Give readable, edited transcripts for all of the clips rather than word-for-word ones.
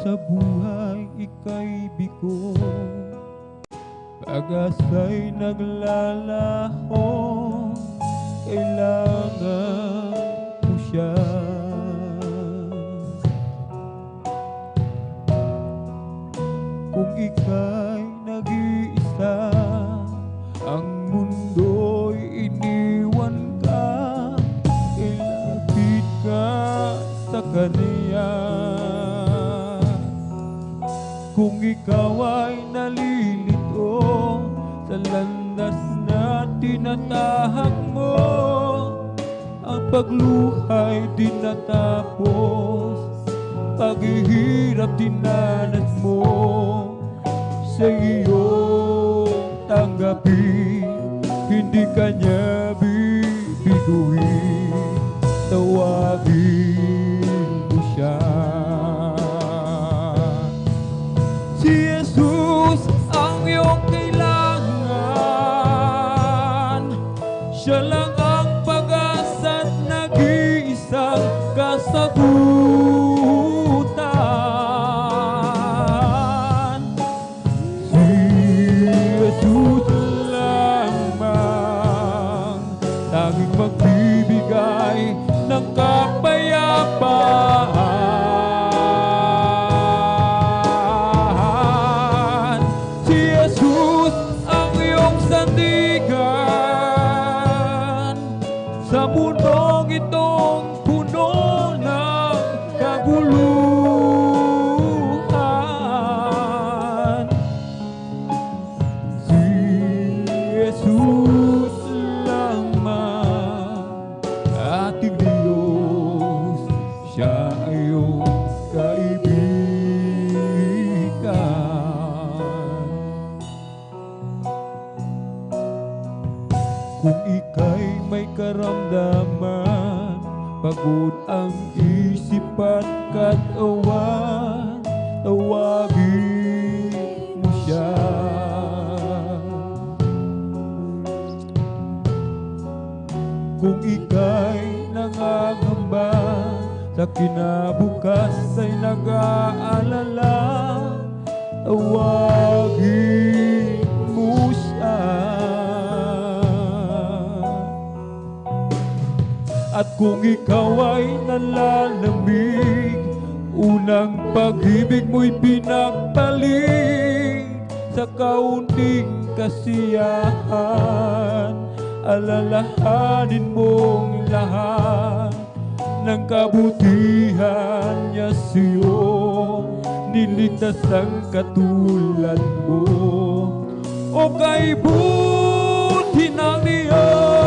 sa buhay ika'y bigo, pag-asa'y naglalaho, kailangan mo siya. Kung ika'y nag-iisa, ang mundo'y iniwan ka, ilapit ka sa Kanya. Kung ikaw ay nalilito sa landas na tinatahak mo, ang pagluha'y di natapos, paghihirap dinanas mo, sa iyong tanggapin, hindi kanya bibiguin, tawagin mo siya. Si Jesus ang iyong kailangan, siya lang ang pag-asa't nag-iisang kasagutan. Si Jesus lamang, tanging magbibigay ng kapayapaan. Sa mundong itong puno ng kaguluhan, si Jesus lamang, ating Diyos, siya ay iyong kaibigan. Kung ika'y may karamdaman, pagod ang isip at katawan, tawagin mo siya. Kung ika'y nangangamba, sa kinabukas ay nag-aalala, tawagin mo siya. At kung ikaw ay nalalamig, unang pag-ibig mo'y pinagpalit, sa kaunting kasiyahan, alalahanin mong lahat ng kabutihan niya sa'yo, niligtas ang katulad mo. O kay buti ng Diyos,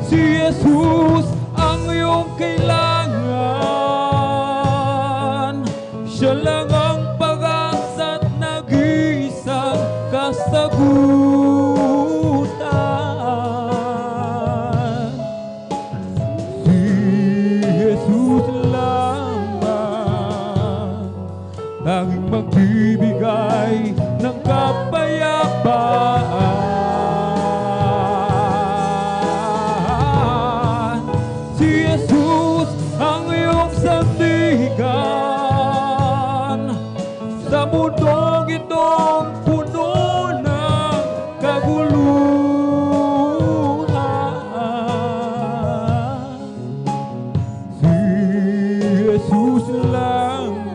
si Jesus ang iyong kailangan, siya lang ang pag-asa't nag-iisang kasagutan. Si Jesus lamang, tanging magbibigay ng kapayapaan. Si Jesus ang iyong sandigan, sa mundong itong puno ng kaguluhan. Si Jesus lamang,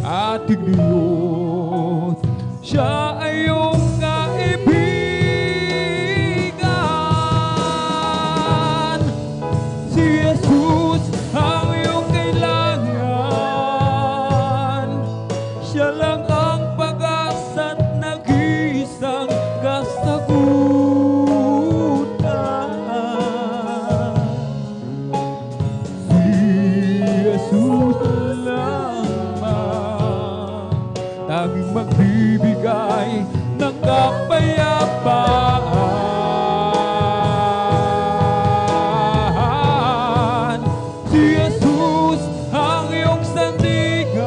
ating Diyos, siya ay iyong kaibigan. Si Jesus ang iyong kailangan, siya lang ang pag-asa't nag-iisang kasagutan. Si Jesus lamang, tanging magbibigay ng kapayapaan. Si Jesus ang iyong sandigan,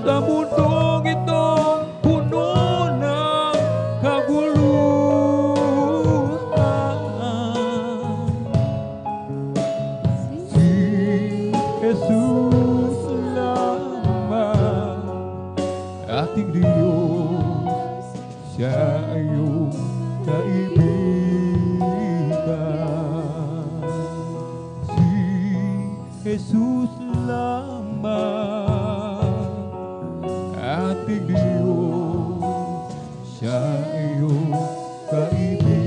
sa mundong itong puno ng kaguluhan. ating Diyos, siya ay iyong kaibigan. Si Jesus lamang, ating Diyos, siya ay iyong kaibigan.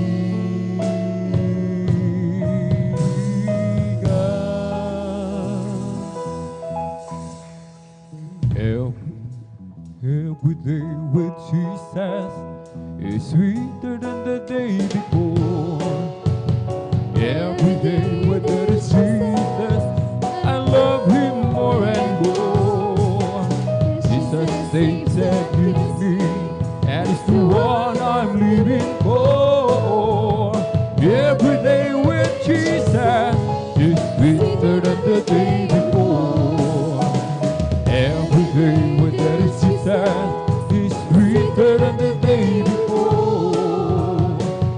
Every day with Jesus is sweeter than the day before. Every day with Jesus, I love Him more and more. Jesus saves and gives me, and it's the one I'm living for. Every day with Jesus is sweeter than the day before. Every day with Jesus is sweeter than the day before.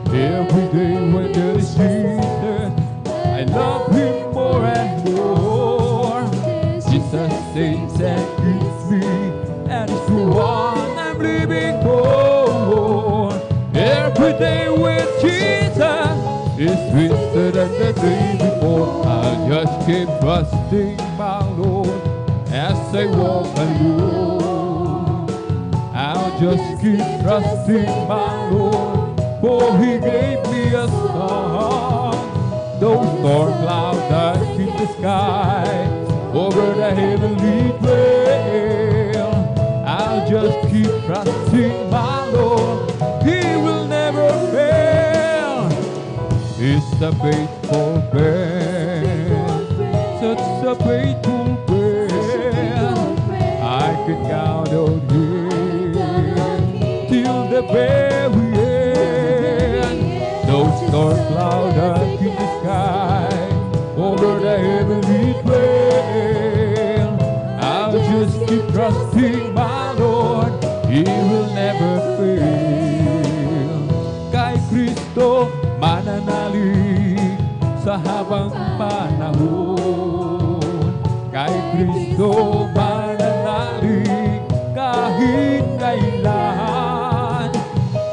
Every day with Jesus, I love Him more and more. Jesus saves and gives me, and it's the one I'm living for. Every day with Jesus is sweeter than the day before. I'll just keep trusting my Lord as I walk alone. I'll just keep trusting my Lord, for He gave me a song. Those storm clouds dark in the sky, over the heavenly trail, I'll just keep trusting my Lord. He will never fail. He's a faithful friend, such a faithful friend. I can count on Him till the very end. Those storm clouds dark in the sky, over the heavenly trail, I'll just keep trusting my Lord. He will never fail. Kay Kristo mananalig sa habang panahon. Kay Kristo mananalig kahit kailan.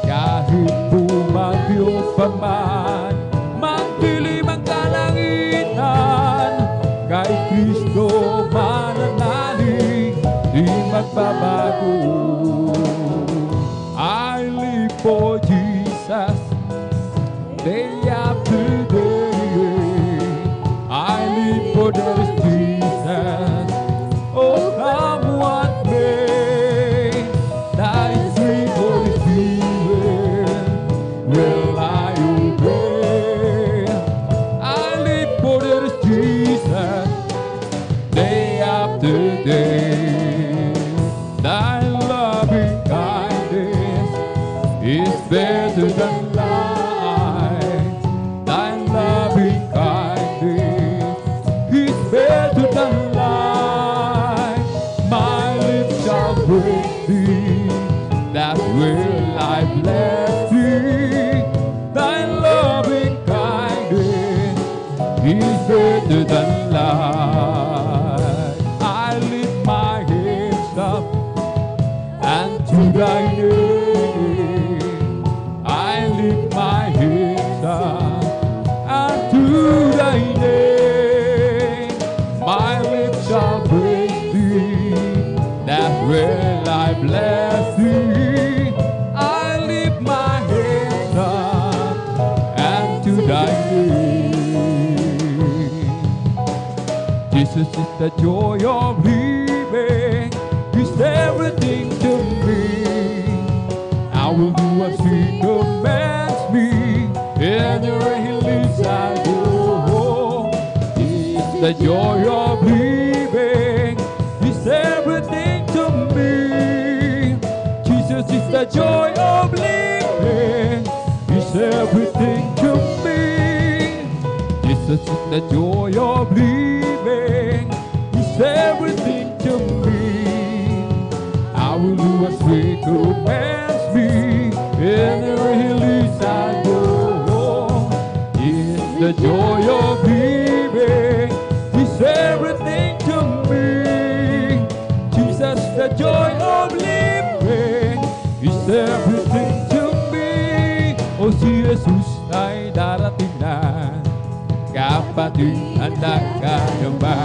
Kahit bumagyo pa man, magdilim ang kalangitan, kay Kristo mananalig, di magbabago. I live for Jesus day after day. I live for that Jesus. Oh, come what may, thy sweet Holy Spirit will I obey. I live for that Jesus day after day. Thy loving kindness is better than life. Thy loving kindness is better than life. My lips shall praise Thee, that will I bless Thee. Thy loving kindness is better than life. I lift my hands up and to Thy name. I lift my hands up and to Thy name. My lips shall praise Thee, that will I bless Thee. I lift my hands up and to Thy name. Jesus is the joy of living. He's everything to me. I will do as He commands me. Anywhere He leads I go. He's the joy of living. He's everything to me. Jesus is the joy of living. He's everything to me. Jesus is the joy of living. He's everything to me. I will do as He commands me. Anywhere He leads I go. It's the joy of living. He's everything to me. Jesus, the joy of living. dumating ang nakakama.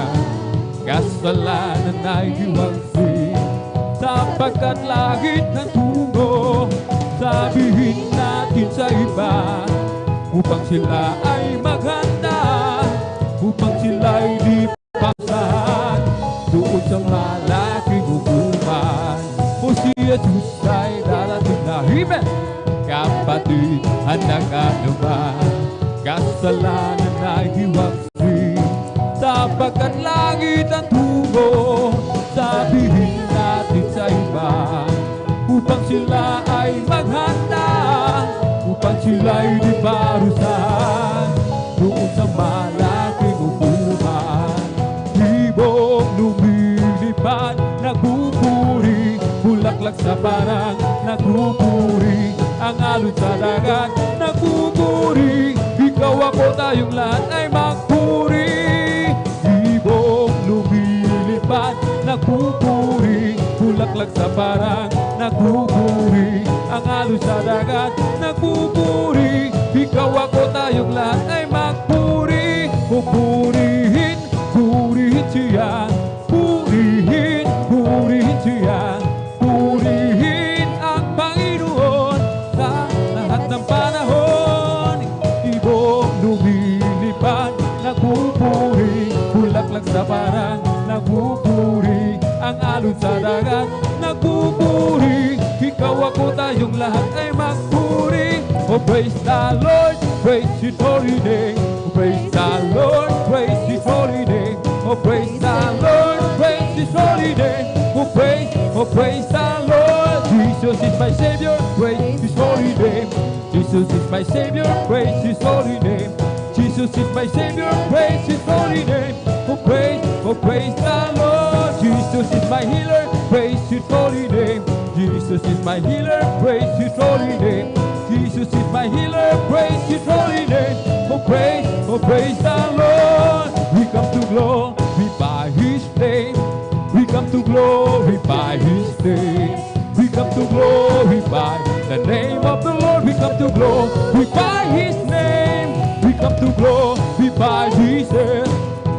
Kasalanan ay hiwagsin, sapagkat langit ng tungo. Sabihin natin sa iba, upang sila ay maghanda, upang sila ay di pasahan doon sa malaking hukuman. O si Jesus ay darating na. Amen! Kapatid, anak ano ba? Kasalanan ay hiwagsin, sapagkat langit ang tungo. Sabihin natin sa iba, upang sila ay maghanda, upang sila ay di parusahan doon sa malaking hukuman. Ibong lumilipad, nagpupuri, bulaklak sa parang nagpupuri, ang alon sa dagat nagpupuri, ikaw ako tayong lahat ay magpuri. Ibong lumilipad, nagpupuri, bulaklak sa parang nagpupuri, ang alon sa dagat nagpupuri, ikaw ako tayong lahat ay magpuri. O purihin, purihin siya, purihin, purihin siya, purihin ang Panginoon sa lahat ng panahon. Ibong lumilipad, nagpupuri, bulaklak sa parang nagpupuri, ang alon sa dagat nagpupuri, ikaw ako tayong lahat ay magpuri. Oh, praise the Lord, praise His holy name. Oh, praise the Lord, praise His holy name. Oh, praise the Lord, praise His holy name. Oh, praise the Lord. Jesus is my Savior, praise His holy name. Jesus is my Savior, praise His holy name. Jesus is my Savior, praise His holy name. Oh, praise the Lord. Jesus is my healer, praise His holy name. Jesus is my healer, praise His holy name. Jesus is my healer, praise His holy name. Oh, praise the Lord. We come to glorify His name. We come to glorify His name. We come to glorify the name of the Lord. We come to glorify His name. We come to glorify Jesus.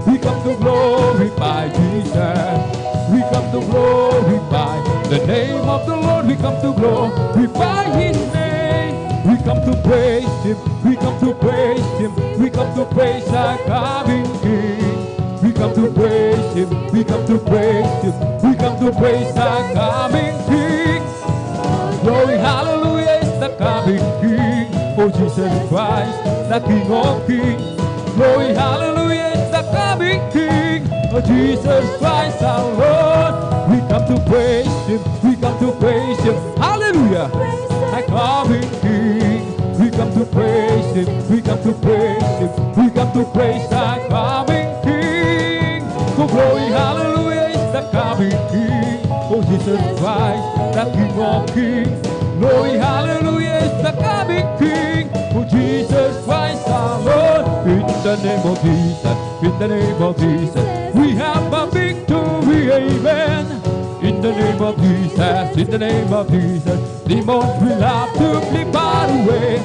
We come to glorify Jesus. We come to glorify the name of the Lord. We come to glorify His name. We come to praise Him. We come to praise Him. We come to praise our coming King. We come to praise Him. We come to praise Him. We come to praise our coming King. Glory, hallelujah is the coming King. Oh, Jesus Christ, the King of Kings. Glory, hallelujah is the coming King. Oh, Jesus Christ our Lord. We come to praise Him. We come to praise Him. Hallelujah. The coming King. We come to praise Him. We come to praise Him. We come to praise the coming King. Oh, glory, hallelujah is the coming King. Oh, Jesus Christ, the King of Kings. Glory, hallelujah is the coming King. Oh, Jesus Christ our Lord. In the name of Jesus, in the name of Jesus, we have a victory, amen. In the name of Jesus, in the name of Jesus, demons will have to flee far away.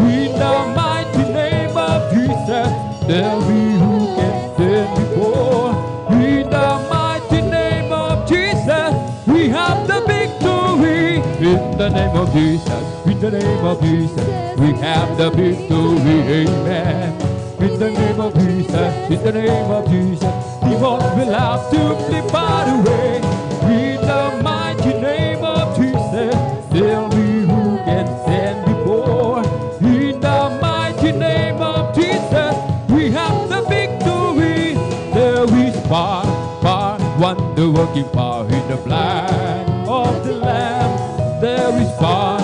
In the mighty name of Jesus, tell me who can stand before. In the mighty name of Jesus, we have the victory. In the name of Jesus, in the name of Jesus, we have the victory, amen. In the name of Jesus, in the name of Jesus, demons will have to flee far away. In the mighty name of Jesus, tell me who can stand before. In the mighty name of Jesus, we have the victory. There is power, wonder-working power in the blood of the Lamb. There is power,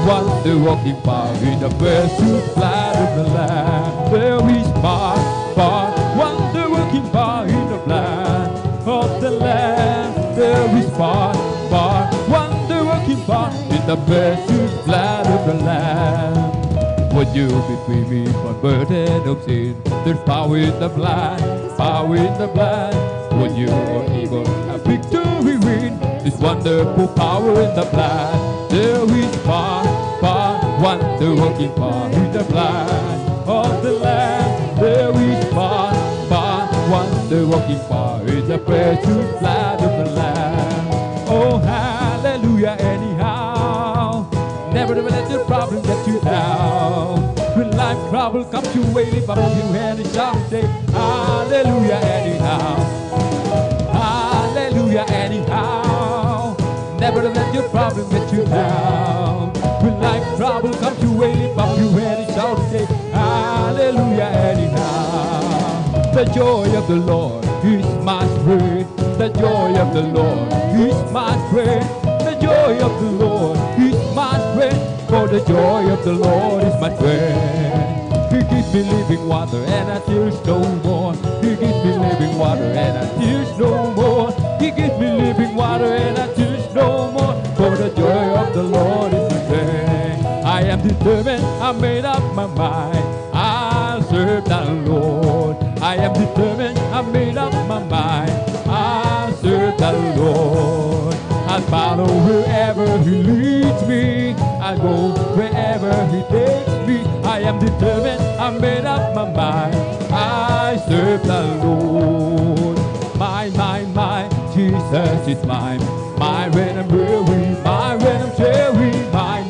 wonder-working power in the precious blood of the Lamb. There is power, wonder-working power in the blood of the Lamb. There is power, wonder-working power in the precious blood of the Lamb. When you be free me from burden of sin, there's power in the blood, power in the blood. When you are evil, a victory win. This wonderful power in the blood. There is power, wonder-working power in the blood of the Lamb. There is power, the walking fire is the precious blood of the Lamb. Oh, hallelujah, anyhow. Never let your problem get you down. When life trouble comes your way, lift up your hand and shout and say, hallelujah, anyhow. Hallelujah, anyhow. Never let your problem get you down. When life trouble comes your way, lift up your hand and shout and say, hallelujah, anyhow. The joy of the Lord is my strength. The joy of the Lord is my strength. The joy of the Lord is my strength. For the joy of the Lord is my strength. He gives me living water and I thirst no more. He gives me living water and I thirst no more. He gives me living water and I thirst no more. For the joy of the Lord is my strength. I am determined, I made up my mind. I'll serve the Lord. I am determined, I made up my mind. I'll serve the Lord. I'll follow wherever He leads me. I'll go wherever He takes me. I am determined, I made up my mind. I serve the Lord. My, Jesus is mine. My when I'm weary, my when I'm cheery. My,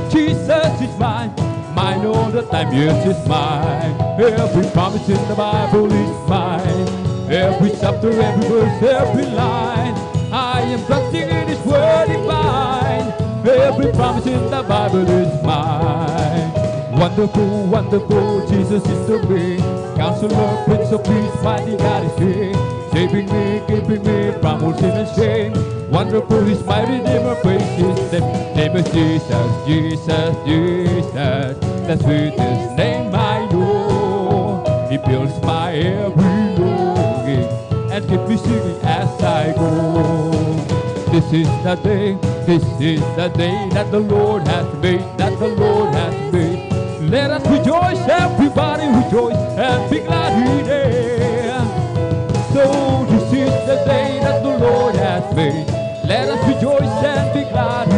Jesus is mine. Mine all the time, yes, it's mine. Every promise in the Bible is mine. Every chapter, every verse, every line. I am trusting in His word divine. Every promise in the Bible is mine. Wonderful, wonderful, Jesus is to me. Counselor, Prince of Peace, mighty God is He. Saving me, keeping me from all sin and shame. Wonderful is my Redeemer, praise His name. Name is Jesus, Jesus, Jesus. The sweetest name I know. He fills my every longing and keeps me singing as I go. This is the day that the Lord has made, that the Lord has made. Let us rejoice, everybody rejoice, and be glad in it. So this is the day that the Lord has made. Let us rejoice and be glad in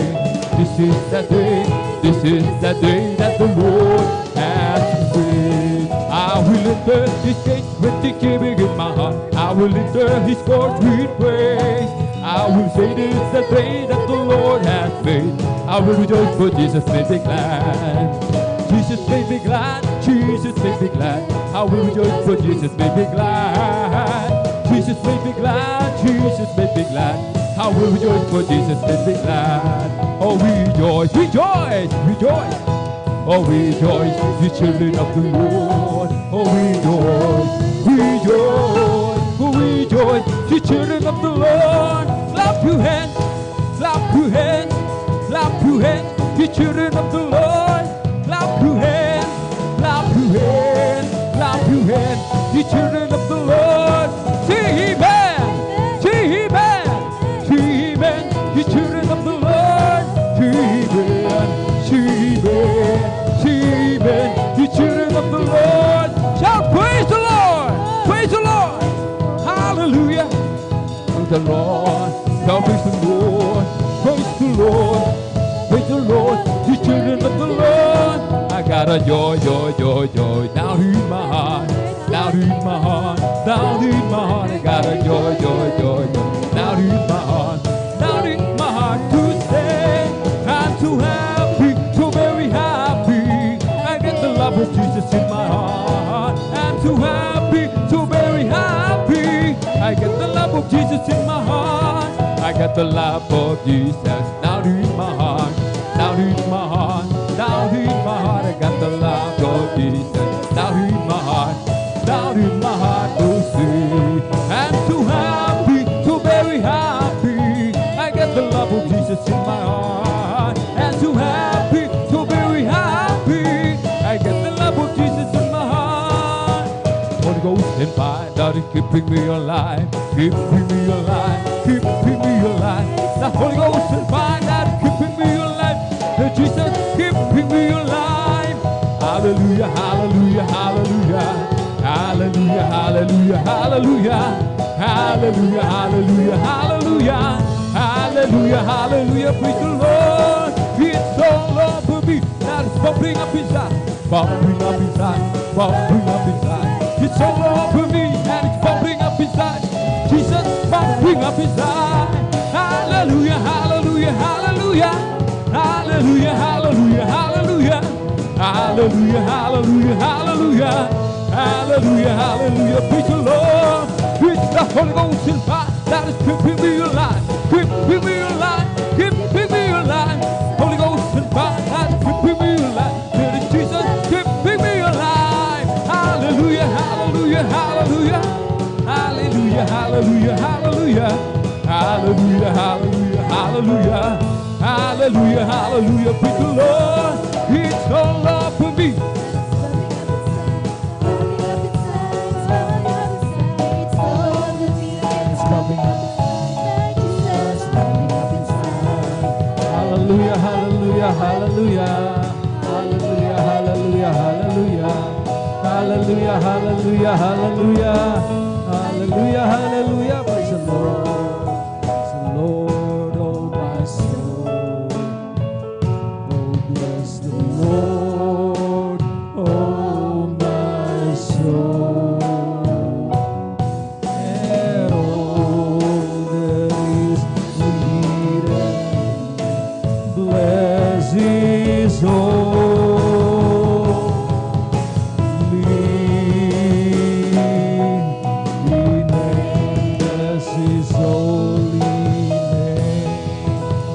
it. This is the day that the Lord has made. I will enter His gates with thanksgiving in my heart. I will enter His courts with praise. I will say this is the day that the Lord has made. I will rejoice, for Jesus made me glad. Jesus made me glad. Jesus made me glad. I will rejoice, for Jesus made me glad. Jesus made me glad. Jesus made me glad. I will rejoice, for Jesus made me glad. Oh, rejoice, rejoice, rejoice. Oh, rejoice, the children of the Lord. Oh, rejoice, rejoice. Oh, rejoice, the children of the Lord. Clap your hands, clap your hands, clap your hands, the children of the Lord. Clap your hands, clap your hands, clap your hands, the children of the Lord. Sing amen, sing amen, sing amen, the children of the Lord. Sing amen, sing amen, sing amen, the children of the Lord. Shout praise the Lord, praise the Lord, hallelujah. Praise the Lord, shout praise the Lord, praise the Lord, praise the Lord, the children of the Lord. I got a joy, joy, joy, joy down in my heart, down in my heart, down in my heart. I got a joy, joy, joy, joy down in my heart, down in my heart to say I'm so happy, so very happy. I get the love of Jesus in my heart. I'm so happy, so very happy. I get the love of Jesus in my heart. I got the love of Jesus down in my heart, down in my heart, down in my heart. I got the love of Jesus down in my heart, down in my heart to see. I'm so happy, so very happy. I got the love of Jesus in my heart. I'm so happy, so very happy. I get the love of Jesus in my heart. Holy Ghost and fire that is keeping me alive, keeping me alive, keeping me alive. The Holy Ghost and fire that is keeping me alive. The Jesus keeping me alive. Hallelujah, hallelujah, hallelujah. Hallelujah, hallelujah, hallelujah. Hallelujah, hallelujah, hallelujah. Hallelujah, hallelujah, praise the Lord. It's all over me. Now it's bubbling up inside, bubbling up inside, bubbling up inside. It's all over me and up inside. Hallelujah, hallelujah, hallelujah. Hallelujah, hallelujah, hallelujah. Hallelujah, hallelujah, hallelujah. Hallelujah, hallelujah, praise the Lord. It's the Holy Ghost in fire that is keeping me alive. Keeping me alive, keeping me alive. Holy Ghost in fire that is keeping me alive. It is Jesus keeping me alive. Hallelujah, hallelujah, hallelujah. Hallelujah, hallelujah, hallelujah. Hallelujah, hallelujah, hallelujah. Hallelujah, hallelujah, praise the Lord. It's all up for me. Hallelujah, hallelujah, hallelujah. Hallelujah, hallelujah, hallelujah. Hallelujah, hallelujah, hallelujah. Hallelujah, hallelujah, praise the Lord. Praise the Lord, oh my soul. Oh, bless the Lord, oh my soul. And all that is within, bless His holy name. Bless His holy name.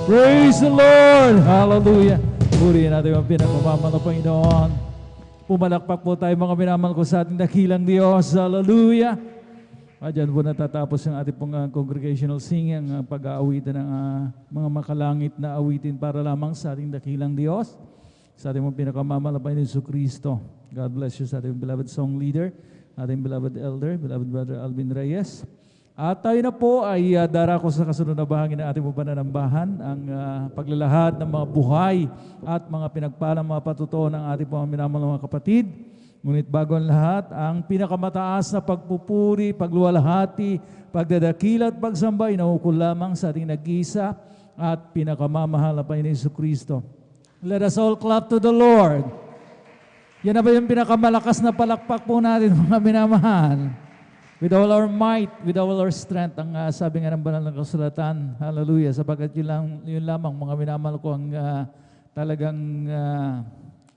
Praise the Lord! Hallelujah! Purihin natin ang pinagmamahal ng Panginoon. Pumalakpak po tayo mga minamahal ko sa ating dakilang Diyos. Hallelujah! Diyan po natatapos ang ating pong congregational singing, ang pag-aawitan ng mga makalangit na awitin para lamang sa ating dakilang Diyos, sa ating mga pinakamamalapan ni Jesucristo. God bless you sa ating beloved song leader, ating beloved elder, beloved brother Alvin Reyes. At tayo na po ay darako sa kasunod na bahagi ng ating pananambahan, ang paglalahad ng mga buhay at mga pinagpalang mga patutuo ng ating mga minamahal mga kapatid. Ngunit bago ang lahat, ang pinakamataas na pagpupuri, pagluwalhati, pagdadakila at pagsamba ay naukol lamang sa ating nag-iisa at pinakamamahal na Panginoon Jesucristo. Let us all clap to the Lord. Yan na ba yung pinakamalakas na palakpak po natin mga minamahal? With all our might, with all our strength, ang sabi nga ng banal ng kasulatan, hallelujah, sapagkat yun lamang mga minamahal ko ang talagang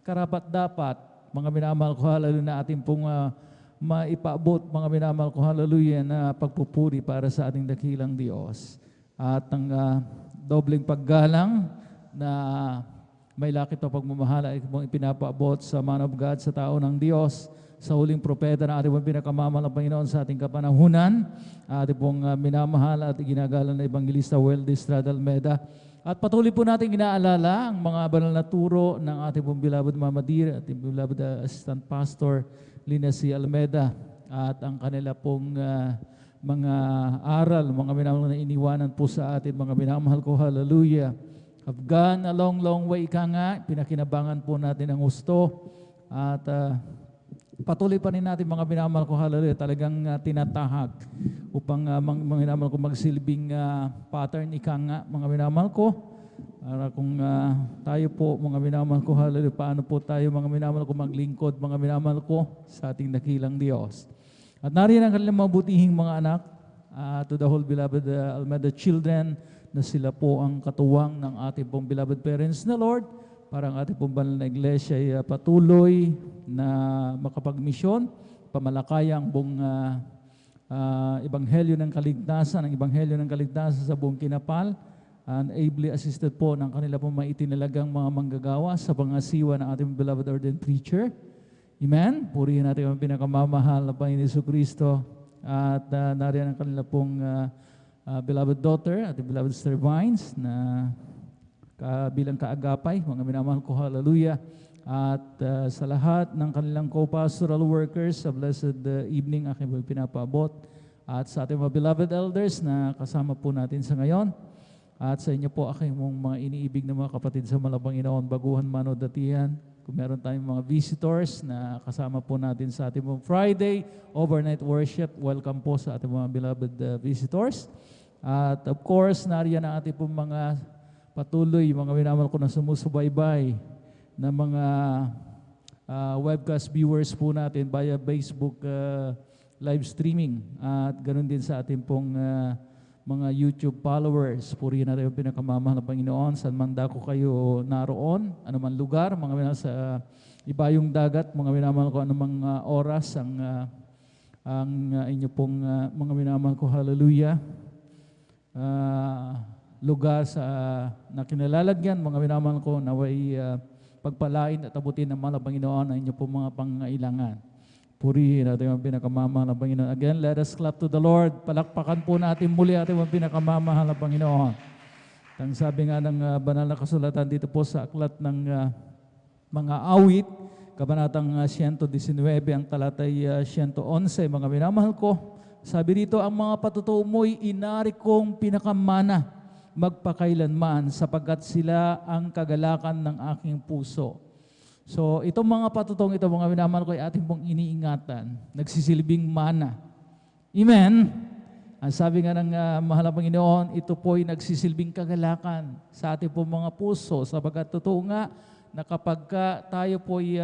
karapat-dapat, mga minamahal ko, hallelujah, na ating pong maipaabot, mga minamahal ko, hallelujah, na pagpupuri para sa ating dakilang Diyos. At ang dobleng paggalang na may lakit na pagmamahala ay mong ipinapaabot sa man of God, sa tao ng Diyos, sa huling propeta na ating pong pinakamamahal ng Panginoon sa ating kapanahunan, ating pong minamahal at ginagalang na Evangelista Weldy Estrada Almeda. At patuloy po natin inaalala ang mga banal na turo ng ating pong beloved Mama Dear, ating beloved Assistant Pastor Lina C. Almeda, at ang kanila pong mga aral, mga minamahal na iniwanan po sa atin, mga minamahal ko, hallelujah. Have gone a long, long way, ika nga, pinakinabangan po natin ang gusto, at patuloy pa rin natin mga minamahal ko, hallelujah, talagang tinatahak upang mga minamahal ko magsilbing pattern, ika nga, mga minamahal ko, para kung tayo po, mga minamahal ko, hallelujah, paano po tayo mga minamahal ko maglingkod, mga minamahal ko, sa ating dakilang Diyos. At nariyan ang kanilang mabutihing mga anak, to the whole beloved Almeda children, na sila po ang katuwang ng ating pong beloved parents na Lord, para ang ating pong banal na iglesia ay patuloy na makapagmisyon, pamalakayang buong ebanghelyo ng kaligtasan, ang ebanghelyo ng kaligtasan sa buong kinapal, and ably assisted po ng kanila pong maitinalagang mga manggagawa sa pangasiwa ng ating beloved ordained preacher. Amen? Purihin natin ang pinakamamahal na Panginoon Jesucristo, at nariyan ang kanila pong beloved daughter at beloved Sister Vines na bilang kaagapay, mga minamahal ko, hallelujah. At sa lahat ng kanilang co-pastoral workers, sa blessed evening aking pinapaabot. At sa ating mga beloved elders na kasama po natin sa ngayon. At sa inyo po aking mga iniibig na mga kapatid sa Malapanginoon, baguhan man o datihan. Kung meron tayong mga visitors na kasama po natin sa ating mga Friday overnight worship, welcome po sa ating mga beloved visitors. At of course, nariyan ang ating pong mga patuloy, mga minamahal ko na sumusubaybay na mga webcast viewers po natin via Facebook live streaming. At ganoon din sa ating pong mga YouTube followers. Purihin natin yung pinakamamahal na Panginoon. Saan man dako kayo naroon, anuman lugar, mga minamahal sa ibayong dagat, mga minamahal ko, anumang oras ang inyo pong mga minamahal ko, hallelujah, lugar sa na kinalalagyan, mga minamahal ko, naway pagpalain at abutin ng mahal na Panginoon ang inyo pong mga pangailangan. Purihin natin ang pinakamamahal na Panginoon. Again, let us clap to the Lord. Palakpakan po natin muli ating ang pinakamamahal na Panginoon. Ang sabi nga ng banal na kasulatan dito po sa aklat ng mga awit, kabanatang 119, ang talatay 111, mga minamahal ko, sabi dito, ang mga patutuo mo'y inari kong pinakamana magpakailanman sapagkat sila ang kagalakan ng aking puso. So, itong mga patutong ito, mga minamahal ko, ay ating pong iniingatan. Nagsisilbing mana. Amen? Ang sabi nga ng mahal na Panginoon, ito po ay nagsisilbing kagalakan sa ating pong mga puso. Sapagkat totoo nga na kapag tayo po ay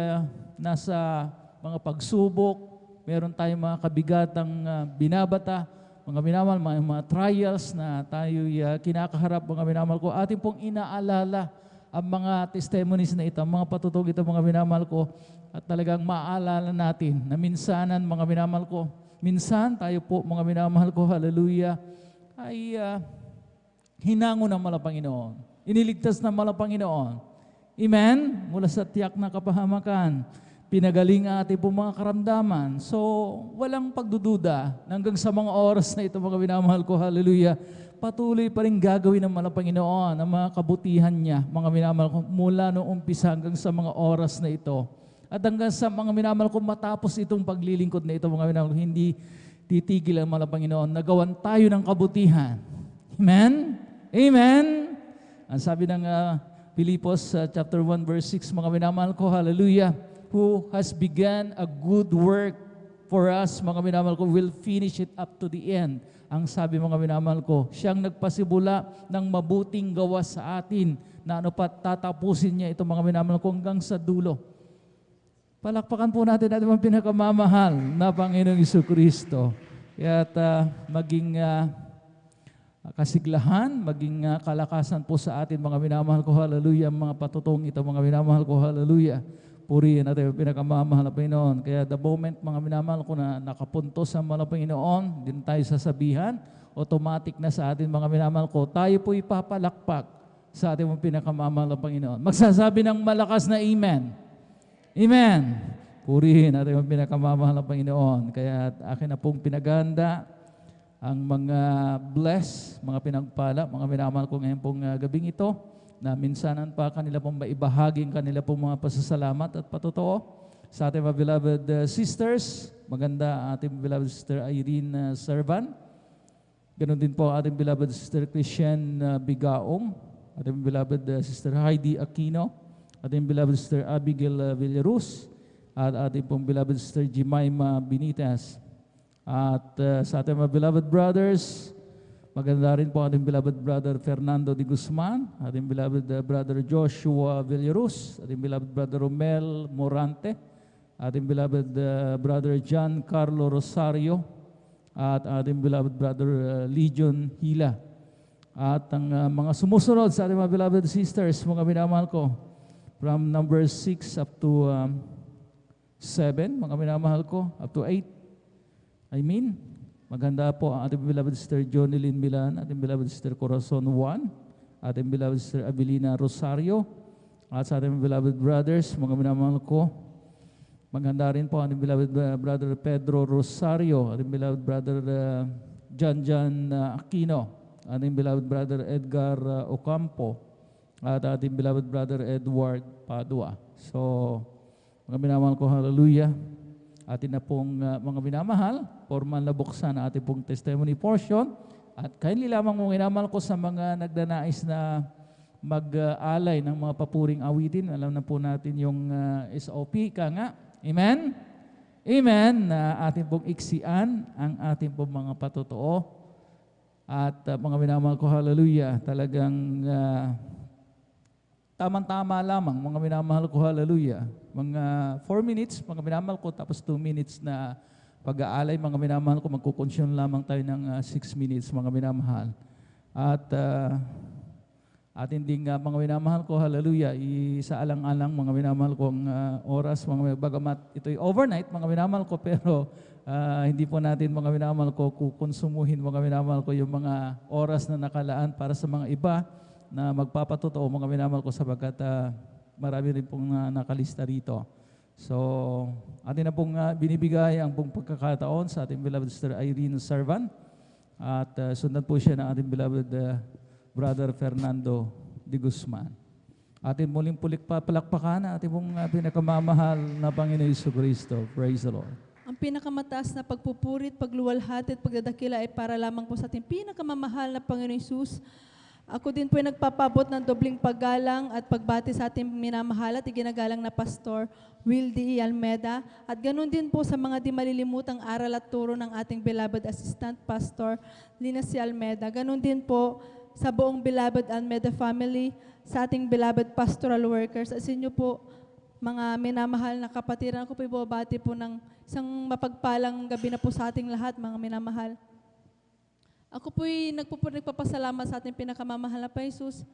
nasa mga pagsubok, meron tayong mga kabigatang binabata, mga minamahal, mga trials na tayo kinakaharap, mga minamahal ko, ating pong inaalala ang mga testimonies na ito, ang mga patutog ito, mga minamahal ko, at talagang maaalala natin na minsanan, mga minamahal ko, minsan tayo po, mga minamahal ko, hallelujah, ay hinango ng mahal na Panginoon. Iniligtas ng mahal na Panginoon. Amen? Mula sa tiyak na kapahamakan, pinagaling ang ating po mga karamdaman. So, walang pagdududa hanggang sa mga oras na ito, mga minamahal ko, hallelujah, patuloy pa rin gagawin ng mahal na Panginoon ang mga kabutihan niya, mga minamahal ko, mula noong umpisa hanggang sa mga oras na ito. At hanggang sa mga minamahal ko, matapos itong paglilingkod na ito, mga minamahal ko, hindi titigil ang mahal na Panginoon. Nagawan tayo ng kabutihan. Amen? Amen? Ang sabi ng Pilipos chapter 1 verse 6, mga minamahal ko, hallelujah, who has begun a good work for us, mga minamahal ko, will finish it up to the end. Ang sabi, mga minamahal ko, siyang nagpasimula ng mabuting gawa sa atin na ano pa tatapusin niya ito, mga minamahal ko, hanggang sa dulo. Palakpakan po natin ang pinakamamahal na Panginoong Jesucristo. Kaya maging kasiglahan, maging kalakasan po sa atin, mga minamahal ko, hallelujah, mga patutong ito, mga minamahal ko, hallelujah. Purihin natin ang pinakamamahal na Panginoon. Kaya the moment, mga minamahal ko, na nakapuntos ang mahal na Panginoon, din tayo sasabihan, automatic na sa atin, mga minamahal ko, tayo po ipapalakpak sa ating pinakamamahal na Panginoon. Magsasabi ng malakas na amen. Amen. Purihin natin ang pinakamamahal na Panginoon. Kaya akin na pong pinaganda ang mga bless, mga pinagpala, mga minamahal ko ngayon pong gabing ito, na minsanan pa kanila pong maibahaging kanila pong mga pasasalamat at patotoo sa ating mga beloved sisters. Maganda ating beloved sister Irene Servan. Ganon din po ating beloved sister Christian Bigaong, ating beloved sister Heidi Aquino, ating beloved sister Abigail Villarus, at ating pong beloved sister Jemima Benitez. At sa ating mga beloved brothers, maganda rin po ating beloved brother Fernando de Guzman, ating beloved brother Joshua Villarus, ating beloved brother Romel Morante, ating beloved brother John Carlo Rosario, at ating beloved brother Legion Hila. At ang mga sumusunod sa ating mga beloved sisters, mga minamahal ko, from number 6 up to 7, mga minamahal ko, up to 8, maganda po ang ating beloved sister Jonilyn Milan, ating beloved sister Corazon Juan, ating beloved sister Abilina Rosario, at sa ating beloved brothers, mga minamahal ko, maganda rin po ang ating beloved brother Pedro Rosario, ating beloved brother John Aquino, ating beloved brother Edgar Ocampo, at ating beloved brother Edward Padua. So, mga minamahal ko, hallelujah. Atin na pong mga minamahal, formal na buksan na ating pong testimony portion. At kindly lamang mong minamahal ko sa mga nagdanais na mag-alay ng mga papuring awitin. Alam na po natin yung SOP, ka nga. Amen? Amen, na ating pong iksian ang ating pong mga patotoo. At mga minamahal ko, hallelujah, talagang tamang-tama lamang, mga minamahal ko, hallelujah. Mga 4 minutes, mga minamahal ko, tapos 2 minutes na pag-aalay, mga minamahal ko, magkukonsume lamang tayo ng 6 minutes, mga minamahal. At atin ding mga minamahal ko, hallelujah, isaalang-alang mga minamahal kong oras, mga bagamat ito'y overnight, mga minamahal ko, pero hindi po natin mga minamahal ko kukonsumuhin mga minamahal ko yung mga oras na nakalaan para sa mga iba na magpapatotoo mga minamahal ko sapagkat marami rin pong nakalista rito. So, atin na pong binibigay ang pong pagkakataon sa ating beloved Sister Irene Servan at sundan po siya ng ating beloved Brother Fernando de Guzman. Atin muling palakpakan na ating pong pinakamamahal na Panginoon Jesucristo. Praise the Lord. Ang pinakamataas na pagpupurit, pagluwalhati at pagdadakila ay para lamang po sa ating pinakamamahal na Panginoon Jesus. Ako din po ay nagpapabot ng dobling paggalang at pagbati sa ating minamahal at iginagalang na Pastor Will D. Almeda. At ganun din po sa mga di malilimutang aral at turo ng ating beloved assistant Pastor Lina C. Almeda. Ganun din po sa buong beloved Almeda family, sa ating beloved pastoral workers. At sa inyo po, mga minamahal na kapatiran, ako po ibabati po ng isang mapagpalang gabi na po sa ating lahat, mga minamahal. Ako po'y nagpapasalamat sa ating pinakamamahal na pa Jesus.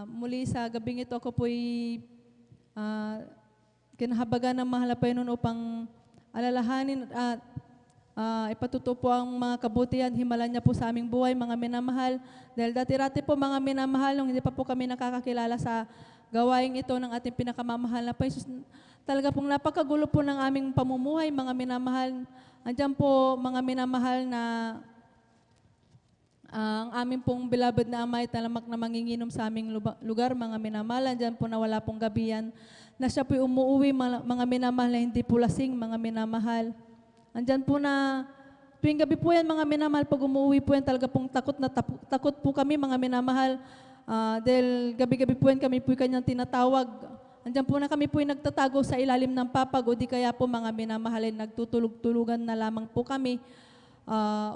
Muli sa gabing ito, ako po'y kinahabagan ng mahal na Panginoon upang alalahanin at ipatuto po ang mga kabutihan, himalan niya po sa aming buhay, mga minamahal. Dahil dati-rati po mga minamahal, nung hindi pa po kami nakakakilala sa gawaing ito ng ating pinakamamahal na Jesus, talaga pong napakagulo po ng aming pamumuhay, mga minamahal. Andiyan po mga minamahal na ang aming pong beloved na ama ay talamak na manginginom sa aming lugar, mga minamahal. Andiyan po na wala pong gabihan, na siya po'y umuwi, mga minamahal, na hindi po lasing, mga minamahal. Andyan po na, tuwing gabi po yan mga minamahal, pag umuwi po yan talaga pong takot po kami mga minamahal. Dahil gabi-gabi po yan kami po kanyang tinatawag. Andyan po na kami po nagtatago sa ilalim ng papag o di kaya po mga minamahal ay nagtutulog-tulugan na lamang po kami.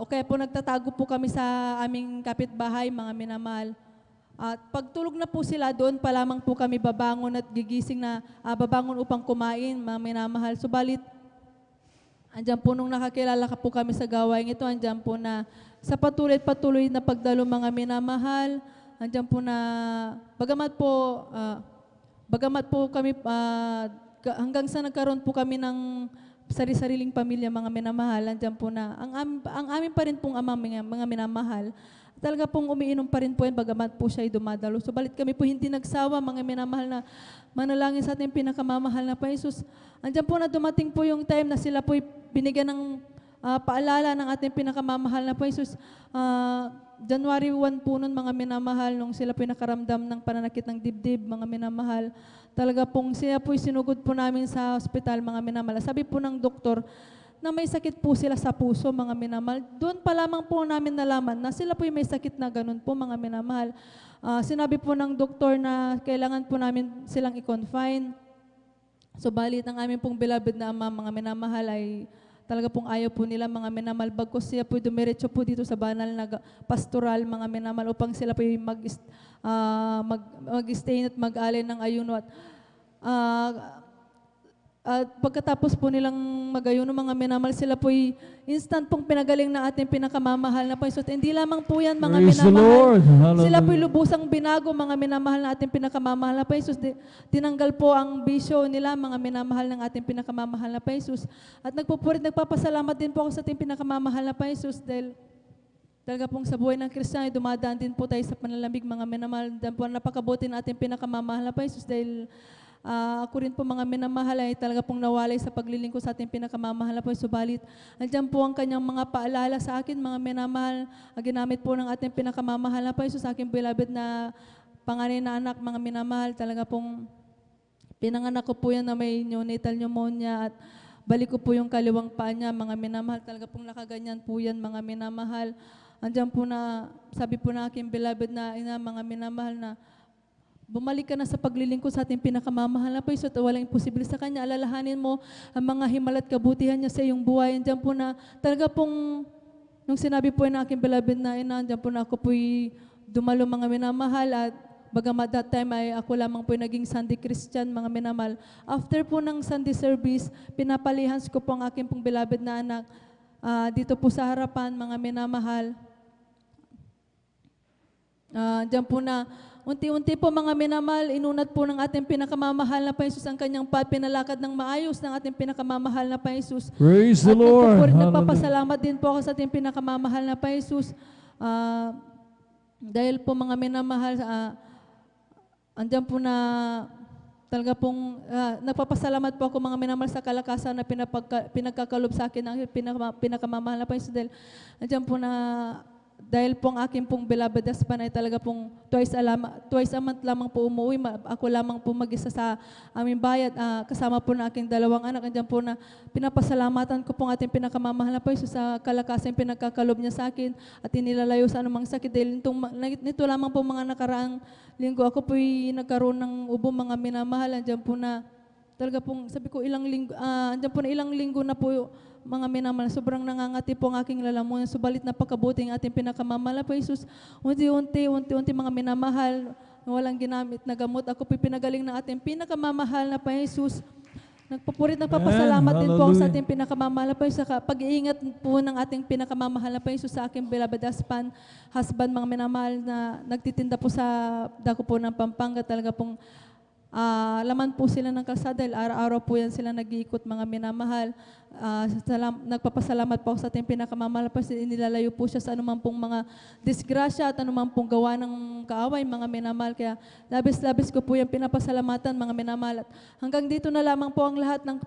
O kaya po nagtatago po kami sa aming kapitbahay mga minamahal. At pagtulog na po sila doon pa lamang po kami babangon at gigising na babangon upang kumain mga minamahal. Subalit, andyan po nung nakakilala ka po kami sa gawain ito, andyan po na sa patuloy na pagdalo mga minamahal, andyan po na, bagamat po kami, hanggang sa nagkaroon po kami ng sari-sariling pamilya mga minamahal, andyan po na, ang amin pa rin pong ama mga minamahal, talaga pong umiinom pa rin po yan, bagamat po siya ay dumadalo. Subalit kami po hindi nagsawa, mga minamahal na manalangin sa ating pinakamamahal na pa Jesus. Andiyan po na dumating po yung time na sila po binigyan ng paalala ng ating pinakamamahal na pa Jesus. January 1 po nun, mga minamahal, nung sila po nakaramdam ng pananakit ng dibdib, mga minamahal. Talaga pong siya po sinugod po namin sa ospital, mga minamahal. Sabi po ng doktor, na may sakit po sila sa puso, mga minamahal. Doon pa lamang po namin nalaman na sila po may sakit na ganun po, mga minamahal. Sinabi po ng doktor na kailangan po namin silang i-confine. Subalit ang aming pong beloved na ama, mga minamahal, ay talaga pong ayaw po nila, mga minamahal. Bagkus siya po dumiretso po dito sa banal na pastoral, mga minamahal, upang sila po mag-stay at mag-alay ng ayuno. At pagkatapos po nilang mag-ayuno, mga minamahal, sila po'y instant pong pinagaling na ating pinakamamahal na Panginoon. Hindi lamang po yan, mga Praise the minamahal. Lord. Sila po'y lubusang binago, mga minamahal na ating pinakamamahal na Panginoon. Tinanggal po ang bisyo nila, mga minamahal ng ating pinakamamahal na Panginoon. At nagpapasalamat din po ako sa ating pinakamamahal na Panginoon dahil talaga pong sa buhay ng Kristiyano, dumadaan din po tayo sa panlalamig, mga minamahal. Dahil po napakabuti na ating pinakamamahal na Panginoon dahil ako rin po mga minamahal ay talaga pong nawalay sa paglilingkod sa ating pinakamamahal na po. Subalit, andyan po ang kanyang mga paalala sa akin, mga minamahal. Ginamit po ng ating pinakamamahal na po sa aking beloved na panganay na anak, mga minamahal. Talaga pong pinanganak ko po yan na may neonatal pneumonia at balik ko po yung kaliwang paa niya, mga minamahal. Talaga pong nakaganyan po yan, mga minamahal. Andyan po na, sabi po na aking beloved na ina, mga minamahal na, bumalik ka na sa paglilingkod sa ating pinakamamahal na Panginoon at walang imposible sa Kanya. Alalahanin mo ang mga himalat kabutihan niya sa iyong buhay. Andiyan po na talaga pong, nung sinabi po na aking beloved na ina, andiyan po na ako po'y dumalo, mga minamahal, at bagamat that time ay ako lamang po yung naging Sunday Christian, mga minamahal. After po ng Sunday service, pinapalihans ko po ang aking pong beloved na anak dito po sa harapan, mga minamahal. Diyan po na, unti-unti po mga minamahal, inunat po ng ating pinakamamahal na Panginoon ang kanyang pinalakad ng maayos ng ating pinakamamahal na Panginoon. Praise the At Lord. nagpapasalamat din po ako sa ating pinakamamahal na Panginoon. Dahil po mga minamahal, andyan po na talaga pong nagpapasalamat po ako mga minamahal sa kalakasan na pinagkakalob sa akin ng pinakamamahal na Panginoon. Dahil andyan po na dahil pong aking pong beloved husband ay talaga pong twice a month lamang po umuwi. Ako lamang po mag-isa sa aming bayad. Kasama po na aking dalawang anak. Andiyan po na pinapasalamatan ko pong ating pinakamamahal na Panginoon sa kalakasan pinagkakalob niya sa akin at inilalayo sa anumang sakit. Dahil nito lamang po mga nakaraang linggo, ako po'y nagkaroon ng ubo mga minamahal. Andiyan po na talaga pong, sabi ko, andiyan po na ilang linggo na po mga minamahal, sobrang nangangati po ang aking lalamunan, subalit napakabuting ating pinakamamahal po, Jesus. Unti-unti mga minamahal, walang ginamit na gamot. Ako po'y pinagaling ng ating pinakamamahal na pa, Jesus. Nagpapasalamat din po ako sa ating pinakamamahal na pa, Jesus, sa pag-iingat po ng ating pinakamamahal na pa, Jesus, sa aking beloved husband, mga minamahal na nagtitinda po sa dako po ng Pampanga, talaga pong laman po sila ng kalsada dahil araw-araw po yan sila nag-iikot, mga minamahal. Nagpapasalamat po ako sa ating pinakamamahal pa, inilalayo po siya sa anumang pong mga disgrasya at anumang pong gawa ng kaaway, mga minamahal. Kaya labis-labis ko po yung pinapasalamatan, mga minamahal. At hanggang dito na lamang po ang lahat ng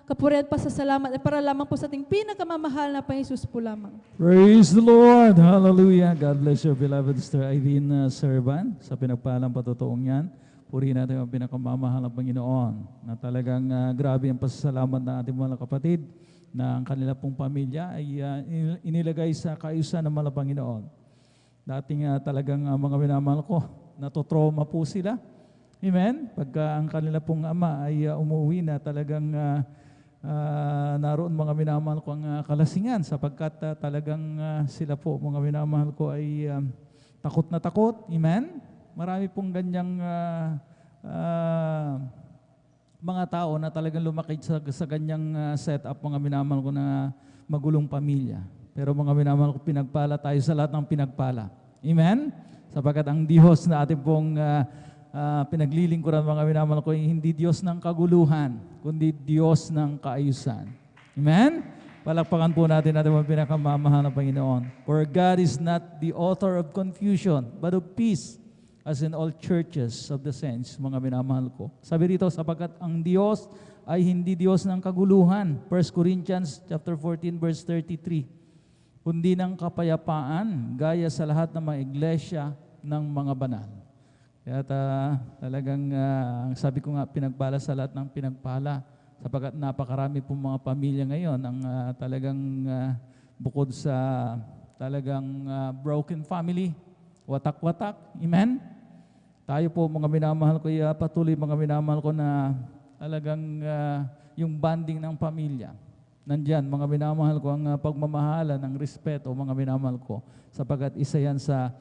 kapurihan pa sa salamat para lamang po sa ating pinakamamahal na Panginoon po lamang. Praise the Lord. Hallelujah. God bless you, beloved Sister Irene Servan, sa pinagpalang patutuong yan. Purihin natin ang pinakamamahal ng Panginoon na talagang grabe ang pasasalamat ng ating mga kapatid na ang kanila pong pamilya ay inilagay sa kaayusan ng mga Panginoon. Dating talagang mga minamahal ko, natotrauma po sila. Amen? Pagka ang kanila pong ama ay umuwi na talagang naroon mga minamahal ko ang kalasingan sapagkat talagang sila po, mga minamahal ko ay takot na takot. Amen? Marami pong ganyang mga tao na talagang lumaki sa ganyang setup, mga minamahal ko na magulong pamilya. Pero mga minamahal ko, pinagpala tayo sa lahat ng pinagpala. Amen? Sapagkat ang Diyos na ating pong pinaglilingkuran, mga minamahal ko, hindi Diyos ng kaguluhan, kundi Diyos ng kaayusan. Amen? Palakpakan po natin ang pinakamamahal na Panginoon. For God is not the author of confusion, but of peace, as in all churches of the saints, mga minamahal ko. Sabi rito, sapagkat ang Diyos ay hindi Diyos ng kaguluhan. 1 Corinthians chapter 14, verse 33. Kundi ng kapayapaan, gaya sa lahat ng mga iglesia ng mga banal. Kaya talagang, sabi ko nga, pinagpala sa lahat ng pinagpala. Sapagkat napakarami pong mga pamilya ngayon ang talagang bukod sa talagang broken family, watak-watak. Amen? Tayo po mga minamahal ko, patuloy mga minamahal ko na talagang yung bonding ng pamilya. Nandyan, mga minamahal ko, ang pagmamahalan, ang respeto, mga minamahal ko. Sapagkat isa yan sa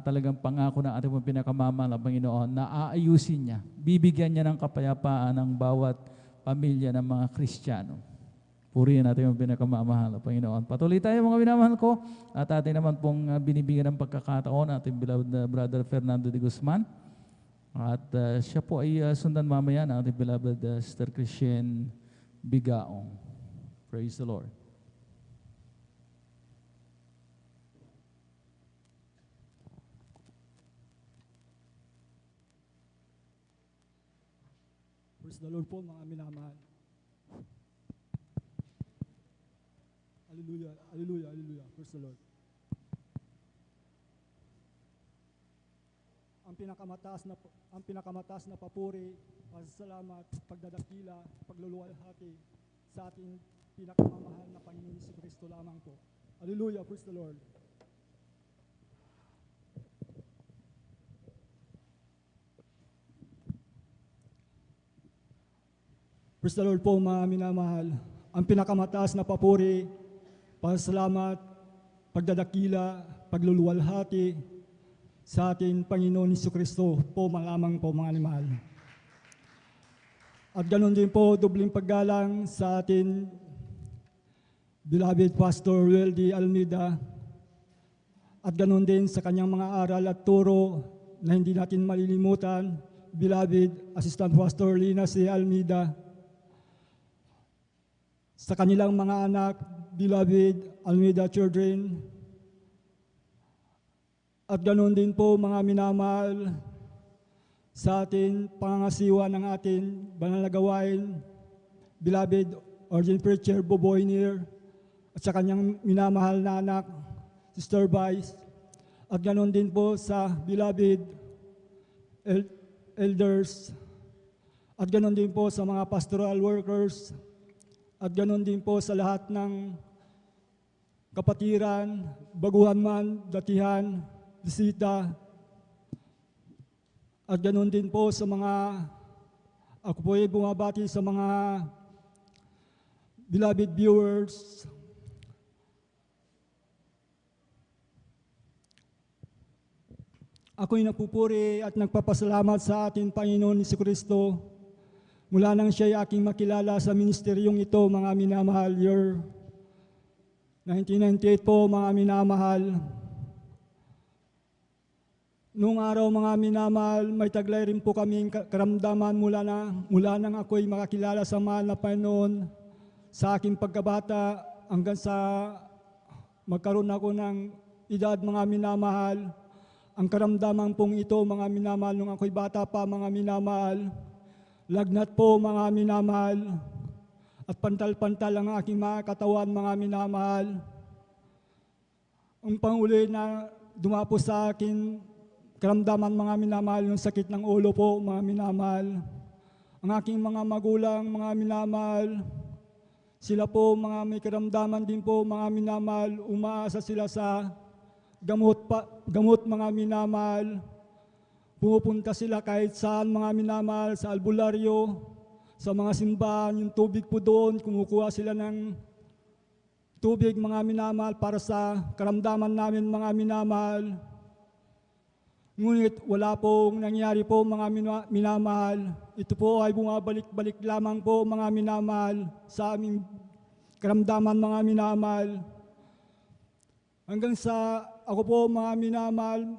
talagang pangako ng ating pinakamamahal na Panginoon na aayusin niya. Bibigyan niya ng kapayapaan ang bawat pamilya ng mga Kristiyano. Purihin natin yung pinakamamahal na Panginoon. Patuloy tayo mga minamahal ko at atin naman pong binibigyan ng pagkakataon ating beloved Brother Fernando de Guzman. At siya po ay sundan mamaya ng ating beloved Sister Christian Bigaong. Praise the Lord. Praise the Lord po mga minamahal. Hallelujah, hallelujah, hallelujah. Praise the Lord. Ang pinakamataas na papuri, pasasalamat, pagdadakila, pagluluwalhati sa ating pinakamamahal na Panginoon si Kristo lamang po. Hallelujah, praise the Lord. Praise the Lord po mga minamahal. Ang pinakamataas na papuri, pasalamat, pagdadakila, pagluluwalhati sa ating Panginoon Jesucristo po malamang po mga animal. At ganoon din po, dubling paggalang sa ating beloved Pastor Weldy Almeida. At ganoon din sa kanyang mga aral at turo na hindi natin malilimutan, beloved Assistant Pastor Lina C. Almeida. Sa kanilang mga anak, beloved Almeida children. At ganoon din po mga minamahal sa atin pangangasiwa ng ating banal na gawain, beloved Ordained Preacher Boboy Nir, at sa kanyang minamahal na anak, Sister Vice, at ganoon din po sa beloved elders, at ganoon din po sa mga pastoral workers, at ganoon din po sa lahat ng kapatiran, baguhan man, datihan, bisita, at ganoon din po sa mga, ako po ay bumabati sa mga beloved viewers. Ako'y nagpupuri at nagpapasalamat sa ating Panginoon Jesucristo mula nang siya'y aking makilala sa ministeryong ito, mga minamahal. Year 1998 po, mga minamahal. Noong araw, mga minamahal, may taglay rin po kaming karamdaman mula nang ako'y makakilala sa mahal na Panginoon sa aking pagkabata hanggang sa magkaroon ako ng edad, mga minamahal. Ang karamdaman pong ito, mga minamahal, nung ako'y bata pa, mga minamahal, lagnat po, mga minamahal, at pantal-pantal ang aking mga katawan, mga minamahal. Ang panghuli na dumapo sa akin, karamdaman, mga minamahal, yung sakit ng ulo po, mga minamahal. Ang aking mga magulang, mga minamahal, sila po, mga may karamdaman din po, mga minamahal, umaasa sila sa gamot, mga minamahal. Pumupunta sila kahit saan, mga minamahal, sa albularyo, sa mga simbahan, yung tubig po doon, kumukuha sila ng tubig, mga minamahal, para sa karamdaman namin, mga minamahal. Ngunit wala pong nangyari po, mga minamahal. Ito po ay bumabalik-balik lamang po, mga minamahal, sa aming karamdaman, mga minamahal. Hanggang sa ako po, mga minamahal,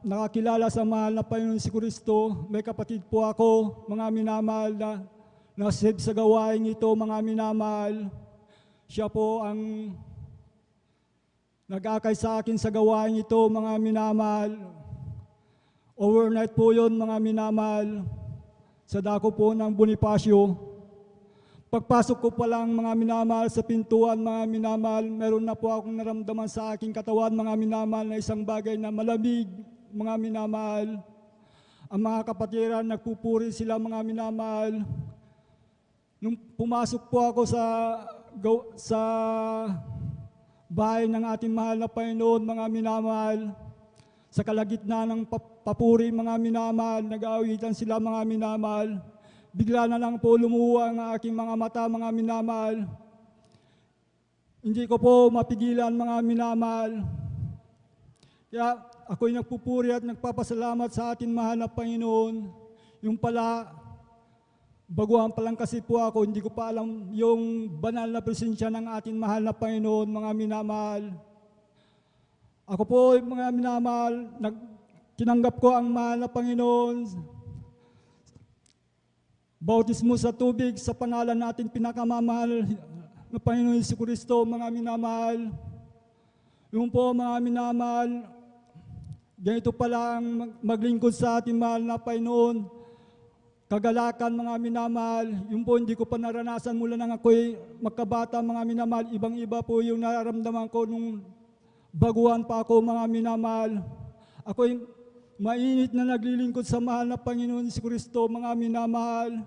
nakakilala sa mahal na Panginoon Jesucristo. May kapatid po ako, mga minamahal, na nasave sa gawain ito, mga minamahal. Siya po ang nag-akay sa akin sa gawain ito, mga minamahal. Overnight po yun, mga minamahal, sa dako po ng Bonifacio. Pagpasok ko pa lang, mga minamahal, sa pintuan, mga minamahal, meron na po akong naramdaman sa aking katawan, mga minamahal, na isang bagay na malamig, mga minamahal. Ang mga kapatiran, nagpupuri sila, mga minamahal. Nung pumasok po ako sa bahay ng ating mahal na Panginoon, mga minamahal, sa kalagitnaan ng papuri, mga minamahal, nag-aawitan sila, mga minamahal. Bigla na lang po lumuha ang aking mga mata, mga minamahal. Hindi ko po mapigilan, mga minamahal. Kaya ako'y nagpupuri at nagpapasalamat sa ating mahal na Panginoon. Yung pala, baguhan pa lang kasi po ako, hindi ko pa alam yung banal na presensya ng ating mahal na Panginoon, mga minamahal. Ako po, mga minamahal, tinanggap ko ang mahal na Panginoon. Bautismo sa tubig sa pangalan natin pinakamamahal na Panginoon Jesucristo, mga minamahal. Yung po, mga minamahal, ganito pala ang maglingkod sa ating mahal na Panginoon. Kagalakan, mga minamahal. Yung po, hindi ko pa naranasan mula nang ako'y magkabata, mga minamahal. Ibang-iba po yung nararamdaman ko nung baguhan pa ako, mga minamahal. Ako'y mainit na naglilingkod sa mahal na Panginoon Jesucristo, mga minamahal.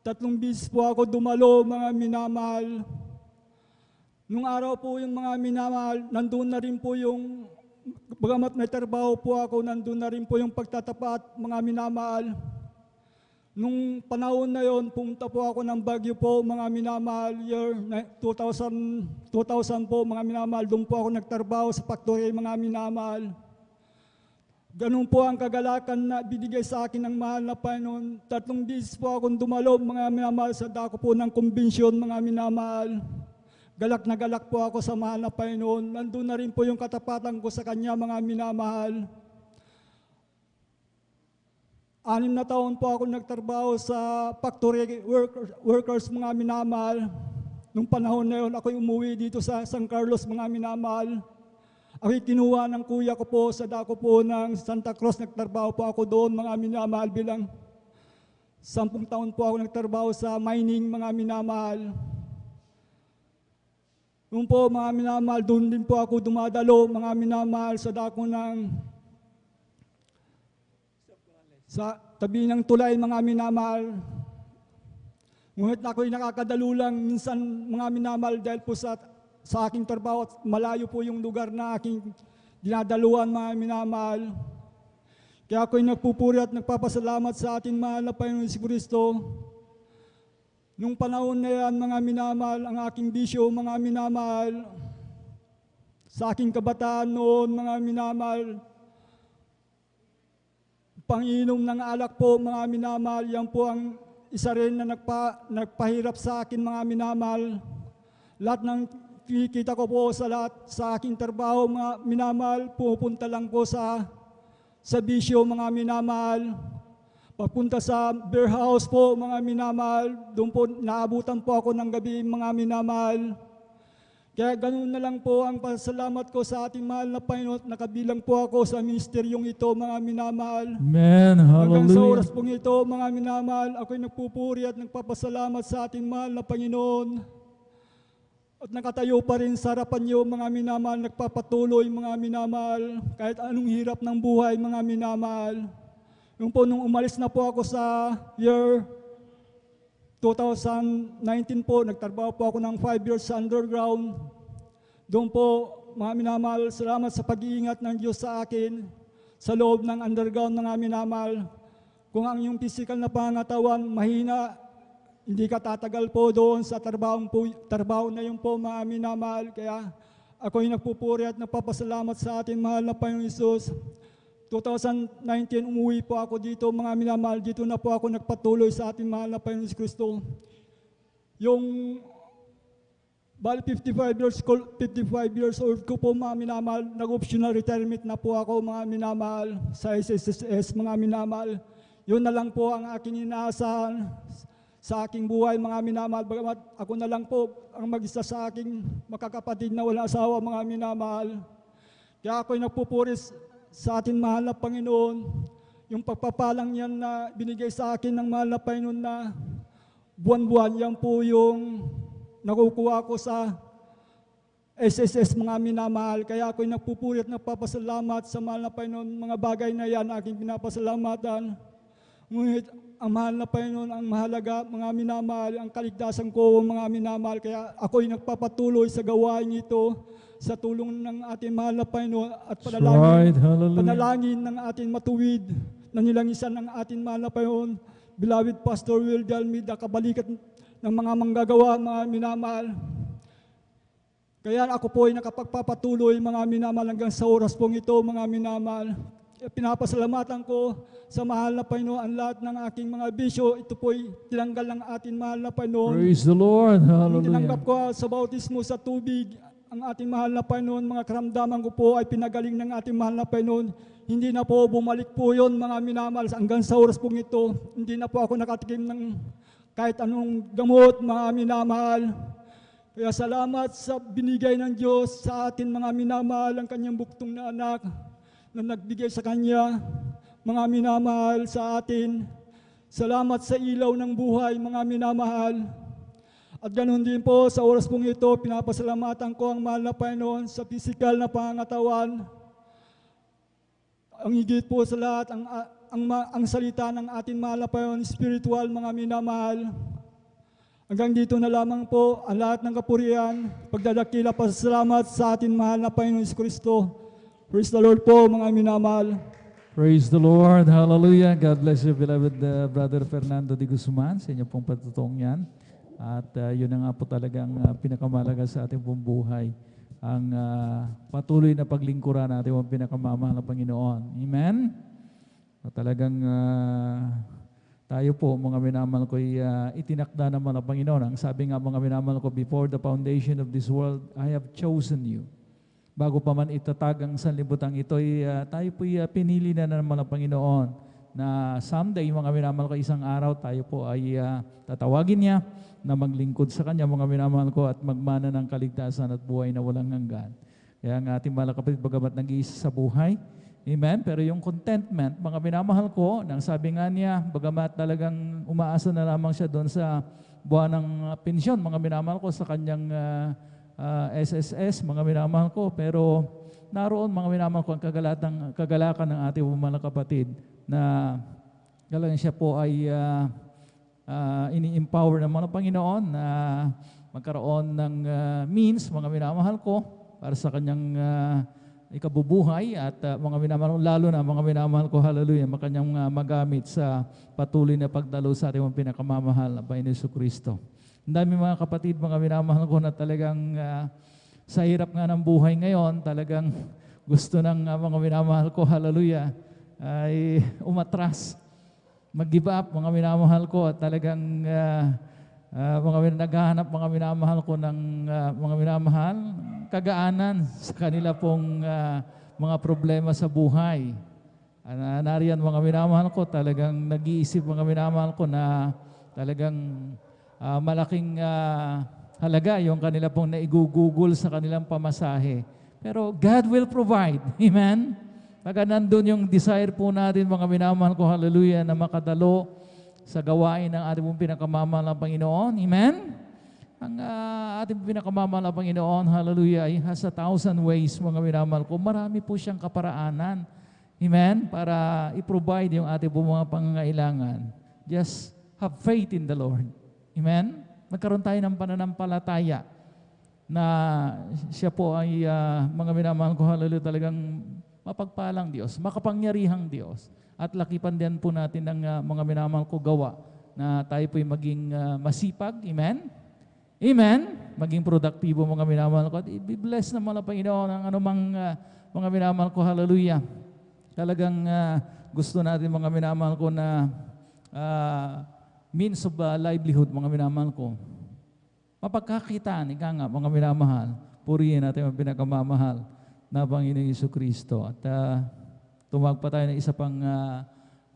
3 beses po ako dumalo, mga minamahal. Nung araw po yung mga minamahal, nandun na rin po yung, bagamat may trabaho po ako, nandun na rin po yung pagtatapat, mga minamahal. Nung panahon na yon, pumunta po ako ng Baguio po, mga minamahal, year 2000 po, mga minamahal. Doon po ako nagtrabaho sa factory, mga minamahal. Ganun po ang kagalakan na binigay sa akin ng mahal na Panginoon. 3 beses po akong dumalo, mga minamahal, sa dako po ng kumbensyon, mga minamahal. Galak na galak po ako sa mahal na Panginoon. Nandun na rin po yung katapatan ko sa Kanya, mga minamahal. 6 na taon po ako nagtrabaho sa factory workers, mga minamahal. Nung panahon na yun, ako'y umuwi dito sa San Carlos, mga minamahal. Ako'y kinuha ng kuya ko po sa dako po ng Santa Cruz. Nagtrabaho po ako doon, mga minamahal, bilang 10 taon po ako nagtrabaho sa mining, mga minamahal. Noon po, mga minamahal, doon din po ako dumadalo, mga minamahal, sa dako ng sa tabi ng tulay, mga minamahal. Ngunit ako'y nakakadalo lang minsan, mga minamahal, dahil po sa aking trabaho at malayo po yung lugar na aking dinadaluan, mga minamahal. Kaya ako'y nagpupuri at nagpapasalamat sa ating mahal na Panginoon Jesucristo. Nung panahon na yan, mga minamahal, ang aking bisyo, mga minamahal, sa aking kabataan noon, mga minamahal, panginom ng alak po, mga minamahal, yan po ang isa rin na nagpahirap sa akin, mga minamahal. Lahat ng kikita ko po sa aking trabaho, mga minamahal, pupunta lang po sa bisyo, mga minamahal. Papunta sa beer house po, mga minamahal. Doon po naabutan po ako ng gabi, mga minamahal. Kaya ganun na lang po ang pasalamat ko sa ating mahal na Panginoon. Nakabilang po ako sa ministeryong ito, mga minamahal. Amen. Hanggang sa Hallelujah. oras pong ito, mga minamahal, ako'y nagpupuri at nagpapasalamat sa ating mahal na Panginoon. At nakatayo pa rin sa harapan niyo, mga minamahal, nagpapatuloy, mga minamahal, kahit anong hirap ng buhay, mga minamahal. Yung po, nung umalis na po ako sa year 2019 po, nagtrabaho po ako ng 5 years sa underground. Doon po, mga minamahal, salamat sa pag-iingat ng Diyos sa akin sa loob ng underground, mga minamahal. Kung ang iyong physical na pangatawan mahina, hindi ka tatagal po doon sa trabaho na yun po, mga minamahal. Kaya ako'y nagpupuri at nagpapasalamat sa ating mahal na Panginoon Hesus. 2019, umuwi po ako dito, mga minamahal. Dito na po ako nagpatuloy sa ating mahal na Panginoon Kristo. Yung bali 55 years old ko po, mga minamahal, nag-optional retirement na po ako, mga minamahal, sa SSS, mga minamahal. Yun na lang po ang aking inaasahan sa aking buhay, mga minamahal. Bagamat ako na lang po ang mag-isa sa aking makakapatid na walang asawa, mga minamahal. Kaya ako'y nagpupuris sa ating mahal na Panginoon, yung pagpapalang yan na binigay sa akin ng mahal na Panginoon na buwan-buwan, yan po yung nakukuha ko sa SSS, mga minamahal. Kaya ako'y nagpupuri at nagpapasalamat sa mahal na Panginoon. Mga bagay na yan aking pinapasalamatan. Ngunit ang mahal na Panginoon ang mahalaga, mga minamahal, ang kaligtasan ko, mga minamahal. Kaya ako'y nagpapatuloy sa gawain ito sa tulong ng ating mahal na Panginoon at panalangin ng ating matuwid na nilangisan ng ating mahal na Panginoon, beloved Pastor Will Dalmida, kabalikat ng mga manggagawa, mga minamahal. Kaya ako po ay nakapagpapatuloy, mga minamahal, hanggang sa oras pong ito, mga minamahal. Pinapasalamatan ko sa mahal na Panginoon ang lahat ng aking mga bisyo. Ito po'y tinanggal ng ating mahal na Panginoon. Praise the Lord. Nung Hallelujah. tinanggap ko sa bautismo sa tubig, ang ating mahal na Panginoon, mga karamdaman ko po ay pinagaling ng ating mahal na Panginoon. Hindi na po bumalik po yun, mga minamahal. Hanggang sa oras pong ito, hindi na po ako nakatikim ng kahit anong gamot, mga minamahal. Kaya salamat sa binigay ng Diyos sa atin, mga minamahal, ang kanyang buktong na anak na nagbigay sa kanya, mga minamahal, sa atin. Salamat sa ilaw ng buhay, mga minamahal. At ganoon din po, sa oras pong ito, pinapasalamatan ko ang mahal na Panginoon sa physical na pangangatawan. Ang higit po sa lahat, ang salita ng ating mahal na Panginoon, spiritual, mga minamahal. Hanggang dito na lamang po ang lahat ng kapurihan, pagdadakila, pasalamat sa ating mahal na Panginoon Kristo. Praise the Lord po, mga minamahal. Praise the Lord. Hallelujah. God bless you, beloved Brother Fernando de Guzman, sa inyo pong patutong yan. At yun na nga po talagang pinakamalaga sa ating buong buhay. ang patuloy na paglingkuran natin ang pinakamamahal na Panginoon. Amen? Talagang tayo po, mga minamahal ko, itinakda naman ng Panginoon. Ang sabi nga, mga minamahal ko, before the foundation of this world, I have chosen you. Bago pa man itatag ang sanlibutan ito, tayo po pinili na naman ng Panginoon na someday, mga minamahal ko, isang araw, tayo po ay tatawagin niya na maglingkod sa Kanya, mga minamahal ko, at magmana ng kaligtasan at buhay na walang hanggan. Kaya ang ating mga kapatid, bagamat nag-iisa sa buhay, amen? Pero yung contentment, mga minamahal ko, nang sabi nga niya, bagamat talagang umaasa na lamang siya doon sa buwan ng pensyon, mga minamahal ko, sa kanyang SSS, mga minamahal ko, pero naroon, mga minamahal ko, ang kagalakan ng ating mga kapatid na talagang siya po ay ini-empower ng mga Panginoon na magkaroon ng means, mga minamahal ko, para sa kanyang ikabubuhay at mga minamahal, lalo na mga minamahal ko, hallelujah, makanyang magamit sa patuloy na pagdalo sa ating pinakamamahal na Panginoon Jesucristo. Ang dami mga kapatid, mga minamahal ko na talagang sa hirap nga ng buhay ngayon, talagang gusto ng mga minamahal ko, hallelujah, ay umatras, mag-give up, mga minamahal ko, at talagang naghahanap, mga minamahal ko ng mga minamahal, kagaanan sa kanila pong mga problema sa buhay. Nariyan, mga minamahal ko, talagang nag-iisip, mga minamahal ko, na talagang malaking halaga yung kanila pong naigugugol sa kanilang pamasahe. Pero God will provide. Amen? Pagka nandun yung desire po natin, mga minamahal ko, hallelujah, na makadalo sa gawain ng ating pinakamamahal na Panginoon. Amen? Ang ating pinakamamahal na Panginoon, hallelujah, ay has 1,000 ways, mga minamahal ko. Marami po siyang kaparaanan. Amen? Para i-provide yung ating mga pangangailangan. Just have faith in the Lord. Amen? Magkaroon tayo ng pananampalataya na siya po ay mga minamahal ko, hallelujah, talagang mapagpalang Diyos, makapangyarihang Diyos. At lakipan din po natin ng mga minamahal ko gawa na tayo po'y maging masipag. Amen? Amen? Maging produktibo, mga minamahal ko. At i-bless naman ang Panginoon ang anumang mga minamahal ko. Hallelujah. Talagang gusto natin, mga minamahal ko, na means of livelihood, mga minamahal ko. Mapagkakitaan, ika nga, mga minamahal. Purihin natin ang pinakamamahal na Panginoong Jesucristo. At tumawag pa tayo ng isa pang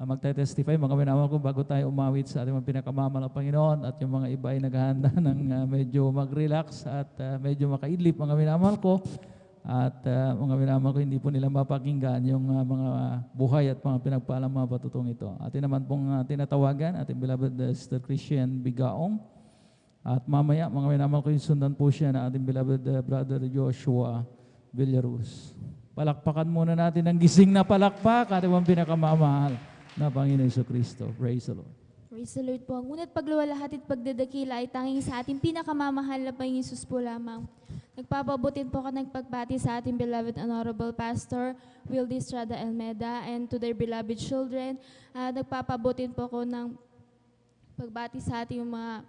magte-testify, mga minamahal ko, bago tayo umawit sa ating pinakamamahal na Panginoon, at yung mga iba ay naghahanda ng medyo mag-relax at medyo makaidlip, mga minamahal ko. At mga minamahal ko, hindi po nila mapakinggan yung mga buhay at mga pinagpalang mga patutong ito. Atin naman pong tinatawagan, ating beloved Sister Christian Bigaong. At mamaya, mga minamahal ko, sundan po siya na ating beloved Brother Joshua Villaruz. Palakpakan muna natin ang gising na palakpak at ang pinakamamahal na Panginoon Jesucristo. Praise the Lord. Praise the Lord po. Ngunit pagluwalhati at pagdadakila ay tanging sa ating pinakamamahal na Panginoon Jesus po lamang. Nagpapabutin po ka nagpagbati sa ating beloved Honorable Pastor Wildy Estrada Almeda and to their beloved children. Nagpapabutin po ko ng pagbati sa ating mga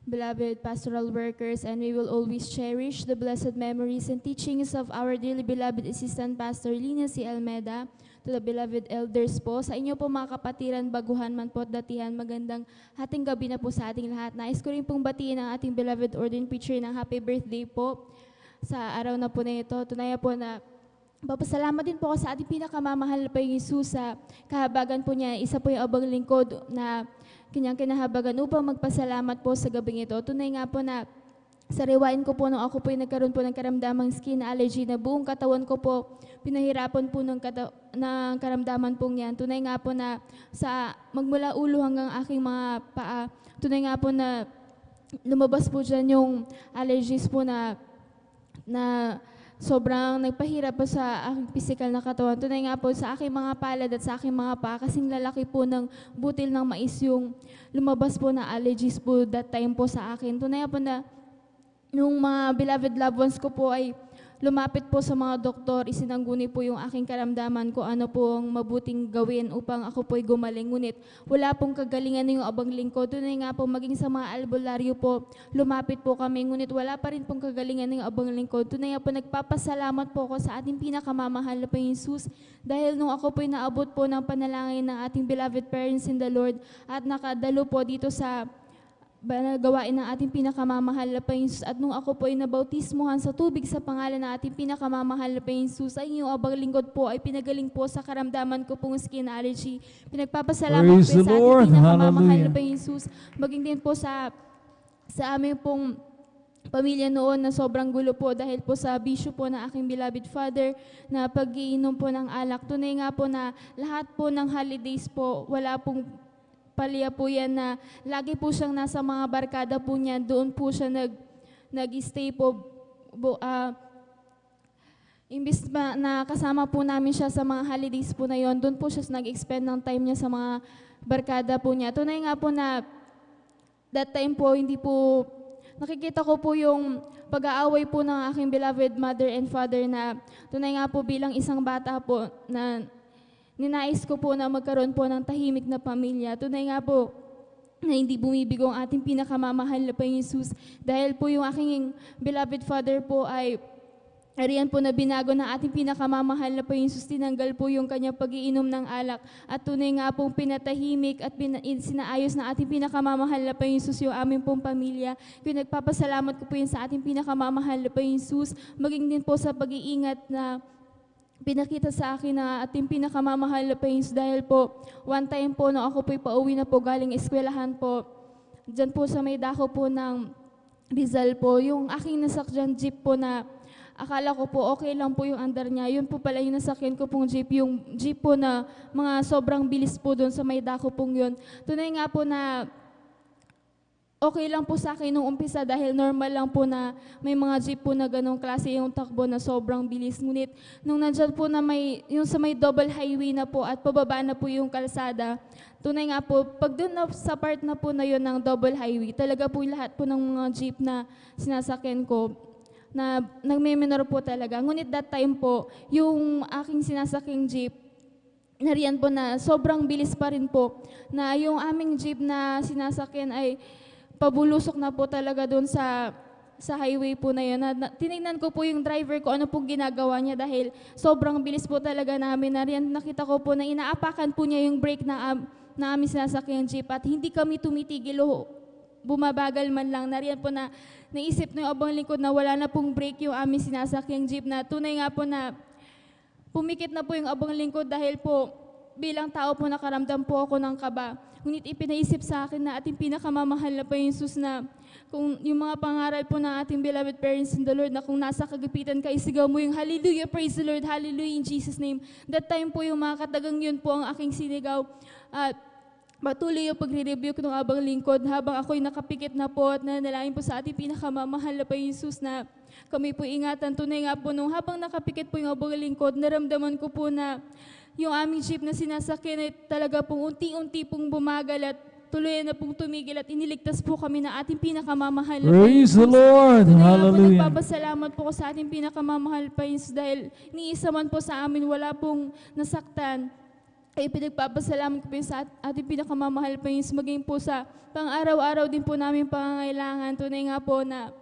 beloved pastoral workers, and we will always cherish the blessed memories and teachings of our dearly beloved Assistant Pastor Lina C. Almeda, to the beloved elders po. Sa inyo po mga kapatiran, baguhan man po at datihan, magandang hating gabi na po sa ating lahat. Nais ko rin pong batiin ang ating beloved ordained preacher ng happy birthday po sa araw na po na ito. Tunaya po na papasalamat din po ako sa ating pinakamamahal na Panginoong Jesus sa kahabagan po niya. Isa po yung abang lingkod na kanyang kinahabagan upang magpasalamat po sa gabing ito. Tunay nga po na sariwain ko po nung ako po yung nagkaroon po ng karamdamang skin allergy na buong katawan ko po pinahirapan po ng karamdaman pong yan. Tunay nga po na sa magmula ulo hanggang aking mga paa, tunay nga po na lumabas po dyan yung allergies po na sobrang nagpahirap po sa aking physical na katawan. Tunay nga po sa aking mga palad at sa aking mga paa, kasing lalaki po ng butil ng mais yung lumabas po na allergies po that time po sa akin. Tunay nga po na yung mga beloved loved ones ko po ay lumapit po sa mga doktor, isinangguni po yung aking karamdaman ko ano po ang mabuting gawin upang ako po'y gumaling. Ngunit wala pong kagalingan yung abang lingkod. Tunay nga po, maging sa mga albularyo po, lumapit po kami, ngunit wala pa rin pong kagalingan ng abang lingkod. Tunay nga po, nagpapasalamat po ako sa ating pinakamamahal na Panginoon Jesus dahil nung ako po'y naabot po ng panalangin ng ating beloved parents in the Lord at nakadalo po dito sa gawain ng ating pinakamamahal na Panginoon Jesus. At nung ako po ay nabautismuhan sa tubig sa pangalan ng ating pinakamamahal na Panginoon Jesus, ay yung abang lingkod po ay pinagaling po sa karamdaman ko pong skin allergy. Pinagpapasalamat Praise po the sa ating Lord. pinakamamahal na Hallelujah. Panginoon Jesus. Maging din po sa aming pong pamilya noon na sobrang gulo po dahil po sa bisyo po ng aking beloved father na pag-iinom po ng alak. Tunay nga po na lahat po ng holidays po, wala pong palya po yan na lagi po siyang nasa mga barkada po niya, doon po siya nag-stay po. Imbis na kasama po namin siya sa mga holidays po na yon, doon po siya nag-expend ng time niya sa mga barkada po niya. Tunay nga po na that time po, hindi po, nakikita ko po yung pag-aaway po ng aking beloved mother and father na tunay nga po bilang isang bata po na ninais ko po na magkaroon po ng tahimik na pamilya. Tunay nga po na hindi bumibigo ang ating pinakamamahal na Panginoon Jesus dahil po yung aking beloved father po ay ariyan po na binago ng ating pinakamamahal na Panginoon Jesus. Tinanggal po yung kanyang pag-iinom ng alak at tunay nga pong pinatahimik at sinaayos ng ating pinakamamahal na Panginoon Jesus yung aming pong pamilya. Kaya nagpapasalamat ko po yun sa ating pinakamamahal na Panginoon Jesus, maging din po sa pag-iingat na pinakita sa akin na ating pinakamamahal na Panginoon dahil po, one time po na ako po'y pauwi na po galing eskwelahan po, dyan po sa may dako po ng Rizal po, yung aking nasakyan jeep po na akala ko po okay lang po yung andar niya, yun po pala yung nasakyan ko pong jeep, yung jeep po na mga sobrang bilis po doon sa may dako pong yun. Tunay nga po na okay lang po sa akin nung umpisa dahil normal lang po na may mga jeep po na ganong klase yung takbo na sobrang bilis. Ngunit nung nandyan po na yung sa may double highway na po at pababa na po yung kalsada, tunay nga po, pag doon na sa part na po na yun ng double highway, talaga po lahat po ng mga jeep na sinasakyan ko, na nagme-minor po talaga. Ngunit that time po, yung aking sinasakyang jeep, nariyan po na sobrang bilis pa rin po, na yung aming jeep na sinasakyan ay pabulusok na po talaga doon sa highway po na yun. Tinignan ko po yung driver ko, ano pong ginagawa niya dahil sobrang bilis po talaga namin. Nariyan, nakita ko po na inaapakan po niya yung brake na aming sinasakyan jeep at hindi kami tumitigil o bumabagal man lang. Nariyan po na naisip na yung abang lingkod na wala na pong brake yung aming sinasakyang jeep na tunay nga po na pumikit na po yung abang lingkod dahil po bilang tao po nakaramdam po ako ng kaba. Ngunit ipinaisip sa akin na ating pinakamamahal na Panginoon Jesus na kung yung mga pangaral po ng ating beloved parents in the Lord na kung nasa kagipitan ka, isigaw mo yung hallelujah, praise the Lord, hallelujah in Jesus' name. That time po yung mga katagang yun po ang aking sinigaw at patuloy yung pagre-rebuke ng abang lingkod habang ako'y nakapikit na po at nanalangin po sa ating pinakamamahal na Panginoon Jesus na kami po ingatan. Tunay nga po nung habang nakapikit po yung abang lingkod, naramdaman ko po na yung aming jeep na sinasakyan ay talaga pong unti-unti pong bumagal at tuloy na pong tumigil at iniligtas po kami na ating pinakamamahal na Praise the Lord. Tunay nga po, Hallelujah. nagpapasalamat po ko sa ating pinakamamahal Panginoon dahil niisa man po sa amin, wala pong nasaktan. Ay pinagpapasalamat ko po sa ating pinakamamahal Panginoon maging po sa pang-araw-araw din po namin pangangailangan. Tunay nga po na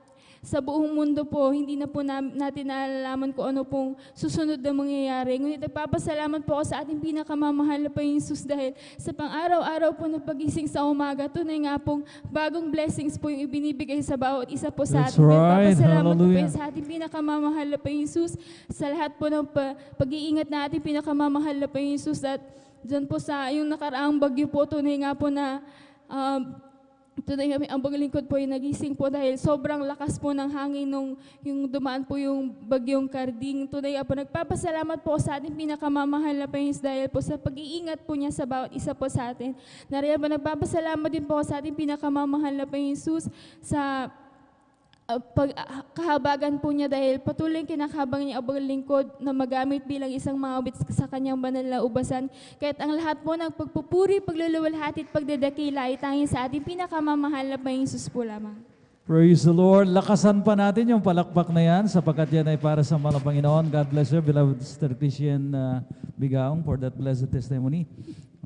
sa buong mundo po, hindi na po natin nalalaman kung ano pong susunod na mangyayari. Ngunit nagpapasalamat po ako sa ating pinakamamahal na Panginoon Jesus dahil sa pang-araw-araw po na pagising sa umaga, tunay nga pong bagong blessings po yung ibinibigay sa bawat isa po sa That's atin. right. Nagpapasalamat po Hallelujah. sa ating pinakamamahal na Panginoon Jesus sa lahat po ng pag-iingat na ating pinakamamahal na Panginoon Jesus at dyan po sa yung nakaraang bagyo po, tunay nga po na tunay kami, ang lingkod po yung nagising po dahil sobrang lakas po ng hangin nung yung dumaan po yung bagyong Karding. Tunay po, nagpapasalamat po sa ating pinakamamahal na Panginoon dahil po sa pag-iingat po niya sa bawat isa po sa atin. Nariyan po, nagpapasalamat din po sa ating pinakamamahal na Panginoon sa kahabagan po niya dahil patuloy kinakabang niya abang lingkod na magamit bilang isang mawit sa kanyang banal na ubasan. Kahit ang lahat po ng pagpupuri, pagluluwalhati at pagdadakila ay tanging sa ating pinakamamahal na Panginoon Jesus po lamang. Praise the Lord. Lakasan pa natin yung palakpak na yan sapagkat yan ay para sa mga Panginoon. God bless you, beloved Sister Christian Bigaong, for that blessed testimony.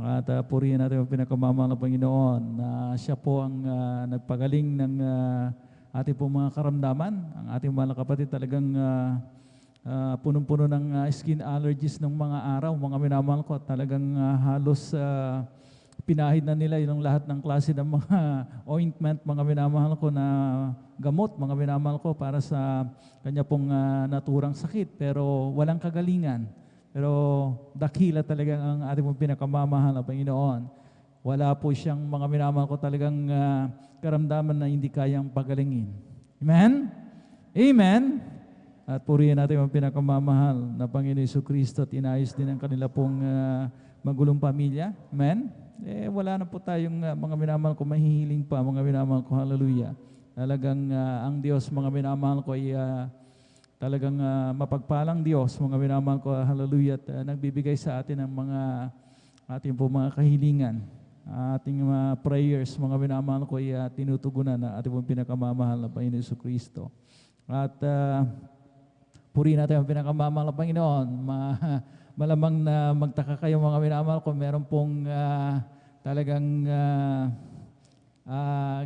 At purihin natin yung pinakamamahal na Panginoon na siya po ang nagpagaling ng ating po mga karamdaman. Ang ating mga kapatid talagang punong-puno ng skin allergies ng mga araw, mga minamahal ko. Talagang halos pinahid na nila yung lahat ng klase ng mga ointment, mga minamahal ko na gamot, mga minamahal ko para sa kanya pong naturang sakit. Pero walang kagalingan. Pero dakila talaga ang ating pong pinakamamahal na Panginoon. Wala po siyang mga minamahal ko talagang karamdaman na hindi kayang pagalingin. Amen? Amen? At purihin natin ang pinakamamahal na Panginoon Jesucristo at inayos din ang kanila pong magulong pamilya. Amen? Wala na po tayong mga minamahal ko, mahihiling pa, mga minamahal ko, hallelujah. Talagang ang Diyos, mga minamahal ko, ay talagang mapagpalang Diyos, mga minamahal ko, hallelujah, at nagbibigay sa atin ng mga ating po mga kahilingan. Ating mga prayers, mga minamahal ko, ay tinutugunan na ating pong pinakamamahal na Panginoon Jesucristo. At purihin natin ang pinakamamahal na Panginoon. Malamang na magtaka kayo mga minamahal ko, meron pong talagang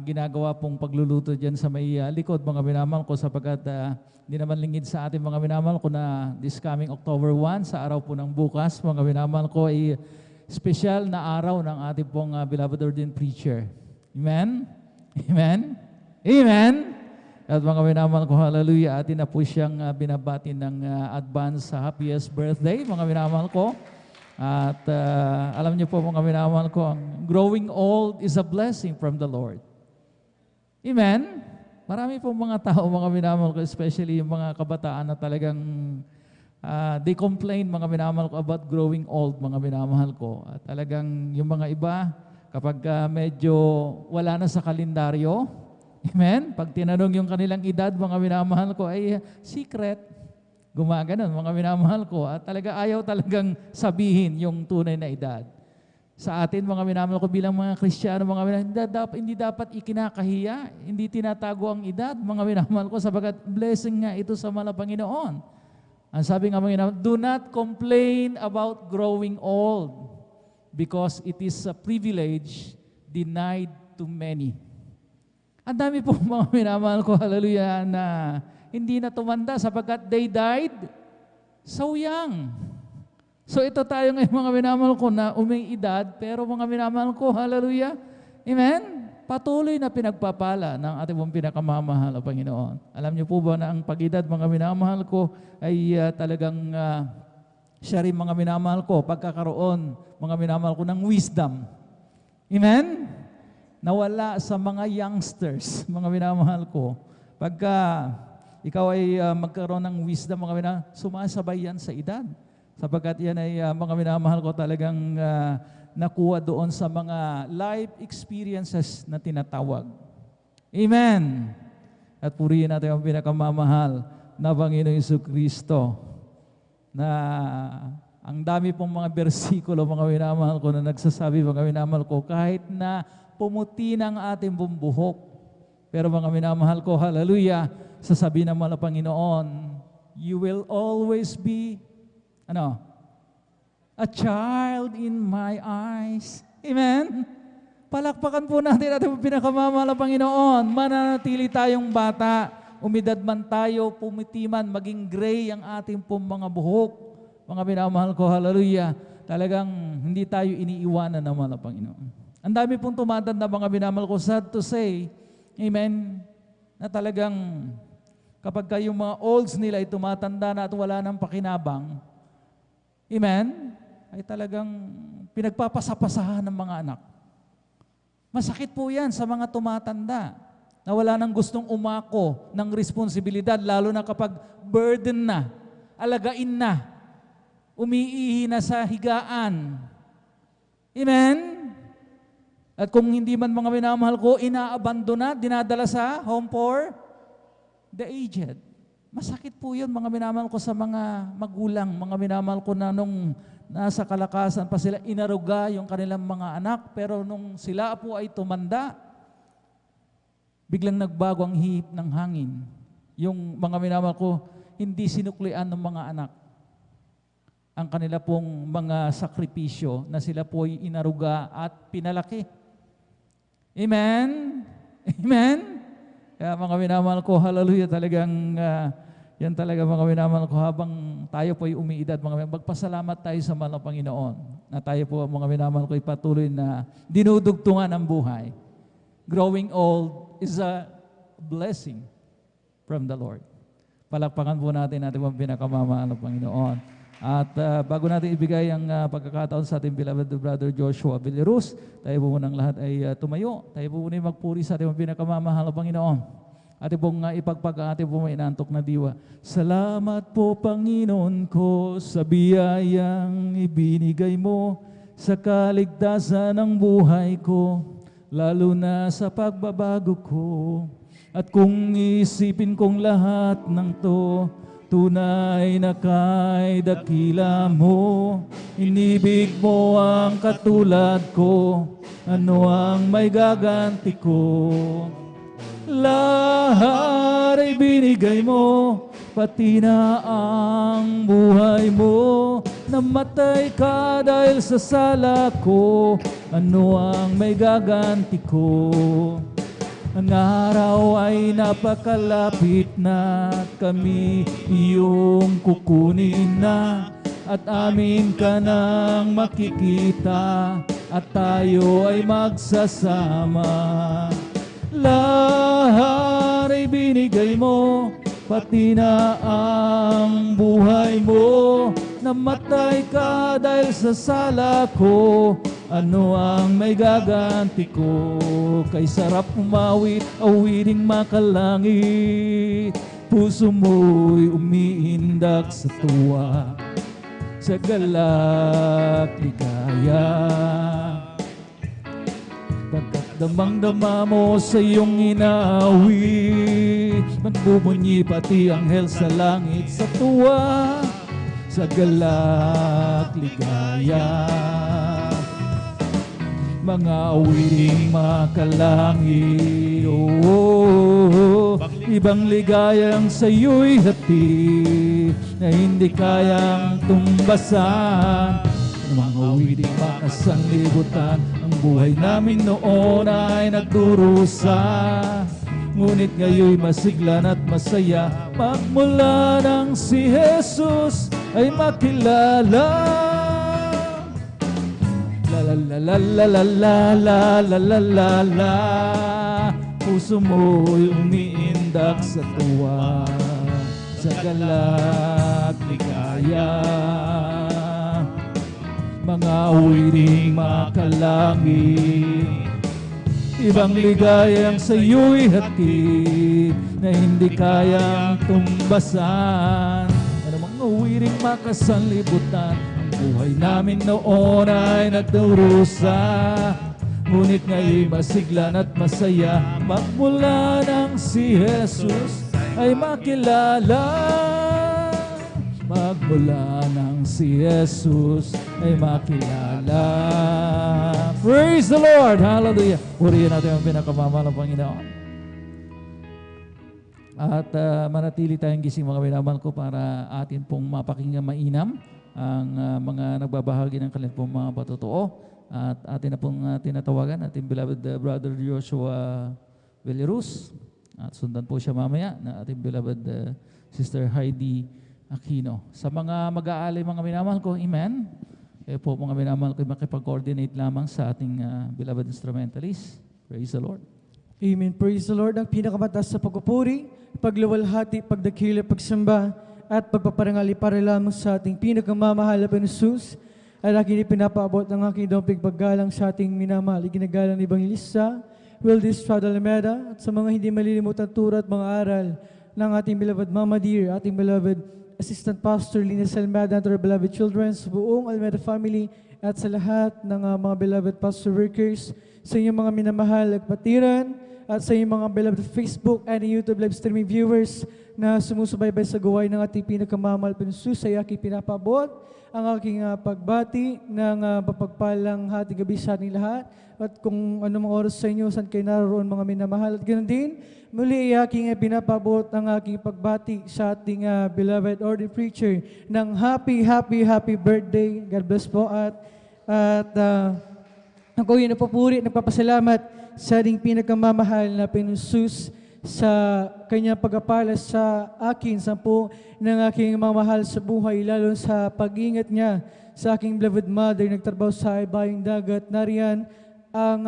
ginagawa pong pagluluto dyan sa may likod mga minamahal ko sapagkat hindi naman lingid sa ating mga minamahal ko na this coming October 1, sa araw po ng bukas, mga minamahal ko, ay special na araw ng ating pong beloved ordained preacher. Amen? Amen? Amen? At mga minamahal ko, hallelujah, atin na po siyang binabati ng advance sa happiest birthday, mga minamahal ko. At alam niyo po mga minamahal ko, growing old is a blessing from the Lord. Amen? Marami pong mga tao, mga minamahal ko, especially yung mga kabataan na talagang they complain, mga minamahal ko, about growing old, mga minamahal ko. At talagang yung mga iba, kapag medyo wala na sa kalendaryo, amen? Pag tinanong yung kanilang edad, mga minamahal ko, ay secret. Gumaganon, mga minamahal ko. At talaga ayaw talagang sabihin yung tunay na edad. Sa atin, mga minamahal ko, bilang mga Kristiyano, mga minamahal, hindi dapat ikinakahiya, hindi tinatago ang edad, mga minamahal ko, sabagat blessing nga ito sa mga Panginoon. Ang sabi nga mga minamahal, do not complain about growing old because it is a privilege denied to many. Ang dami po mga minamahal ko, hallelujah, na hindi na tumanda sapagkat they died so young. So ito tayo ngayon mga minamahal ko na edad, pero mga minamahal ko, hallelujah, amen? Patuloy na pinagpapala ng ating pong pinakamamahal na Panginoon. Alam niyo po ba na ang pag-edad mga minamahal ko ay talagang siya rin mga minamahal ko, pagkakaroon mga minamahal ko ng wisdom. Amen? Nawala sa mga youngsters, mga minamahal ko. Pagka ikaw ay magkaroon ng wisdom, mga minamahal, sumasabay yan sa edad. Sapagkat yan ay mga minamahal ko talagang nakuha doon sa mga life experiences na tinatawag. Amen! At purihin natin ang pinakamamahal na Panginoon Jesucristo na ang dami pong mga bersikulo, mga minamahal ko, na nagsasabi, mga minamahal ko, kahit na pumuti ng ating buhok. Pero mga minamahal ko, hallelujah, sasabihin ng mga Panginoon, you will always be, a child in my eyes. Amen? Palakpakan po natin ating pinakamamahal na Panginoon. Mananatili tayong bata, umidad man tayo, pumiti man, maging gray ang ating pong mga buhok. Mga minamahal ko, hallelujah, talagang hindi tayo iniiwanan ng mga Panginoon. Ang dami pong tumatanda mga minamahal ko, sad to say, amen, na talagang kapag yung mga olds nila ay tumatanda na at wala ng pakinabang, amen, ay talagang pinagpapasapasahan ng mga anak. Masakit po yan sa mga tumatanda na wala nang gustong umako ng responsibilidad, lalo na kapag burden na, alagain na, umiihi na sa higaan. Amen? At kung hindi man mga minamahal ko, inaabandona, dinadala sa home for the aged. Masakit po yun mga minamahal ko sa mga magulang, mga minamahal ko na nung nasa kalakasan pa sila, inaruga yung kanilang mga anak, pero nung sila po ay tumanda, biglang nagbago ang hihip ng hangin. Yung mga minamahal ko, hindi sinuklian ng mga anak ang kanila pong mga sakripisyo na sila po ay inaruga at pinalaki. Amen? Amen? Kaya mga minamahal ko, hallelujah, talagang yan talaga mga minamahal ko, habang tayo po ay umiidad, magpasalamat tayo sa mahal na Panginoon na tayo po mga minamahal ko ay patuloy na dinudugtungan ang buhay. Growing old is a blessing from the Lord. Palakpakan po natin ang pinakamamahal ng Panginoon. At bago natin ibigay ang pagkakataon sa ating beloved brother Joshua Villaruz, tayo po munang lahat ay tumayo. Tayo po muna magpuri sa ating pinakamamahal ng Panginoon. Ating pong ipagpag ang ating pong inantok na diwa. Salamat po Panginoon ko sa biyayang ibinigay mo sa kaligtasan ng buhay ko, lalo na sa pagbabago ko. At kung isipin kong lahat ng to, tunay na kay dakila mo, inibig mo ang katulad ko, ano ang may gaganti ko? Lahat ay binigay mo, pati na ang buhay mo, namatay ka dahil sa sala ko, ano ang may gaganti ko? Ang araw ay napakalapit na at kami iyong kukunin na at amin ka nang makikita at tayo ay magsasama. Lahat ay binigay mo, pati na ang buhay mo, namatay ka dahil sa sala ko, ano ang may gaganti ko? Kay sarap umawit, awiting makalangit, puso mo'y umiindak sa tuwa, sa galak ligaya. Pagkat damang-dama mo sa iyong inaawit, magbubunyi pati anghel sa langit sa tuwa, sa galak ligaya. Mga awiting makalangit, ibang ligayang sa'yo'y hatid na hindi kayang tumbasan. Mga awiting makasanlibutan, ang buhay namin noon ay nagdurusa, ngunit ngayon'y masiglan at masaya, magmula nang si Jesus ay makilala. La la la la la la la la la la la, puso mo'y umiindak sa tuwa, sa galak ligaya. Mga awiting makalangit, ibang ligayang sa'yo'y hatid na hindi kayang tumbasan. Ano mga awiting makasanlibutan, buhay namin noon ay nagdurusa, ngunit ngayon'y masiglan at masaya, magmula nang si Jesus ay makilala. Magmula nang si Jesus ay makilala. Praise the Lord! Hallelujah! Purihin natin ang pinakamamahal ng Panginoon. At manatili tayong gising mga minamahal ko para atin pong mapakinggan mainam ang mga nagbabahagi ng kanilang pong mga patotoo. At atin na pong tinatawagan ating beloved brother Joshua Villaruz. At sundan po siya mamaya na ating beloved sister Heidi Aquino. Sa mga mag-aalay mga minamahal ko, amen. Kaya po mga minamahal ko, makipag-coordinate lamang sa ating beloved instrumentalist. Praise the Lord. Amen. Praise the Lord. Ang pinakamataas sa pagpupuri, pagluwalhati, pagdakila, pagsamba, at pagpaparangali para lamang sa ating pinakamamahal na Jesus, at aking ipinapaabot ng aking damping paggalang sa ating minamahal, iginagalang ni Evangelista Wildy Estrada Alameda, at sa mga hindi malilimutan turo at mga aral ng ating beloved Mama Dear, ating beloved Assistant Pastor Linus Almeda, and our beloved children, sa buong Almeda family, at sa lahat ng mga beloved pastor workers, sa inyong mga minamahal at patiran, at sa inyong mga beloved Facebook and YouTube live streaming viewers na sumusubaybay sa gawain ng ating pinakamamahal na Jesus, ay aking pinapabot ang aking pagbati ng mapagpalang hating gabi sa ating lahat. At kung anumang oras sa inyo, saan kayo naroon mga minamahal. At ganoon din, muli ay aking pinapabot ang aking pagbati sa ating beloved ordained preacher ng happy birthday. God bless po. At ako yung napapuri, nagpapasalamat sa ating pinakamamahal na Panginoon sa kanyang pagpapala sa akin, sampu ng aking mamahal sa buhay, lalo sa pag-ingat niya sa aking beloved mother, nagtrabaho sa ibayong dagat. Nariyan ang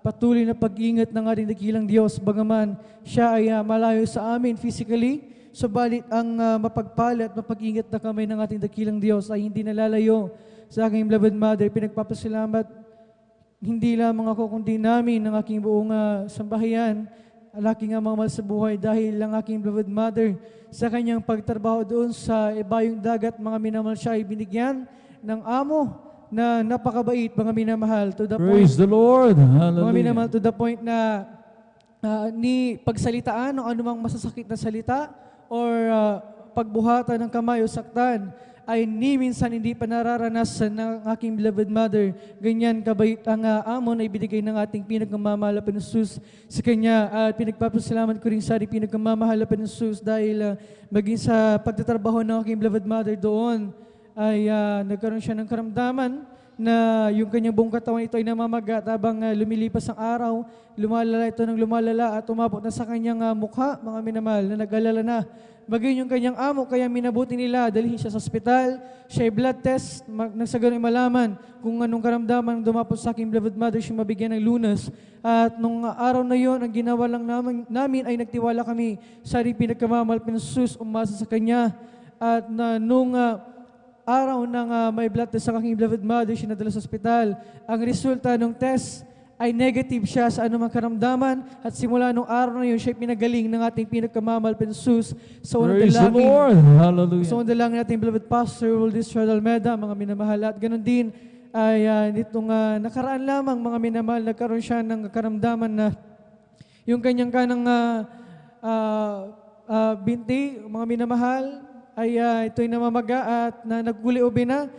patuloy na pag-ingat ng ating dakilang Diyos, bagaman siya ay malayo sa amin physically, subalit ang mapagpala at mapag-ingat na kamay ng ating dakilang Diyos ay hindi nalalayo sa aking beloved mother. Pinagpapasalamat hindi lamang ako kundi namin ng aking buong sambahayan, ang aking mga mahal sa buhay, dahil lang aking beloved mother sa kanyang pagtrabaho doon sa ibayong dagat, mga minamahal, siya ay binigyan ng amo na napakabait, mga minamahal, to the Praise point, the Lord. mga Hallelujah. minamahal, to the point na ni pagsalitaan ng anumang masasakit na salita or pagbuhatan ng kamay o saktan ay ni minsan hindi pa nararanasan ng aking beloved mother. Ganyan kabait ang amo na ibinigay ng ating pinagmamahal na Jesus sa kanya. At pinagpapasalamat ko rin sa ating pinagmamahal na Jesus dahil maging sa pagtatrabaho ng aking beloved mother doon ay nagkaroon siya ng karamdaman na yung kanyang buong katawan ito ay namamagat habang lumilipas ang araw, lumalala ito ng lumalala at umabot na sa kanyang mukha, mga minamahal, na nag-alala na. Bagay yung kanyang amo, kaya minabuti nila, dalhin siya sa ospital, siya ay blood test, nagsagaroy malaman kung anong karamdaman dumapos sa aking beloved mother, siya mabigyan ng lunas. At nung araw na yon, ang ginawa lang namin ay nagtiwala kami sa ating pinagkamamahal na Jesus, umasa sa kanya. At nung araw ng may blood test sa aking beloved mother, siya nadala sa ospital. Ang resulta ng test ay negative siya sa anumang karamdaman, at simula nung araw na yun, siya pinagaling ng ating pinagkamamahal na Jesus. Sa unang Praise the dalangin, Lord. Hallelujah. sa unang dalangin natin beloved Pastor Wildis Almeda, mga minamahal. At ganun din ay nitong nakaraan lamang, mga minamahal, nagkaroon siya ng karamdaman na yung kanyang kanang binti, mga minamahal, ay ito'y namamaga at naguli-ubi na.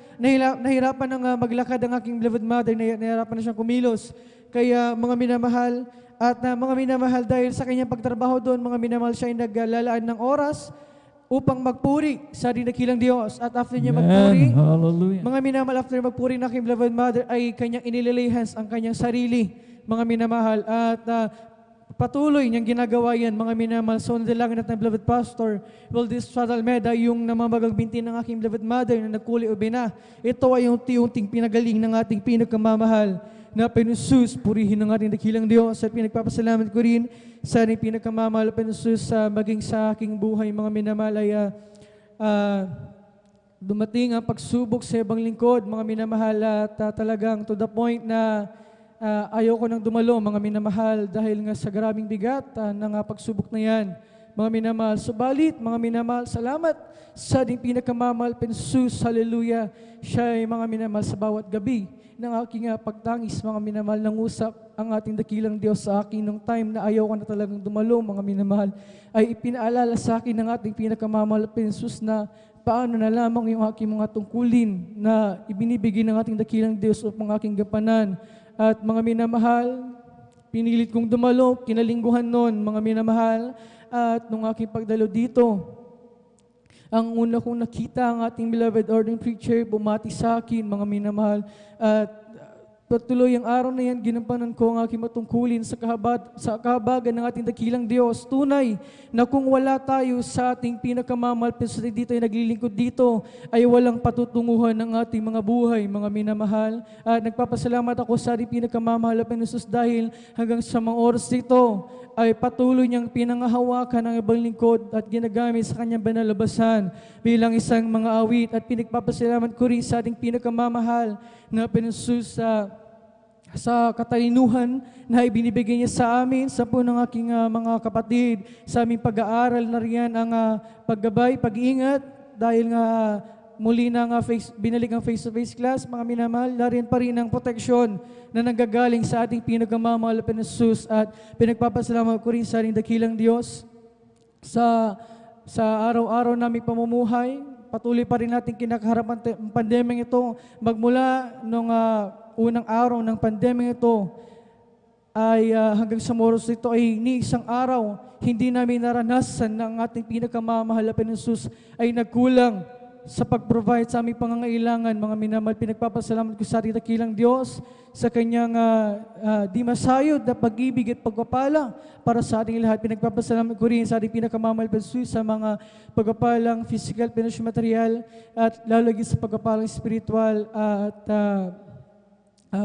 Nahirapan ng maglakad ang aking beloved mother, nahirapan na siyang kumilos. Kaya mga minamahal, at mga minamahal, dahil sa kanyang pagtrabaho doon, mga minamahal, siya ay naglalaan ng oras upang magpuri sa dakilang Diyos. At after niya magpuri, Hallelujah. mga minamahal, after magpuri ng aking beloved mother, ay kanyang inililay hands ang kanyang sarili, mga minamahal. At patuloy niyang ginagawa yan, mga minamahal. So, nadalangin natin, beloved Pastor Wildis Almeda, yung namamagang binti ng aking beloved mother na nagkuli-ubi na. Ito ay yung unti-unting pinagaling ng ating pinagkamamahal na Panginoon. Purihin ng ating dakilang Diyos. At pinagpapasalamat ko rin sa ating pinagkamamahal na Panginoon sa maging sa aking buhay, mga minamahal, ay dumating ang pagsubok sa ibang lingkod, mga minamahal, at talagang to the point na ayoko nang dumalo, mga minamahal, dahil nga sa grabing bigat ng pagsubok na yan, mga minamahal. Subalit, mga minamahal, salamat sa ating pinakamamahal na Jesus. Hallelujah. Siya ay, mga minamahal, sa bawat gabi ng aking pagtangis, mga minamahal, nang usap ang ating dakilang Diyos sa akin nung time na ayaw ko na talagang dumalo, mga minamahal, ay ipinaalala sa akin ng ating pinakamamahal na Jesus na paano na lamang yung aking mga tungkulin na ibinibigay ng ating dakilang Diyos upang aking gampanan. At mga minamahal, pinilit kong dumalo, kinalingguhan noon, mga minamahal, at nung aking pagdalo dito, ang una kong nakita ang ating beloved ordained preacher, bumati sa akin, mga minamahal, at patuloy ang araw na yan, ginampanan ko ang aking matungkulin sa kahabagan ng ating dakilang Diyos. Tunay na kung wala tayo sa ating pinakamamahal na dito ay naglilingkod dito, ay walang patutunguhan ng ating mga buhay, mga minamahal. At nagpapasalamat ako sa ating pinakamamahal na Panginoon dahil hanggang sa mga oras dito ay patuloy niyang pinangahawakan ng ibang lingkod at ginagamit sa kanyang banalabasan bilang isang mga awit. At pinagpapasalamat ko rin sa ating pinakamamahal na Panginoon sa katalinuhan na ibinibigay niya sa amin, sa po ng aking mga kapatid, sa aming pag-aaral na riyan ang paggabay, pag-iingat, dahil nga muli na nga binalik ang face-to-face class, mga minamahal, narin pa rin ang proteksyon na nanggagaling sa ating pinakamamahal na Jesus at pinagpapasalamat ko rin sa ating dakilang Diyos sa araw-araw naming pamumuhay. Patuloy pa rin natin kinakaharap ang pandemyang ito. Magmula nung unang araw ng pandemyang ito ay hanggang sa moros ito ay ni isang araw hindi namin naranasan na ang ating pinakamamahal na Jesus ay nagkulang sa pag-provide sa aming pangangailangan. Mga minamahal, pinagpapasalamat ko sa ating dakilang Diyos sa kanyang di masayod na pag-ibig at pagpapala para sa ating lahat. Pinagpapasalamat ko rin sa ating pinakamamahal na Jesus sa mga pagpapalang physical, financial, material at lalagay sa pagpapalang spiritual at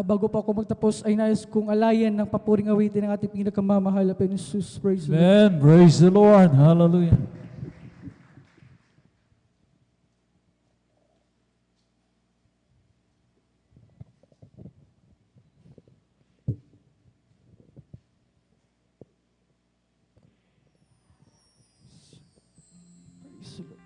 bago pa ako magtapos ay nais kong alayan ng papuring awitin ng ating pinakamamahal na Jesus. Praise the Lord. Amen. Praise the Lord. Hallelujah. Praise the Lord.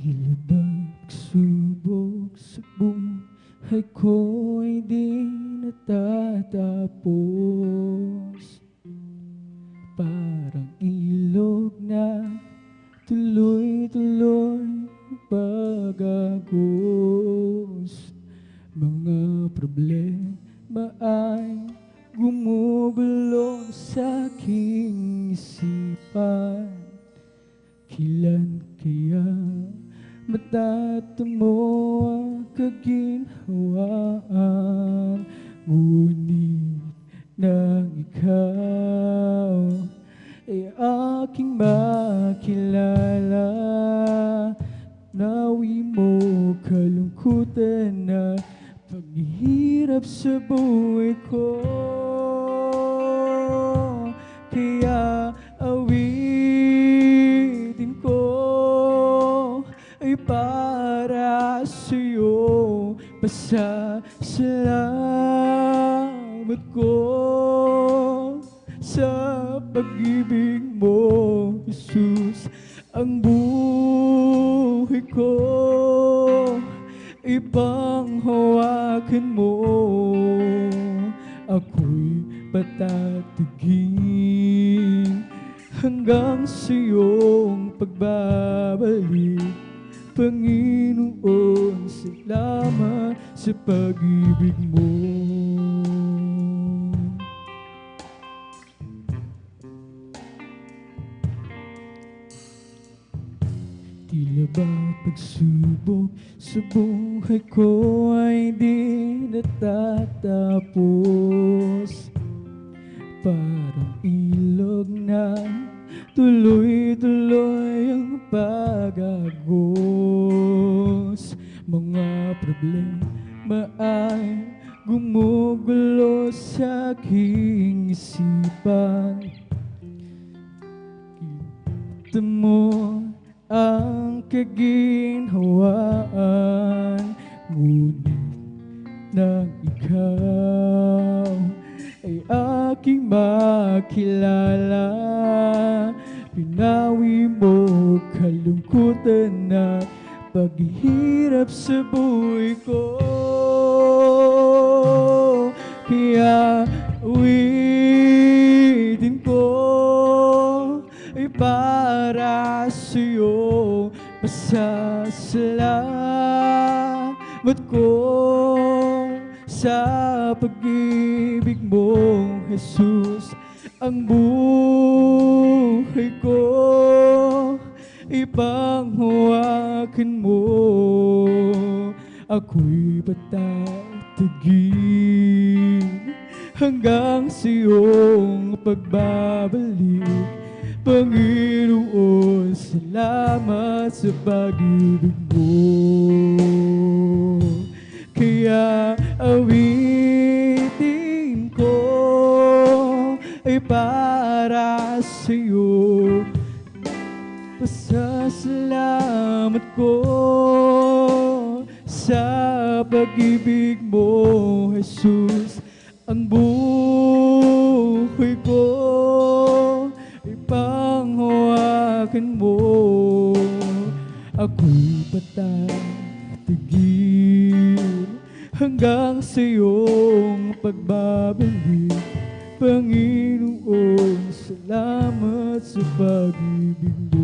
Tila ba pagsubok sa buhay ko ay di natatapos? Parang ilog na tuloy-tuloy pag-agos. Mga problema ay gumugulo sa aking isipan. Kailan kaya matatamo ang kaginhawaan? Ngunit nang ikaw ay aking makilala, nawi mo kalungkutan na paghihirap sa buhay ko. Kaya awitin ko ay para sa'yo. Pasasalamat ko sa pag-ibig mo, Jesus. Ang buhay ko ipanghawakan mo. Ako'y patatagin hanggang sa iyong pagbabalik. Panginoon, salamat sa pag-ibig mo. Tila ba pagsubok sa buhay ko ay di natatapos? Parang ilog na tuloy-tuloy ang pag-agos. Mga problema ay gumugulo sa aking isipan. Kita mo ang kaginhawaan, ngunit nang ikaw ay aking makilala, pinawi mo kalungkutan na paghihirap sa buhay ko. Kaya awitin ko ay para sa'yo. Pasasalamat ko sa pag-ibig mo, Jesus. Ang buhay ko ipanghawakan mo. Ako'y patatagin hanggang sa iyong pagbabalik. Panginoon, salamat sa pag-ibig mo. Kaya awitin ko ay para sa'yo. Pasasalamat salamat ko sa pag-ibig mo, Jesus. Ang buhay ko ipanghawakan mo. Ako'y patatigil hanggang sa iyong pagbabalik. Panginoon, salamat sa pag-ibig mo.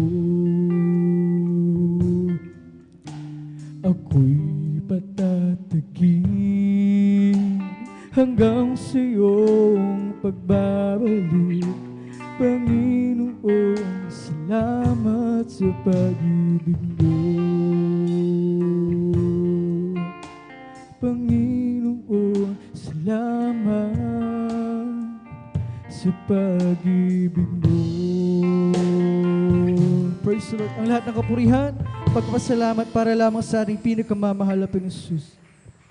Ako'y patatagin hanggang sa iyong pagbabalik. Panginoon, salamat sa pag-ibig mo. Panginoon, salamat sa pag-ibig mo. Praise the Lord. Ang lahat ng kapurihan, pagpasalamat para lamang sa ating pinakamamahal na Panginoon.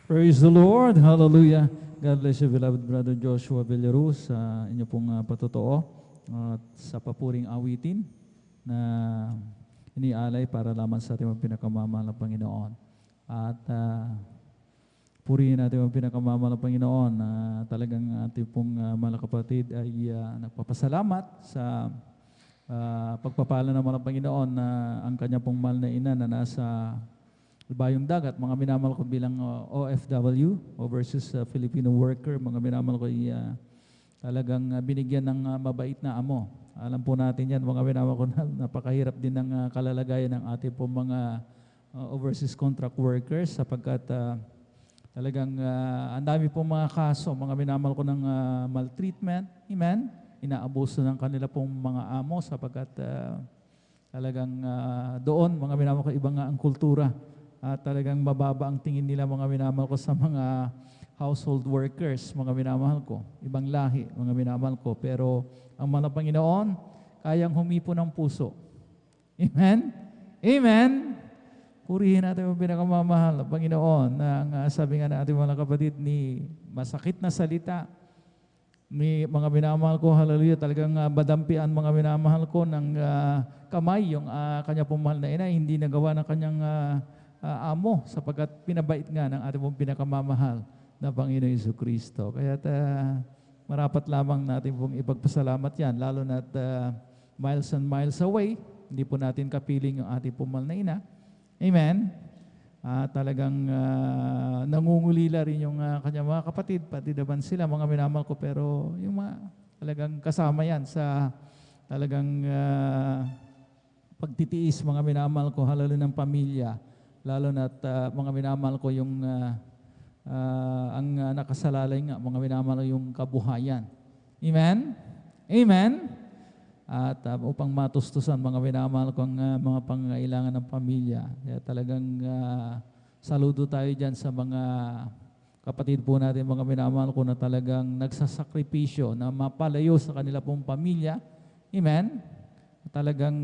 Praise the Lord. Hallelujah. God bless you, beloved Brother Joshua Villaruz, sa inyo pong patotoo at sa papuring awitin na inialay para lamang sa ating pinakamamahal na Panginoon. At purihin natin ang pinakamamahal na Panginoon na talagang ating pong mga kapatid ay nagpapasalamat sa pagpapala ng mga Panginoon na ang kanya pong mahal na ina na nasa Bayong Dagat. Mga minamahal ko bilang OFW, Overseas Filipino Worker, mga minamahal ko ay talagang binigyan ng mabait na amo. Alam po natin yan, mga minamahal ko, na napakahirap din ng kalalagayan ng ating pong mga overseas contract workers sapagkat talagang ang dami pong mga kaso, mga minamahal ko ng maltreatment, amen? Inaabuso ng kanila pong mga amo sapagkat talagang doon, mga minamahal ko, ibang ang kultura. At talagang mababa ang tingin nila, mga minamahal ko, sa mga household workers, mga minamahal ko. Ibang lahi, mga minamahal ko. Pero ang mga Panginoon, kayang humipo ng puso. Amen? Amen? Purihin natin ang pinakamamahal na Panginoon na ang sabi nga na ating mga kapatid ni masakit na salita, ni mga minamahal ko, hallelujah, talagang badampian mga minamahal ko ng kamay, yung kanya pong mahal na ina, hindi nagawa ng kanyang amo sapagkat pinabait nga ng ating pong pinakamamahal na Panginoon Jesucristo. Kaya marapat lamang natin pong ipagpasalamat yan, lalo na miles and miles away, hindi po natin kapiling yung ating pong mahal na ina. Amen? Talagang nangungulila rin yung kanyang mga kapatid, pati naman sila, mga minamahal ko, pero yung mga talagang kasama yan sa talagang pagtitiis, mga minamahal ko, halalo ng pamilya, lalo na mga minamahal ko yung ang nakasalalay nga, mga minamahal yung kabuhayan. Amen? Amen? At upang matustusan mga minamahal ko ang mga pangangailangan ng pamilya. Kaya talagang saludo tayo dyan sa mga kapatid po natin, mga minamahal ko na talagang nagsasakripisyo na mapalayo sa kanila pong pamilya. Amen? Talagang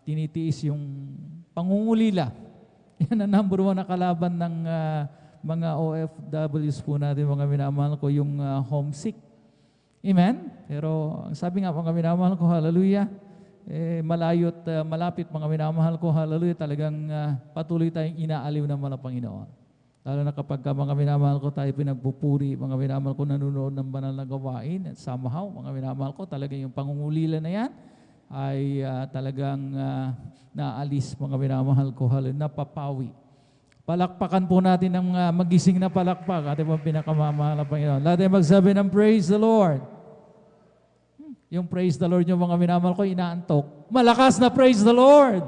tinitiis yung pangungulila. Yan ang number one na kalaban ng mga OFWs po natin, mga minamahal ko, yung homesick. Amen? Pero sabi nga, mga minamahal ko, hallelujah, malayo't malapit, mga minamahal ko, hallelujah, talagang patuloy tayong inaaliw ng mga Panginoon. Lalo na kapag mga minamahal ko tayo pinagpupuri, mga minamahal ko nanonood ng banal na gawain, at somehow, mga minamahal ko, talagang yung pangungulila na yan ay talagang naalis, mga minamahal ko, hallelujah, napapawi. Palakpakan po natin ng magising na palakpak, ating mga pinakamamahal na Panginoon. Lahat ay magsabi ng praise the Lord. Yung praise the Lord yung mga minamahal ko, inaantok. Malakas na praise the Lord.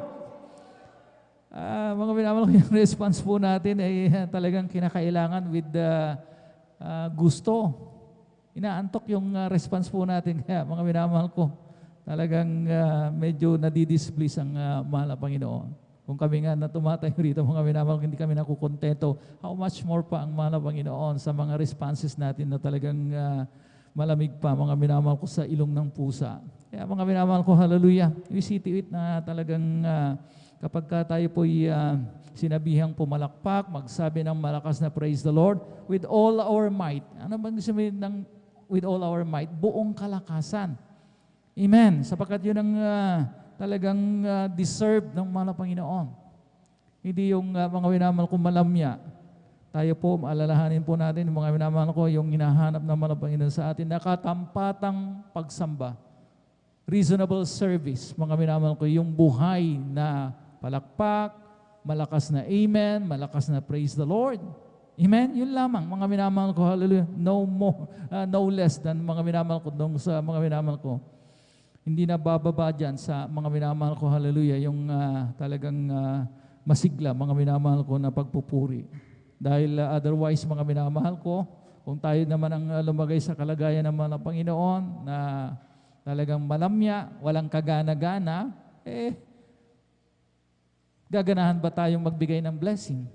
Mga minamahal ko, yung response po natin ay talagang kinakailangan with gusto. Inaantok yung response po natin. Kaya mga minamahal ko, talagang medyo nadidisplease ang mahal na Panginoon. Kung kami nga na tumatayo rito, mga minamahal ko, hindi kami nakukontento, how much more pa ang mahal na Panginoon sa mga responses natin na talagang malamig pa, mga minamahal ko, sa ilong ng pusa. Kaya mga minamahal ko, hallelujah, we see to it na talagang kapag tayo po'y sinabihang pumalakpak, magsabi ng malakas na praise the Lord with all our might. Ano bang sabihin ng with all our might? Buong kalakasan. Amen. Sapagkat yun ang talagang deserve ng mahal na Panginoon. Hindi yung mga minamahal ko malamya. Tayo po, maalalahanin po natin, mga minamahal ko, yung hinahanap ng mahal na Panginoon sa atin, nakatampatang pagsamba. Reasonable service, mga minamahal ko, yung buhay na palakpak, malakas na amen, malakas na praise the Lord. Amen? Yun lamang, mga minamahal ko, hallelujah. No more, no less than mga minamahal ko dong sa mga minamahal ko. Hindi na bababa dyan sa mga minamahal ko, hallelujah, yung talagang masigla, mga minamahal ko na pagpupuri. Dahil otherwise, mga minamahal ko, kung tayo naman ang lumagay sa kalagayan ng mga Panginoon na talagang malamya, walang kagana-gana, gaganahan ba tayong magbigay ng blessing?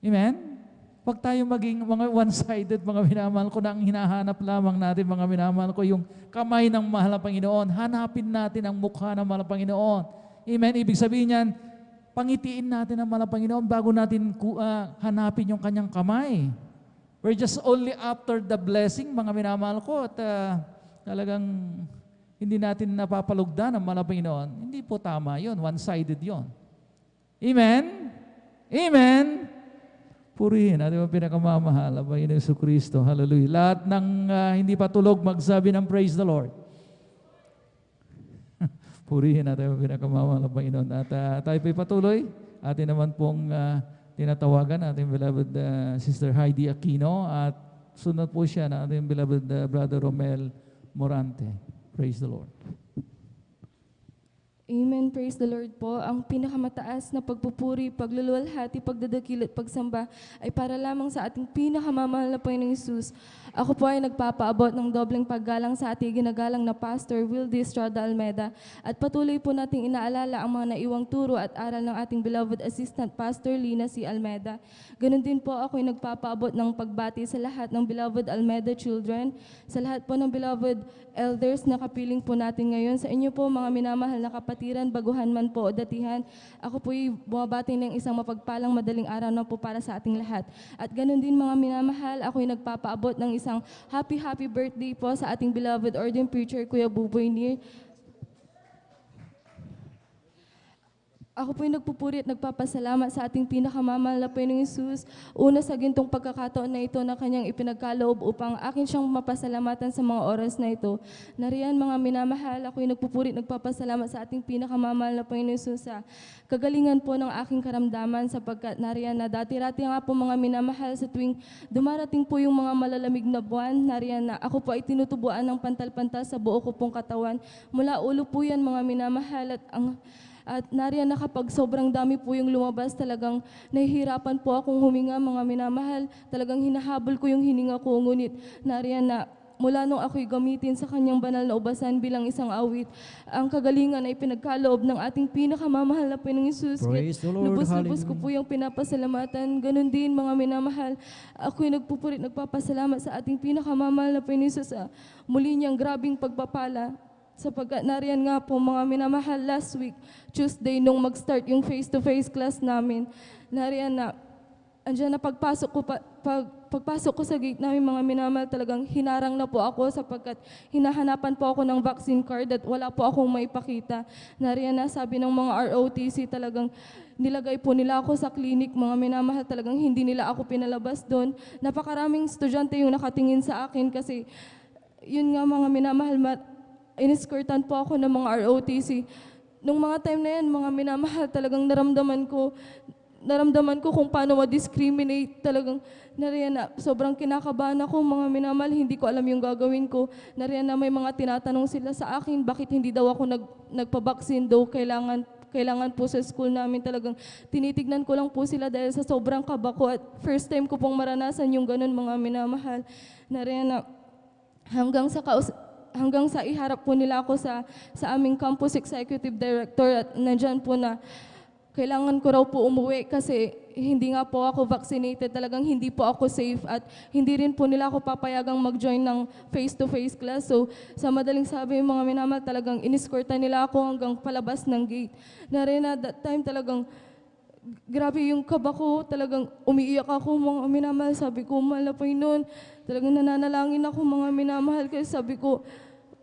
Amen? Huwag tayong maging mga one-sided, mga minamahal ko, na ang hinahanap lamang natin, mga minamahal ko, yung kamay ng mahal na Panginoon. Hanapin natin ang mukha ng mahal na Panginoon. Amen? Ibig sabihin niyan, pangitiin natin ang mahal na Panginoon bago natin hanapin yung kanyang kamay. We're just only after the blessing, mga minamahal ko, at talagang hindi natin napapalugdan ang mahal na Panginoon. Hindi po tama yun. One-sided yun. Amen? Amen? Purihin natin ang pinakamamahal ang Panginoon Jesucristo. Hallelujah. Lahat ng hindi pa tulog, magsabi ng praise the Lord. Purihin natin ang pinakamamahal ng Panginoon. At tayo po'y patuloy. Atin naman pong tinatawagan ating beloved Sister Heidi Aquino at sunod po siya na ating beloved Brother Romel Morante. Praise the Lord. Amen. Praise the Lord po. Ang pinakamataas na pagpupuri, pagluluwalhati, pagdadakil at pagsamba ay para lamang sa ating pinakamamahal na Panginoong Hesus. Ako po ay nagpapaabot ng dobleng paggalang sa ating ginagalang na Pastor Wildy Estrada Almeda at patuloy po nating inaalala ang mga naiwang turo at aral ng ating beloved Assistant Pastor Lina C. Almeda. Ganon din po ako ay nagpapaabot ng pagbati sa lahat ng beloved Almeda children, sa lahat po ng beloved elders na kapiling po natin ngayon, sa inyo po mga minamahal na kapatiran, baguhan man po o datihan. Ako po'y bumabati ng isang mapagpalang madaling araw na po para sa ating lahat. At ganun din mga minamahal, ako'y nagpapaabot ng isang happy birthday po sa ating beloved ordained preacher, Kuya Buboy Nir. Ako po'y nagpupuri at nagpapasalamat sa ating pinakamamahal na Panginoong Hesus. Una sa gintong pagkakataon na ito na kanyang ipinagkaloob upang akin siyang mapasalamatan sa mga oras na ito. Nariyan mga minamahal, ako'y nagpupuri at nagpapasalamat sa ating pinakamamahal na Panginoong Hesus sa kagalingan po ng aking karamdaman sapagkat nariyan na dati-rati nga po mga minamahal sa tuwing dumarating po yung mga malalamig na buwan, nariyan na ako po ay tinutubuan ng pantal-pantal sa buo ko pong katawan. Mula ulo po yan mga minamahal at nariyan na kapag sobrang dami po yung lumabas, talagang nahihirapan po akong huminga mga minamahal. Talagang hinahabol ko yung hininga ko, ngunit nariyan na mula nung ako'y gamitin sa kanyang banal na ubasan bilang isang awit, ang kagalingan ay pinagkaloob ng ating pinakamamahal na Panginoong Hesus. Praise the Lord, Lubos-lubos ko po yung pinapasalamatan. Ganon din mga minamahal, ako'y nagpupurit, nagpapasalamat sa ating pinakamamahal na Panginoong Hesus sa muli niyang grabing pagpapala. Sapagkat nariyan nga po mga minamahal last week, Tuesday, nung mag-start yung face-to-face class namin, nariyan na, andyan na pagpasok ko sa gate namin mga minamahal, talagang hinarang na po ako sapagkat hinahanapan po ako ng vaccine card at wala po akong maipakita. Nariyan na, sabi ng mga ROTC, talagang nilagay po nila ako sa clinic, mga minamahal, talagang hindi nila ako pinalabas doon. Napakaraming estudyante yung nakatingin sa akin kasi yun nga mga minamahal, iniskortan po ako ng mga ROTC. Nung mga time na yan, mga minamahal, talagang naramdaman ko kung paano ma-discriminate. Talagang nariyan na, sobrang kinakabahan ako, mga minamahal, hindi ko alam yung gagawin ko. Nariyan na may mga tinatanong sila sa akin, bakit hindi daw ako nagpabaksin, daw kailangan po sa school namin. Talagang tinitignan ko lang po sila dahil sa sobrang kaba ko at first time ko pong maranasan yung ganun, mga minamahal. Nariyan na, hanggang sa iharap po nila ako sa aming campus executive director at nandyan po na kailangan ko raw po umuwi kasi hindi nga po ako vaccinated, talagang hindi po ako safe at hindi rin po nila ako papayagang mag-join ng face-to-face class. So sa madaling sabi, mga minamahal, talagang iniskortan nila ako hanggang palabas ng gate. Na that time talagang grabe yung kaba ko, talagang umiiyak ako mga minamahal. Sabi ko, mahal na Panginoon, talagang nananalangin ako mga minamahal kasi sabi ko,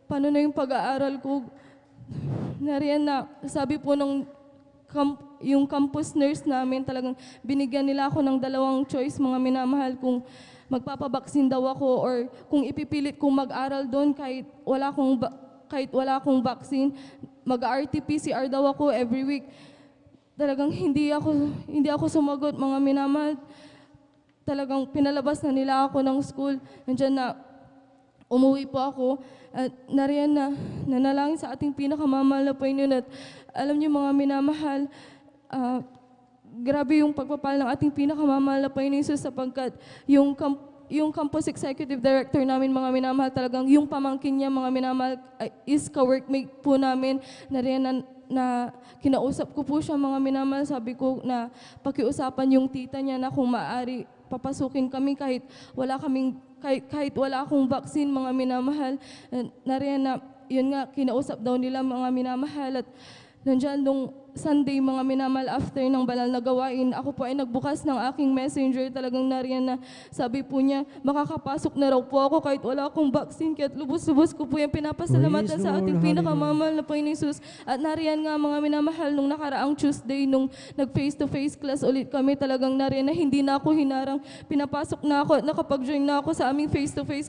paano na yung pag-aaral ko? nariyan na, sabi po nung yung campus nurse namin, talagang binigyan nila ako ng 2 choice, mga minamahal, kung magpapabaksin daw ako or kung ipipilit kong mag-aral doon kahit wala akong vaccine, mag-RT-PCR daw ako every week. Talagang hindi ako sumagot, mga minamahal. Talagang pinalabas na nila ako ng school. Nandiyan na, umuwi po ako at nariyan na, nanalangin sa ating pinakamamahal na Panginoon. At alam niyo mga minamahal, grabe yung pagpapal ng ating pinakamamahal na Panginoon Jesus, sapagkat yung campus executive director namin, mga minamahal, talagang yung pamangkin niya, mga minamahal, is ka-workmate po namin. Nariyan na kinausap ko po siya, mga minamahal. Sabi ko na pakiusapan yung tita niya na kung maaari papasukin kami kahit wala akong vaccine, mga minamahal. Nariyan na, yun nga, kinausap daw nila, mga minamahal. At nandiyan nung Sunday, mga minamahal, after ng banal na gawain, ako po ay nagbukas ng aking messenger. Talagang nariyan na, sabi po niya, makakapasok na raw po ako kahit wala akong vaccine. Kahit lubos-lubos ko po yung pinapasalamatan sa ating pinakamamahal na Panginoon Jesus. At nariyan nga, mga minamahal, nung nakaraang Tuesday, nung nag-face-to-face class ulit kami, talagang nariyan na hindi na ako hinarang. Pinapasok na ako at nakapag-join na ako sa aming face-to-face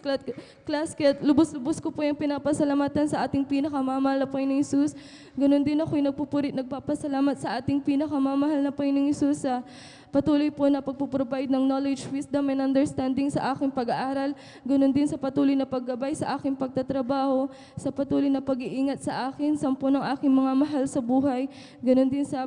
class. Kahit lubos-lubos ko po yung pinapasalamatan sa ating pinakamamahal na Panginoon Jesus. Ganon din ako yung nagpapasalamat sa ating pinakamamahal na Panginoong Hesus sa patuloy po na pagpuprovide ng knowledge, wisdom, and understanding sa aking pag-aaral. Ganon din sa patuloy na paggabay sa aking pagtatrabaho, sa patuloy na pag-iingat sa akin, sa ng aking mga mahal sa buhay. Ganon din sa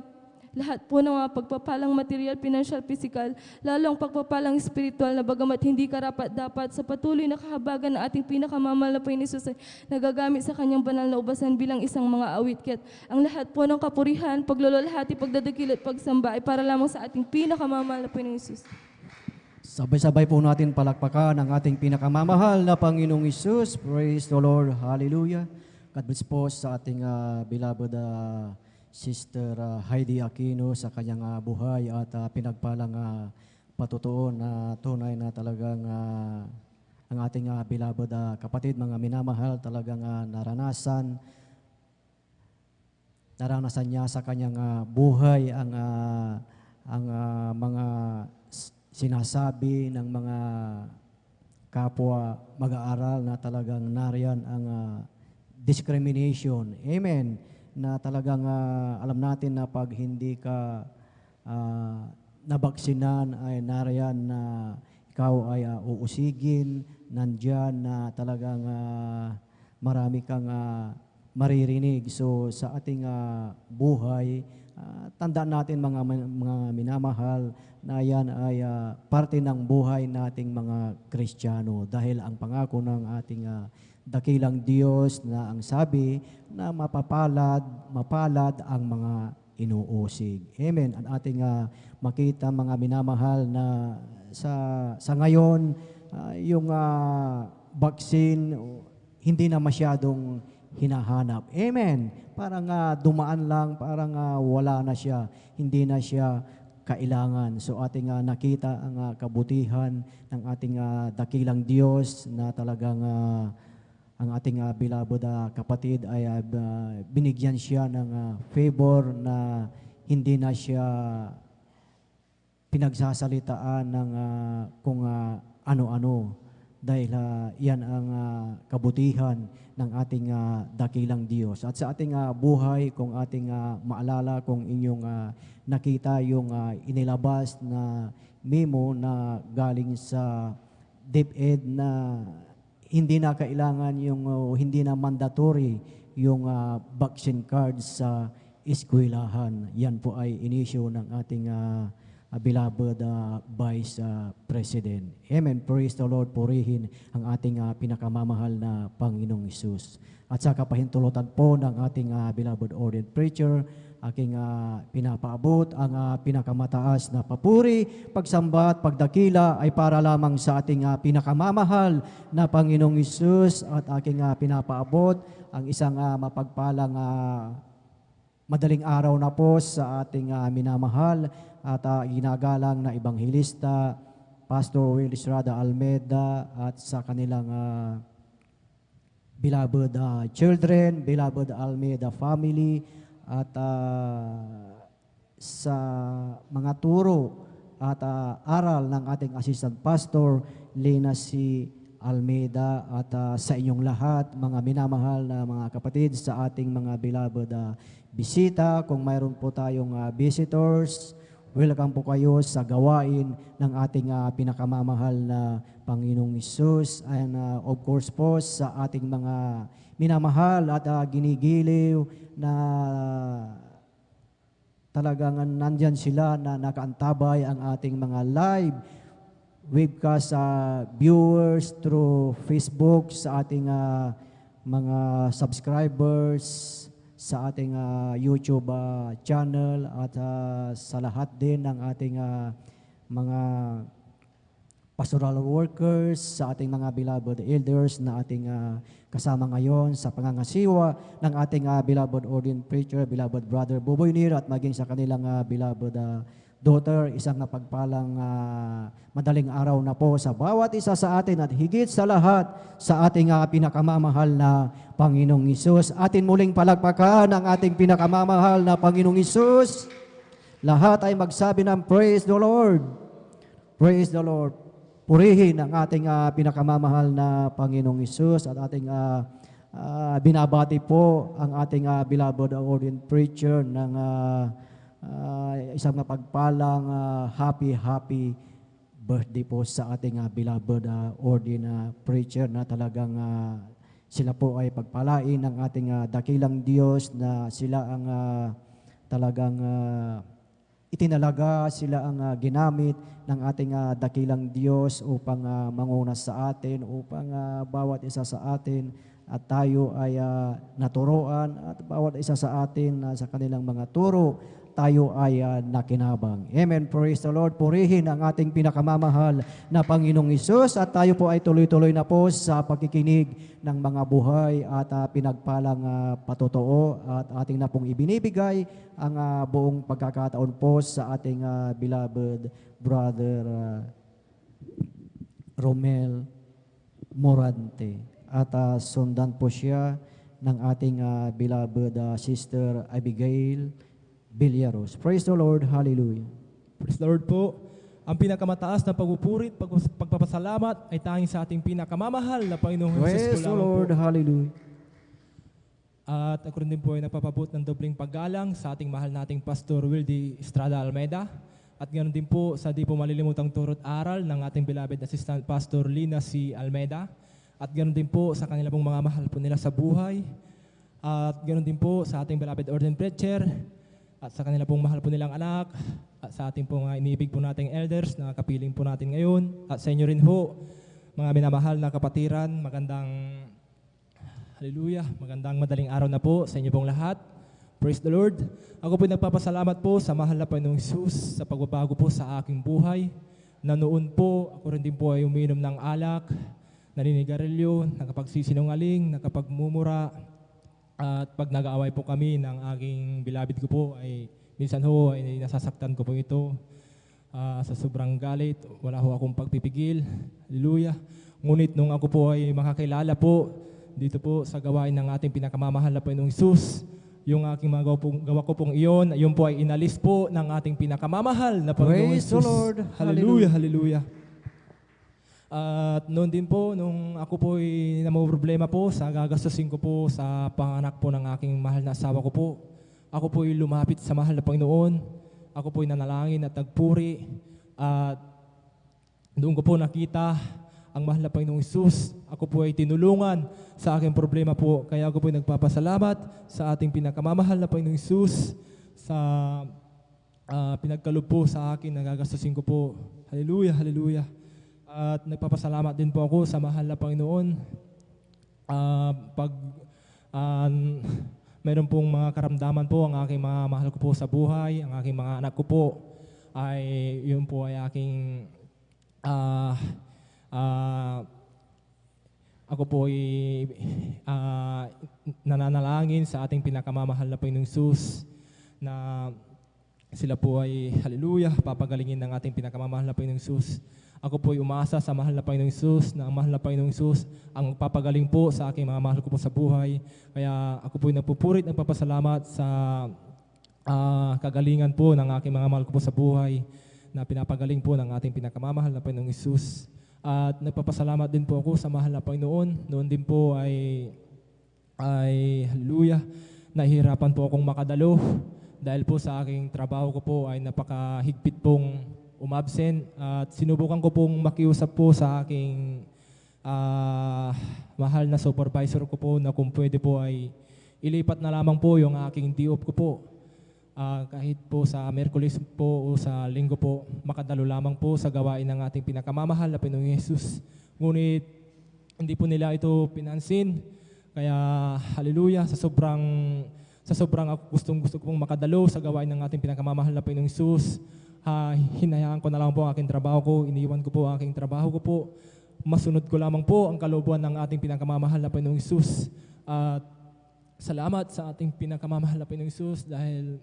lahat po ng mga pagpapalang material, financial, physical, lalo ang pagpapalang spiritual na bagamat hindi karapat-dapat, sa patuloy na kahabagan ng ating pinakamamahal na Panginoon Jesus ay nagagamit sa kanyang banal na ubasan bilang isang mga awit. Kaya't ang lahat po ng kapurihan, paglululhati, pagdadakil at pagsamba ay para lamang sa ating pinakamamahal na Panginoon Jesus. Sabay-sabay po natin palakpakan ang ating pinakamamahal na Panginoong Hesus. Praise the Lord. Hallelujah. God bless po sa ating beloved Sister Heidi Aquino sa kanyang buhay at pinagpalang patutuon na tunay na talagang ang ating beloved kapatid, mga minamahal, talagang naranasan niya sa kanyang buhay ang mga sinasabi ng mga kapwa mag-aaral na talagang nariyan ang discrimination. Amen. Na talagang alam natin na pag hindi ka nabaksinan ay nariyan na ikaw ay uusigin, nandyan na talagang marami kang maririnig. So sa ating buhay, tandaan natin mga minamahal na yan ay parte ng buhay nating mga Kristiyano, dahil ang pangako ng ating dakilang Diyos na ang sabi na mapalad ang mga inuusig. Amen. Ang ating makita, mga minamahal, na sa ngayon, yung vaccine hindi na masyadong hinahanap. Amen. Parang dumaan lang, parang wala na siya, hindi na siya kailangan. So ating nakita ang kabutihan ng ating dakilang Diyos na talagang ang ating beloved kapatid ay binigyan siya ng favor na hindi na siya pinagsasalitaan ng kung ano-ano, dahil yan ang kabutihan ng ating dakilang Diyos. At sa ating buhay, kung ating maalala, kung inyong nakita yung inilabas na memo na galing sa DepEd na hindi na kailangan hindi na mandatory yung vaccine card sa eskwelahan. Yan po ay inisyu ng ating beloved Vice President. Amen. Praise the Lord. Purihin ang ating pinakamamahal na Panginoong Hesus. At sa kapahintulutan po ng ating beloved ordained preacher, aking pinapaabot ang pinakamataas na papuri, pagsamba at pagdakila ay para lamang sa ating pinakamamahal na Panginoong Hesus, at aking pinapaabot ang isang mapagpalang madaling araw na po sa ating minamahal at ginagalang na Ebanghelista, Pastor Will Estrada Almeida, at sa kanilang beloved children, beloved Almeida family, at sa mga turo at aral ng ating Assistant Pastor, Lina C. Almeida, at sa inyong lahat, mga minamahal na mga kapatid, sa ating mga beloved bisita. Kung mayroon po tayong visitors, welcome po kayo sa gawain ng ating pinakamamahal na Panginoong Hesus. And of course po sa ating mga minamahal at ginigiliw na talagang nandyan sila na nakaantabay ang ating mga live webcast viewers through Facebook, sa ating mga subscribers, sa ating YouTube channel, at sa lahat din ng ating mga pastoral workers, sa ating mga beloved elders na ating kasama ngayon sa pangangasiwa ng ating beloved ordained preacher, beloved brother Boboy Nir, at maging sa kanilang beloved daughter. Isang napagpalang madaling araw na po sa bawat isa sa atin, at higit sa lahat sa ating pinakamamahal na Panginoong Hesus. Atin muling palakpakan ang ating pinakamamahal na Panginoong Hesus. Lahat ay magsabi ng praise the Lord. Praise the Lord. Purihin ang ating pinakamamahal na Panginoong Hesus, at ating binabati po ang ating beloved ordained preacher ng isang mapagpalang happy birthday po sa ating beloved ordained preacher, na talagang sila po ay pagpalain ng ating dakilang Diyos, na sila ang talagang itinalaga, sila ang ginamit ng ating dakilang Diyos upang manguna sa atin, upang bawat isa sa atin at tayo ay naturoan, at bawat isa sa atin sa kanilang mga turo, tayo ay nakinabang. Amen. Praise the Lord. Purihin ang ating pinakamamahal na Panginoong Hesus, at tayo po ay tuloy-tuloy na po sa pagkikinig ng mga buhay at pinagpalang patotoo, at ating na pong ibinibigay ang buong pagkakataon po sa ating beloved brother Romel Morante, at sundan po siya ng ating beloved sister Abigail Villaros. Praise the Lord. Hallelujah. Praise the Lord po. Ang pinakamataas na pagpupurit, pagpapasalamat ay tanging sa ating pinakamamahal na Panginoong Praise Hesus po the lamang Lord. po. Hallelujah. At ako rin din po ay nagpapabot ng dobling paggalang sa ating mahal nating Pastor Wildy Estrada Almeida. At ganoon din po sa di po malilimutang turot aral ng ating beloved Assistant Pastor Lina C. Almeida. At ganoon din po sa kanila pong mga mahal po nila sa buhay. At ganoon din po sa ating beloved ordained preacher, at sa kanila pong mahal po nilang anak, at sa ating pong iniibig po nating elders na kapiling po natin ngayon, at sa inyo rin po, mga minamahal na kapatiran, magandang hallelujah, magandang madaling araw na po sa inyo pong lahat. Praise the Lord. Ako po nagpapasalamat po sa mahal na Panginoong Hesus sa pagbabago po sa aking buhay, na noon po, ako rin din po ay umiinom ng alak, naninigarilyo, nakapagsisinungaling, nakapagmumura, at pag nag-aaway po kami ng aking beloved ko po, ay minsan ho ay nasasaktan ko po ito sa sobrang galit. Wala ho akong pagpipigil. Hallelujah. Ngunit nung ako po ay makakilala po dito po sa gawain ng ating pinakamamahal na Panginoong Hesus, yung aking mga gawa ko pong iyon, yun po ay inalis po ng ating pinakamamahal na Panginoong Praise the Hesus. Lord. Hallelujah. Hallelujah. At noon din po, nung ako po ay problema po sa gagastusin ko po sa panganak po ng aking mahal na asawa ko po, ako po ay lumapit sa mahal na Panginoon. Ako po ay nanalangin at nagpuri. At doon ko po nakita ang mahal na Panginoong Hesus. Ako po ay tinulungan sa aking problema po. Kaya ako po ay nagpapasalamat sa ating pinakamamahal na Panginoong Hesus sa pinagkaloob po sa akin na gagastusin ko po. Hallelujah, hallelujah. At nagpapasalamat din po ako sa mahal na Panginoon. Meron pong mga karamdaman po ang aking mga mahal ko po sa buhay, ang aking mga anak ko po, ay yun po ay aking ako po ay nananalangin sa ating pinakamamahal na Panginoong Hesus na sila po ay, hallelujah, papagalingin ng ating pinakamamahal na Panginoong Hesus. Ako po ay umaasa sa mahal na Panginoong Hesus, na ang mahal na Panginoong Hesus ang papagaling po sa aking mga mahal ko po sa buhay. Kaya ako po ay nagpupurit, nagpapasalamat sa kagalingan po ng aking mga mahal ko po sa buhay, na pinapagaling po ng ating pinakamamahal na Panginoong Hesus. At nagpapasalamat din po ako sa mahal na Panginoon. Noon din po ay hallelujah, nahihirapan po akong makadalo dahil po sa aking trabaho ko po ay napakahigpit pong umabsent, at sinubukan ko pong makiusap po sa aking mahal na supervisor ko po na kung pwede po ay ilipat na lamang po yung aking DOP ko po. Kahit po sa Miyerkules po o sa Linggo po, makadalo lamang po sa gawain ng ating pinakamamahal na Panginoong Hesus. Ngunit hindi po nila ito pinansin. Kaya hallelujah, sa sobrang gusto kong makadalo sa gawain ng ating pinakamamahal na Panginoong Hesus, hinayaan ko na lang po ang aking trabaho ko, iniwan ko po ang aking trabaho ko po. Masunod ko lamang po ang kalooban ng ating pinakamamahal na Panginoong Hesus. At salamat sa ating pinakamamahal na Panginoong Hesus dahil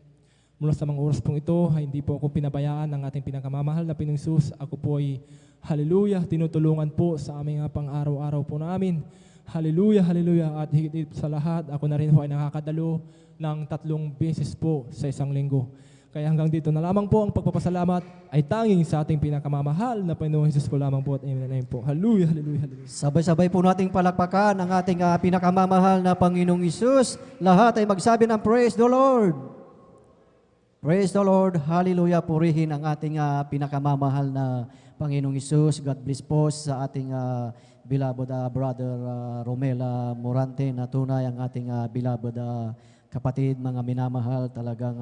mula sa mga oras pong ito ay hindi po ako pinabayaan ng ating pinakamamahal na Panginoong Hesus. Ako po ay, hallelujah, tinutulungan po sa aming pang-araw-araw po namin. Hallelujah, hallelujah. At higit sa lahat, ako na rin po ay nakakadalo ng 3 beses po sa isang linggo. Kaya hanggang dito na lamang po ang pagpapasalamat ay tanging sa ating pinakamamahal na Panginoong Hesus po lamang po, at amen and amen po. Hallelujah, hallelujah, hallelujah. Sabay-sabay po nating palakpakan ang ating pinakamamahal na Panginoong Hesus. Lahat ay magsabi ng praise the Lord. Praise the Lord, hallelujah. Purihin ang ating pinakamamahal na Panginoong Hesus. God bless po sa ating beloved brother Romela Morante, na tunay ang ating beloved kapatid, mga minamahal. Talagang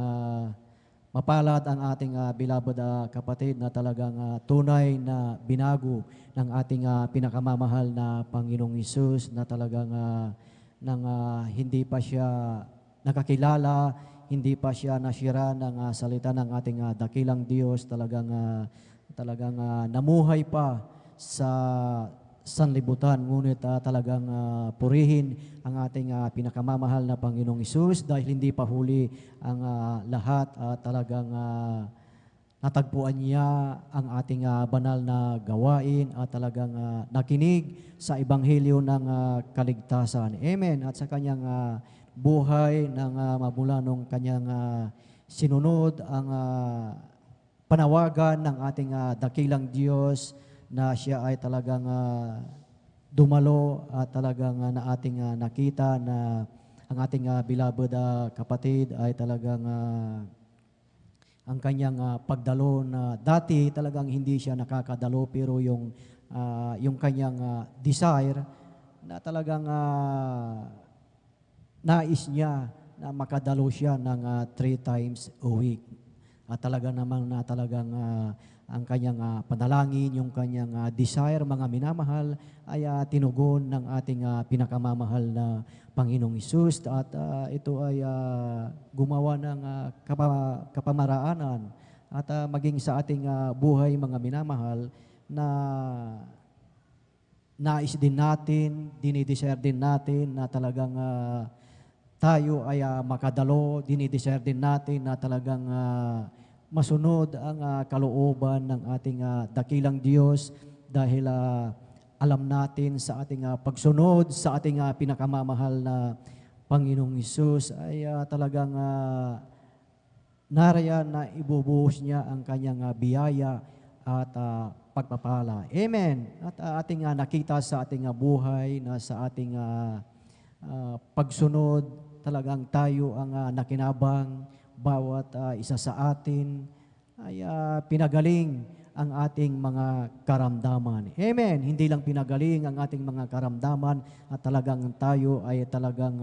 mapalad ang ating beloved kapatid na talagang tunay na binago ng ating pinakamamahal na Panginoong Hesus, na talagang hindi pa siya nakakilala, hindi pa siya nasira ng salita ng ating dakilang Diyos. Talagang namuhay pa sa sanlibutan, ngunit talagang purihin ang ating pinakamamahal na Panginoong Hesus dahil hindi pa huli ang lahat. Talagang natagpuan niya ang ating banal na gawain at talagang nakinig sa ebanghelyo ng kaligtasan. Amen. At sa kanyang buhay ng mabula nung kanyang sinunod ang panawagan ng ating dakilang Diyos, na siya ay talagang dumalo at talagang na ating nakita na ang ating beloved kapatid ay talagang ang kanyang pagdalo, na dati talagang hindi siya nakakadalo, pero yung kanyang desire na talagang nais niya na makadalo siya ng 3 times a week. At talaga naman na talagang ang kanyang panalangin, yung kanyang desire, mga minamahal, ay tinugon ng ating pinakamamahal na Panginoong Hesus. At ito ay gumawa ng kapamaraanan at maging sa ating buhay, mga minamahal, na nais din natin, dinidesire din natin na talagang tayo ay makadalo, dinidesire din natin na talagang masunod ang kalooban ng ating dakilang Diyos, dahil alam natin sa ating pagsunod sa ating pinakamamahal na Panginoong Hesus ay talagang narayan na ibubuhos niya ang kanyang biyaya at pagpapala. Amen. At ating nakita sa ating buhay na sa ating pagsunod, talagang tayo ang nakinabang. Bawat isa sa atin ay pinagaling ang ating mga karamdaman. Amen. Hindi lang pinagaling ang ating mga karamdaman, at talagang tayo ay talagang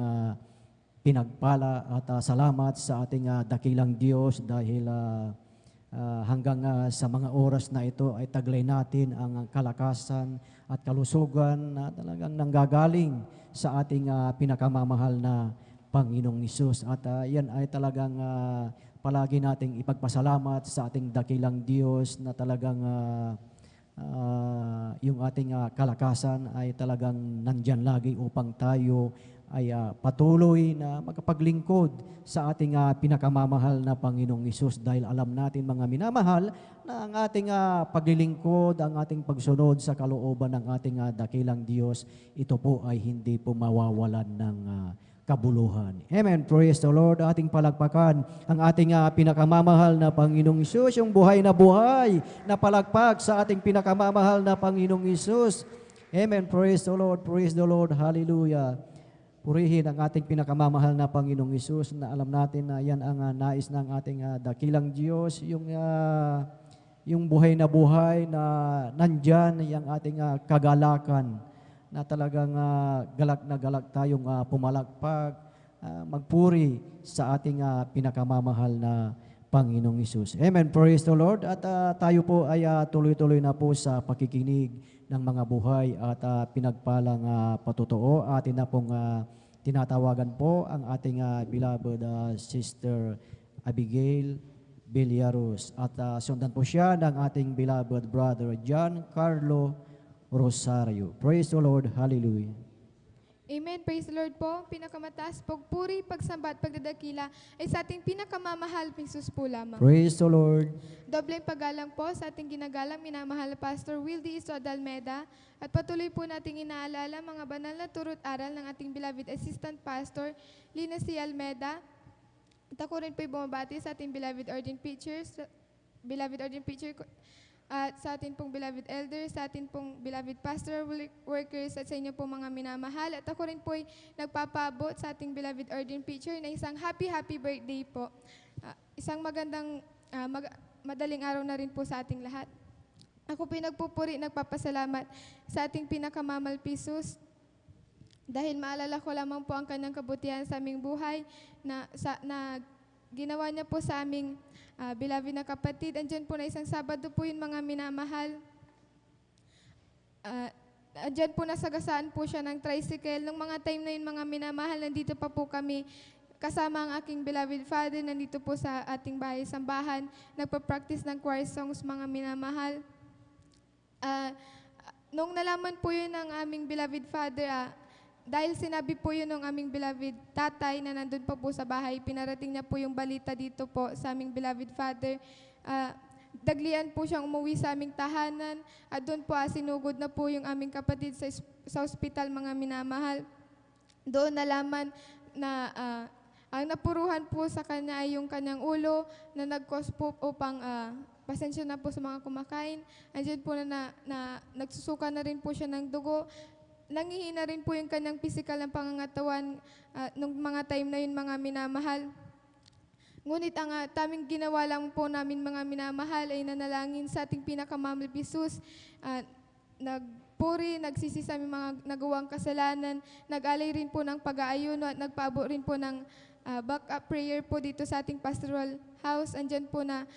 pinagpala at salamat sa ating dakilang Diyos, dahil hanggang sa mga oras na ito ay taglay natin ang kalakasan at kalusugan na talagang nanggagaling sa ating pinakamamahal na Panginoong Hesus. At yan ay talagang palagi nating ipagpasalamat sa ating dakilang Diyos, na talagang yung ating kalakasan ay talagang nandyan lagi upang tayo ay patuloy na magkapaglingkod sa ating pinakamamahal na Panginoong Isus dahil alam natin mga minamahal na ang ating paglilingkod, ang ating pagsunod sa kalooban ng ating dakilang Diyos, ito po ay hindi po mawawalan ng kabuluhan. Amen. Praise the Lord. Ating palagpakan ang ating pinakamamahal na Panginoong Isus, yung buhay na palagpak sa ating pinakamamahal na Panginoong Isus. Amen. Praise the Lord. Praise the Lord. Hallelujah. Purihin ang ating pinakamamahal na Panginoong Isus na alam natin na yan ang nais ng ating dakilang Diyos, yung buhay na nandyan, yung ating kagalakan, na talagang galak tayong pumalakpak, magpuri sa ating pinakamamahal na Panginoong Isus. Amen. Praise the Lord. At tayo po ay tuloy-tuloy na po sa pakikinig ng mga buhay at pinagpalang patotoo. Atin na pong tinatawagan po ang ating beloved Sister Abigail Villarus. At sundan po siya ng ating beloved brother John Carlo Rosario. Praise the Lord. Hallelujah. Amen. Praise the Lord po. Pinakamataas, pagpuri, pagsamba at pagdadakila ay sa ating pinakamamahal Jesus po lamang. Praise the Lord. Dobleng paggalang po sa ating ginagalang minamahal na Pastor Wildy Estrada Almeida at patuloy po nating inaalala mga banal na turo't aral ng ating beloved Assistant Pastor Lina C. Almeida. At ako rin po'y bumabati sa ating beloved ordained preacher at sa atin pong beloved elders, sa atin pong beloved pastoral workers at sa inyo pong mga minamahal. At ako rin po'y nagpapaabot sa ating beloved ordained preacher na isang happy birthday po. Isang magandang madaling araw na rin po sa ating lahat. Ako po'y nagpupuri, nagpapasalamat sa ating pinakamamalpisus dahil maalala ko lamang po ang kanyang kabutihan sa aming buhay na ginawa niya po sa aming beloved na kapatid. Andyan po na isang Sabado po yun mga minamahal. Andyan po nasagasaan po siya ng tricycle. Nung mga time na yun mga minamahal, nandito pa po kami kasama ang aking beloved father. Nandito po sa ating bahay sambahan. Nagpa-practice ng choir songs mga minamahal. Nung nalaman po yun ng aming beloved father, dahil sinabi po yun ng aming beloved tatay na nandun pa po sa bahay, pinarating niya po yung balita dito po sa aming beloved father. Daglian po siyang umuwi sa aming tahanan at doon po sinugod na po yung aming kapatid sa ospital mga minamahal. Doon nalaman na ang napuruhan po sa kanya ay yung kanyang ulo na nag-cause po upang pasensya na po sa mga kumakain. Andiyan po na nagsusuka na rin po siya ng dugo. Nangihina rin po yung kanyang physical na pangangatawan nung mga time na yun mga minamahal. Ngunit ang taming ginawa lang po namin mga minamahal ay nanalangin sa ating pinakamamahal Jesus. Nagpuri, nagsisi sa aming mga nagawang kasalanan, nag-alay rin po ng pag-aayuno at nagpaabot rin po ng back-up prayer po dito sa ating pastoral house. Andyan po na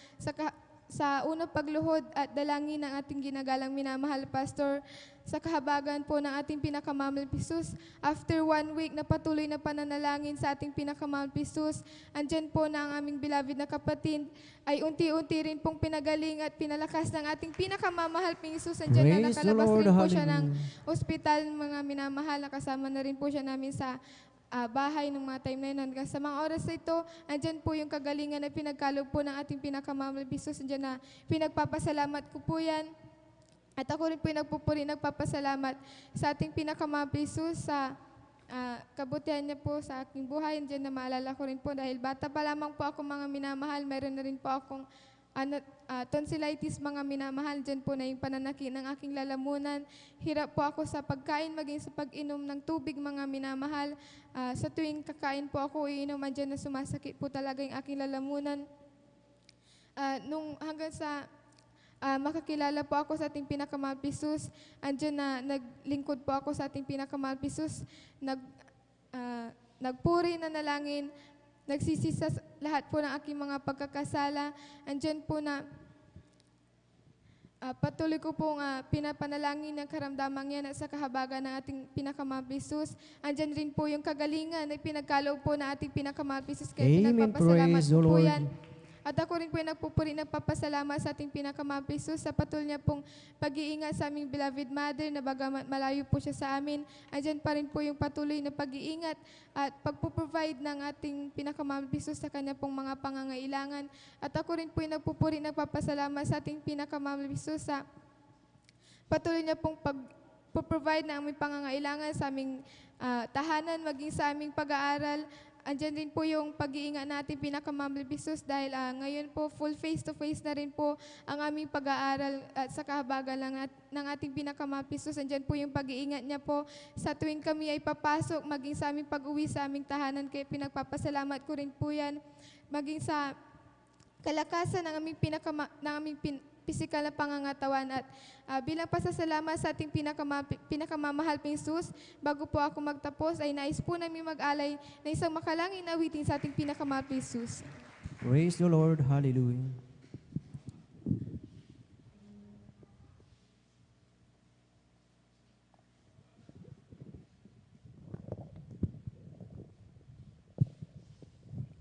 sa unang pagluhod at dalangin ng ating ginagalang minamahal pastor sa kahabagan po ng ating pinakamamahal Jesus. After 1 week na patuloy na pananalangin sa ating pinakamamahal Jesus, andyan po na ang aming beloved na kapatid ay unti-unti rin pong pinagaling at pinalakas ng ating pinakamamahal Jesus. Andyan na nakalabas rin po siya ng ospital mga minamahal. Nakasama na rin po siya namin sa bahay ng mga time na yun. Hanggang sa mga oras na ito, andyan po yung kagalingan na pinagkalog po ng ating pinakamamahal Jesus. Andyan na pinagpapasalamat ko po yan. At ako rin po nagpupuri, nagpapasalamat sa ating pinakamamahal Jesus sa kabutihan niya po sa aking buhay. Andyan na maalala ko rin po dahil bata pa lamang po ako mga minamahal. Mayroon na rin po akong tonsillitis mga minamahal. Diyan po na yung pananaki ng aking lalamunan. Hirap po ako sa pagkain, maging sa pag-inom ng tubig mga minamahal. Sa tuwing kakain po ako, iinom, andyan na sumasakit po talaga yung aking lalamunan. Nung hanggang sa makakilala po ako sa ating pinakamahal Jesus, andyan na naglingkod po ako sa ating pinakamahal Jesus. Nagpuri na nalangin, nagsisi sa lahat po ng aking mga pagkakasala. Andyan po na patuloy ko pong pinapanalangin ng karamdamang yan at sa kahabagan ng ating pinakamahal Jesus. Andyan rin po yung kagalingan na pinagkaloob po na ating pinakamahal Jesus. Kaya pinagpapasalamat po yan. At ako rin po ay nagpupuri, nagpapasalamat sa ating pinakamamang Jesus sa patuloy niya pong pag-iingat sa aming beloved mother na bagamat malayo po siya sa amin, andyan pa rin po yung patuloy na pag-iingat at pagpuprovide ng ating pinakamamang Jesus sa kanya pong mga pangangailangan. At ako rin po ay nagpupuri, nagpapasalamat sa ating pinakamamang Jesus sa patuloy niya pong pag-provide ng aming pangangailangan sa aming tahanan, maging sa aming pag-aaral. Andyan din po yung pag-iingat natin pinakamamang Jesus dahil ngayon po full face-to-face na rin po ang aming pag-aaral at sa kahabagan ng ating pinakamamang Jesus. Andyan po yung pag-iingat niya po sa tuwing kami ay papasok, maging sa aming pag-uwi sa aming tahanan. Kaya pinagpapasalamat ko rin po yan, maging sa kalakasan ng aming pisikal na pangangatawan at bilang pasasalamat sa ating pinakamamahal pong Jesus, bago po ako magtapos ay nais po namin mag-alay na isang makalangin na awitin sa ating pinakamamahal pong Jesus. Praise the Lord. Hallelujah.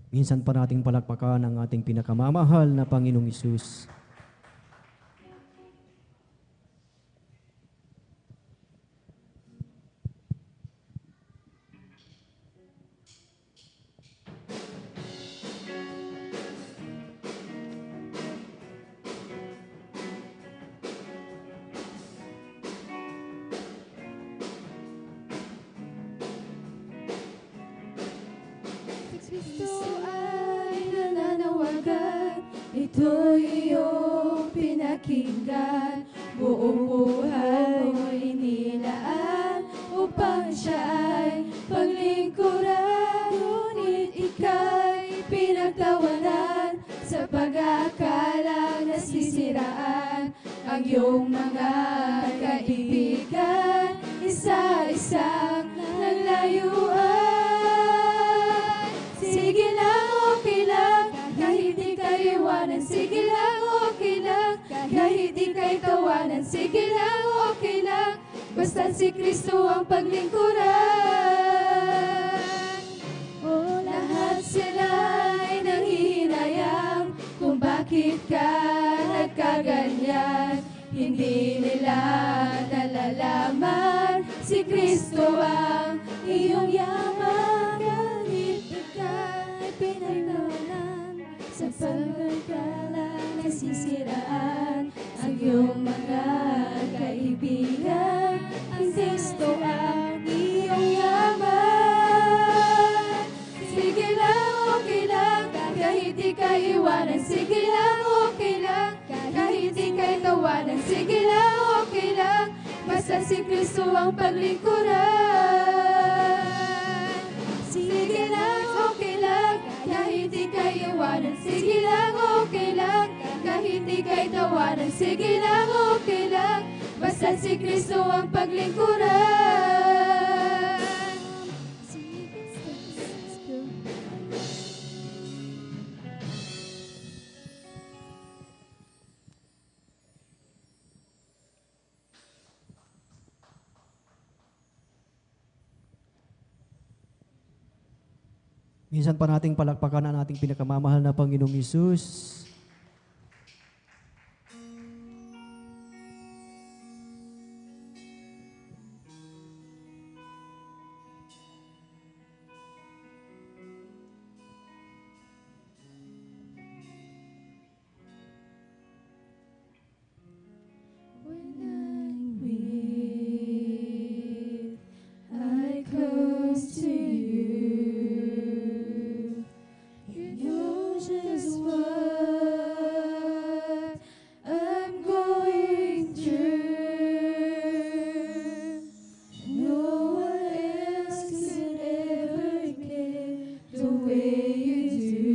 Minsan pa nating palakpakan ang ating pinakamamahal na Panginoong Hesus. Kristo ay nananawagan, ito'y iyong pinakinggan. Buong buhay mo'y nilaan upang siya ay paglingkuran. Ngunit ika'y pinagtawanan sa pag-aakalang nasisiraan. Ang iyong mga kaibigan, isa-isang naglayuan. Sige lang, okay lang, kahit di ka iwanan. Sige lang, okay lang, kahit di ka itawanan. Sige lang, okay lang, basta si Kristo ang paglingkuran. O lahat sila ay nanghihinayang kung bakit ka nagkaganyan. Hindi nila nalalaman si Kristo ang iyong yaman. Pinagtawanan sa pagkakalang nasisiraan. Ang iyong mga kaibigan, ang Kristo ang iyong yaman. Sige lang, okay lang, kahit di ka iwanan. Sige lang, okay lang, kahit di ka itawanan. Sige lang, okay lang, basta si Kristo ang paglingkuran. Sige lang, okay lang, kahit di ka iwanan. Sige lang, okay lang, kahit di ka itawanan. Sige lang, okay lang, basta si Kristo ang paglingkuran. Minsan pa nating palakpakan ang ating pinakamamahal na Panginoong Hesus. When I'm weak, I close to you. You know just what I'm going through. No one else could ever care the way you do.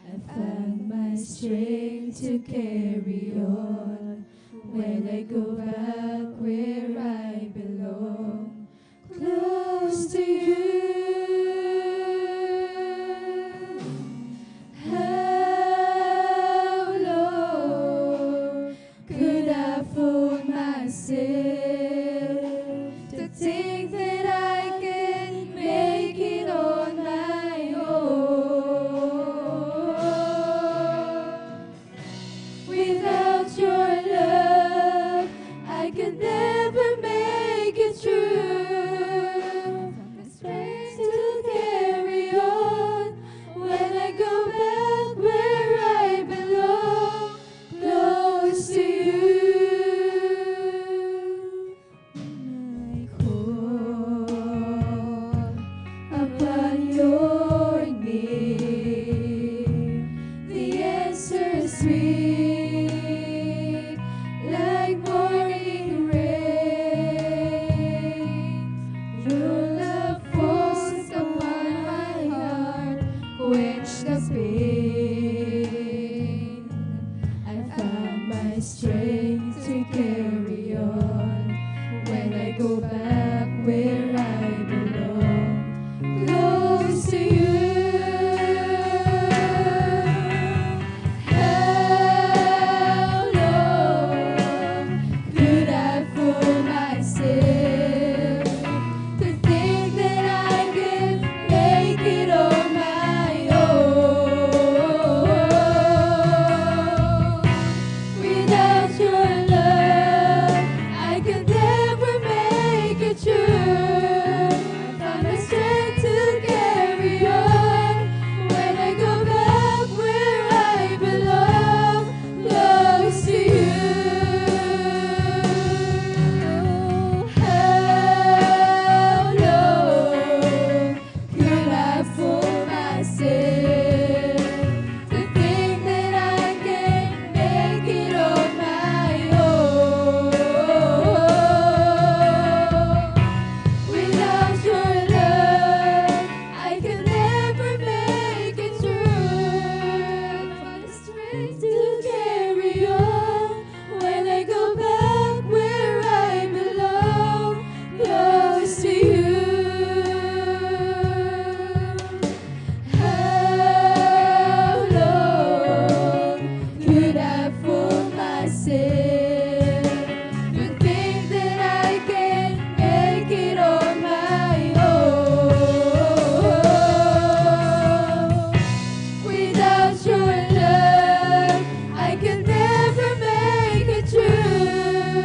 I found my strength to carry on when I go back where I belong, close to you. How long could I fool myself to think that I can make it on my own? can never make it true. The strength to carry on when I go back where I belong, close to you. When I call upon your name, the answer is sweet, like morning rain. Your love falls upon my heart, quench the pain. I found my strength to carry on when I go back where I belong, close to you. How long could I fool myself to think that I can make it on my own? Without your love, I could never make it true. I found my strength to carry on when I go back where I belong, close to you. How long could I fool myself to think that I can make it on my own? Without your love, I can never make it through. Find the strength to carry on when I go back where I belong, close to you. How long could I fool myself to think that I can make it on my own? Without your love, I can never make it true.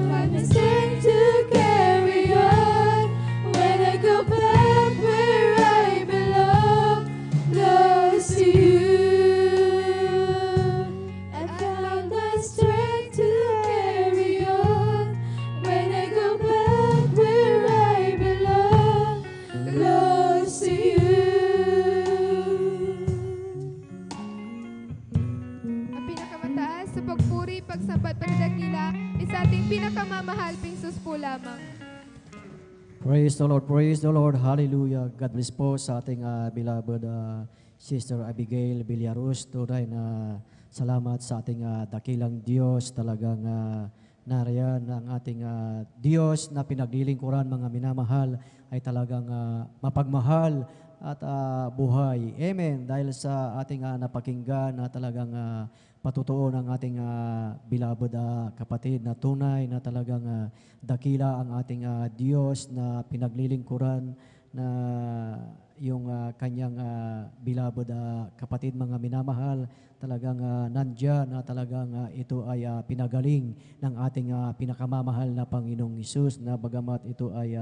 Find the strength to carry on when I go back where I belong, close to you. I found the strength to carry on when I go back where I belong, close to you. Ang pinakamataas sa pagpuri, pagsambat, pagdakila, is ating pinakamamahal, Pingsus po lamang. Praise the Lord, hallelujah. God bless po sa ating beloved Sister Abigail Villarus. Tunay na salamat sa ating dakilang Diyos. Talagang nariyan ang ating Diyos na pinaglilingkuran, mga minamahal, ay talagang mapagmahal at buhay. Amen. Dahil sa ating napakinggan na talagang patutuo ng ating beloved kapatid na tunay na talagang dakila ang ating Diyos na pinaglilingkuran na yung kanyang beloved kapatid, mga minamahal, talagang nandyan na talagang ito ay pinagaling ng ating pinakamamahal na Panginoong Hesus, na bagamat ito ay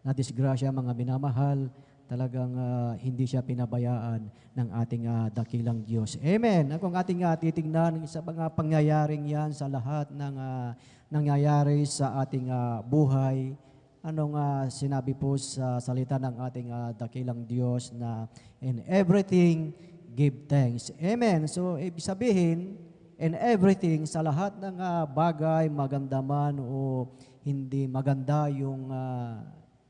nadisgrasya, mga minamahal, talagang hindi siya pinabayaan ng ating dakilang Diyos. Amen. Kung ating titingnan sa mga pangyayaring yan, sa lahat ng nangyayari sa ating buhay, anong sinabi po sa salita ng ating dakilang Diyos na in everything, give thanks. Amen. So, ibig sabihin, in everything, sa lahat ng bagay, maganda man o hindi maganda yung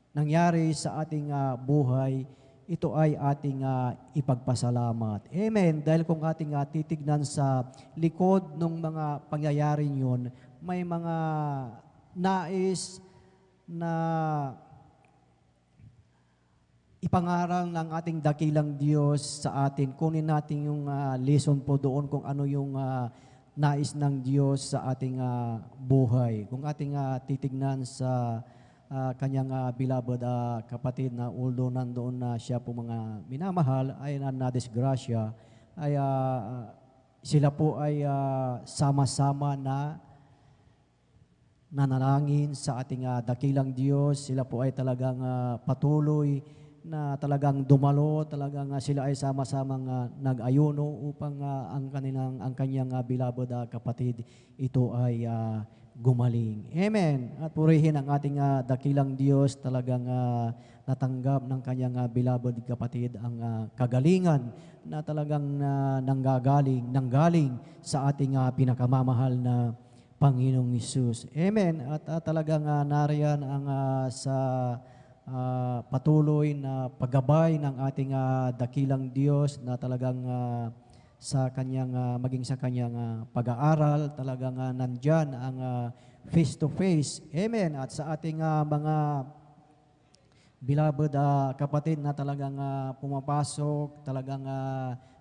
nangyari sa ating buhay, ito ay ating ipagpasalamat. Amen. Dahil kung ating titignan sa likod ng mga pangyayaring yun, may mga nais na ipangaral ng ating dakilang Diyos sa atin. Kunin natin yung lesson po doon kung ano yung nais ng Diyos sa ating buhay. Kung ating titignan sa kanyang beloved kapatid na although nandoon na siya po mga minamahal ay nadisgrasya, ay sila po ay sama-sama na nanalangin sa ating dakilang Diyos. Sila po ay talagang patuloy na talagang dumalo, talagang sila ay sama-samang nag-ayuno upang ang kanyang beloved kapatid ito ay gumaling. Amen. At purihin ang ating dakilang Diyos, talagang natanggap ng kanyang beloved kapatid ang kagalingan na talagang nanggaling sa ating pinakamamahal na Panginoong Hesus. Amen. At talagang nariyan ang sa patuloy na paggabay ng ating dakilang Diyos na talagang sa kanyang maging sa kanyang pag-aaral, talagang nandyan ang face to face. Amen. At sa ating mga beloved kapatid na talagang pumapasok, talagang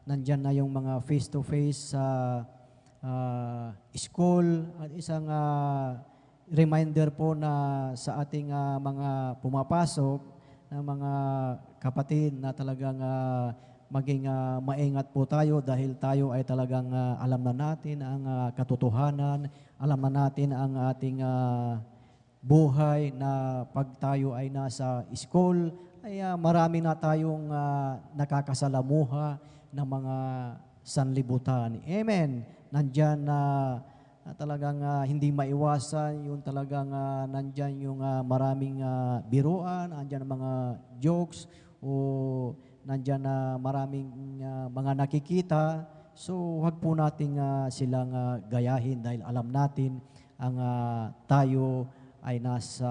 nandyan na yung mga face to face sa school, at isang reminder po na sa ating mga pumapasok na mga kapatid na talagang maging maingat po tayo dahil tayo ay talagang alam na natin ang katotohanan, alam na natin ang ating buhay na pag tayo ay nasa school ay marami na tayong nakakasalamuha ng mga sanlibutan. Amen. Nandyan na talagang hindi maiwasan yung talagang nandyan yung maraming biruan, nandyan mga jokes o nandyan na maraming mga nakikita. So huwag po nating silang gayahin dahil alam natin ang tayo ay nasa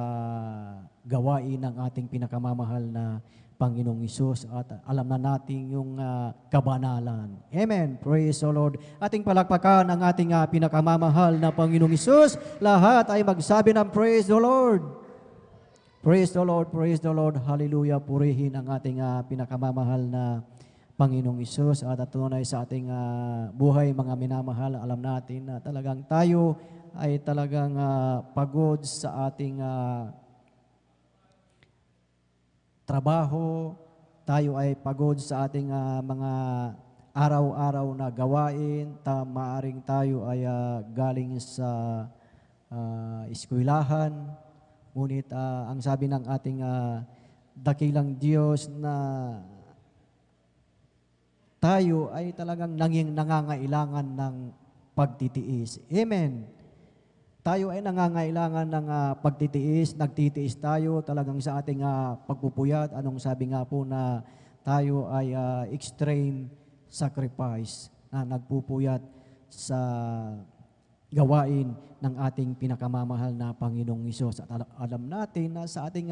gawain ng ating pinakamamahal na Panginoong Hesus at alam na natin yung kabanalan. Amen. Praise the Lord. Ating palakpakan ang ating pinakamamahal na Panginoong Hesus. Lahat ay magsabi ng praise the Lord. Praise the Lord, praise the Lord. Hallelujah. Purihin ang ating pinakamamahal na Panginoong Hesus at tunay sa ating buhay, mga minamahal. Alam natin na talagang tayo ay talagang pagod sa ating trabaho, tayo ay pagod sa ating mga araw-araw na gawain, maaring tayo ay galing sa eskwelahan, ngunit ang sabi ng ating dakilang Diyos na tayo ay talagang nangangailangan ng pagtitiis. Amen. Tayo ay nangangailangan ng pagtitiis, nagtitiis tayo talagang sa ating pagpupuyat. Anong sabi nga po na tayo ay extreme sacrifice na nagpupuyat sa gawain ng ating pinakamamahal na Panginoong Hesus. At alam natin na sa ating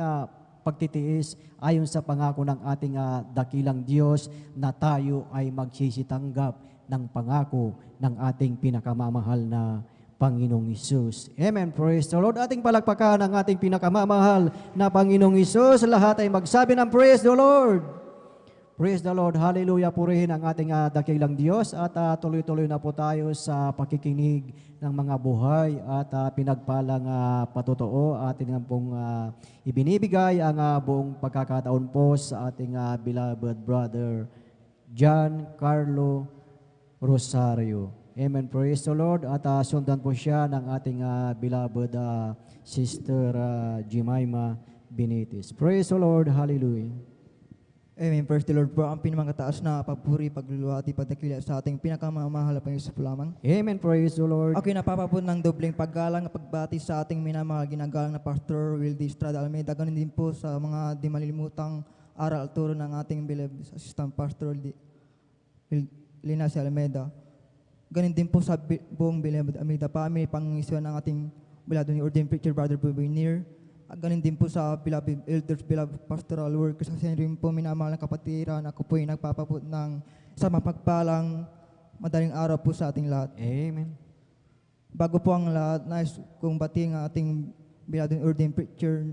pagtitiis, ayon sa pangako ng ating dakilang Diyos, na tayo ay magsisitanggap ng pangako ng ating pinakamamahal na Panginoong Hesus. Amen. Praise the Lord. Ating palakpakan ang ating pinakamamahal na Panginoong Hesus. Lahat ay magsabi ng praise the Lord. Praise the Lord. Hallelujah. Purihin ang ating dakilang Diyos at tuloy-tuloy na po tayo sa pakikinig ng mga buhay at pinagpalang patotoo. Atin nga pong ibinibigay ang buong pagkakataon po sa ating beloved brother John Carlo Rosario. Amen. Praise the Lord. At sundan po siya ng ating beloved Sister Jemima Benitez. Praise the Lord. Hallelujah. Amen. Praise the Lord po. Ang pinamangataas na papuri, pagluluwati, pagdakila sa ating pinakamamahal na Panginoon po lamang. Amen. Praise the Lord. Okay, napapapun ng dobling paggalang na pagbati sa ating minamahal ginagalang na Pastor Wildy Estrada Almeida. Ganun din po sa mga di malilimutang aral at turo ng ating beloved Assistant Pastor Lina Almeida. Ganun din po sa buong beloved Almeida family, pangisyon ng ating beloved ordained preacher Brother Bubinir. Ganun din po sa beloved elders, beloved pastoral workers, kasi rin po minamahal ng kapatiran. Ako po ay nagpapaput ng sa mapagpalang madaling araw po sa ating lahat. Amen. Bago po ang lahat, nais kong batiin ang ating beloved ordained preacher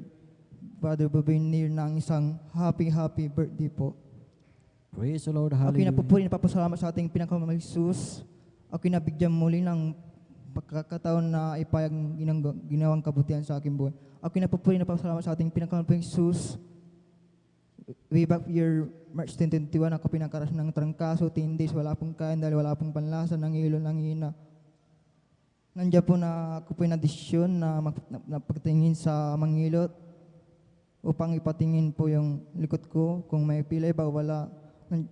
Brother Bubinir ng isang happy birthday po. Praise the Lord. Ako Hallelujah. na po napapasalamat sa ating pinakamamahal Hesus. Ako nabigyan muli ng pagkakataon na ipayag ginawang kabutihan sa aking buhay. Ako na po napapasalamat sa ating pinakamamahal Hesus. Way back year March 2021, ako pinakarasan ng trangkaso, 10 days, wala pong kain dahil wala pong panlasa, ng ilo, ng hina. Nandiyan po na ako po na-desisyon na pagtingin sa mangilot upang ipatingin po yung likod ko kung may pilay ba o wala.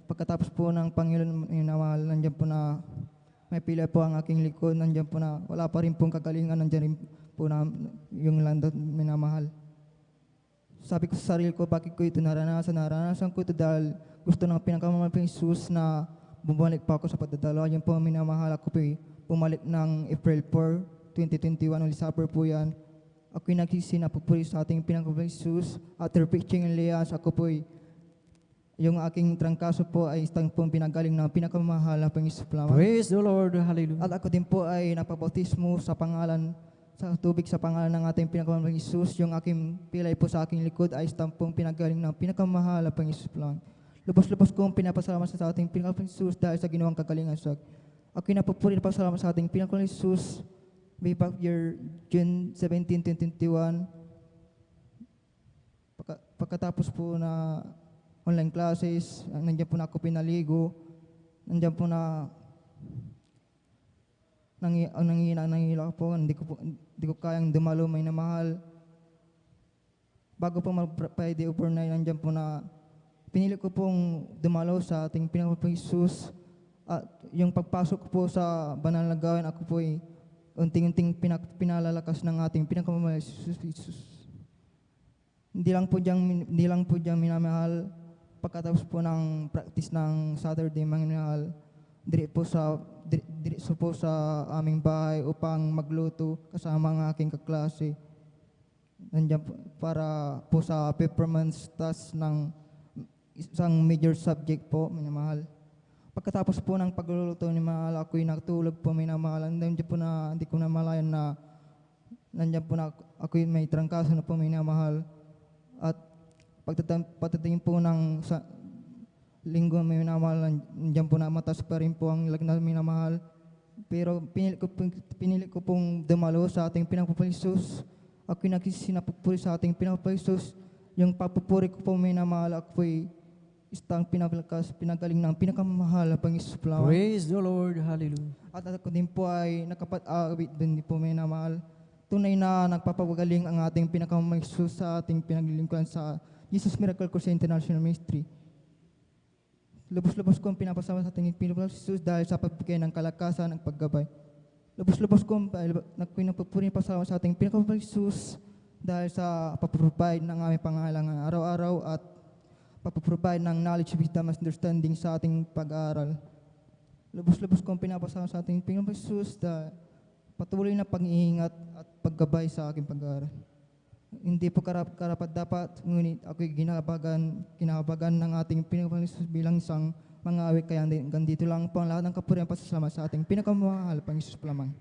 Pagkatapos po ng Panginoon minamahal, nandiyan po na may pilay po ang aking likod, nandiyan po na wala pa rin pong kagalingan, nandiyan rin po na yung landot minamahal. Sabi ko sa sarili ko, bakit ko ito naranasan? Naranasan ko ito dahil gusto ng pinakamamahal po Jesus na bumalik pa ako sa pagdadalaw. Yan po ang minamahal ako po pumalik ng April 4, 2021, ulit supper po yan. Ako'y nagsisinapupuri sa ating pinakabang Jesus. After preaching in Lias, ako po'y yung aking trangkaso po ay isang pong pinagaling ng pinakamahal na Panginoon. Praise the Lord. Hallelujah. At ako din po ay napabautismo sa pangalan, sa tubig sa pangalan ng ating pinakamahal na Jesus. Yung aking pilay po sa aking likod ay isang pong pinagaling ng pinakamahal na Panginoon. Lubos-lubos kong pinapasalamat sa ating pinakamahal Jesus dahil sa ginawang kagalingan sa ako'y napupuri na pasalamat sa ating pinakamahal na Jesus. Way back year June 17, 2021. Pagkatapos po na online classes, nandiyan po na ako pinaligo, nandiyan po na nangihina po, hindi ko kayang dumalo, may namahal. Bago po mag-Friday overnight, nandiyan po na pinili ko pong dumalo sa ating pinakamahal Jesus. At yung pagpasok ko po sa banal na gawin, ako po ay unting-unting pinalalakas ng ating pinakamamahal Jesus. Hindi lang po diyang minamahal. Pagkatapos po ng practice ng Saturday, minamahal, diri po sa aming bahay upang magluto kasama ang aking kaklase. Nandiyan po para po sa performance task ng isang major subject po, minamahal. Pagkatapos po ng pagluluto ni Mahal, ako'y natulog po, minamahal. Nandiyan po na, hindi ko na malayan na nandiyan po na ako'y may trangkaso na po, minamahal. At pagdating po ng linggo, minamahal, nandiyan po na matas pa rin po ang lagnat, minamahal. Pero pinili ko pong dumalo sa ating pinakapupuri Jesus. Ako'y nagsisinapupuri sa ating pinakapupuri Jesus. Yung papupuri ko po, minamahal, ako'y istang pinagaling ng pinakamahal na Panginoon. Praise the Lord. Hallelujah. At ako din po ay nakapag-awit din po may namahal. Tunay na nagpapagaling ang ating pinakamahal Jesus sa ating pinaglilingkuran sa Jesus Miracle Crusade International Ministry. Lubos-lubos kong pinapasama sa ating pinakamahal Jesus dahil sa pagbigay ng kalakasan at paggabay. Lubos-lubos kong nagpapupuri pasama sa ating pinakamahal Jesus dahil sa papaprovide ng aming pangangailangan araw-araw at papaprovide ng knowledge, wisdom, and understanding sa ating pag-aaral. Lubos-lubos kong pinapasama sa ating Panginoon Jesus na patuloy na pag-iingat at paggabay sa aking pag-aaral. Hindi po karapat-dapat, ngunit ako'y kinahabagan ng ating Panginoon Jesus bilang isang mga awit. Kaya hanggang dito lang po ang lahat ng kapurihan pasasalamat sa ating pinakamahal, Panginoon Jesus lamang.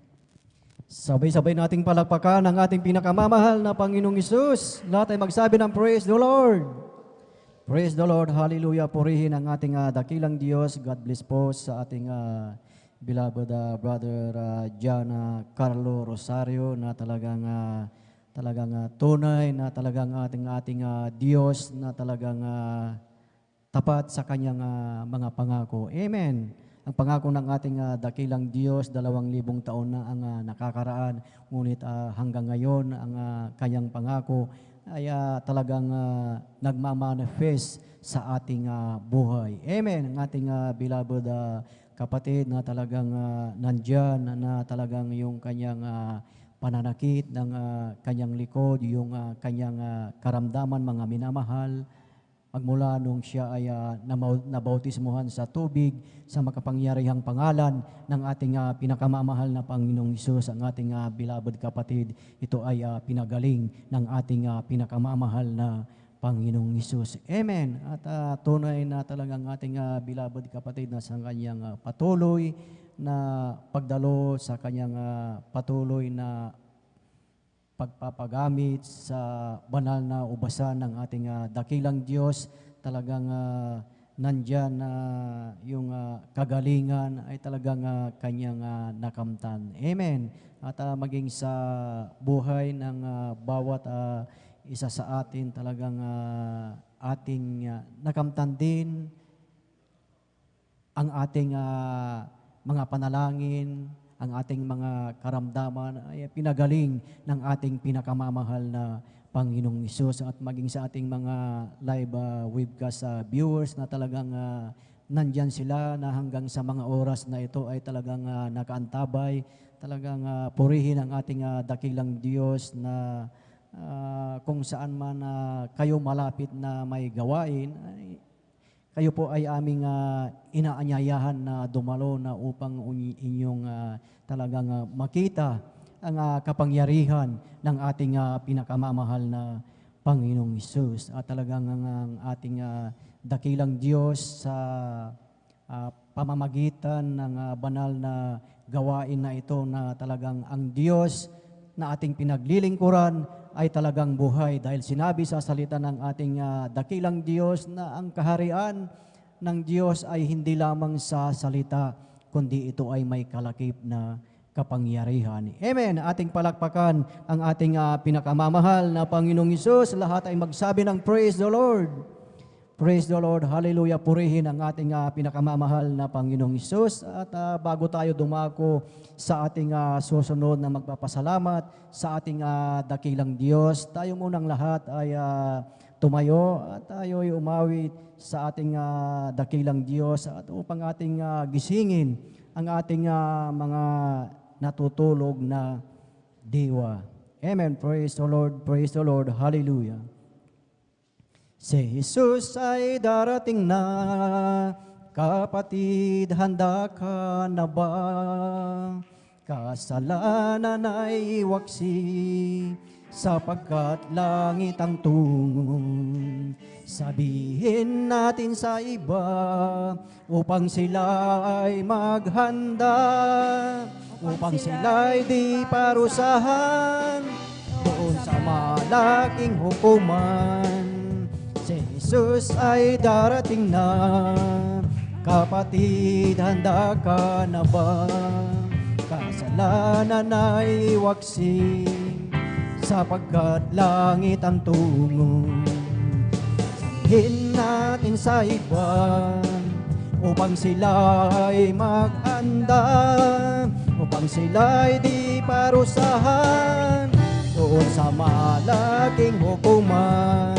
Sabay-sabay nating palakpakan ang ating pinakamamahal na Panginoong Isus. Lahat ay magsabi ng praise the Lord. Praise the Lord. Hallelujah. Purihin ang ating dakilang Diyos. God bless po sa ating beloved brother John Carlo Rosario na talagang tunay na talagang ating Diyos na talagang tapat sa kanyang mga pangako. Amen. Ang pangako ng ating dakilang Diyos, 2,000 taon na ang nakakaraan, ngunit hanggang ngayon ang kanyang pangako ay talagang nagmamanifest sa ating buhay. Amen. Ang ating beloved kapatid na talagang nandyan, na talagang yung kanyang pananakit ng kanyang likod, yung kanyang karamdaman, mga minamahal, magmula nung siya ay nabautismuhan sa tubig sa makapangyarihang pangalan ng ating pinakamamahal na Panginoong Hesus, ang ating beloved kapatid, ito ay pinagaling ng ating pinakamamahal na Panginoong Hesus. Amen. At tunay na talagang ating beloved kapatid na sa kanyang patuloy na pagdalo, sa kanyang patuloy na pagpapagamit sa banal na ubasan ng ating dakilang Diyos, talagang nandyan yung kagalingan ay talagang kanyang nakamtan. Amen. At maging sa buhay ng bawat isa sa atin, talagang ating nakamtan din ang ating mga panalangin, ang ating mga karamdaman ay pinagaling ng ating pinakamamahal na Panginoong Hesus, at maging sa ating mga live webcast viewers na talagang nandyan sila na hanggang sa mga oras na ito ay talagang nakaantabay, talagang purihin ang ating dakilang Diyos na kung saan man kayo malapit na may gawain, ay kayo po ay aming inaanyayahan na dumalo na upang inyong talagang makita ang kapangyarihan ng ating pinakamamahal na Panginoong Hesus. At talagang ang ating dakilang Diyos sa pamamagitan ng banal na gawain na ito, na talagang ang Diyos na ating pinaglilingkuran ay talagang buhay, dahil sinabi sa salita ng ating dakilang Diyos na ang kaharian ng Diyos ay hindi lamang sa salita, kundi ito ay may kalakip na kapangyarihan. Amen. Ating palakpakan ang ating pinakamamahal na Panginoong Hesus. Lahat ay magsabi ng praise the Lord. Praise the Lord. Hallelujah. Purihin ang ating pinakamamahal na Panginoong Hesus. At bago tayo dumako sa ating susunod na magpapasalamat sa ating dakilang Diyos, tayo munang lahat ay tumayo at tayo ay umawit sa ating dakilang Diyos, at upang ating gisingin ang ating mga natutulog na diwa. Amen. Praise the Lord. Praise the Lord. Hallelujah. Si Jesus ay darating na, kapatid, handa ka na ba? Kasalanan ay waksi, sapagkat langit ang tungo. Sabihin natin sa iba, upang sila ay maghanda, upang sila ay di parusahan doon sa malaking hukuman. Si Jesus ay darating na, kapatid, handa ka na ba? Kasalanan ay waksi, sapagkat langit ang tungo. Sabihin natin sa iba, upang sila ay maghanda, upang sila ay di parusahan doon sa malaking hukuman.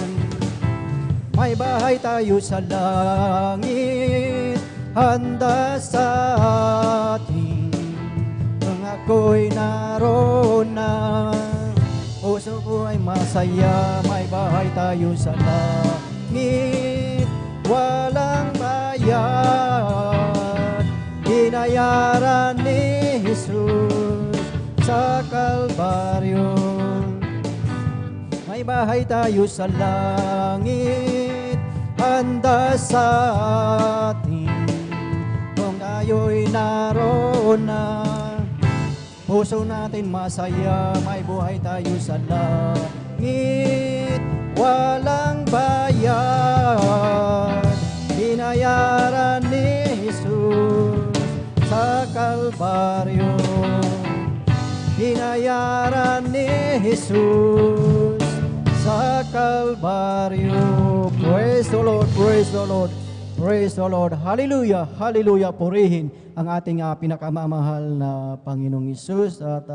May bahay tayo sa langit, handa sa atin. Nung ako'y naroon na, puso ko ay masaya. May bahay tayo sa langit, walang bayad. Binayaran ni Jesus sa Kalbaryo. May bahay tayo sa langit, handa sa atin. Kung tayo'y naroon na, puso natin masaya. May buhay tayo sa langit, walang bayad. Binayaran ni Jesus sa Kalbaryo. Binayaran ni Jesus sa Kalbaryo. Praise the Lord, praise the Lord, praise the Lord. Hallelujah, hallelujah. Purihin ang ating pinakamamahal na Panginoong Hesus. At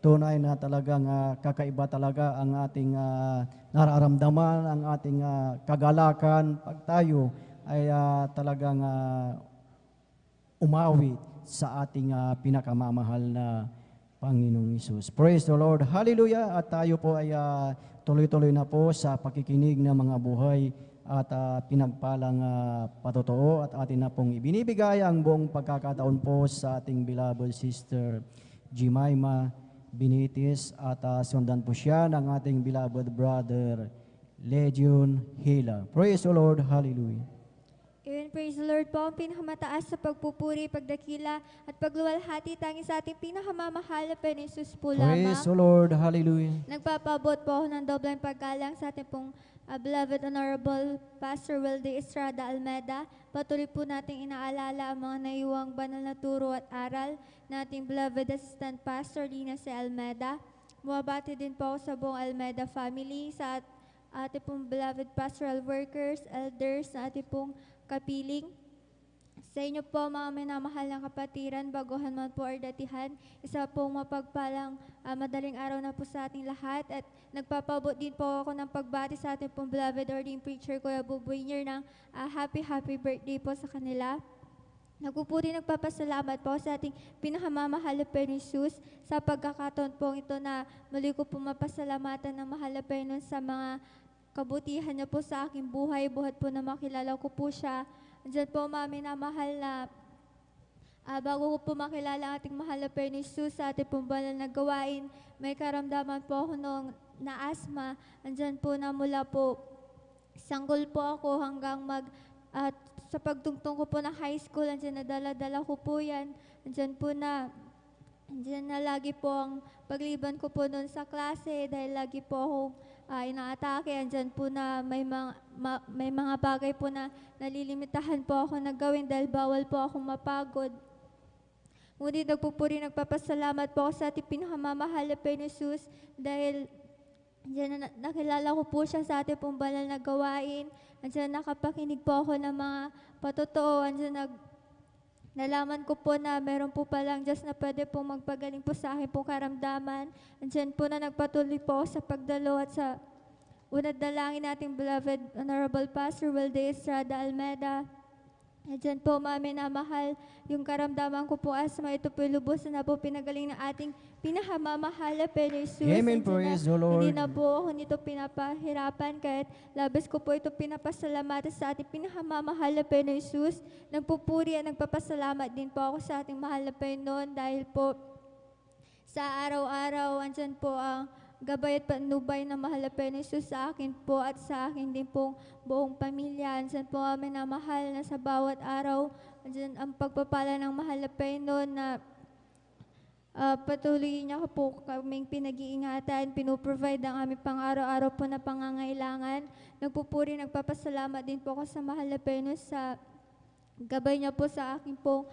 tunay na talagang kakaiba talaga ang ating nararamdaman, ang ating kagalakan pag tayo ay talagang umawit sa ating pinakamamahal na Panginoong Hesus. Praise the Lord. Hallelujah. At tayo po ay tuloy-tuloy na po sa pakikinig ng mga buhay at pinagpalang patotoo, at atin na pong ibinibigay ang buong pagkakataon po sa ating beloved sister Jemima Benitez, at sundan po siya ng ating beloved brother Legion Hila. Praise the Lord. Hallelujah. Amen. Praise the Lord po. Ang pinakamataas sa pagpupuri, pagdakila, at pagluwalhati tangi sa ating pinakamamahal na Panginoon Hesus po lamang. Praise the Lord. Hallelujah. Nagpapabot po ako ng dobleng paggalang sa ating pong beloved Honorable Pastor Wildy Estrada Almeida. Patuloy po nating inaalala ang mga naiwang banal na turo at aral na ating beloved Assistant Pastor Lina C. Almeida. Mabati din po ako sa buong Almeida family, sa ating pong beloved pastoral workers, elders, na ating pong kapiling, Sa inyo po, mga minamahal ng kapatiran, baguhan man po or datihan, isa pong mapagpalang madaling araw na po sa ating lahat. At nagpapabot din po ako ng pagbati sa ating pong beloved ordained preacher, Kuya Buboy Nier, ng happy birthday po sa kanila. Nagpupuri nagpapasalamat po sa ating pinakamamahal na Panginoon Jesus sa pagkakataon po ito na muli ko po mapasalamatan ng mahal na Panginoon sa mga kabutihan niya po sa aking buhay, buhat po na makilala ko po siya. Diyan po, mami na mahal na bago ko po makilala ang ating mahal na Panginoon Jesus sa ating pong banal na gawain, may karamdaman po ako noong na asthma. Andyan po na mula po, sanggol po ako hanggang sa pagtungtong ko po ng high school, andyan na dala-dala ko po yan. Andyan na lagi po ang pagliban ko po noon sa klase dahil lagi po ako inaatake. Andyan po na may mga bagay po na nalilimitahan po ako na gawin dahil bawal po akong mapagod. Ngunit nagpapasalamat po ako sa ating pinakamamahal na Panginoon Jesus dahil diyan nakilala ko po siya sa ating pong banal na gawain. Andiyan nakapakinig po ako ng mga patotoo. Andiyan nalaman ko po na meron po palang Diyos na pwede pong magpagaling po sa akin pong karamdaman. Andiyan po na nagpatuloy po ako sa pagdalo at sa unad dalangin nating beloved Honorable Pastor Wilde Estrada Almeda. Andiyan po, mami na mahal, yung karamdaman ko po asma, ito po lubos na po pinagaling ng ating pinakamamahal na Panginoon Jesus. Amen, praise the Lord. Hindi na po ako nito pinapahirapan kahit labis ko po ito pinapasalamatan sa ating pinakamamahal na Panginoon Jesus. Nagpupuri at nagpapasalamat din po ako sa ating mahal na Panginoon dahil po sa araw-araw, andyan po ang gabay at panubay na mahal na Panginoon Jesus sa akin po at sa akin din pong buong pamilya. Andyan po kami na mahal na sa bawat araw. Andyan ang pagpapala ng mahal na Panginoon na patuloy niya po kaming pinag-iingatan, pinuprovide ang aming pang-araw-araw po na pangangailangan. Nagpupuri, nagpapasalamat din po ako sa mahal na Panginoon sa gabay niya po sa akin pong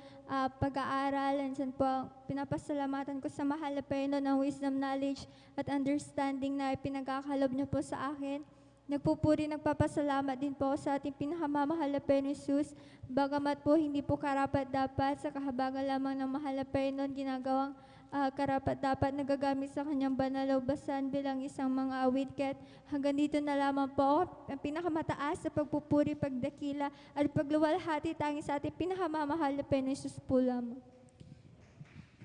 pag-aaral. Andyan po, pinapasalamatan ko sa mahal na Panginoon ng wisdom, knowledge at understanding na pinagkakalob niya po sa akin. Nagpupuri, nagpapasalamat din po sa ating pinakamamahal na Panginoon Jesus. Bagamat po hindi po karapat-dapat sa kahabagan lamang ng mahal na Panginoon ginagawang karapat-dapat nagagamit sa kanyang banal na ubasan bilang isang mga awit. Kaya't hanggang dito na lamang po ang pinakamataas sa pagpupuri, pagdakila at pagluwalhati tanging sa ating pinakamamahal na Panginoon Jesus po lamang.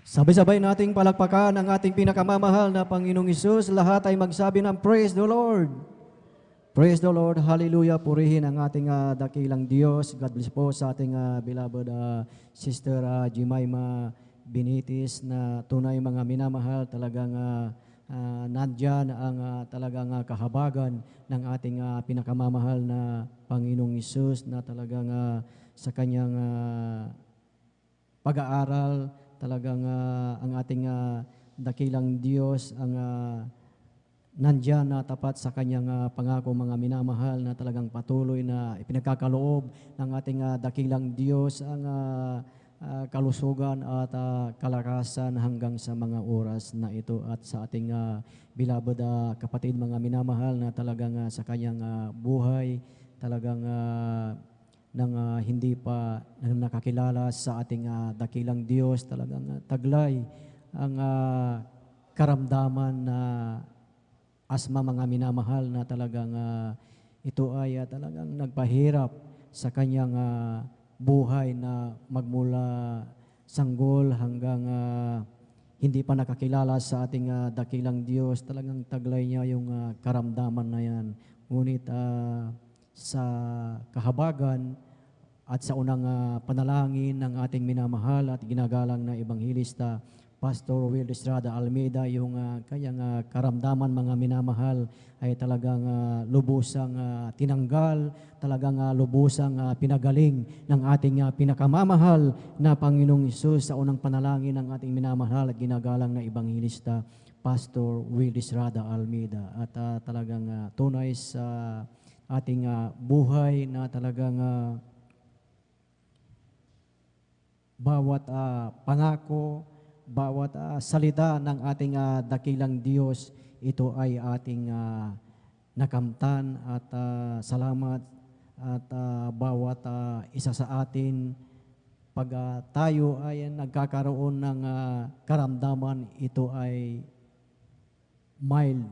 Sabay-sabay nating palakpakan ang ating pinakamamahal na Panginoong Hesus. Lahat ay magsabi ng praise the Lord. Praise the Lord. Hallelujah. Purihin ang ating dakilang Diyos. God bless po sa ating beloved Sister Jemima Benitis na tunay mga minamahal. Talagang nandyan ang talagang kahabagan ng ating pinakamamahal na Panginoong Hesus na talagang sa kanyang pag-aaral, talagang ang ating dakilang Diyos ang nandyan na tapat sa kanyang pangako, mga minamahal, na talagang patuloy na ipinagkakaloob ng ating dakilang Diyos ang kalusugan at kalakasan hanggang sa mga oras na ito. At sa ating beloved kapatid, mga minamahal, na talagang sa kanyang buhay, talagang nang hindi pa nakakilala sa ating dakilang Diyos, talagang taglay ang karamdaman na asma, mga minamahal, na talagang ito ay talagang nagpahirap sa kanyang buhay na magmula sanggol hanggang hindi pa nakakilala sa ating dakilang Diyos. Talagang taglay niya yung karamdaman na yan. Ngunit sa kahabagan at sa unang panalangin ng ating minamahal at ginagalang na Ebanghilista Pastor Will Estrada Almeida, yung kanyang karamdaman, mga minamahal, ay talagang lubusang tinanggal, talagang lubusang pinagaling ng ating pinakamamahal na Panginoong Hesus sa unang panalangin ng ating minamahal at ginagalang na Ebanghilista Pastor Will Estrada Almeida. At talagang tunay sa ating buhay na talagang bawat pangako, bawat salita ng ating dakilang Diyos, ito ay ating nakamtan at salamat. At bawat isa sa atin pag tayo ay nagkakaroon ng karamdaman, ito ay mild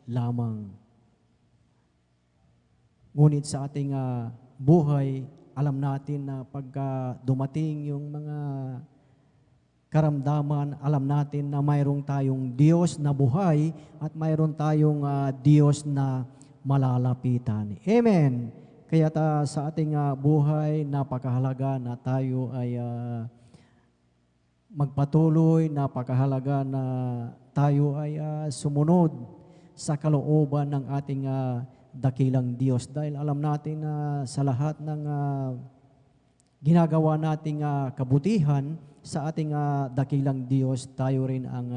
lamang. Ngunit sa ating buhay, alam natin na pagka dumating yung mga karamdaman, alam natin na mayroong tayong Diyos na buhay at mayroon tayong Diyos na malalapitan. Amen. Kaya sa ating buhay, napakahalaga na tayo ay magpatuloy, napakahalaga na tayo ay sumunod sa kalooban ng ating dakilang Diyos. Dahil alam natin na sa lahat ng ginagawa nating kabutihan sa ating dakilang Diyos, tayo rin ang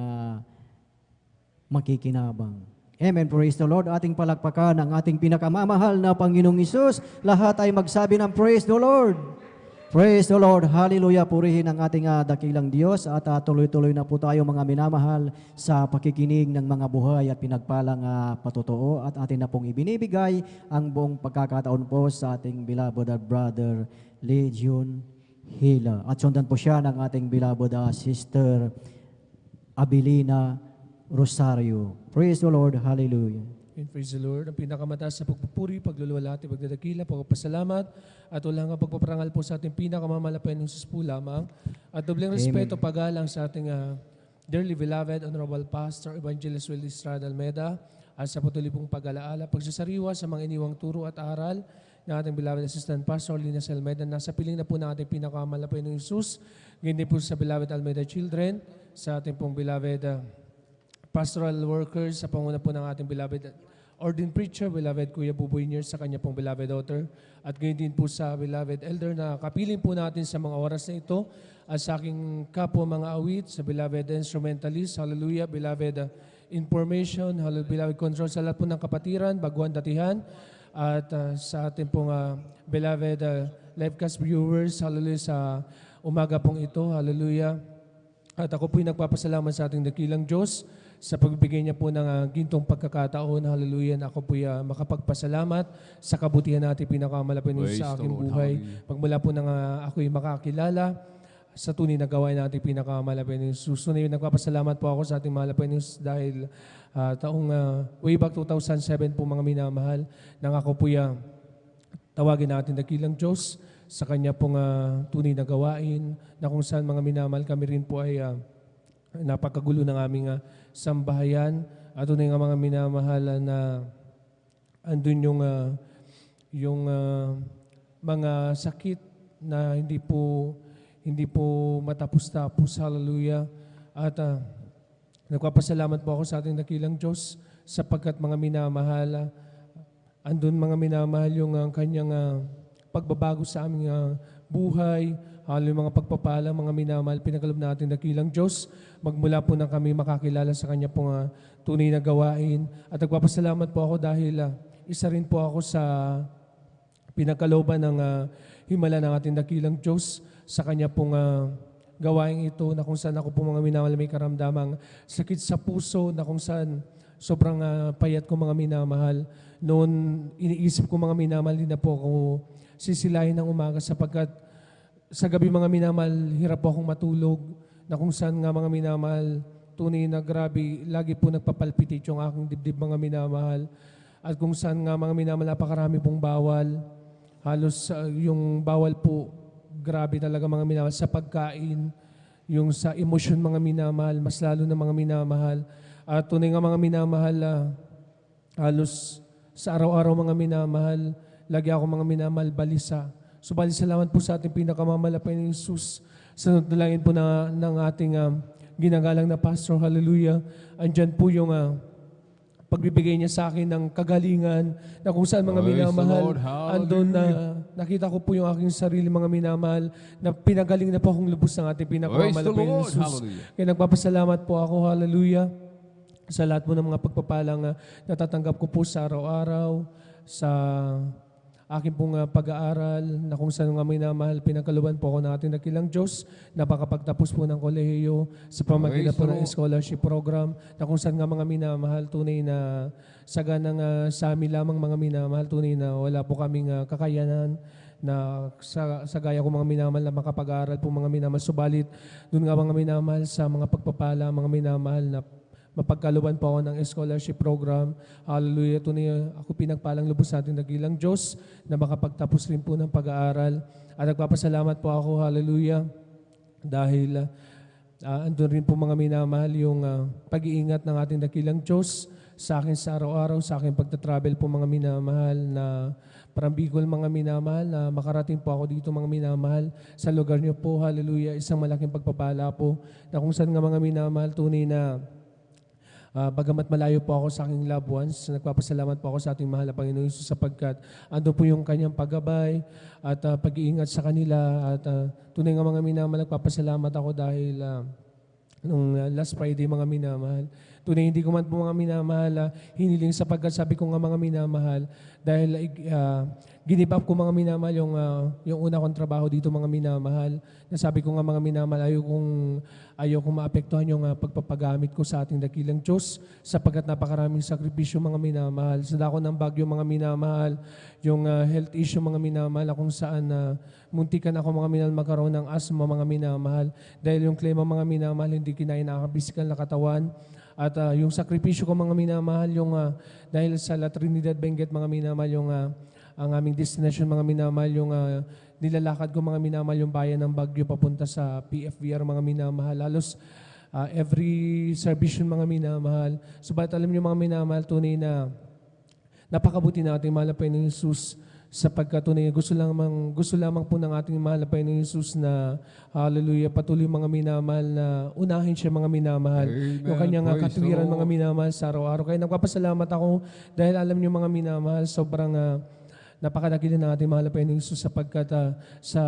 makikinabang. Amen. Praise the Lord. Ating palakpakan ang ating pinakamamahal na Panginoong Hesus. Lahat ay magsabi ng Praise the Lord. Praise the Lord. Hallelujah. Purihin ang ating dakilang Diyos at tuloy-tuloy na po tayo mga minamahal sa pakikinig ng mga buhay at pinagpalang patotoo at atin na pong ibinibigay ang buong pagkakataon po sa ating beloved brother Legion Hila. At sundan po siya ng ating beloved sister Abilina Rosario. Praise the Lord. Hallelujah. And praise the Lord. Ang pinakamataas na pagpupuri, pagluluwalhati, pagdadakila, pagpapasalamat, at walang pagpaparangal po sa ating pinakamamalapan ng Diyos po lamang. At dobleng respeto, pagalang sa ating dearly beloved, Honorable Pastor Evangelist Willie Estrada Almeida, at sa patuloy pong pag-alaala, pagsasariwa sa mga iniwang turo at aral ng ating beloved Assistant Pastor Lina Almeida. Nasa piling na po ng ating pinakamamalapan ng Diyos. Ganyan po sa beloved Almeida Children, sa ating pong beloved pastoral workers, sa panguna po ng ating beloved ordained preacher, beloved Kuya Buboy Nier, sa kanya pong beloved daughter. At gayon din po sa beloved elder na kapiling po natin sa mga oras na ito. At sa aking kapwa mga awit, sa beloved instrumentalist, hallelujah, beloved information, hallelujah, beloved control, sa lahat po ng kapatiran, baguhan, datihan. At sa ating pong beloved livecast viewers, hallelujah, sa umaga pong ito, hallelujah. At ako po'y nagpapasalamat sa ating dakilang Diyos sa pagbibigay niya po ng gintong pagkakataon. Hallelujah. Na ako po'y makapagpasalamat sa kabutihan natin pinakamalapin sa aking buhay. Pagmula po nang ako'y makakilala sa tunay na gawain natin pinakamalapin. Susunod, nagpapasalamat po ako sa ating malapin dahil taong way back 2007 po mga minamahal, nang ako po'y tawagin natin dakilang Diyos sa kanya pong tunay na gawain, na kung saan mga minamahal kami rin po ay napakagulo ng aming sambahayan. At tunay nga mga minamahal na andun yung mga sakit na hindi po matapos-tapos. Hallelujah. At nagpapasalamat po ako sa ating dakilang Diyos sapagkat mga minamahal, andun mga minamahal yung kanyang pagbabago sa aming buhay. Hallelujah, mga pagpapala, mga minamahal, pinagkaloob natin dakilang Diyos. Magmula po na kami makakilala sa kanya pong tunay na gawain. At nagpapasalamat po ako dahil isa rin po ako sa pinagkalooban ng himala ng ating dakilang Diyos sa kanya pong gawain ito, na kung saan ako po mga minamahal may karamdamang sakit sa puso, na kung saan sobrang payat ko mga minamahal. Noon iniisip ko mga minamahal, hindi na po ako sisilahin ng umaga sapagkat sa gabi mga minamahal, hirap po akong matulog, na kung saan nga mga minamahal, tunay na grabe, lagi po nagpapalpitate yung aking dibdib mga minamahal. At kung saan nga mga minamahal, napakarami pong bawal. Halos yung bawal po, grabe talaga mga minamahal sa pagkain, yung sa emosyon mga minamahal, mas lalo na mga minamahal. At tunay nga mga minamahal, halos sa araw-araw mga minamahal, lagi ako mga minamahal balisa. Subalit salamat po sa ating pinakamamalapay ng Jesus. Sa nalangin po ng ating ginagalang na pastor, hallelujah. Andyan po yung pagbibigay niya sa akin ng kagalingan, na kung saan mga minamahal, andun na nakita ko po yung aking sarili mga minamahal, na pinagaling na po akong lubos ng ating pinakamamalapay ng Jesus. Kaya nagpapasalamat po ako, hallelujah, sa lahat po ng mga pagpapalang natatanggap ko po sa araw-araw, sa aking pong pag-aaral, na kung saan nga minamahal, pinagkalooban po ako ng ating dakilang Diyos, napakapagtapos po ng kolehiyo sa pamagitan po ng scholarship program, na kung saan nga mga minamahal, tunay na saganang sa amin lamang mga minamahal, tunay na wala po kaming kakayanan na sa gaya ko mga minamahal na makapag-aral po mga minamahal. Subalit, doon nga mga minamahal sa mga pagpapala, mga minamahal na mapagkaluban po ako ng scholarship program. Hallelujah. Tunay ako pinagpalang lubos sa ating dakilang Diyos na makapagtapos rin po ng pag-aaral. At nagpapasalamat po ako, hallelujah, dahil andun rin po mga minamahal yung pag-iingat ng ating dakilang Diyos sa akin sa araw-araw, sa akin pagtatravel po mga minamahal na parang Bicol mga minamahal na makarating po ako dito mga minamahal sa lugar niyo po, hallelujah, isang malaking pagpapala po na kung saan nga mga minamahal tunay na bagamat malayo po ako sa aking loved ones, nagpapasalamat po ako sa ating mahal na Panginoon Jesus sapagkat ando po yung kanyang paggabay at pag-iingat sa kanila at tunay nga mga minamahal, nagpapasalamat ako dahil nung last Friday mga minamahal, tunay hindi ko man po mga minamahal hiniling sapagkat sabi ko nga mga minamahal dahil give up ko mga minamahal yung una kong trabaho dito mga minamahal. Nasabi ko nga mga minamahal ayaw kong maapektuhan yung pagpapagamit ko sa ating dakilang Diyos sapagkat napakaraming sakripisyo mga minamahal. Sa dako ng bagyo mga minamahal, yung health issue mga minamahal kung saan muntikan ako mga minamahal magkaroon ng asthma mga minamahal dahil yung klema mga minamahal hindi kinain ang physical na katawan. At yung sakripisyo ko mga minamahal, yung dahil sa La Trinidad Benguet mga minamahal, yung ang aming destination mga minamahal, yung nilalakad ko mga minamahal, yung bayan ng Baguio papunta sa PFVR mga minamahal. Halos every service yun mga minamahal. Subalit alam niyo mga minamahal, tunay na napakabuti natin mahal na Panginoon Jesus sapagkat tunay gusto lamang po ng ating mahal na Panginoon Jesus na hallelujah patuloy mga minamahal na unahin siya mga minamahal. Amen. Yung kanyang Praise katuwiran the mga Lord. minamahal sa araw-araw. Kaya nagpapasalamat ako dahil alam niyo mga minamahal sobrang napakadakila ng ating mahal na Panginoon Jesus sapagkat sa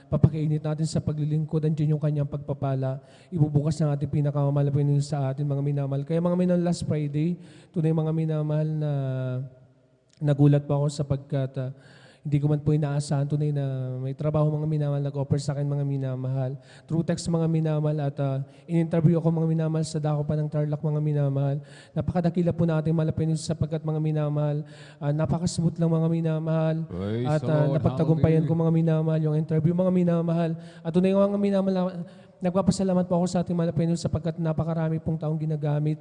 papakainit natin sa paglilingkod, andyan yung kanyang pagpapala. Ibubukas ng ating pinakamamahal na Panginoon sa ating mga minamahal. Kaya mga minamahal last Friday, tunay mga minamahal na nagulat po ako sapagkat hindi ko man po inaasahan tunay na may trabaho mga minamahal nag-offer sa akin mga minamahal. Through text mga minamahal at in-interview ako mga minamahal sa dako pa ng Tarlac mga minamahal. Napakadakila po natin malapin sapagkat mga minamahal, napakasmooth lang mga minamahal Praise at the Lord. napagtagumpayan ko Hallelujah. mga minamahal yung interview mga minamahal. At tunay mga minamahal, nagpapasalamat po ako sa ating mahal na Panginoon sapagkat napakarami pong taong ginagamit.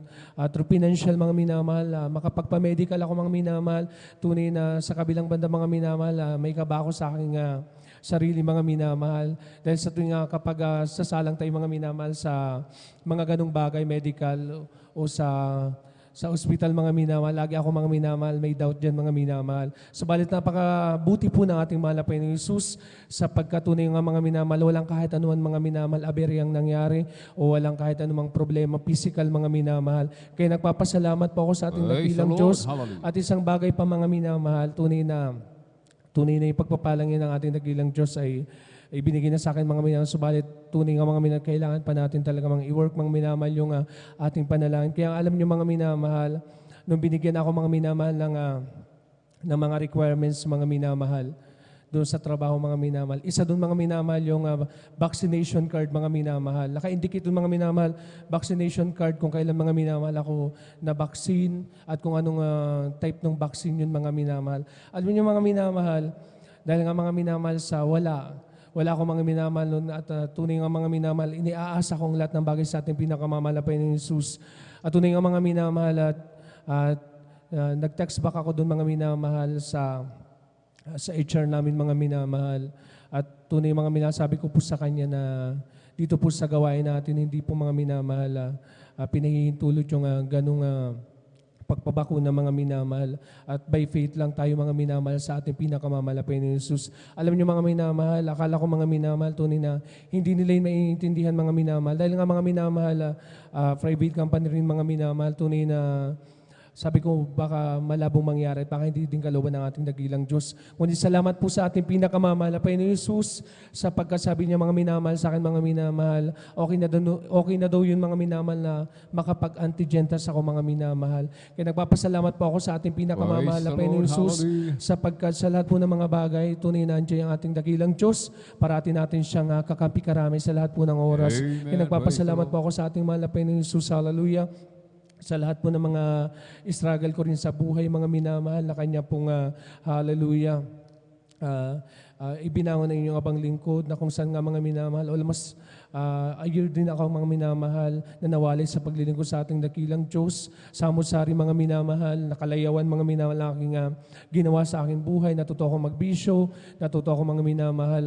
Through financial mga minamahal, makapagpa-medical ako mga minamahal. Tunay na sa kabilang banda mga minamahal, may kaba ako sa aking sarili mga minamahal. Dahil sa tuwing kapag sasalang tayo mga minamahal sa mga ganong bagay, medical o sa ospital mga minamahal, lagi ako mga minamahal, may doubt dyan mga minamahal. Subalit napakabuti po ng ating mahal na Panginoon Jesus sapagkat tunay nga mga minamahal, walang kahit anuman mga minamahal aberyang nangyari o walang kahit anumang problema, physical mga minamahal. Kaya nagpapasalamat po ako sa ating Praise dakilang the Lord. Diyos Hallelujah. at isang bagay pa mga minamahal, tunay na yung pagpapalang yun ng ating dakilang Diyos ay ibinigay na sa akin mga minamahal. Subalit tunay nga mga minamahal, kailangan pa natin talaga mga i-work mga minamahal yung ating panalangin. Kaya alam niyo mga minamahal, nung binigyan ako mga minamahal ng mga requirements mga minamahal doon sa trabaho mga minamahal. Isa doon mga minamahal yung vaccination card mga minamahal. Naka-indicate doon mga minamahal, vaccination card kung kailan mga minamahal ako na vaccine at kung anong type ng vaccine yun mga minamahal. Alam niyo mga minamahal, dahil nga mga minamahal sa wala akong mga minamahal noon at tunay nga mga minamahal, iniaasa kong lahat ng bagay sa ating pinakamamahal na Panginoon Jesus. At tunay nga mga minamahal at nag-text back ako doon mga minamahal sa HR namin mga minamahal. At tunay mga minamahal, sabi ko po sa kanya na dito po sa gawain natin, hindi po mga minamahal pinahihintulot yung ganong pagpabakuna mga minamahal. At by faith lang tayo mga minamahal sa ating pinakamamahal na Panginoon Jesus. Alam niyo mga minamahal, akala ko mga minamahal, tunay na hindi nila yung maiintindihan mga minamahal. Dahil nga mga minamahal, private company rin mga minamahal, tunay na sabi ko baka malabong mangyari at baka hindi din kalooban ng ating dakilang Diyos. Kundi salamat po sa ating pinakamamahal na Panginoon Jesus sapagkat sabi niya mga minamahal sa akin mga minamahal, okay na daw yun mga minamahal na makapag-antigentas ako mga minamahal. Kaya nagpapasalamat po ako sa ating pinakamamahal na Praise the Panginoon Lord. Jesus Hallelujah. sapagkat sa lahat po ng mga bagay, tunay na andiyan ang ating dakilang Diyos. Parati natin siyang kakampi karami sa lahat po ng oras. Amen. Kaya nagpapasalamat Praise the po ako sa ating mahal na Panginoon Jesus. Hallelujah. sa lahat po ng mga struggle ko rin sa buhay, mga minamahal na kanya pong hallelujah. Ibinangon na inyong abang lingkod na kung saan nga mga minamahal, almost a year din ako mga minamahal na nawalay sa paglilingkod sa ating dakilang Diyos. Samot-sari mga minamahal, nakalayawan mga minamahal na aking ginawa sa aking buhay. Natuto ako magbisyo, natuto ako mga minamahal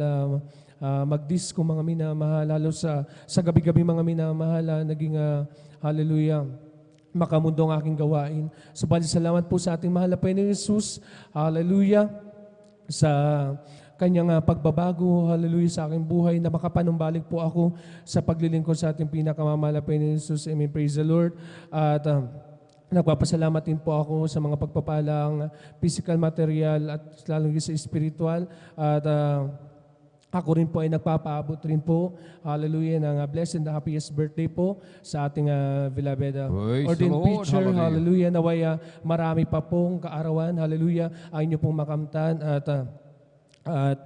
mag-disco mga minamahal, lalo sa gabi-gabi mga minamahal, naging hallelujah, makamundo ang aking gawain. Subalit salamat po sa ating mahal na Panginoon Jesus, hallelujah, sa kanyang pagbabago, hallelujah, sa aking buhay, na makapanumbalik po ako sa paglilingkod sa ating pinakamamahal na Panginoon Jesus. Amen, praise the Lord. At nagpapasalamat din po ako sa mga pagpapalang physical, material, at lalong sa spiritual. At ako rin po ay nagpapaabot rin po, hallelujah, ng blessed and happiest birthday po sa ating beloved ordained preacher, hallelujah, naway marami pa pong kaarawan, hallelujah, ang inyo pong makamtan at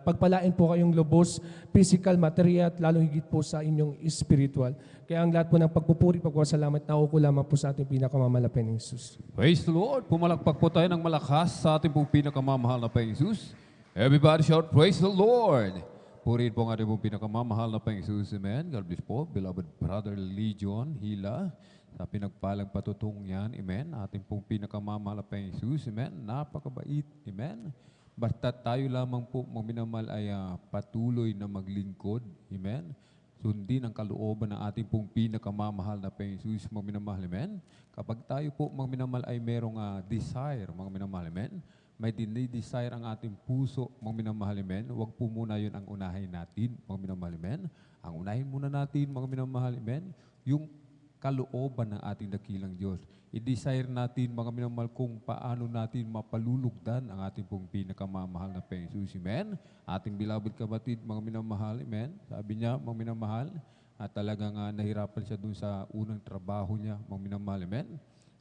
pagpalain po kayong lubos, physical, material, at lalong higit po sa inyong spiritual. Kaya ang lahat po ng pagpupuri, pagpapasalamat, nauko lamang po sa ating pinakamamalaking Jesus. Praise the Lord. Pumalakpak po tayo ng malakas sa ating pong pinakamamahal na Panginoon Jesus. Everybody shout, praise the Lord. Purihin po ang ating pong pinakamamahal na Panginoon Jesus. Amen. God bless po, beloved Brother Legion Hila, sa pinagpalang patutong yan. Amen. Ating pong pinakamamahal na Panginoon Jesus. Amen. Napakabait. Amen. Basta tayo lamang po, mga minamahal, ay patuloy na maglingkod. Amen. Sundin ang kalooban ng ating pong pinakamamahal na Panginoon Jesus, mga minamahal. Amen. Kapag tayo po, mga minamahal, ay merong desire, mga minamahal. Amen. May dinidesire ang ating puso, mga minamahal, amen. Huwag po muna yun ang unahin natin, mga minamahal, amen. Ang unahin muna natin, mga minamahal, amen, yung kalooban ng ating dakilang Diyos. I-desire natin, mga minamahal, kung paano natin mapalulugdan ang ating pong pinakamamahal na Panginoon Jesus, amen. Ating beloved kapatid, mga minamahal, amen. Sabi niya, mga minamahal, at talagang nahirapan siya dun sa unang trabaho niya, mga minamahal, amen.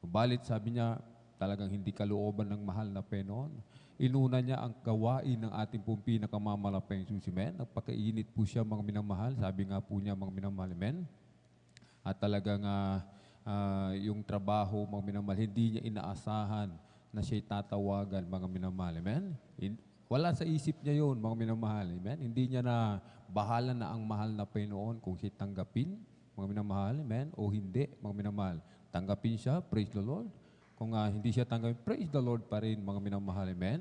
Balit, sabi niya, talagang hindi kalooban ng mahal na Panginoon. Inuna niya ang gawain ng ating pong pinakamamahal na Panginoon Jesus, amen. Nagpakainit po siya, mga minamahal. Sabi nga po niya, mga minamahal, amen. At talagang yung trabaho, mga minamahal, hindi niya inaasahan na siya'y tatawagan, mga minamahal, amen. Wala sa isip niya yun, mga minamahal, amen. Hindi niya na bahala na ang mahal na Panginoon kung siya'y tanggapin, mga minamahal, amen, o hindi, mga minamahal. Tanggapin siya, praise the Lord. Kung hindi siya tanggapin, praise the Lord pa rin, mga minamahal, amen.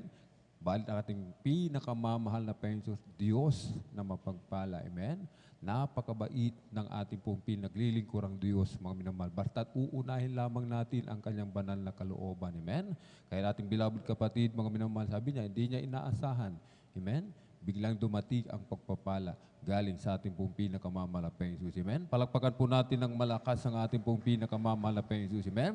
Balit ang ating pinakamamahal na Panginoon Diyos na mapagpala, amen. Napakabait ng ating pong pinaglilingkurang Diyos, mga minamahal. Basta't uunahin lamang natin ang kanyang banal na kalooban, amen. Kaya ating beloved kapatid, mga minamahal, sabi niya, hindi niya inaasahan, amen. Biglang dumating ang pagpapala galing sa ating pong pinakamamahal na Panginoon, amen. Palakpakan po natin ng malakas ang ating pong pinakamamahal na Panginoon, amen.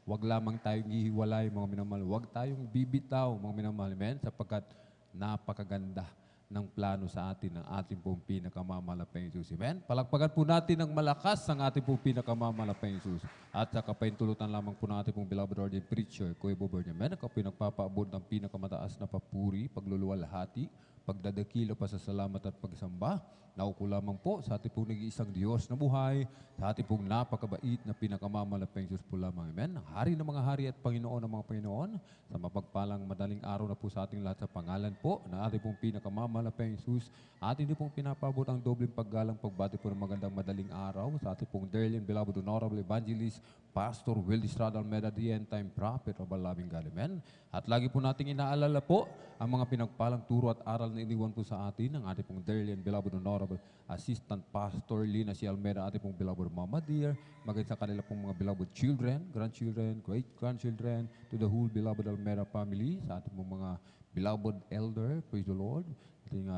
Huwag lamang tayong hihiwalay, mga minamahal. Huwag tayong bibitaw, mga minamahal, amen, sapagkat napakaganda ng plano sa atin ng ating pong pinakamamahal na Panginoon Jesus, amen. Palakpakan po natin ng malakas ang ating pong pinakamamahal na Panginoon Jesus. At sa kapaintulutan lamang po ng ating pong beloved ordained preacher, Kuya Bober, amen. Ako po nagpapaabot ng pinakamataas na papuri, pagluluwalhati, pagdadakila, pasasalamat at pagsamba. Nauko lamang po sa ating pong nag-iisang Diyos na buhay, sa ating pong napakabait na pinakamamahal na Panginoon po lamang. Amen. Hari ng mga hari at Panginoon ng mga Panginoon, sa mapagpalang madaling araw na po sa ating lahat sa pangalan po na ating pong pinakamamahal na Panginoon Jesus, atin din pong pinapabot ang dobleng paggalang pagbati po ng magandang madaling araw sa ating pong dearly and beloved honorable evangelist, Pastor Will Estrada Almeida, the end time prophet of our loving God. Amen. At lagi po nating inaalala po ang mga pinagpalang turo at aral na iniwan po sa atin ng ating pong dearly and beloved honorable Assistant Pastor Lina C. Almeida, ating pong beloved Mama Dear, maging sa kanila pong mga beloved children, grandchildren, great-grandchildren, to the whole beloved Almeida family, sa ating pong mga beloved elder, praise the Lord, ating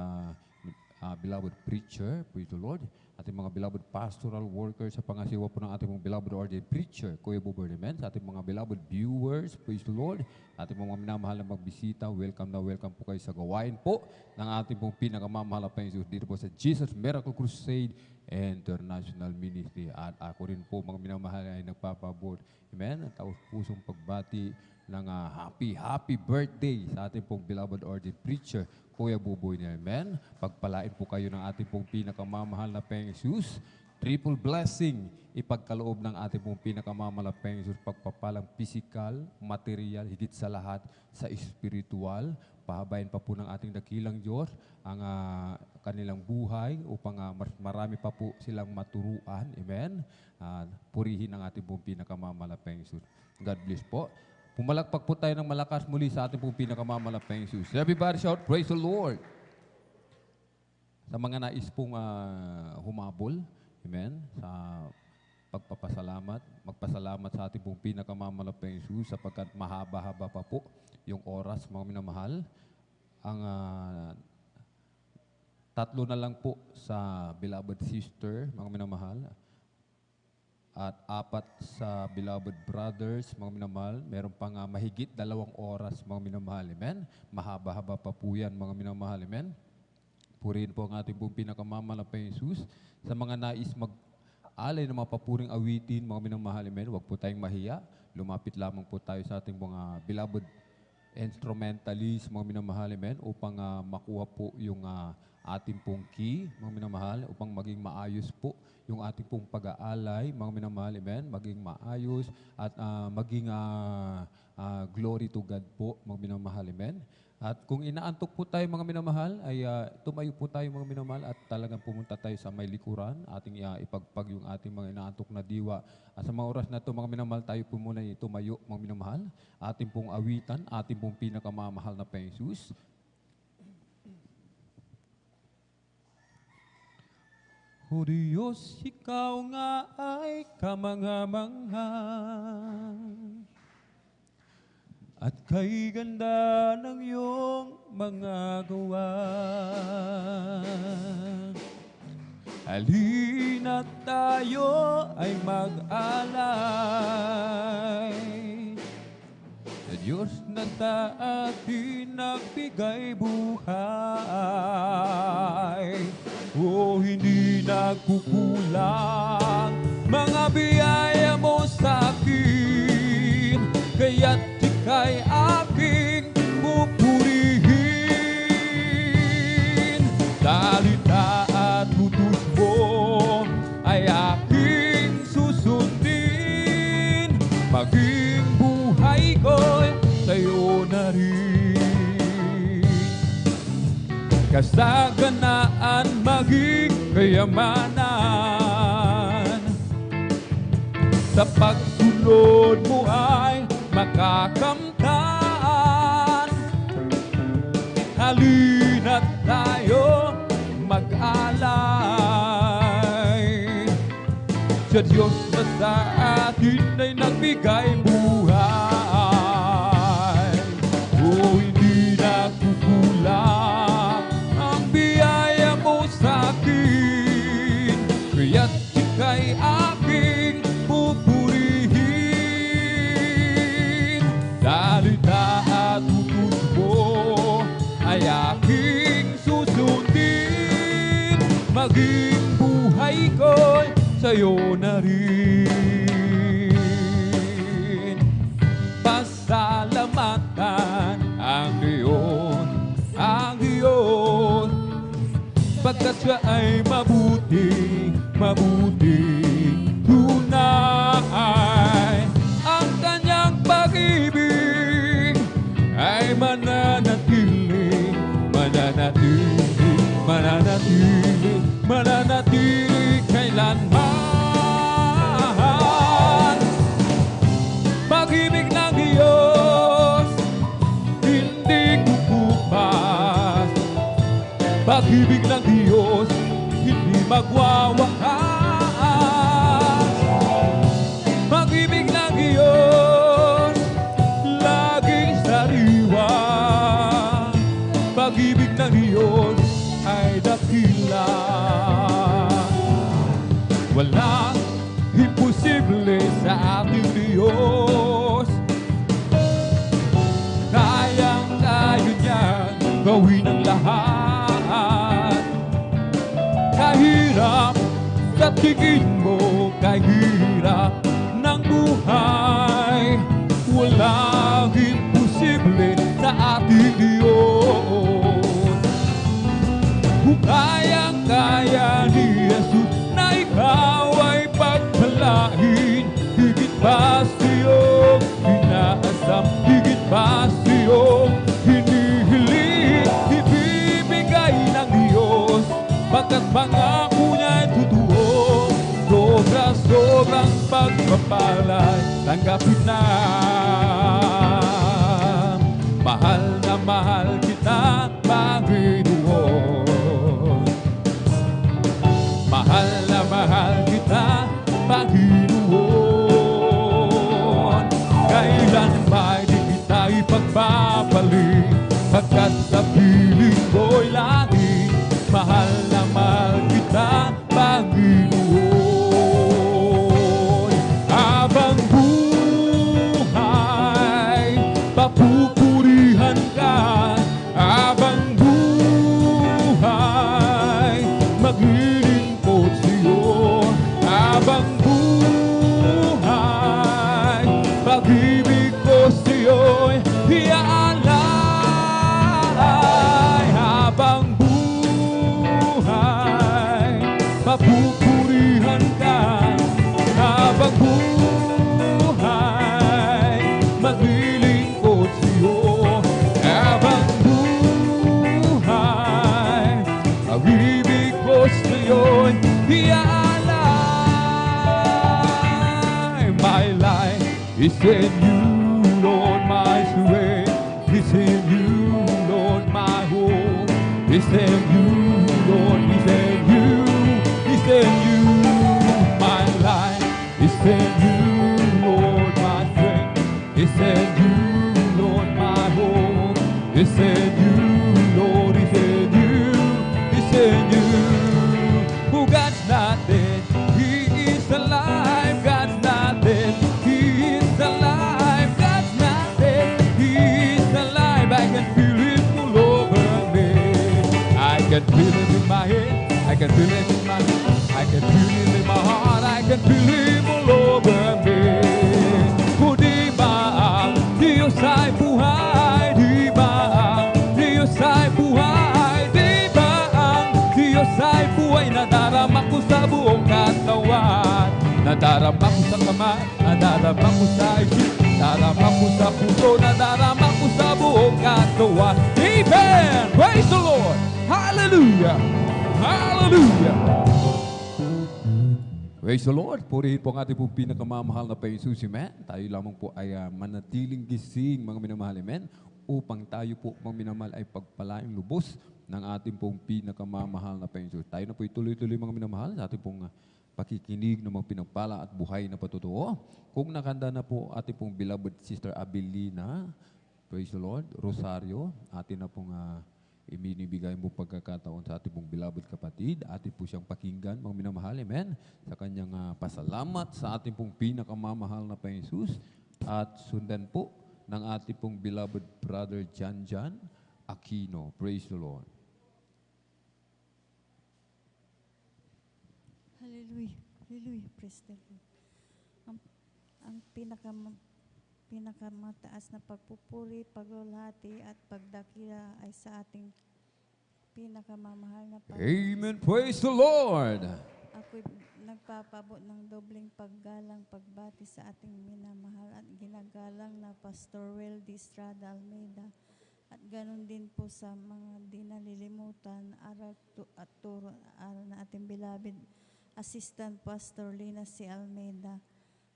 beloved preacher, praise the Lord, ating mga beloved pastoral workers sa pangasiwa po ng ating mga beloved ordained preacher, Kuya Bober, amen. Sa ating mga beloved viewers, praise the Lord, ating mga minamahal na magbisita, welcome na welcome po kayo sa gawain po ng ating pong pinakamamahal na Panginoon dito po sa Jesus Miracle Crusade International Ministry. At ako rin po, mga minamahal, ay nagpapabot, amen, ang taos-pusong pagbati ng happy birthday sa ating pong beloved ordained preacher, Kuya Buboy niya, amen. Pagpalain po kayo ng ating pong pinakamamahal na Panginoon Jesus. triple blessing ipagkaloob ng ating pong pinakamamalapeng Jesus, pagpapalang physical, material, higit sa lahat sa espiritual. Pahabayin pa po ng ating dakilang Diyos ang kanilang buhay upang marami pa po silang maturuan. Amen. Purihin ang ating pong pinakamamalapeng Jesus. God bless po. Pumalakpak po tayo ng malakas muli sa ating pong pinakamamalapeng Jesus. Everybody shout, praise the Lord. Sa mga nais pong humabol, amen, sa pagpapasalamat, magpasalamat sa ating pong pinakamamalapeng Jesus sapagkat mahaba-haba pa po yung oras, mga minamahal. Ang tatlo na lang po sa beloved sister, mga minamahal, at 4 sa beloved brothers, mga minamahal. Meron pang mahigit 2 oras, mga minamahal. Amen? Mahaba-haba pa po yan, mga minamahal. Amen? Purihin po ang ating pong pinakamamalapeng Jesus. Sa mga nais mag-alay ng mga papuring awitin, mga minamahal, amen, huwag po tayong mahiya. Lumapit lamang po tayo sa ating mga beloved instrumentalist, mga minamahal, amen, upang makuha po yung ating pong key, mga minamahal, upang maging maayos po yung ating pong pag-aalay, mga minamahal, amen, maging maayos at maging glory to God po, mga minamahal, amen. At kung inaantok po tayo, mga minamahal, ay tumayo po tayo, mga minamahal, at talagang pumunta tayo sa may likuran, ating ipagpag yung ating mga inaantok na diwa. At sa mga oras na ito, mga minamahal, tayo po muna tumayo, mga minamahal, ating pong awitan, ating pong pinakamamahal na Jesus. O Diyos, ikaw nga ay kamangha-mangha, at kay ganda ng iyong mga gawa. Halina't tayo ay mag-alay sa Diyos na sa atin nagbigay buhay. O hindi nagkukulang mga biyaya mo sa akin, kaya't ika'y aking pupurihin. Salita at utos mo ay aking susundin, maging buhay ko'y sa'yo na rin. Kasaganaan maging kayamanan, sa pagsunod mo ay makakamtan. Halina't tayo mag-alay sa Diyos na sa atin ay nagbigay buhay. O hindi nagkukulang ang biyaya mo sa akin, kaya't ika'y aking pupurihin. Salita at utos mo ay aking susundin, maging buhay ko'y sa'yo na rin. Pasalamatan ang Diyos, pagkat siya ay mabuti, mabuti tunay. Ang kanyang pag-ibig ay mananatili, mananatili, mananatili, mananatili kailanman. Pag-ibig ng Diyos hindi kukupas, pag-ibig ng Diyos hindi magwawakas. Pag-ibig ng Diyos laging sariwa, pag-ibig ng Diyos ay dakila. Walang imposible sa ating Diyos, kayang-kaya niyang gawin ang lahat. Kahirap sa tingin mo, kahirap ng buhay, walang imposible sa ating Diyos. Kung kayang-kaya ni Jesus na ikaw pala'y tanggapin na. Mahal kita, Panginoon. Mahal kita, Panginoon. Kailan ba'y di kita ipagpapaling, pagkat sa piling ko'y langit. Mahal kita, Panginoon. Habang buhay, papupurihan ka. Habang buhay, maglilingkod sa'yo. Habang buhay, pag-ibig ko sa'yo'y iaalay. Habang buhay, papupurihan ka. Habang buhay, maglilingkod sa'yo. Habang buhay, pag-ibig ko sa'yo'y iaalay. My life is in you, Lord, my strength is in you, Lord, my hope is in you, Lord, is in you, is in you. My life is in you, Lord, my strength is in you, Lord, my hope is in you, Lord, is in you, is in you. Who God's not dead, He is alive. God's not dead, He is alive. God's not dead, He is alive. I can feel Him all over me. I can feel Him in my head, I can feel Him in my head, I can feel Him in my heart, I can feel Him all over me. Kung di ba ang Diyos ay buhay, di ba ang Diyos ay buhay, di ba ang Diyos ay buhay, nadarama ko sa buong katawan. Nadarama ko sa kamay, nadarama ko sa isip, nadarama ko sa puso, nadarama ko sa buong katawan. Amen! Praise the Lord! Hallelujah! Hallelujah! Praise the Lord! Purihin po ang ating po pinakamamahal na Panginoon, amen. Tayo lamang po ay manatiling gising, mga minamahal, amen, upang tayo po, mga minamahal, ay pagpalaing lubos ng ating pong pinakamamahal na Panginoon. Tayo na po ituloy-tuloy, mga minamahal, sa ating pong pakikinig ng mga pinagpala at buhay na patutuo. Kung nakanda na po ating pong beloved Sister Abelina, praise the Lord, Rosario, atin na pong iminibigay mo pagkakataon sa ating pong beloved kapatid. Atin po siyang pakinggan, mga minamahal, amen, sa kanyang pasalamat sa ating pong pinakamamahal na Panginoon. At sundan po ng ating pong beloved brother Jan Aquino. Praise the Lord. Hallelujah. Hallelujah. Praise the Lord. Ang pinakamataas na pagpupuri, paglulhati at pagdakila ay sa ating pinakamamahal na Panginoon. Amen. Praise the Lord. Ako'y nagpapabot ng dobleng paggalang, pagbati sa ating minamahal at ginagalang na Pastor Weldy Estrada Almeida. At ganun din po sa mga di nalilimutan, aral at turo na ating beloved Assistant Pastor Lina C. Almeida.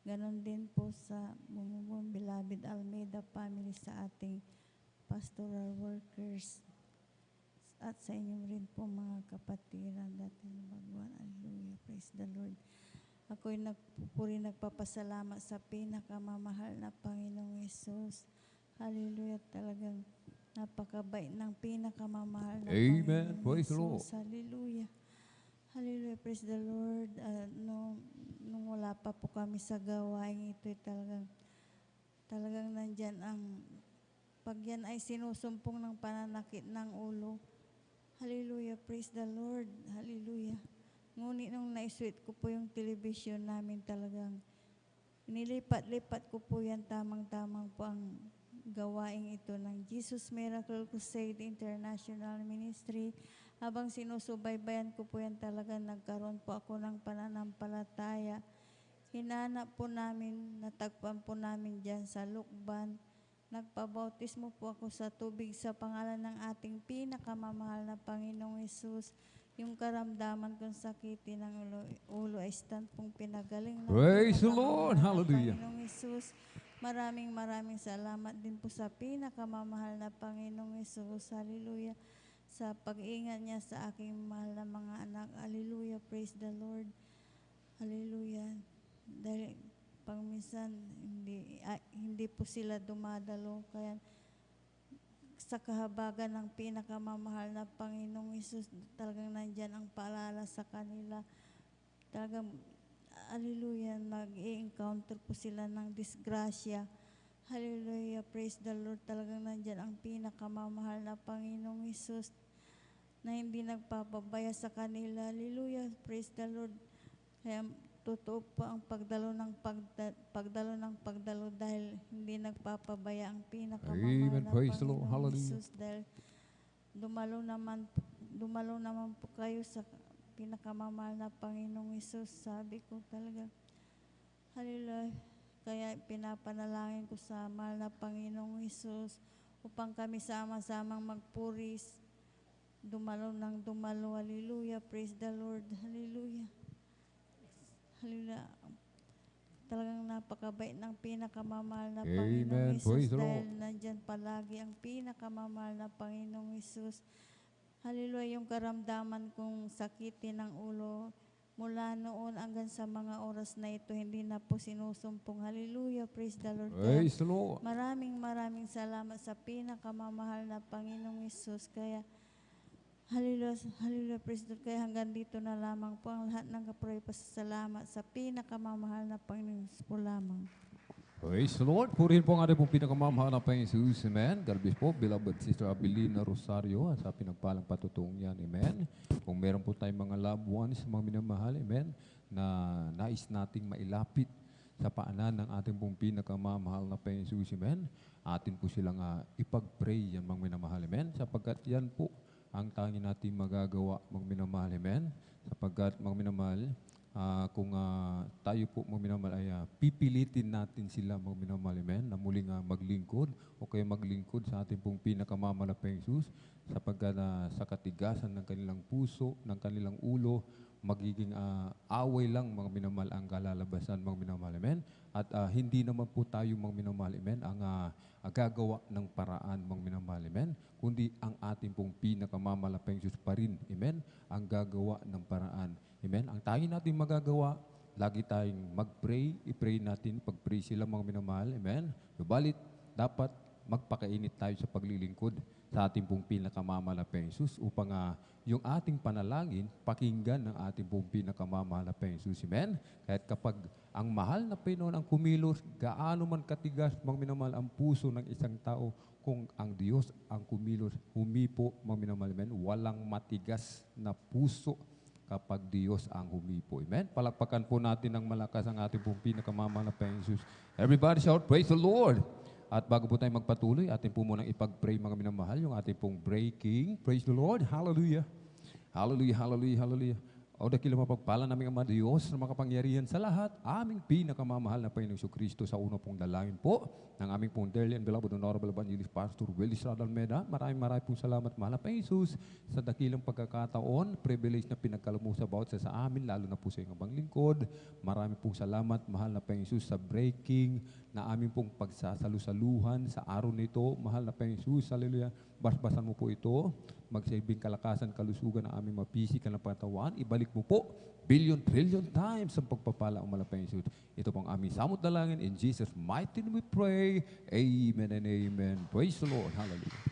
Ganon din po sa bumubong beloved Almeida family, sa ating pastoral workers at sa inyong rin po mga kapatiran dating bagwan. Hallelujah. Praise the Lord. Ako'y nagpapasalamat sa pinakamamahal na Panginoong Yesus. Hallelujah. Talagang napakabait ng pinakamamahal na Amen. Panginoong Praise the Lord. Yesus. Hallelujah. Hallelujah. Praise the Lord. Nung wala pa po kami sa gawain ito, talagang nandyan pag yan ay sinusumpong ng pananakit ng ulo. Hallelujah. Praise the Lord. Hallelujah. Ngunit nung naisweet ko po yung television namin, talagang nilipat-lipat ko po yan, tamang-tamang po ang gawain ito ng Jesus Miracle Crusade International Ministry. Habang sinusubaybayan ko po yan, talaga nagkaroon po ako ng pananampalataya. Hinanap po namin, natagpan po namin dyan sa Lukban. Nagpabautismo po ako sa tubig sa pangalan ng ating pinakamamahal na Panginoong Hesus. Yung karamdaman kong sakitin ng ulo ay stand pong pinagaling. Praise the Lord. Hallelujah. Panginoong Hesus, maraming salamat din po sa pinakamamahal na Panginoong Hesus. Hallelujah. Sa pag-iingat niya sa aking mahal na mga anak. Hallelujah. Praise the Lord. Hallelujah. Dahil pangminsan hindi po sila dumadalo. Kaya sa kahabagan ng pinakamamahal na Panginoong Hesus, talagang nandyan ang paalala sa kanila. Talagang, hallelujah, nag-i-encounter po sila ng disgrasya. Hallelujah, praise the Lord. Talagang nandyan ang pinakamamahal na Panginoong Hesus na hindi nagpapabaya sa kanila. Hallelujah, praise the Lord. Kaya totoo po ang pagdalo ng pagdalo dahil hindi nagpapabaya ang pinakamamahal na Panginoong Hesus, dahil dumalo naman po kayo sa pinakamamahal na Panginoong Hesus. Sabi ko talaga, hallelujah. Kaya pinapanalangin ko sa mahal na Panginoong Hesus upang kami sama-samang magpuris, dumalo. Hallelujah, praise the Lord. Hallelujah. Hallelujah. Talagang napakabait ng pinakamamahal na Panginoong Hesus dahil nandyan palagi ang pinakamamahal na Panginoong Hesus. Hallelujah, yung karamdaman kong sakitin ng ulo mula noon hanggang sa mga oras na ito, hindi na po sinusumpong. Hallelujah, praise the Lord. Praise the Lord. Maraming salamat sa pinakamamahal na Panginoong Hesus. Kaya hallelujah, praise the Lord. Kaya hanggang dito na lamang po ang lahat ng kapray pasasalamat sa pinakamamahal na Panginoon po lamang. Praise the Lord. Purihin po ang ating pong pinakamamahal na Panginoon Jesus. Amen. God bless po, beloved Sister Abilina Rosario, sa pinagpalang patutong yan. Amen. Kung meron po tayong mga loved ones, mga minamahal, amen, na nais nating mailapit sa paanan ng ating pong pinakamamahal na Panginoon Jesus. Amen. Atin po silang ipag-pray yan, mga minamahal. Amen. Sapagkat yan po ang tanging natin magagawa, mga minamahal. Amen. Sapagkat, mga minamahal, kung tayo po, mga minamahal, ay pipilitin natin sila, mga minamahal, amen, na muling maglingkod o kaya maglingkod sa ating pong pinakamamahal na Jesus, sapagkat sa katigasan ng kanilang puso, ng kanilang ulo, magiging away lang, mga minamahal, ang kalalabasan, mga minamahal, amen. At hindi naman po tayo, mga minamahal, amen, ang gagawa ng paraan, mga minamahal, amen, kundi ang ating pong pinakamamahal na Jesus pa rin, amen, ang gagawa ng paraan. Amen. Ang tayo natin magagawa, lagi tayong mag-pray, i-pray natin, pag-pray sila, mga minamahal. Amen. Subalit, dapat magpakainit tayo sa paglilingkod sa ating pong pinakamamahal na Jesus upang yung ating panalangin, pakinggan ng ating pong pinakamamahal na Jesus. Amen. Kahit kapag ang mahal na Panginoon ang kumilos, gaano man katigas, mga minamahal, ang puso ng isang tao, kung ang Diyos ang kumilos, humipo, mga minamahal, amen, walang matigas na puso kapag Diyos ang humipo. Amen? Palakpakan po natin ng malakas ang ating pong pinakamamahal na Panginoon Jesus. Everybody shout, praise the Lord! At bago po tayo magpatuloy, atin po munang ipag-pray, mga minamahal, yung ating pong breaking. Praise the Lord! Hallelujah! Hallelujah! Hallelujah! Hallelujah! O dakila mapagpala namin ang mga Diyos na makapangyarihan sa lahat, aming pinakamamahal na Panginoong Kristo sa una pong dalangin po ng aming pong dearly and beloved Honorable Evangelist Pastor Willie Estrada Almeida. Maraming pong salamat, mahal na Panginoon Jesus, sa dakilang pagkakataon, privilege na pinagkalamusa bawat sa amin, lalo na po sa inyong lingkod. Maraming pong salamat, mahal na Panginoon Jesus, sa breaking na aming pong pagsasalusaluhan sa araw nito. Mahal na Panginoon Jesus, hallelujah. Basbasan mo po ito, magsilbing kalakasan, kalusugan ng aming mapisika ng pangatawan. Ibalik mo po, billion-trillion times ang pagpapala ang malapang Jesus. Ito pong aming samot dalangin. In Jesus' mighty name we pray. Amen and amen. Praise the Lord. Hallelujah.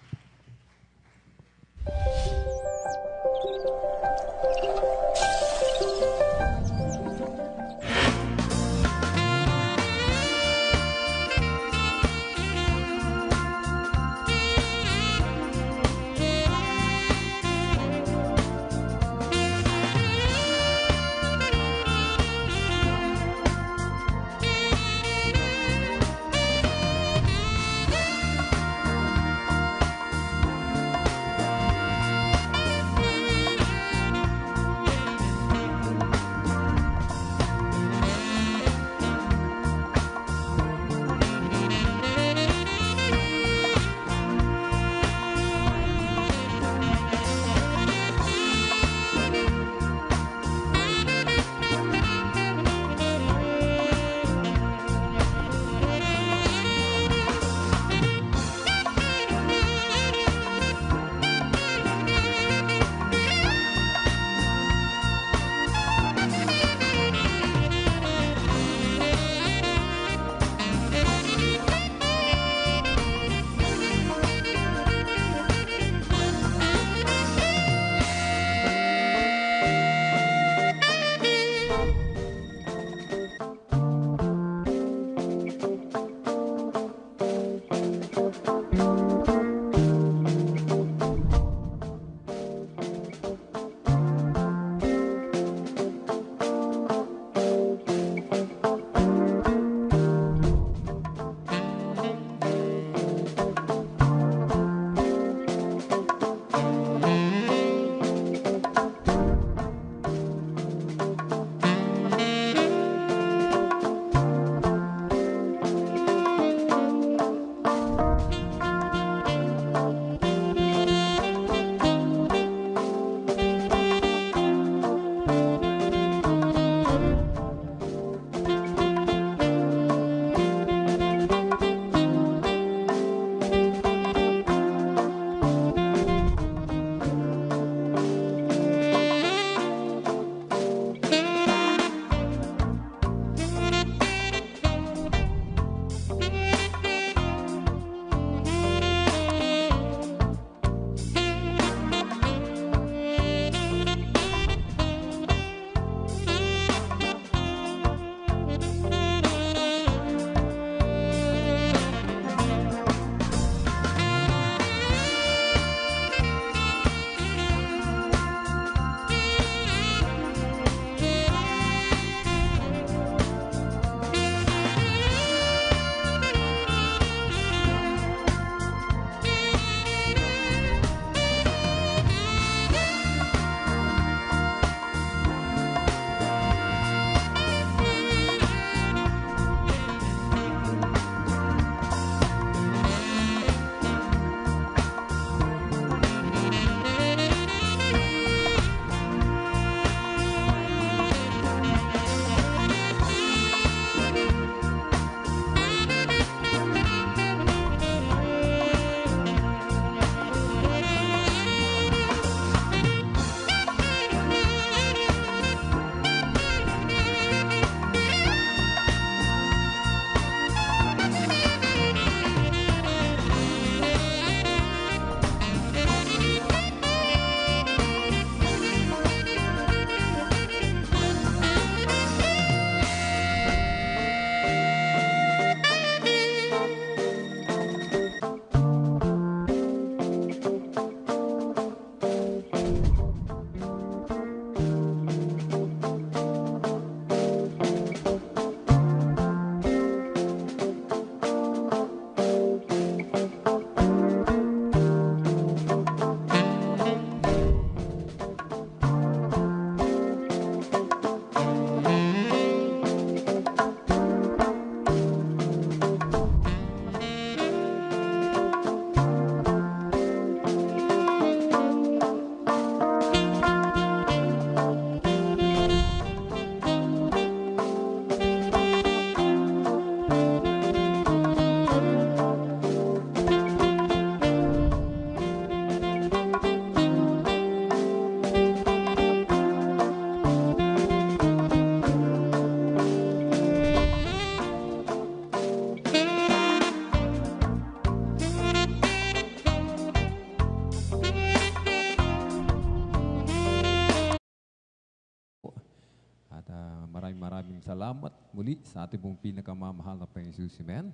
salamat muli sa ating pong pinakamamahal na Panginoon Jesus. Amen.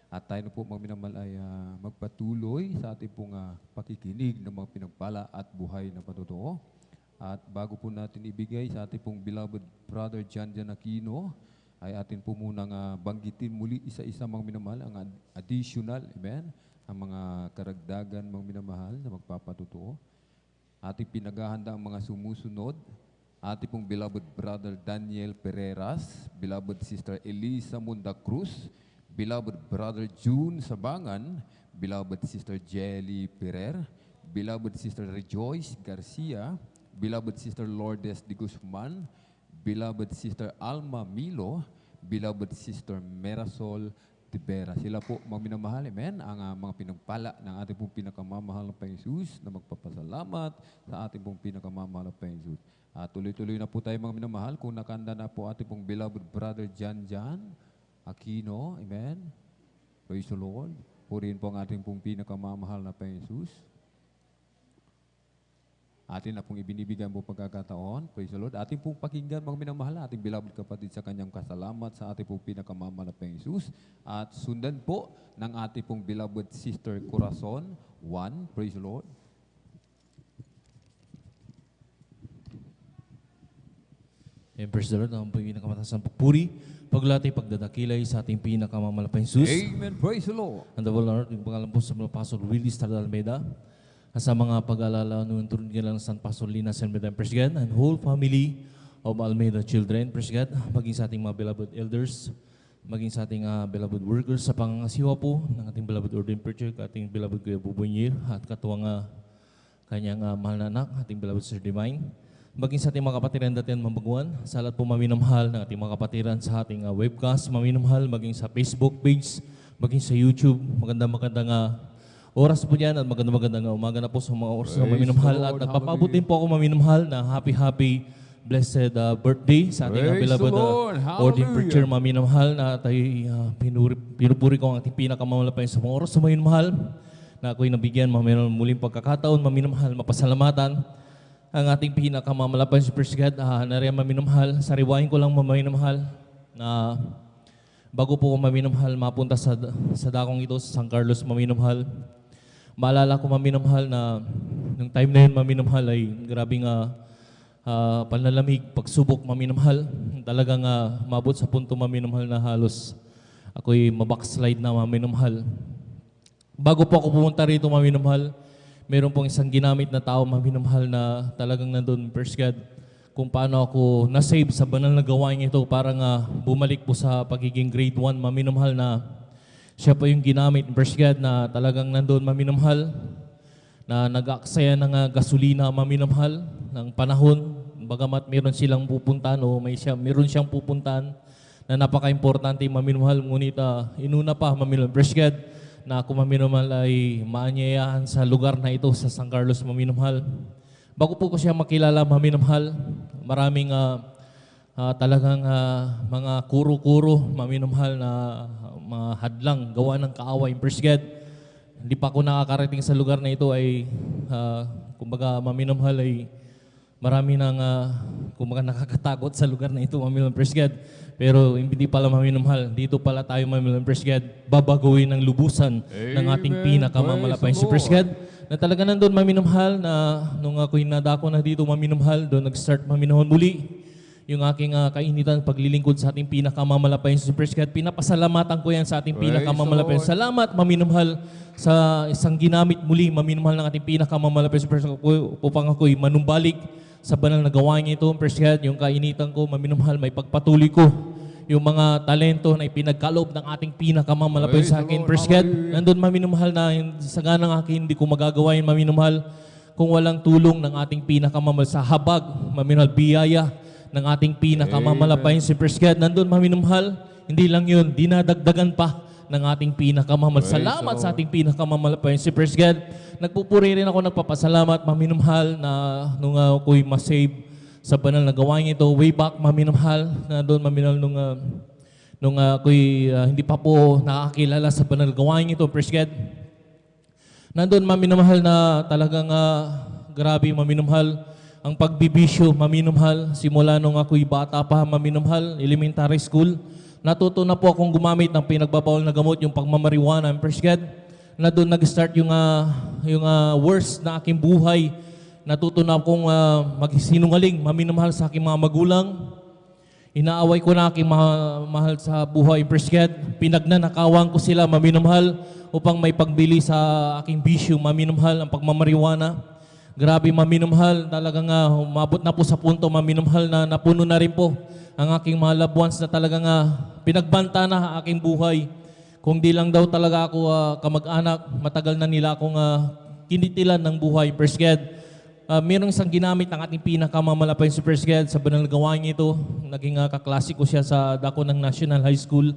At tayo na po mga minamahal ay magpatuloy sa ating pong pakikinig ng mga pinagpala at buhay na patotoo. At bago po natin ibigay sa ating pong beloved brother John Aquino, ay atin po munang banggitin muli isa-isa mga minamahal ang additional, amen, ang mga karagdagan mga minamahal na magpapatotoo. Ating pinaghahanda ang mga sumusunod. Ating pong beloved brother Daniel Pereras, beloved sister Elisa Munda Cruz, beloved brother June Sabangan, beloved sister Jelly Perer, beloved sister Rejoice Garcia, beloved sister Lourdes de Guzman, beloved sister Alma Milo, beloved sister Merasol Tibera. Sila po mga minamahal, amen, ang mga pinagpala ng ating pong pinakamamahal na Panginoon Jesus na magpapasalamat sa ating pong pinakamamahal na Panginoon Jesus. Tuloy-tuloy na po tayo mga minamahal kung nakanda na po ating pong beloved brother John Aquino, amen. Praise the Lord. Purihin po ang ating pong pinakamamahal na Panginoon Jesus. Atin na pong ibinibigyan po pagkakataon. Praise the Lord. Ating pong pakinggan mga minamahal, ating beloved kapatid sa kanyang kasalamat sa ating pong pinakamamahal na Panginoon Jesus. At sundan po ng ating pong beloved sister Corazon 1. Praise the Lord. And praise the Lord, ang pinakamataas ng pagpuri, paglatay, pagdadakilay sa ating pinakamamahal na Panginoon Jesus. Amen. Praise the Lord. And the Lord, yung pangalan po sa mga Pastor Willie Estrada Almeida, sa mga pag-alala noong turun ng San Pastor Lina Almeida, praise God, and whole family of Almeida children, praise God, maging sa ating mga beloved elders, maging sa ating beloved workers, sa pangangasiwa po ng ating beloved ordained preacher, ating beloved Kuya Bubunyir, at katuwang kanyang mahal na anak, ating beloved Sir Divine, maging sa ating mga kapatiran dating mabaguan, sa lahat po maminamahal ng ating mga kapatiran sa ating webcast, maminamahal, maging sa Facebook page, maging sa YouTube, magandang oras po dyan at magandang umaga na po sa mga oras na maminamahal. At nagpapabutin po ako maminamahal na happy, blessed birthday sa ating beloved ordained preacher maminamahal na tayo pinupuri ko ang ating pinakamamahal sa mga oras na maminamahal na ako'y nabigyan maminamahal muling pagkakataon maminamahal mapasalamatan ang ating pinakamamalapan si Praise God. Nariyan maminamahal, sariwain ko lang maminamahal na bago po ko maminamahal mapunta sa dakong ito sa San Carlos maminamahal. Maalala ko maminamahal na nung time na yun maminamahal ay grabing panlalamig, pagsubok maminamahal. Talagang mabot sa punto maminamahal na halos ako'y mabackslide na maminamahal. Bago po ako pumunta rito maminamahal, meron pong isang ginamit na tao maminamahal na talagang nandun, praise God, kung paano ako na-save sa banal na gawain ito para nga bumalik po sa pagiging grade 1 maminamahal na siya po yung ginamit, praise God, na talagang nandun maminamahal, na nag-aaksaya ng gasolina maminamahal ng panahon, bagamat meron silang pupuntahan o meron siyang pupuntahan na napaka-importante maminamahal, ngunit inuna pa maminamahal, praise God, na ako maminamahal ay maanyayahan sa lugar na ito sa San Carlos maminamahal. Bago po ko siya makilala maminamahal, maraming talagang mga kuro-kuro maminamahal na mga hadlang gawa ng kaaway, praise God. Hindi pa ako nakakarating sa lugar na ito ay kumbaga maminamahal ay marami nang kumbaga nakakatakot sa lugar na ito maminamahal, praise God. Pero hindi pala maminamahal, dito pala tayo maminamahal, praise God, babaguhin ng lubusan ng ating pinakamamalapan si praise God. Na talaga nandun maminamahal na nung ako'y nadako na dito maminamahal, doon nag-start maminamahal muli yung aking kainitan paglilingkod sa ating pinakamamalapayan si praise God. Pinapasalamatan ko yan sa ating pinakamamalapayan. Salamat maminamahal sa isang ginamit muli maminamahal ng ating pinakamamalapayan si praise God upang ako'y manumbalik sa banal na gawain ito, praise God. Yung kainitan ko maminamahal, may pagpatuloy ko yung mga talento na ipinagkaloob ng ating pinakamamalapayan sa akin, praise God. Nandun maminamahal na sa ganang akin hindi ko magagawa yun maminamahal kung walang tulong ng ating pinakamamahal sa habag maminamahal biyaya ng ating pinakamamalapayan si praise God. Nandun maminamahal, hindi lang yun, dinadagdagan pa ng ating pinakamamahal. Salamat sa ating pinakamamalapayan si praise God. Nagpupuri rin ako, nagpapasalamat maminamahal na nung ako'y masave sa banal na gawain ito, way back maminamahal, na doon maminamahal nung ako'y hindi pa po nakakilala sa banal na gawain ito, praise God. Nandun maminamahal na talagang grabe maminamahal ang pagbibisyo, maminumhal, simula nung ako'y bata pa, maminumhal, elementary school. Natuto na po akong gumamit ng pinagbabawal na gamot, yung pagmamariwana, Praise God. Na doon nag-start yung worst na aking buhay. Natuto na akong magsinungaling, maminumhal sa aking mga magulang. Inaaway ko na aking mahal sa buhay, Praise God. Pinagnanakawan ko sila, maminumhal, upang may pagbili sa aking bisyo, maminumhal, ang pagmamariwana. Grabe, maminumhal, talagang umabot na po sa punto, maminumhal, na napuno na rin po ang aking mga loved ones na talagang pinagbanta na ang aking buhay. Kung di lang daw talaga ako kamag-anak, matagal na nila akong kinitilan ng buhay, Praise God. Mayroong isang ginamit ng ating pinakamamalapay si Praise God sa banal na gawain ito. Naging kaklase ko siya sa dako ng National High School.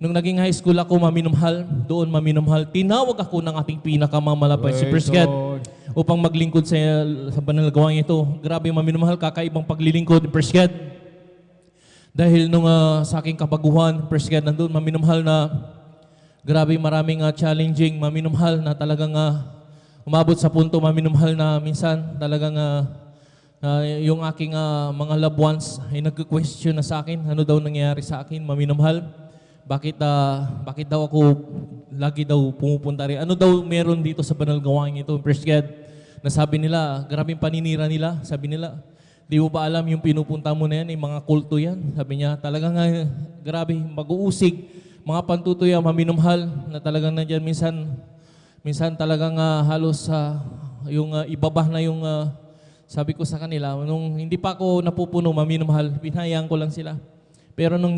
Nung naging high school ako, maminumhal, doon maminumhal, tinawag ako ng ating pinakamamalapay si Praise God upang maglingkod sa banal na gawain ito. Grabe, maminumhal, kakaibang paglilingkod, Praise God. Dahil nung sa aking kabaguhan, Praise God, nandun maminumhal na grabe, maraming challenging, maminumhal na talagang umabot sa punto, maminumhal na minsan talagang yung aking mga loved ones ay nag-question na sa akin, ano daw nangyayari sa akin, maminumhal. Bakit daw ako lagi daw pumupunta rin? Ano daw meron dito sa banal gawain ito, Praise God? Nasabi nila, grabing paninira nila. Sabi nila, di mo ba alam yung pinupunta mo na yan, yung mga kulto yan? Sabi niya, talagang grabe, mag-uusig, mga pantutuya, maminumhal, na talagang nandyan minsan talagang halos yung ibabah na yung sabi ko sa kanila, nung hindi pa ako napupuno, maminumhal, pinahayaan ko lang sila. Pero nung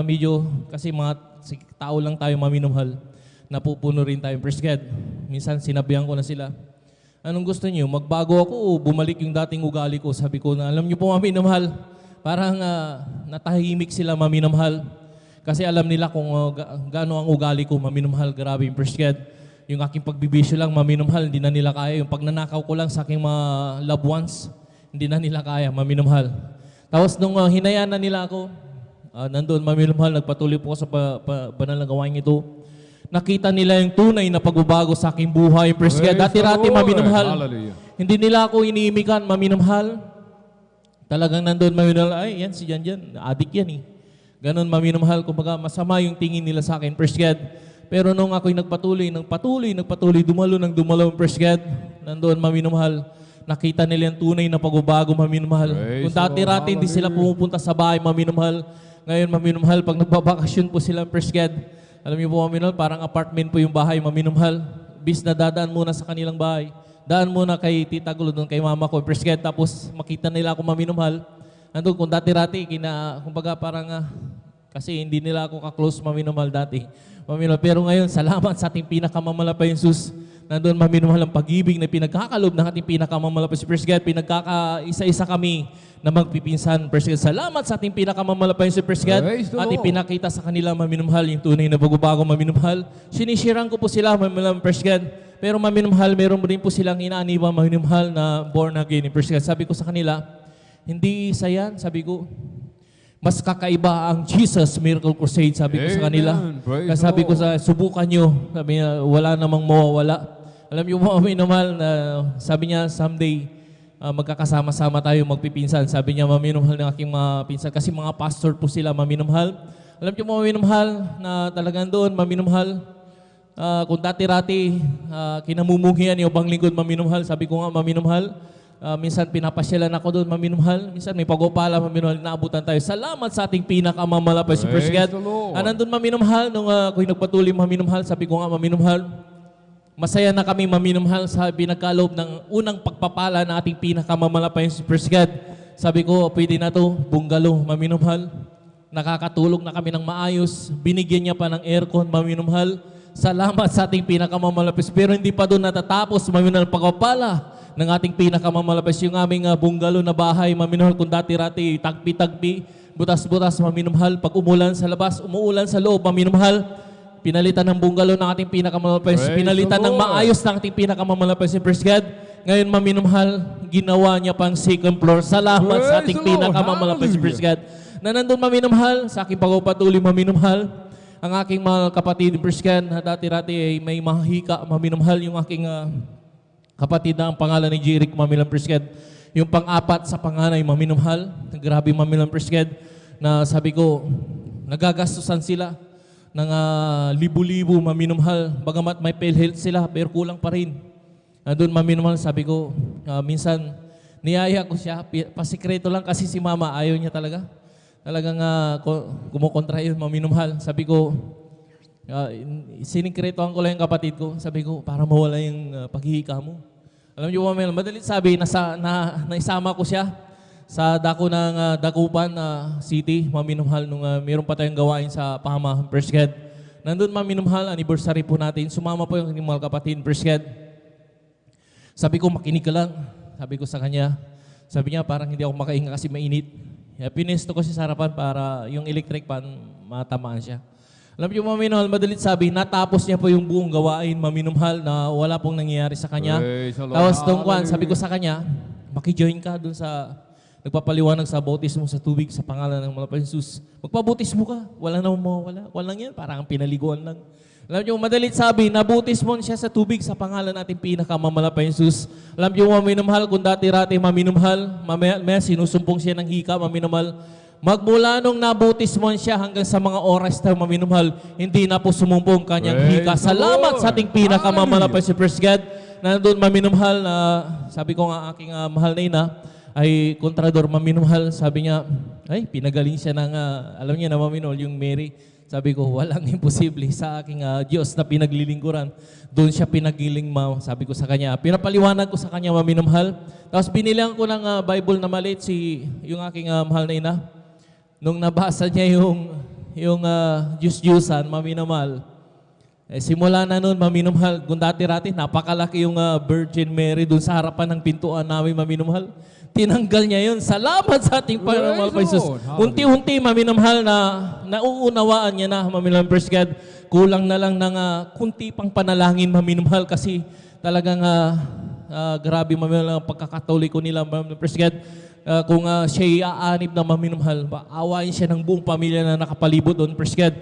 medyo, kasi mga tao lang tayo, maminumhal, napupuno rin tayo, Praise God. Minsan sinabihan ko na sila, anong gusto niyo? Magbago ako o bumalik yung dating ugali ko? Sabi ko na, alam niyo po, maminumhal, parang natahimik sila, maminumhal. Kasi alam nila kung gaano ang ugali ko, maminumhal, grabe, Praise God. Yung aking pagbibisyo lang, maminumhal, hindi na nila kaya. Yung pagnanakaw ko lang sa aking mga loved ones, hindi na nila kaya, maminumhal. Tapos nung hinayaan na nila ako, nandun, maminumhal, nagpatuloy po ako sa banal na gawain ito. Nakita nila yung tunay na pagbabago sa aking buhay. Praise God. Dati-rati, maminumhal. Hindi nila ako iniimikan, maminumhal. Talagang nandun, maminumhal, ay, yan, si Jan, adik yan eh. Ganon, maminumhal. Kumbaga, masama yung tingin nila sa akin. Praise God. Pero nung ako'y nagpatuloy, dumalo, Praise God. Nandun, maminumhal. Nakita nila yung tunay na pagbabago, maminumhal. Kung dati-rati, hindi sila pumupunta sa bahay, maminumhal. Ngayon, maminumhal, pag nagbabakasyon po sila, Praise God, alam niyo po, maminumhal, parang apartment po yung bahay, maminumhal. Bis na dadaan muna sa kanilang bahay. Daan muna kay Tita Gulo, doon kay Mama ko, Praise God, tapos makita nila ako maminumhal. Nandun, kung dati-rati, kumbaga parang, kasi hindi nila ako ka-close, maminumhal dati. Maminumhal. Pero ngayon, salamat sa ating pinakamamalapay Jesus. Nandun, maminumhal ang pag-ibig na pinagkakalob ng ating pinakamamalapay si Praise God. Pinagkakaisa-isa kami na magpipinsan, Praise God. Salamat sa ating pinakamamalapay si Praise God. At ipinakita sa kanila, maminumhal, yung tunay na bago-bago, maminumhal. Sinishirang ko po sila, maminumhal, Praise God. Pero maminumhal, meron rin po silang inaaniba, maminumhal na born again, Praise God. Sabi ko sa kanila, hindi isa yan, sabi ko. Mas kakaiba ang Jesus Miracle Crusade, sabi ko sa kanila. Kasi sabi ko subukan nyo. Sabi niya, wala namang mawawala. Alam niyo po, maminumhal, sabi niya, someday, magkakasama-sama tayo, magpipinsan. Sabi niya, maminumhal ng aking mga pinsan. Kasi mga pastor po sila, maminumhal. Alam niyo po, maminumhal, na talagang doon, maminumhal. Kung dati-rati, kinamumuhian yung bang lingkod, maminumhal. Sabi ko nga, maminumhal. Minsan pinapasyalan ako doon, maminumhal. Minsan may pag-upala, maminumhal, naabutan tayo. Salamat sa ating pinakamamalapay si Praise God. Nandun, maminumhal, nung ako'y nagpatuloy, maminumhal, sabi ko nga, maminumhal. Masaya na kami, maminumhal, sa pinagkaloob ng unang pagpapala na ating pinakamamalapay si Praise God. Sabi ko, pwede na to, bungalow, maminumhal. Nakakatulog na kami ng maayos. Binigyan niya pa ng aircon, maminumhal. Salamat sa ating pinakamamalapay. Pero hindi pa doon natatapos, maminumhal, pagpapala ng ating pinakamamalapis, yung aming bungalow na bahay, maminumhal, kung dati-rati, tagpi-tagpi, butas-butas, maminumhal, pag umulan sa labas, umuulan sa loob, maminumhal, pinalitan ng bungalow ng ating pinakamamalapis, pinalitan ng maayos ng ating pinakamamalapis, Praise God. Ngayon, maminumhal, ginawa niya pang second floor. Salamat sa ating pinakamamalapis, Praise God. Na nandun, maminumhal, sa aking pagpapatuloy, maminumhal, ang aking mga kapatid, Praise God, na dati-rati ay may mahika, maminumhal, yung aking kapatid na ang pangalan ni Jeric, maminumhal, Praise God. Yung pang-apat sa panganay, maminumhal. Grabe maminumhal, Praise God, na sabi ko, nagagastusan sila ng libu-libu maminumhal. Bagamat may PhilHealth sila, pero kulang pa rin. Doon maminumhal, sabi ko, minsan, niyaya ko siya, pasikreto lang kasi si mama, ayaw niya talaga. Talagang kumukontra yun, maminumhal. Sabi ko, sinikretohan ko lang yung kapatid ko. Sabi ko, para mawala yung paghihika mo. Alam niyo, madalit sabi, naisama ko siya sa dako ng Dagupan City, maminumhal, nung mayroon pa tayong gawain sa Pahama, Praise God. Nandun maminumhal, anniversary po natin. Sumama po yung mga kapatid, Praise God. Sabi ko, makinig ka lang. Sabi ko sa kanya, sabi niya, parang hindi ako makahinga kasi mainit. Pinesto ko siya sa harapan para yung electric fan, matamaan siya. Alam niyo, maminumhal, madalit sabi, natapos niya po yung buong gawain, maminumhal, na wala pong nangyayari sa kanya. Tapos tungkuan, sabi ko sa kanya, makijoin ka dun sa nagpapaliwanag sa bautismo sa tubig sa pangalan ng mga Jesus. Magpabautismo ka, wala na mawawala. Walang yan, parang pinaliguan lang. Alam niyo, madalit sabi, nabutismo siya sa tubig sa pangalan nating pinakamamalapan Jesus. Alam niyo, maminumhal, kung dati-rati maminumhal, mamaya sinusumpong siya ng hika, maminumhal. Magmula nung nabutismo siya hanggang sa mga oras na maminumhal, hindi na po sumumpong kanyang hika. Salamat sa ating pinakamamalapan si Praise God. Nandun maminumhal na, sabi ko nga aking mahal na ina, ay kontrador maminumhal. Sabi niya, ay pinagaling siya ng, alam niya na maminol, yung Mary. Sabi ko, walang imposible sa aking Diyos na pinaglilingkuran. Doon siya pinagiling, sabi ko sa kanya. Pinapaliwanag ko sa kanya, maminumhal. Tapos binilang ko ng Bible na maliit yung aking mahal na ina. Nung nabasa niya yung Diyos-Diyusan, maminumhal. Simula na noon, maminumhal. Kung dati-rati, napakalaki yung Virgin Mary doon sa harapan ng pintuan namin, maminumhal. Tinanggal niya yun. Salamat sa ating Panginoon Jesus. Unti-unti, maminamahal, na nauunawaan niya na, maminamahal, Praise God. Kulang na lang ng kunti pang panalangin, maminamahal, kasi talagang grabe, maminamahal, ang pagkakatoliko nila, maminamahal, Praise God. Kung siya'y aanib na maminamahal, awayin siya ng buong pamilya na nakapalibot doon, Praise God.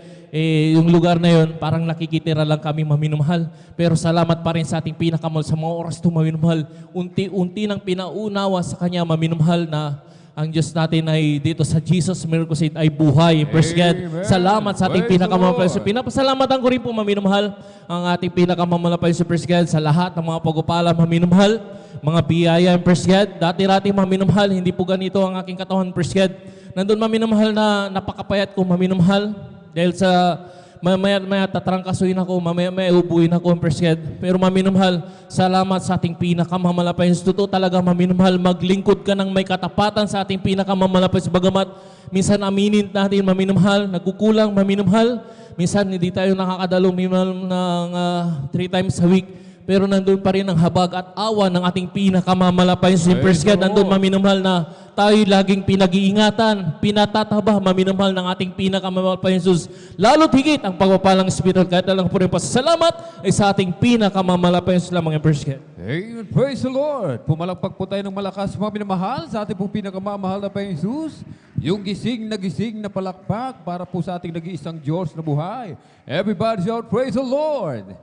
Yung lugar na yun, parang nakikitira lang kami, maminumhal. Pero salamat pa rin sa ating pinakamahal sa mga oras ito, maminumhal. Unti-unti nang pinaunawa sa Kanya, maminumhal, na ang Diyos natin ay dito sa Jesus Miracle Seed ay buhay. Praise God. Salamat sa ating pinakamahal. Pinapasalamatan ko rin po, maminumhal, ang ating pinakamahal pa rin, Praise God, sa lahat ng mga pag-upala, maminumhal, mga biyaya, Praise God. Dati-rati, maminumhal, hindi po ganito ang aking katawan, Praise God. Nandun, maminumhal, na napakapayat ko, maminumhal. Dahil sa maya tatrangkasuin ako, maya ubuin ako, Praise God. Pero maminumhal, salamat sa ating pinakamamalapan. Totoo talaga, maminumhal, maglingkod ka ng may katapatan sa ating pinakamamalapan. Bagamat minsan aminin natin, maminumhal, nagkukulang, maminumhal. Minsan hindi tayo nakakadalo minumhal ng 3 times a week. Pero nandun pa rin ang habag at awa ng ating pinakamamalapan. Praise God, nandun, maminumhal, na tayo laging pinag-iingatan, pinatataba, maminumhal, ng ating pinakamamalapan Jesus. Lalo't higit ang pagpapalang spiritual, kahit na lang po rin pasasalamat ay sa ating pinakamamalapan Jesus lamang. Praise God. Amen. Praise the Lord. Pumalakpak po tayo ng malakas, mga minamahal, sa ating pong pinakamamahal na Panginoon Jesus. Yung gising na palakpak para po sa ating nag-iisang Diyos na buhay. Everybody shout, praise the Lord.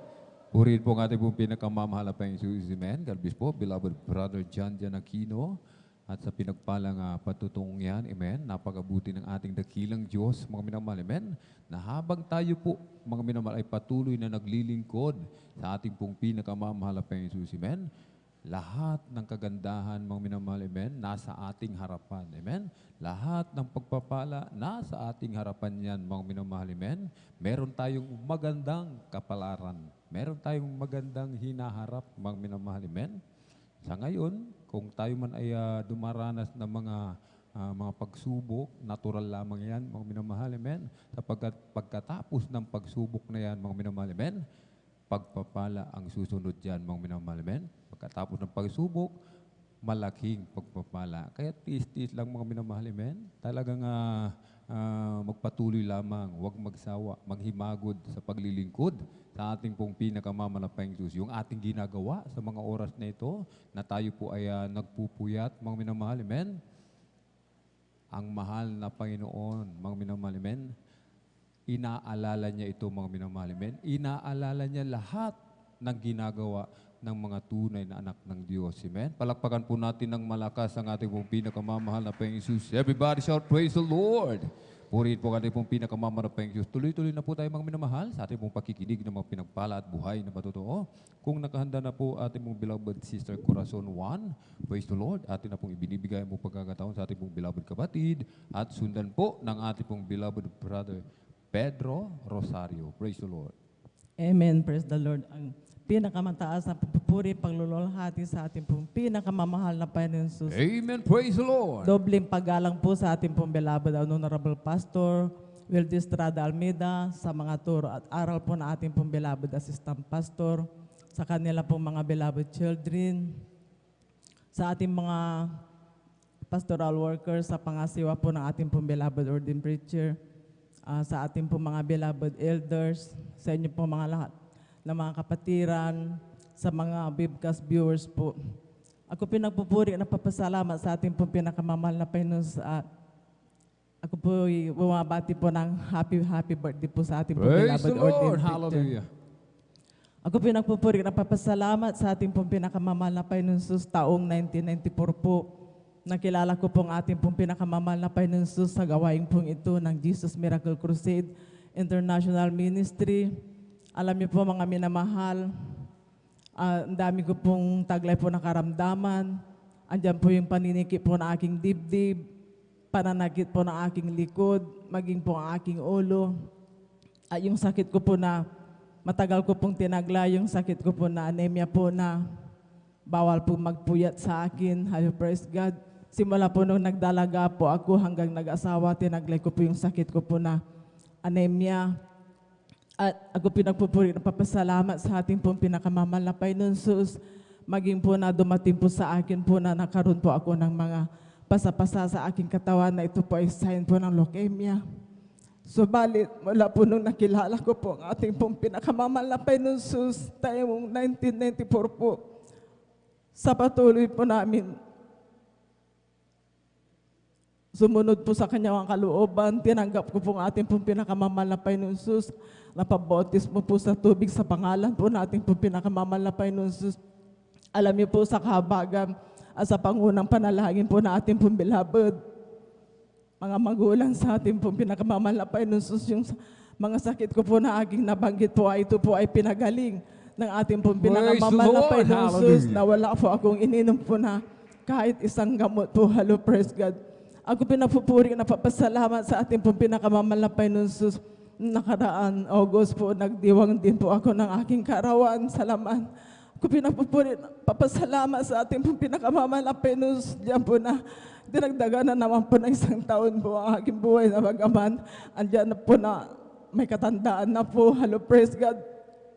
Purihin po ang ating pong pinakamamahal na Panginoon Jesus. Amen. God bless po, beloved brother John Aquino. At sa pinagpalang patutungong yan, amen, napakabuti ng ating dakilang Diyos, mga minamahal, amen, na habang tayo po, mga minamahal, ay patuloy na naglilingkod sa ating pong pinakamamahal na Panginoon Jesus, amen, lahat ng kagandahan, mga minamahal, amen, nasa ating harapan, amen, lahat ng pagpapala, nasa ating harapan yan, mga minamahal, amen, meron tayong magandang kapalaran, meron tayong magandang hinaharap, mga minamahal, amen. Sa ngayon, kung tayo man ay dumaranas ng mga pagsubok, natural lamang yan, mga minamahal, amen. Sapagkat pagkatapos ng pagsubok na yan, mga minamahal, amen, pagpapala ang susunod dyan, mga minamahal, amen. Pagkatapos ng pagsubok, malaking pagpapala. Kaya tiis-tiis lang, mga minamahal, amen. Talagang magpatuloy lamang, huwag magsawa, maghimagod sa paglilingkod sa ating pong pinakamamalaking Diyos. Yung ating ginagawa sa mga oras na ito, na tayo po ay nagpupuyat, mga minamahal, amen. Ang mahal na Panginoon, mga minamahal, amen, inaalala niya ito, mga minamahal, amen. Inaalala niya lahat ng ginagawa ng mga tunay na anak ng Diyos. Amen? Palakpakan po natin ng malakas ang ating pong pinakamamahal na Panginoon Jesus. Everybody shout, praise the Lord! Purihin po ating pong pinakamamahal na Panginoon Jesus. Tuloy-tuloy na po tayo mga minamahal sa ating pong pakikinig ng mga pinagpala at buhay na matotoo. Kung nakahanda na po ating pong beloved sister Corazon 1, praise the Lord, atin na pong ibinibigay mo pagkakataon sa ating pong beloved kapatid at sundan po ng ating pong beloved brother Pedro Rosario. Praise the Lord. Amen. Praise the Lord. Ang pinakamataas na pupuri, paglululhati sa ating pong pinakamamahal na Panginoon Jesus. Amen. Praise the Lord. Dobleng paggalang po sa ating pong beloved Honorable Pastor Wildy Estrada Almeida, sa mga turo at aral po na ating pong beloved Assistant Pastor, sa kanila pong mga beloved children, sa ating mga pastoral workers, sa pangasiwa po ng ating pong beloved ordained preacher, sa ating pong mga beloved elders, sa inyo pong mga lahat ng mga kapatiran, sa mga webcast viewers po. Ako pinagpupuri at napapasalamat sa ating pong pinakamamahal na Panginoon. Ako po bumabati po ng happy birthday po sa ating pong beloved ordained preacher. Ako pinagpupuri at napapasalamat sa ating pong pinakamamahal na Panginoon Jesus taong 1994 po. Nakilala ko pong ating pong pinakamamahal na Panginoon Jesus sa gawain pong ito ng Jesus Miracle Crusade International Ministry. Alam niyo po mga minamahal, ang dami ko pong taglay po na karamdaman. Andiyan po yung paniniki po na aking dibdib, pananakit po na aking likod, maging po ang aking ulo. At yung sakit ko po na matagal ko pong tinagla, yung sakit ko po na anemia po na bawal po magpuyat sa akin. Praise God. Simula po nung nagdalaga po ako hanggang nag-asawa, tinaglay ko po yung sakit ko po na anemia. At ako pinagpupuri, napapasalamat sa ating pong pinakamamahal na Panginoon Jesus. Maging po na dumating po sa akin po na nakaroon po ako ng mga pasapasa sa aking katawan na ito po ay sign po ng leukemia. Subalit, wala po nung nakilala ko po ang ating pong pinakamamahal na Panginoon Jesus taong 1994 po. Sa patuloy po namin sumunod po sa kanyang kalooban, tinanggap ko po ang ating pong pinakamamahal na Panginoon Jesus. Napabautismo po sa tubig sa pangalan po natin pong pinakamamahal na Panginoon Jesus. Alam niyo po sa kahabagan at sa pangunang panalangin po na ating pong beloved, mga magulang sa ating pong pinakamamahal na Panginoon Jesus, yung mga sakit ko po na aking nabanggit po ay ito po ay pinagaling ng ating pong pinakamamahal na Panginoon Jesus, na wala po akong ininom po na kahit isang gamot po. Hello, praise God. Ako pinapupuri na napapasalamat sa ating pong pinakamamahal na Panginoon Jesus. Nakaraan August po, nagdiwang din po ako ng aking kaarawan sa laman. Ako pinapupuri, papasalamat sa ating pong pinakamamahal na Panginoon Jesus. Diyan po na dinagdagan na naman po ng isang taon po ang aking buhay na bagaman. Andiyan na po na may katandaan na po. Hello, praise God.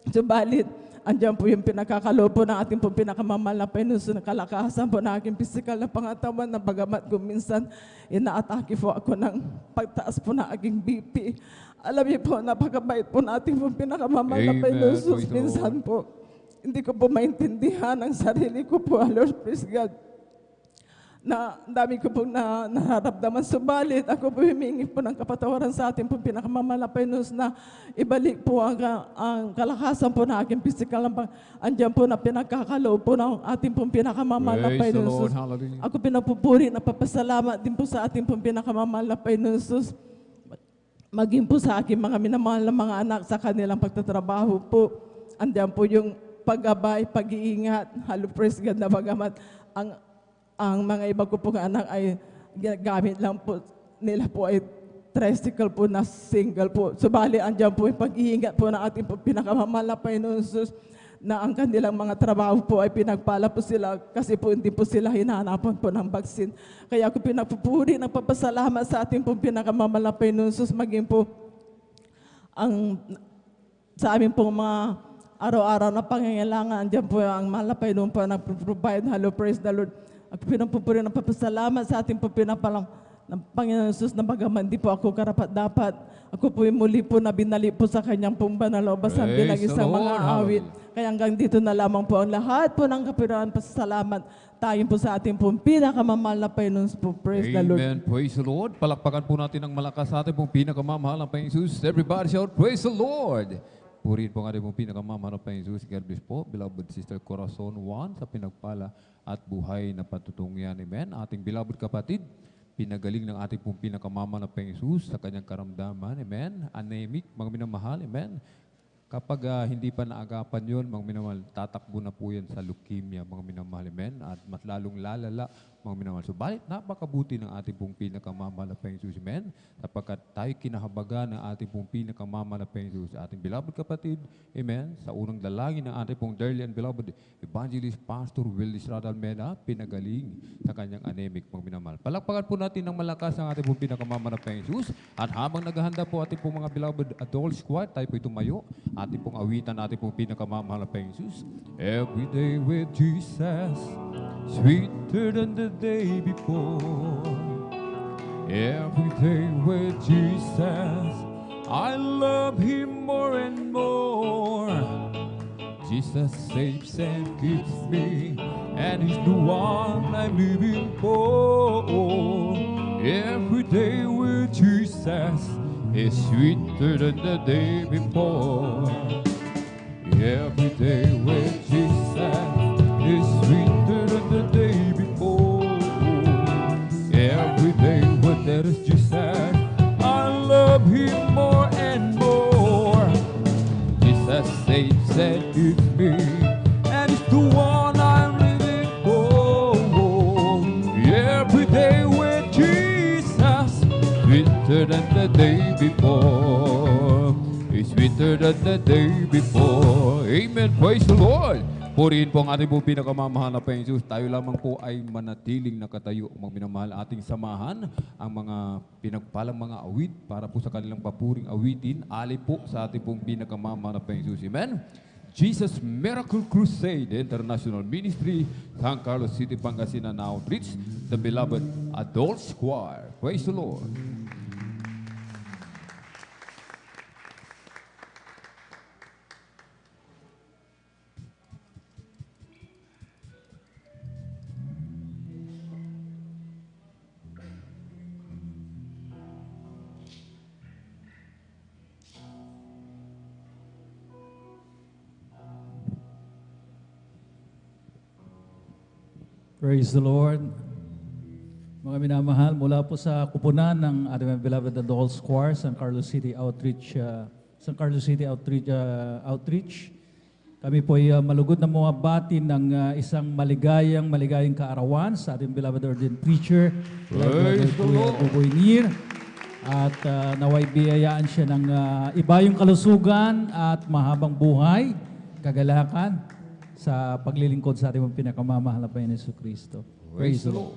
Subalit, andiyan po yung pinakakaloob po ng ating pong pinakamamahal na Panginoon Jesus, na kalakasan po na aking physical na pangatawan na bagamat kung minsan inaatake po ako ng pagtaas po na aking BP. Alam niyo po, napakabait po natin po pinakamamahal na Panginoon Jesus. Minsan po, hindi ko po maintindihan ang sarili ko po. Lord, praise God. Na dami ko pong nararamdaman. Subalit, ako po humingi po ng kapatawaran sa ating pong pinakamamahal na Panginoon na ibalik po ang kalakasan po na aking physical. Andiyan po na pinagkakaloob po ng ating pong pinakamamahal na Panginoon. Ako pinapupuri, napapasalamat din po sa ating pong pinakamamahal na Panginoon. Maging po sa aking mga minamahal na mga anak sa kanilang pagtatrabaho po. Andiyan po yung paggabay, pag-iingat. Hello, praise God, na bagamat ang mga iba ko pong anak ay gamit lang po nila po ay tricycle po na single po. Subali, andyan po yung pag-iingat po ng ating pinakamamahal na Panginoon Jesus, na ang kanilang mga trabaho po ay pinagpala po sila kasi po hindi po sila hinahanapan po ng vaccine. Kaya ako pinapupuri, nagpapasalamat sa ating pong pinakamamahal na Panginoon Jesus, maging po sa amin pong mga araw-araw na pangangailangan, andyan po ang mahal na Panginoon po na provide. Hello, praise the Lord. Ako pinapupuri, nagpapasalamat sa ating pong pinapalang ng Panginoon Jesus na bagaman di po ako karapat-dapat. Ako po muli po na binali po sa kanyang pong banal o basang binag-isang mga awit. Kaya hanggang dito na lamang po ang lahat po ng kapirahan, pasasalamat tayo po sa ating pong pinakamamahal na Panginoon po. Praise the Lord. Amen. Praise the Lord. Palakpakan po natin ng malakas sa ating pong pinakamamahal na Panginoon Jesus. Everybody shout, praise the Lord. Purihin po ang ating pong pinakamamahal na Panginoon Jesus. God bless po, beloved Sister Corazon Juan, sa pinagpala at buhay na patutungyan. Amen. Ating beloved kapatid, pinagaling ng ating pong pinakamamahal na Panginoon Jesus sa kanyang karamdaman. Amen. Anemic, mga minamahal. Amen. Kapag hindi pa naagapan yun, mga minamahal, tatakbo na po yan sa leukemia, mga minamahal. Amen. At mas lalong lalala, mga minamahal. Subalit, napakabuti ng ating pong pinakamamahal na Panginoon Jesus. Amen. Sapagkat tayo kinahabagan ng ating pong pinakamamahal na Panginoon Jesus. Ating beloved kapatid, amen. Sa unang dalangin ng ating pong dearly and beloved Evangelist Pastor Will Estrada Almeida, pinagaling sa kanyang anemic, mga minamahal. Palakpakan po natin ng malakas ang ating pong pinakamamahal na Panginoon Jesus. At habang naghahanda po ating pong mga beloved adult squad, tayo po tumayo. Ating pong awitan, ating pong pinakamamahal na Panginoon Jesus. Every day with Jesus, sweeter than the day before. Every day with Jesus, I love Him more and more. Jesus saves and keeps me, and He's the one I'm living for. Every day with Jesus is sweeter than the day before. Every day with Jesus is sweeter than the day before. Every day with there is Jesus, I love Him more and more. Jesus saves and keeps me, and it's the one I'm living for. Every day with Jesus, sweeter than the day before. It's sweeter than the day before. Amen. Praise the Lord. Purihin po ang ating po pinakamamahal na Panginoon Jesus. Tayo lamang po ay manatiling nakatayo, mga minamahal, ating samahan ang mga pinagpalang mga awit para po sa kanilang papuring awitin. Ali po sa ating pong pinakamamahal na Panginoon Jesus. Amen. Jesus Miracle Crusade International Ministry, San Carlos City, Pangasinan Outreach, the beloved Adult Choir. Praise the Lord. Praise the Lord. Mga minamahal, mula po sa kupunan ng ating beloved Adults Choir, San Carlos City Outreach, Outreach. Kami po ay malugod na bumabati ng isang maligayang kaarawan sa ating beloved ordained preacher, Praise the Lord. Buboy Nir. At naway biyayaan siya ng ibayong kalusugan at mahabang buhay, kagalakan sa paglilingkod sa ating pinakamamahal na Panginoon Jesucristo. Praise the Lord.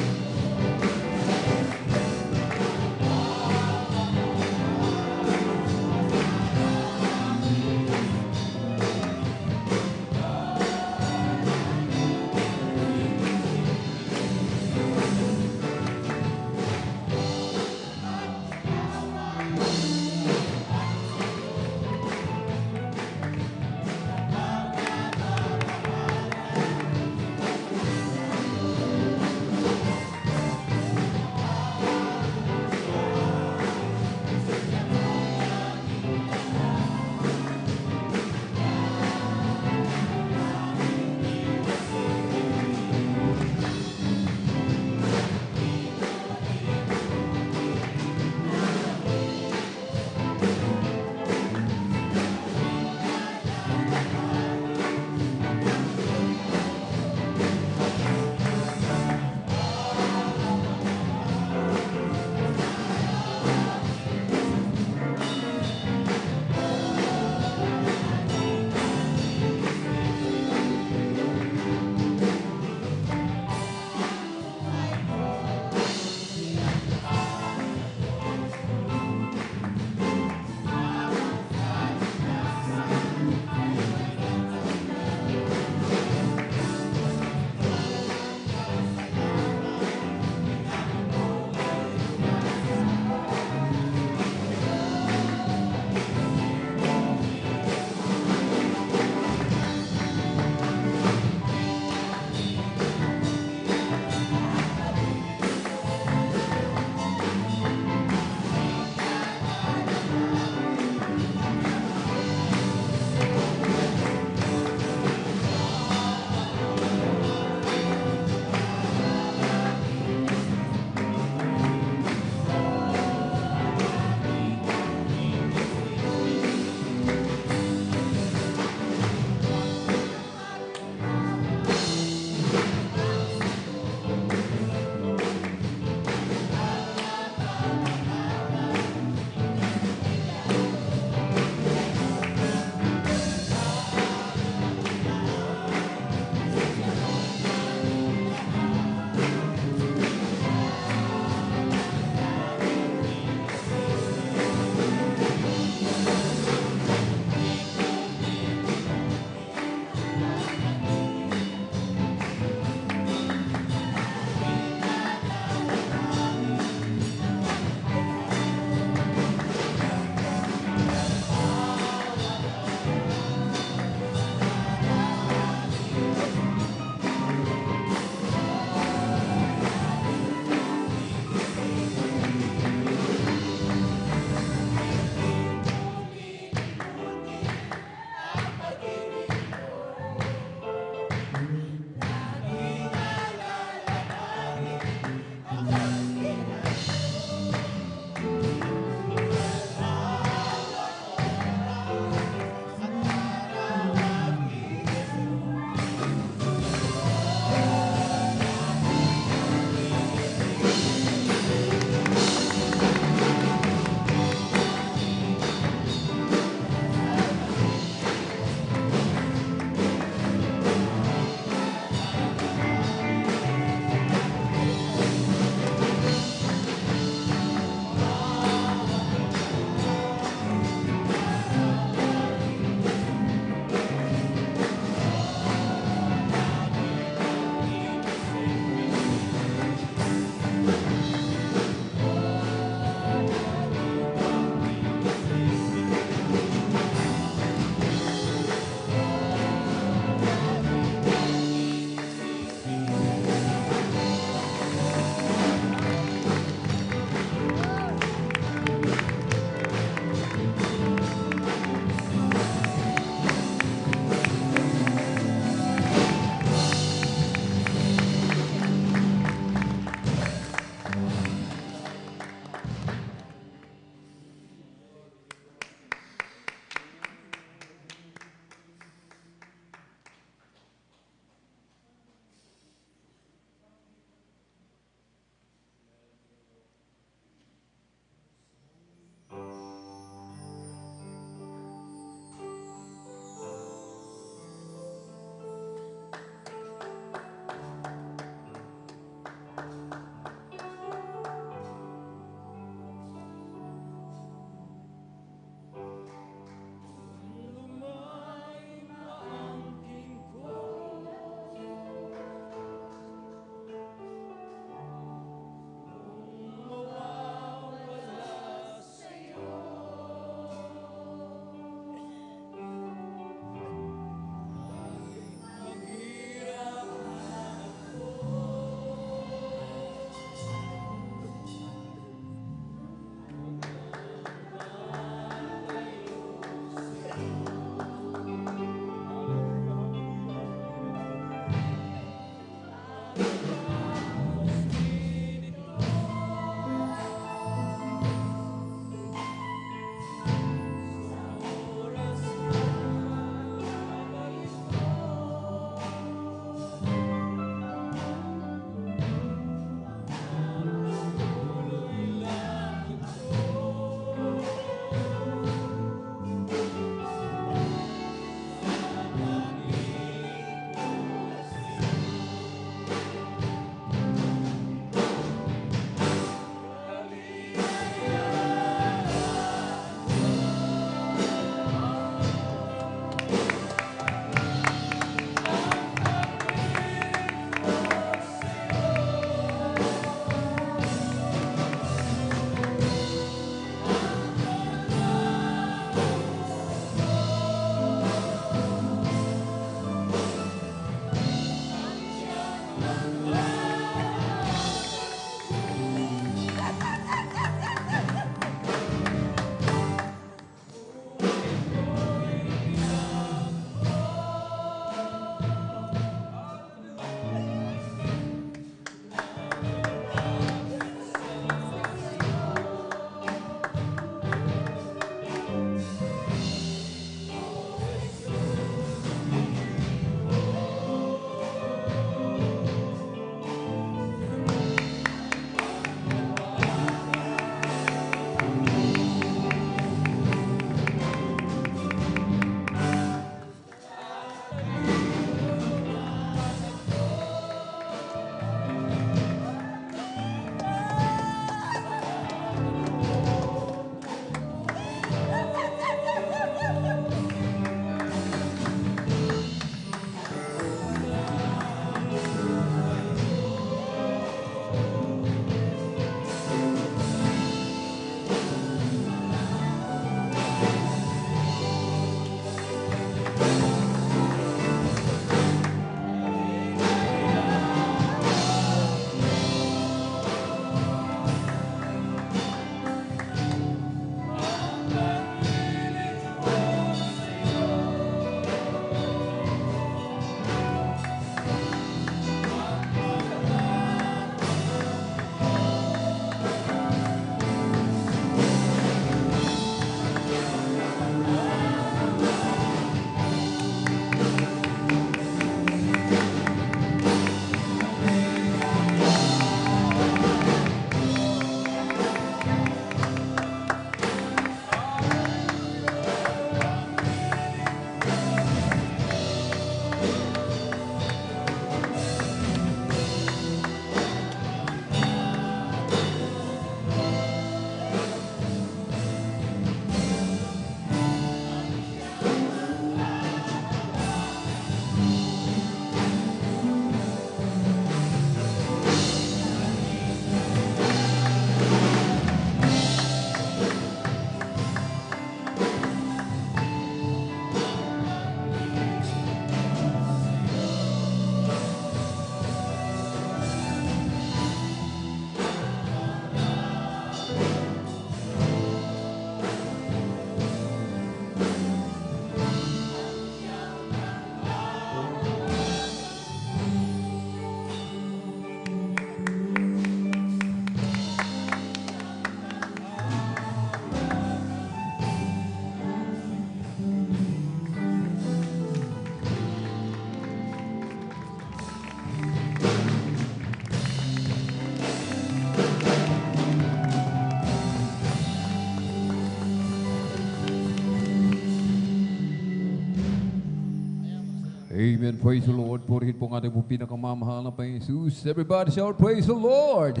Amen. Praise the Lord. Purihin po ang ating pong pinakamamahal na Panginoon Jesus. Everybody shout, praise the Lord.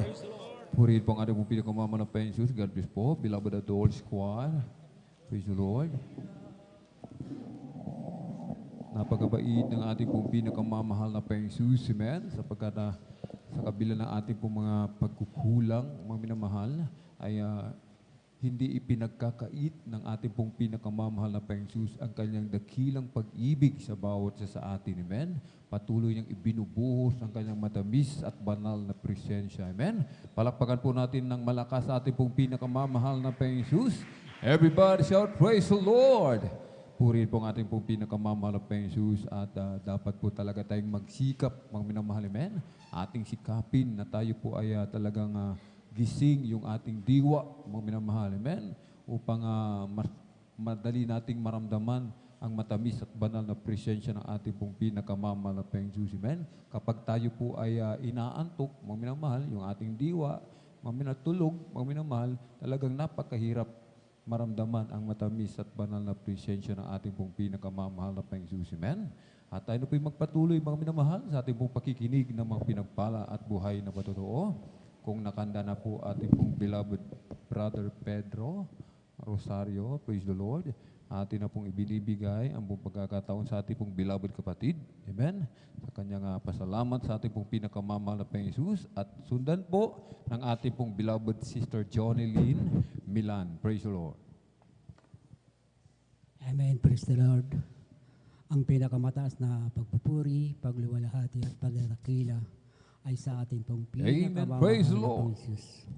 Purihin po ang ating pong pinakamamahal na Panginoon Jesus. God bless po. Beloved Adult Squad. Praise the Lord. Napakabait ng ating pong pinakamamahal na Panginoon Jesus. Amen. Sapagkat sa kabila ng ating pong mga pagkukulang, mga minamahal, ay hindi ipinagkakait ng ating pong pinakamamahal na Panginoon Jesus ang kanyang dakilang pag-ibig sa bawat isa sa atin. Amen. Patuloy niyang ibinubuhos ang kanyang matamis at banal na presensya. Amen. Palakpakan po natin ng malakas sa ating pong pinakamamahal na Panginoon Jesus. Everybody shout, praise the Lord. Purihin po ang ating pong pinakamamahal na Panginoon Jesus at dapat po talaga tayong magsikap, mga minamahal. Amen. Ating sikapin na tayo po ay talagang gising yung ating diwa, mga minamahal. Amen. Upang madali nating maramdaman ang matamis at banal na presensya ng ating pong pinakamamahal na Panginoon Jesus. Amen. Kapag tayo po ay inaantok, mga minamahal, yung ating diwa, mga minatulog, mga minamahal, talagang napakahirap maramdaman ang matamis at banal na presensya ng ating pong pinakamamahal na Panginoon Jesus. Amen. At tayo na po magpatuloy, mga minamahal, sa ating pong pakikinig ng mga pinagpala at buhay na patotoo. Kung nakanda na po ating pong beloved Brother Pedro Rosario, praise the Lord, atin na pong ibinibigay ang buong pagkakataon sa ating pong beloved kapatid. Amen. Sa kanyang pasalamat sa ating pong pinakamamahal na Panginoon Jesus at sundan po ng ating pong beloved Sister Johnny Lynn Milan. Praise the Lord. Amen. Praise the Lord. Ang pinakamataas na pagpupuri, pagluwalhati at pagdadakila ay sa ating pong pinakamamahal na Jesus.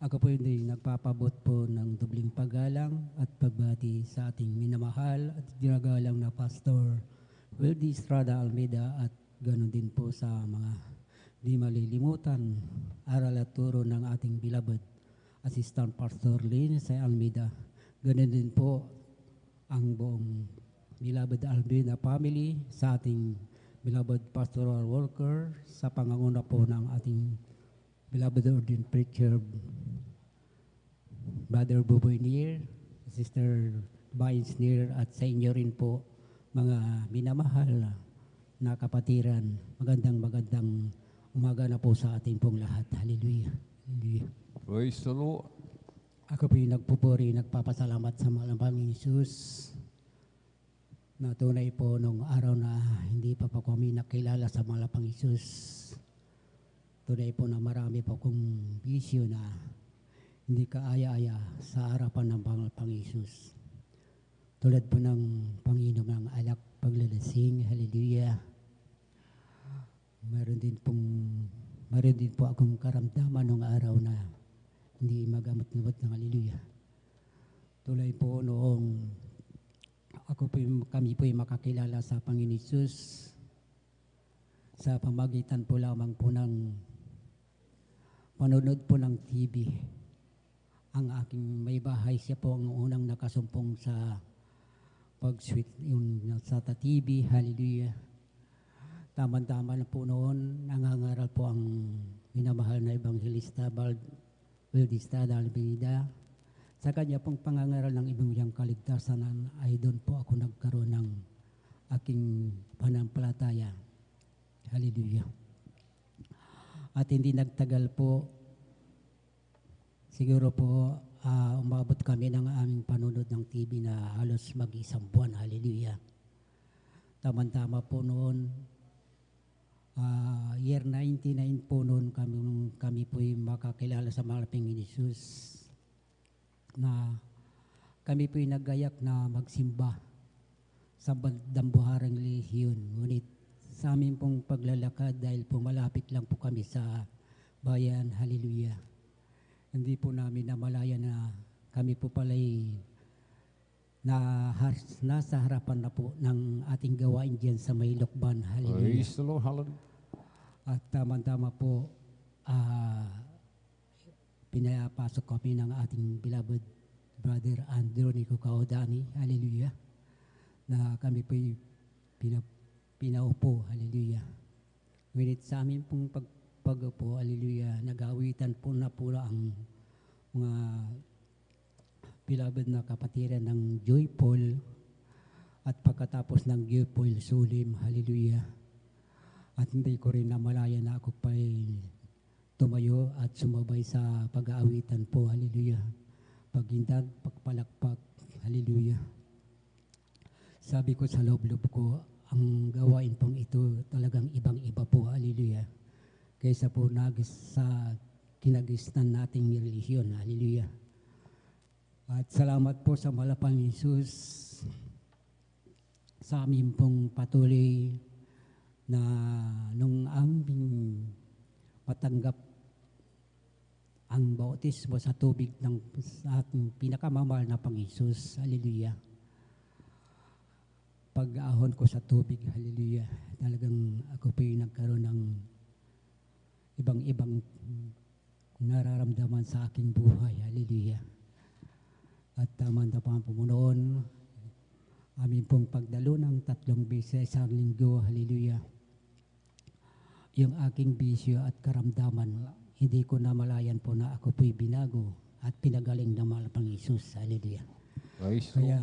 Ako po hindi nagpapabot po ng dubling paggalang at pagbati sa ating minamahal at ginagalang na Pastor Wildy Estrada Almeida at ganoon din po sa mga di malilimutan aral at turo ng ating beloved Assistant Pastor Lynn sa Almeida. Ganoon din po ang buong beloved Almeida family sa ating beloved pastoral worker sa panganguna po ng ating beloved ordained preacher Brother Buboy Nier, Sister Vines Nier at sa inyo rin po mga minamahal na kapatiran. Magandang umaga na po sa ating pong lahat. Hallelujah. Hallelujah. Praise the Lord. Ako po yung nagpupuri, nagpapasalamat sa mahal Panginoon Jesus na tunay po nung araw na hindi pa po kami nakilala sa Malapang Isus. Tunay po na marami po kong bisyo na hindi kaaya-aya sa harapan ng Malapang Isus. Tulad po ng Panginoon ng alak paglalasing, hallelujah. Meron din po akong karamdaman nung araw na hindi magamot-gamot ng hallelujah. Tulad po noong kami po ay makakilala sa Panginoon Isus sa pamagitan po lamang po ng panonood po ng TV. Ang aking may bahay, siya po ang unang nakasumpong sa pag-sweet yung sa TV, hallelujah. Tama-tama na po noon, nangangaral po ang minamahal na Evangelista Wildy Estrada Almeida. Sa kanya pong pangangaral ng ibang kaligtasan ay doon po ako nagkaroon ng aking panampalataya. Hallelujah. At hindi nagtagal po, siguro po umabot kami ng aming panunod ng TV na halos mag-isang buwan. Hallelujah. Tama-tama po noon, year 99 po noon kami po makakilala sa Malaping Jesus na kami po'y nagayak na magsimba sa Dambuharang Lehiyon. Ngunit sa amin pong paglalakad dahil po malapit lang po kami sa bayan, hallelujah. Hindi po namin namalaya na kami po pala'y nasa harapan na po ng ating gawain dyan sa may Lokban, hallelujah. Praise the Lord, hallelujah. At tama-tama po, pinapasok kami ng ating beloved Brother Andronico Caudani, hallelujah, na kami po'y pinaupo, hallelujah. Ngunit sa amin pong pagpupo, hallelujah, nag-awitan po na po ang mga beloved na kapatiran ng Joyful At pagkatapos ng Gipoil Sulim, hallelujah. At hindi ko rin namalaya na ako pa'y tumayo at sumabay sa pag-aawitan po, hallelujah. Paghindag, pagpalakpak, hallelujah. Sabi ko sa loob-loob ko, ang gawain pong ito talagang ibang-iba po, hallelujah. Kaysa po sa kinagisnan nating relihiyon, hallelujah. At salamat po sa malapang Jesus sa amin pong patuloy na nung aming matanggap ang bautismo sa tubig ng sa ating pinakamamahal na Panginoon, hallelujah. Pag-ahon ko sa tubig, hallelujah, talagang ako po yung nagkaroon ng ibang-ibang nararamdaman sa aking buhay, hallelujah. At tama-tama po noon, amin pong pagdalo ng 3 beses sa linggo, hallelujah. Yung aking bisyo at karamdaman, hindi ko namalayan po na ako po'y binago at pinagaling ng malapang Isus, hallelujah. Kaya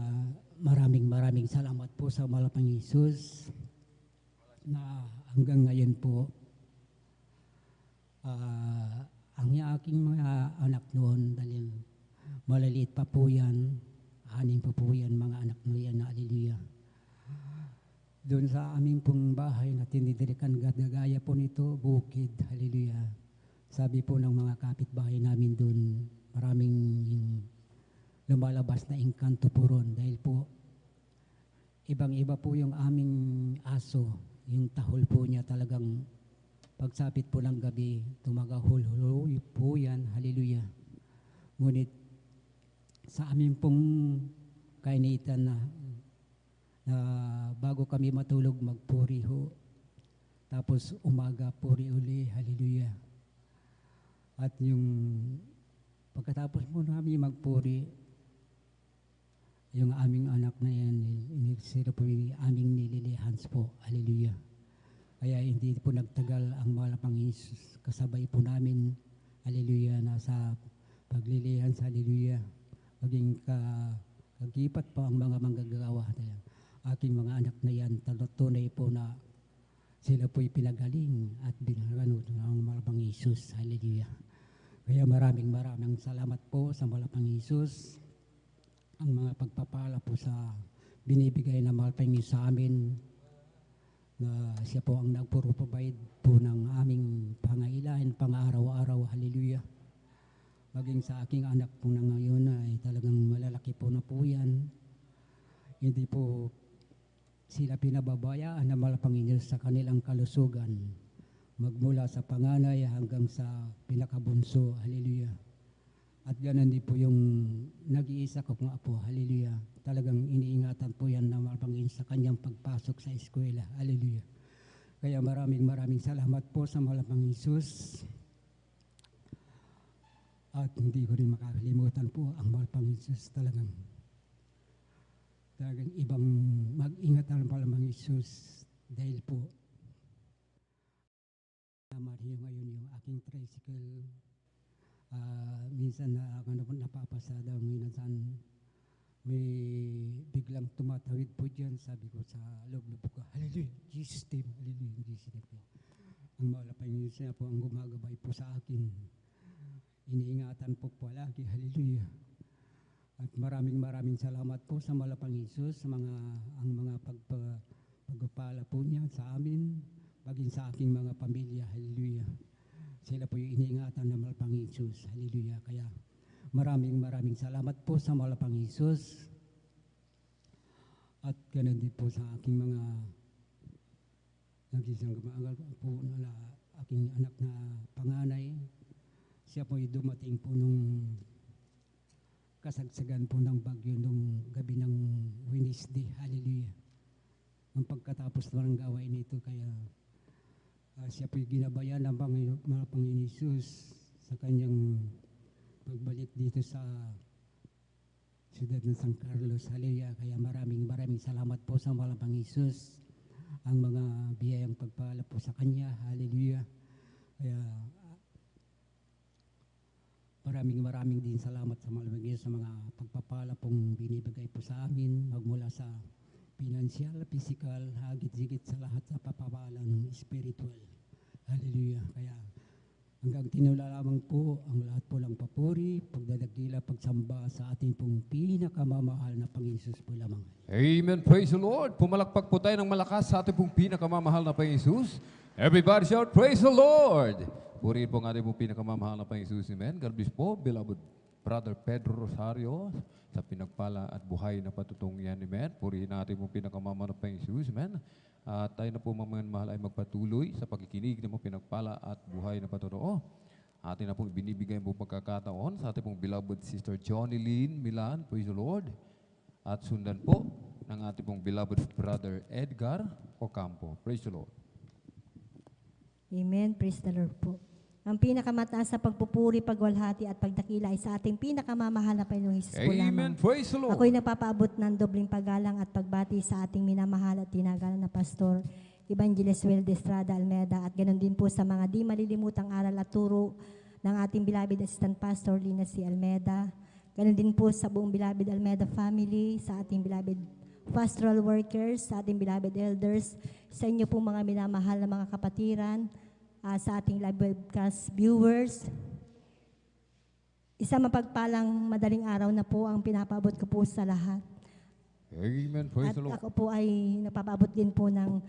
maraming salamat po sa malapang Isus na hanggang ngayon po, ang aking mga anak noon, dahil malaliit pa po yan, 6 pa po yan, mga anak na yan, hallelujah. Doon sa aming pong bahay na tinidirikan gaya po nito, bukid, hallelujah. Sabi po ng mga kapitbahay namin doon, maraming lumalabas na engkanto po ron dahil po ibang-iba po yung aming aso, yung tahol po niya talagang pagsapit po ng gabi, tumagahul-hul po yan, hallelujah. Ngunit sa amin pong kainitan na bago kami matulog magpuri ho, tapos umaga puri uli, hallelujah. At yung pagkatapos mo namin magpuri, yung aming anak na yan, sila po yung aming nililihans po, hallelujah. Kaya hindi po nagtagal ang malapang Isus, kasabay po namin, hallelujah, nasa paglilihans, hallelujah. Maging kagipat pa ang mga manggagawa. Aking mga anak na yan, tunay po na sila po'y pinagaling at binagano ng malapang Isus. Hallelujah. Kaya maraming salamat po sa malapang Isus. Ang mga pagpapala po sa binibigay na malapang Isus sa amin, na siya po ang nagpro-provide po ng aming pangailangan, pang-araw-araw. Hallelujah. Maging sa aking anak po na ngayon ay talagang malalaki po na po yan. Hindi po sila pinababayaan na malapang Diyos sa kanilang kalusugan. Magmula sa panganay hanggang sa pinakabunso. Hallelujah. At ganun din po yung nag-iisa ko mga apo. Hallelujah. Talagang iniingatan po yan na malapang Diyos sa kanyang pagpasok sa eskwela. Hallelujah. Kaya maraming salamat po sa malapang Isus. At hindi ko rin makakalimutan po ang malapang Isus talagang ibang mag-ingat ang malapang Isus dahil po Mario ngayon yung aking tricycle minsan na napapasada minsan may biglang tumatawid po dyan, sabi ko sa loob-loob ko, hallelujah, Jesus name, hallelujah, Jesus name po. Ang malapang Isus niya po ang gumagabay po sa akin. Iniingatan po palagi, hallelujah. At maraming salamat po sa malapang Isus, sa ang mga pagpapala po niya sa amin, maging sa aking mga pamilya, hallelujah. Sila po yung iniingatan ng malapang Isus, hallelujah. Kaya maraming salamat po sa malapang Isus. At ganun din po sa aking mga nag-isang po na aking anak na panganay. Siya po'y dumating po nung kasagsagan po ng bagyo nung gabi ng Wednesday. Hallelujah. Nung pagkatapos ng gawain nito, kaya siya po'y ginabayan ng mga Panginoon Isus sa kanyang pagbalik dito sa siyudad ng San Carlos. Hallelujah. Kaya maraming salamat po sa malapang Isus. Ang mga biyayang pagpala po sa kanya. Hallelujah. Kaya maraming din salamat sa malapang Isus sa mga pagpapala pong binibigay po sa amin magmula sa Pinansyal, physical, hagit-higit sa lahat sa papawalang spiritual. Hallelujah. Kaya hanggang tinula lamang po ang lahat po ng papuri, pagdadagila, pagsamba sa ating pong pinakamamahal na Panginoon Jesus po lamang. Amen. Praise the Lord. Pumalakpak po tayo ng malakas sa ating pong pinakamamahal na Panginoon Jesus. Everybody shout, praise the Lord. Purihin po ang ating pong pinakamamahal na Panginoon Jesus. Amen. God bless po, beloved Brother Pedro Rosario, sa pinagpala at buhay na patutungian. Amen. Purihin natin pong pinakamamahal na Panginoon Jesus. Amen. At tayo na po mga mahal ay magpatuloy sa pakikinig ng mga pinagpala at buhay na patutungo. Atin na pong binibigay po pagkakataon sa ating pong beloved Sister Johnny Lynn Milan. Praise the Lord. At sundan po ng ating pong beloved Brother Edgar Ocampo. Praise the Lord. Amen. Praise the Lord po. Ang pinakamataas sa pagpupuri, pagwalhati at pagdakila ay sa ating pinakamamahal na Panginoong Hesus po lamang. Amen. Praise the Lord. Ako'y nagpapaabot ng dobling paggalang at pagbati sa ating minamahal at tinagalan na Pastor Evangelist Will de Estrada Almeida at ganoon din po sa mga di malilimutang aral at turo ng ating beloved Assistant Pastor Lina C. Almeida. Ganoon din po sa buong beloved Almeida family, sa ating beloved pastoral workers, sa ating beloved elders, sa inyo po mga minamahal na mga kapatiran, sa ating live webcast viewers. Isang mapagpalang madaling araw na po ang pinapaabot ko po sa lahat. Amen. Praise At the Lord. ako po ay napapaabot din po ng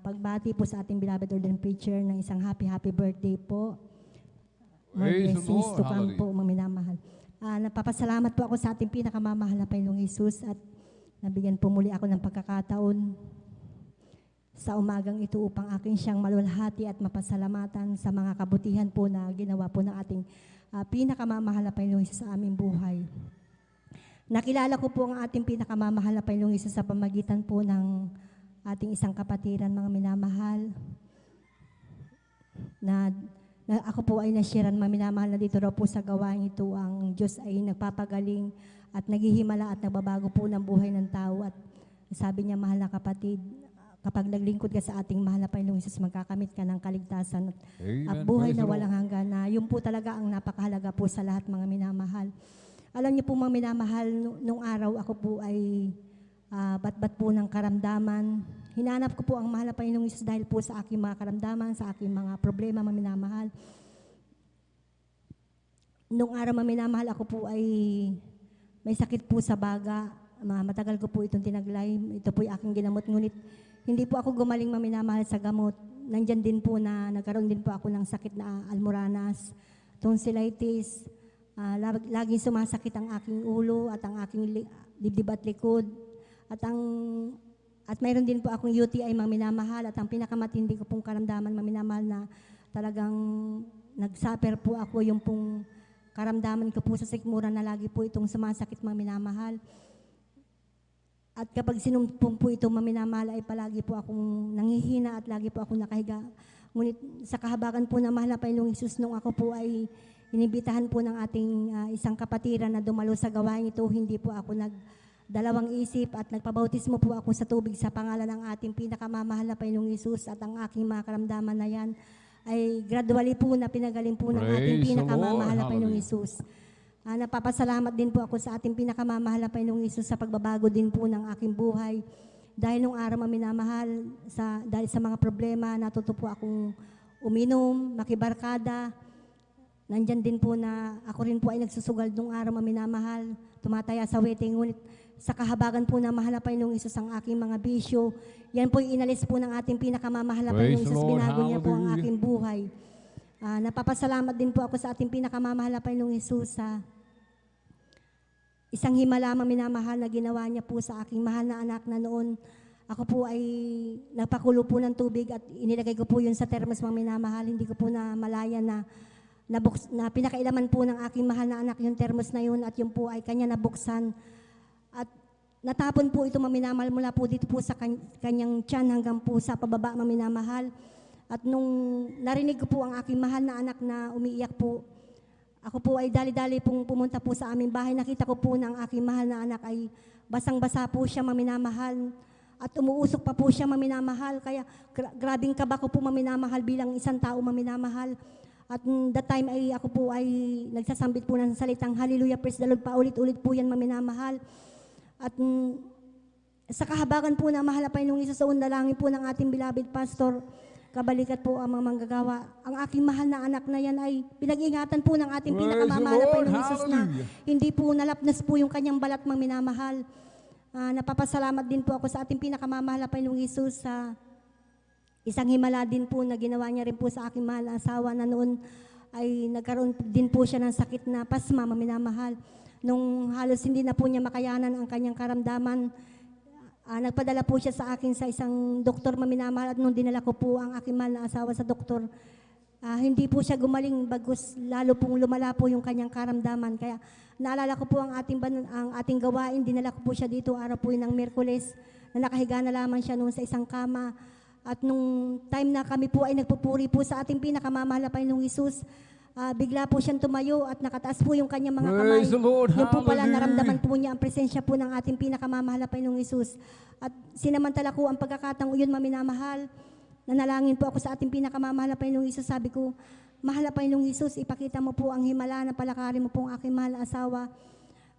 pagbati po sa ating beloved ordained preacher ng isang happy birthday po. More Praise the blessings Lord. to come Hallelujah. po, mga minamahal. Napapasalamat po ako sa ating pinakamamahal na Panginoong Hesus at nabigyan po muli ako ng pagkakataon sa umagang ito upang aking siyang malulhati at mapasalamatan sa mga kabutihan po na ginawa po ng ating pinakamamahal na Panginoong Hesus sa aming buhay. Nakilala ko po ang ating pinakamamahal na Panginoong Hesus sa pamagitan po ng ating isang kapatiran, mga minamahal, na ako po ay nasyaran, mga minamahal, na dito raw po sa gawain ito ang Diyos ay nagpapagaling at naghihimala at nagbabago po ng buhay ng tao. At sabi niya, mahal na kapatid, kapag naglingkod ka sa ating mahal na Panginoong Hesus, magkakamit ka ng kaligtasan at buhay na walang hanggan, na yun po talaga ang napakahalaga po sa lahat, mga minamahal. Alam niyo po, mga minamahal, nung araw ako po ay bat-bat po ng karamdaman. Hinanap ko po ang mahal na Panginoong Hesus dahil po sa aking mga karamdaman, sa aking mga problema, mga minamahal. Nung araw, mga minamahal, ako po ay may sakit po sa baga. Matagal ko po itong tinaglay. Ito po yung aking ginamot. Ngunit hindi po ako gumaling, maminamahal, sa gamot. Nandyan din po na nagkaroon din po ako ng sakit na almoranas, tonsillitis. Laging sumasakit ang aking ulo at ang aking dibdib at likod. At mayroon din po akong UTI, maminamahal. At ang pinakamatindi ko pong karamdaman, maminamahal, na talagang nag-suffer po ako, yung pong karamdaman ko po sa sikmura na lagi po itong sumasakit, maminamahal. At kapag sinumpong po ito, maminamahal, ay palagi po akong nanghihina at lagi po akong nakahiga. Ngunit sa kahabagan po na mahal na Panginoong Hesus, nung ako po ay inibitahan po ng ating isang kapatiran na dumalo sa gawain ito, hindi po ako nagdalawang isip at nagpabautismo po ako sa tubig sa pangalan ng ating pinakamamahal na Panginoong Hesus. At ang aking mga karamdaman na yan ay gradually po na pinagaling po ng ating pinakamamahal na Panginoong Hesus. Napapasalamat din po ako sa ating pinakamamahal na Panginoong Hesus sa pagbabago din po ng aking buhay. Dahil nung araw, maminamahal, dahil sa mga problema, natuto po akong uminom, makibarkada. Nandyan din po na ako rin po ay nagsusugal nung araw, maminamahal, tumataya sa wedding. Ngunit sa kahabagan po na mahal na Panginoong Hesus ang aking mga bisyo, yan po inalis po ng ating pinakamamahal na Panginoong Hesus. Binago niya po ang aking buhay. Napapasalamat din po ako sa ating pinakamamahal na Panginoong Hesus sa isang himala, minamahal, na ginawa niya po sa aking mahal na anak, na noon ako po ay napakulo po ng tubig at inilagay ko po yun sa termos, mga minamahal. Hindi ko po na malaya na pinakailaman po ng aking mahal na anak yung termos na yun, at yun po ay kanya nabuksan. At natapon po ito, mga minamahal, mula po dito po sa kanyang tiyan hanggang po sa pababa, mga minamahal. At nung narinig ko po ang aking mahal na anak na umiiyak po, ako po ay dali-dali pong pumunta po sa aming bahay. Nakita ko po ng aking mahal na anak ay basang-basa po siya, maminamahal. At umuusok pa po siya, maminamahal. Kaya grabing kaba ko po, maminamahal, bilang isang tao, maminamahal. At that time ay ako po ay nagsasambit po ng salitang Hallelujah, praise the Lord, paulit-ulit po yan, maminamahal. At sa kahabagan po na mahal na Panginoong Isus, sa undalangin po ng ating beloved pastor, kabalikat po ang mga manggagawa. Ang aking mahal na anak na yan ay pinag-ingatan po ng ating pinakamamahal na Panginoong Isus na hindi po nalapnas po yung kanyang balat mang minamahal. Napapasalamat din po ako sa ating pinakamamahal na Panginoong Isus sa isang himala din po na ginawa niya rin po sa aking mahal na asawa na noon ay nagkaroon din po siya ng sakit na pasma, minamahal. Nung halos hindi na po niya makayanan ang kanyang karamdaman, nagpadala po siya sa akin sa isang doktor maminamahal at nung dinala ko po ang aking mahal na asawa sa doktor, hindi po siya gumaling bagkus lalo pong lumala po yung kanyang karamdaman. Kaya naalala ko po ang ating gawain, dinala ko po siya dito araw po ng Miyerkules na nakahiga na lamang siya noon sa isang kama. At nung time na kami po ay nagpupuri po sa ating pinakamamahal na Panginoong Isus, bigla po siyang tumayo at nakataas po yung kanyang mga kamay. Yung po pala naramdaman po niya ang presensya po ng ating pinakamamahal na Panginoong Isus. At sinamantala ko ang pagkakataong iyon, maminamahal. Nanalangin po ako sa ating pinakamamahal na Panginoong Isus. Sabi ko, mahal na Panginoong Isus, ipakita mo po ang himala na palakarin mo po ang aking mahal na asawa.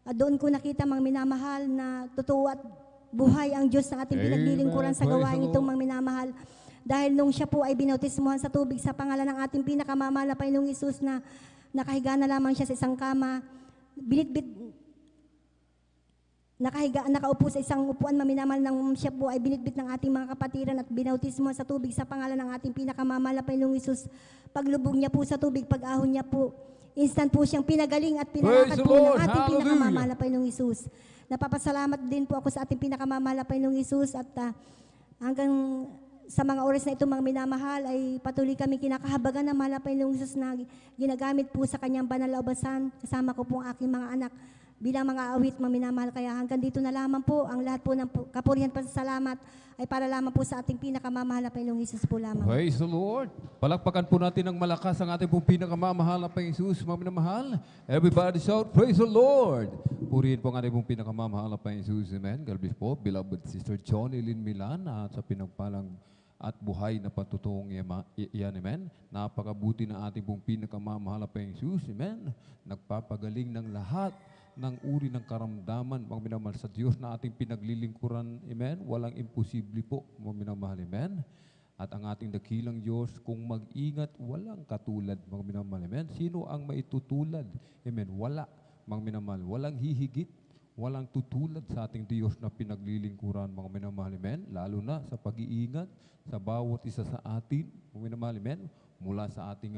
At doon ko nakita mang minamahal na totoo at buhay ang Diyos ng ating pinaglilingkuran sa gawain itong mang minamahal. Dahil nung siya po ay binautismuhan sa tubig sa pangalan ng ating pinakamamahal na Panginoong Isus na nakahiga na lamang siya sa isang kama, nakaupo sa isang upuan maminamahal nang siya po ay binitbit ng ating mga kapatiran at binautismuhan sa tubig sa pangalan ng ating pinakamamahal na Panginoong Isus. Paglubog niya po sa tubig, pag-ahon niya po, instant po siyang pinagaling at pinalakad po ng ating pinakamamahal na Panginoong Isus. Napapasalamat din po ako sa ating pinakamamahal na Panginoong Isus at hanggang sa mga oras na ito mga minamahal ay patuloy kami kinakahabagan ng mahal na Panginoong Isus na ginagamit po sa kanyang banal na ubasan. Kasama ko po ang aking mga anak bilang mga awit mga minamahal. Kaya hanggang dito na lamang po ang lahat po ng kapurihan pasasalamat ay para lamang po sa ating pinakamamahal na Panginoong Isus po lamang. Praise the Lord. Palakpakan po natin ng malakas ang ating pong pinakamamahal na Panginoong Isus, mga minamahal. Everybody shout, praise the Lord. Purihin po ang ating pong pinakamamahal na Panginoong Isus. Amen. God bless po, beloved Sister Johnny Lynn Milan at sa pinagpalang at buhay na patutong iyan, amen. Napakabuti na ating pong pinakamamahal na Panginoong Isus, amen. Nagpapagaling ng lahat ng uri ng karamdaman, mga minamahal sa Diyos na ating pinaglilingkuran, amen. Walang imposible po, mga minamahal, amen. At ang ating dakilang Diyos, kung mag-ingat, walang katulad, mga minamahal, amen. Sino ang maitutulad? Amen. Wala, mga minamahal. Walang hihigit, walang tutulad sa ating Diyos na pinaglilingkuran, mga minamahal, amen. Lalo na sa pag-iingat sa bawat isa sa atin, mga minamahal, amen. Mula sa ating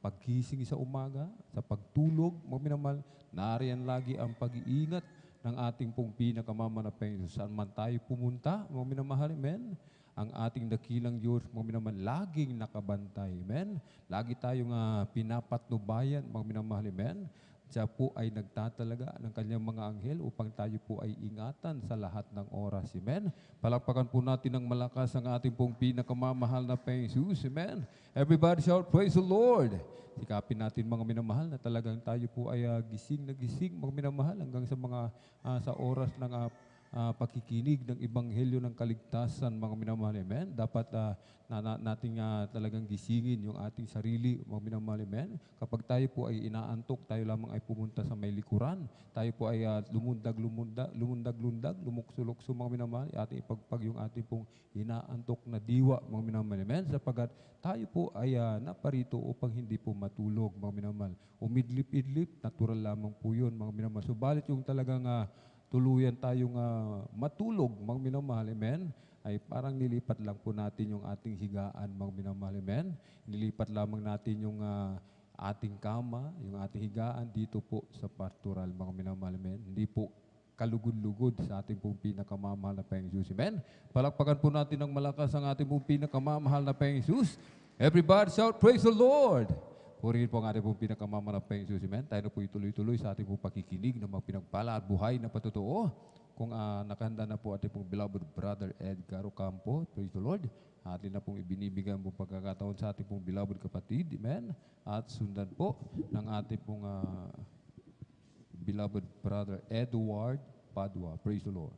pagkising sa umaga, sa pagtulog, mga minamahal, nariyan lagi ang pag-iingat ng ating pong pinakamamahal na Panginoon. Saan man tayo pumunta, mga minamahal, amen. Ang ating dakilang Diyos, mga minamahal, laging nakabantay, amen. Lagi tayong pinapatnubayan, mga minamahal, amen. Siya po ay nagtatalaga ng kanyang mga anghel upang tayo po ay ingatan sa lahat ng oras. Amen. Palakpakan po natin ng malakas ang ating pong pinakamamahal na Panginoon Jesus. Amen. Everybody shout, praise the Lord. Sikapin natin mga minamahal na talagang tayo po ay gising na gising, mga minamahal, hanggang sa mga sa oras ng pakikinig ng Ebanghelyo ng Kaligtasan, mga minamahal, amen. Dapat nating talagang gisingin yung ating sarili, mga minamahal, amen. Kapag tayo po ay inaantok, tayo lamang ay pumunta sa may likuran. Tayo po ay lumundag-lundag, lumukso-lukso, mga minamahal, ating ipagpag yung ating pong inaantok na diwa, mga minamahal, amen. Sapagat tayo po ay naparito upang hindi po matulog, mga minamahal. Umidlip-idlip, natural lamang po yun, mga minamahal. Subalit yung talagang tuluyan tayong matulog, mga minamahal, amen, ay parang nilipat lang po natin yung ating higaan, mga minamahal, amen. Nilipat lamang natin yung ating kama, yung ating higaan dito po sa pastoral, mga minamahal, amen. Hindi po kalugod-lugod sa ating pong pinakamamahal na Panginoon Jesus, amen. Palakpakan po natin ng malakas ang ating pong pinakamamahal na Panginoon Jesus. Everybody shout, praise the Lord. Purihin po ang ating pong pinakamamahal na Panginoon Jesus, amen. Tayo na po ituloy-tuloy sa ating pong pakikinig ng mga pinagpala at buhay na patotoo. Kung nakahanda na po ating pong beloved brother Edgar Ocampo, praise the Lord. Atin na pong ibinibigyan po pagkakataon sa ating pong beloved kapatid, amen. At sundan po ng ating pong beloved brother Edward Padua, praise the Lord.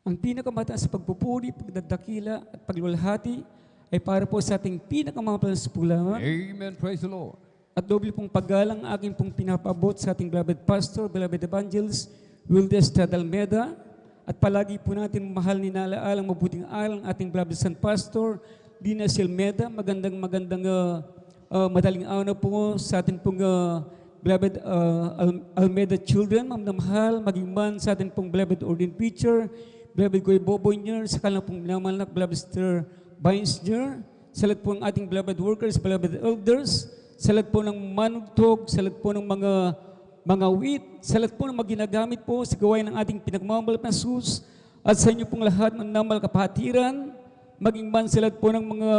Ang pinakamataas sa pagpupuri, pagdadakila at paglulhati ay para po sa ating pinakamamahal sa pulaman. Amen. Praise the Lord. At doble pong paggalang aking pong pinapabot sa ating beloved pastor, beloved evangelist, Wildes Estrada Almeida, At palagi po natin mahal ninalaalang mabuting aral ng ating beloved San Pastor, Lina Silmeda. Magandang madaling araw na po sa ating pong beloved Almeda children, Ma'am na mahal, maging man sa ating pong beloved ordained preacher, beloved Kuya Boboy Nyer, sa kanilang pong minamahal na beloved Sister Vines Nyer, sa lahat po ng ating beloved workers, beloved elders, sa lahat po ng manugtog, sa lahat po ng mga wit, sa lahat po ng mga ginagamit po sa gawain ng ating pinagmamahal na sus, at sa inyo pong lahat ng namal kapatiran, maging man sa lahat po ng mga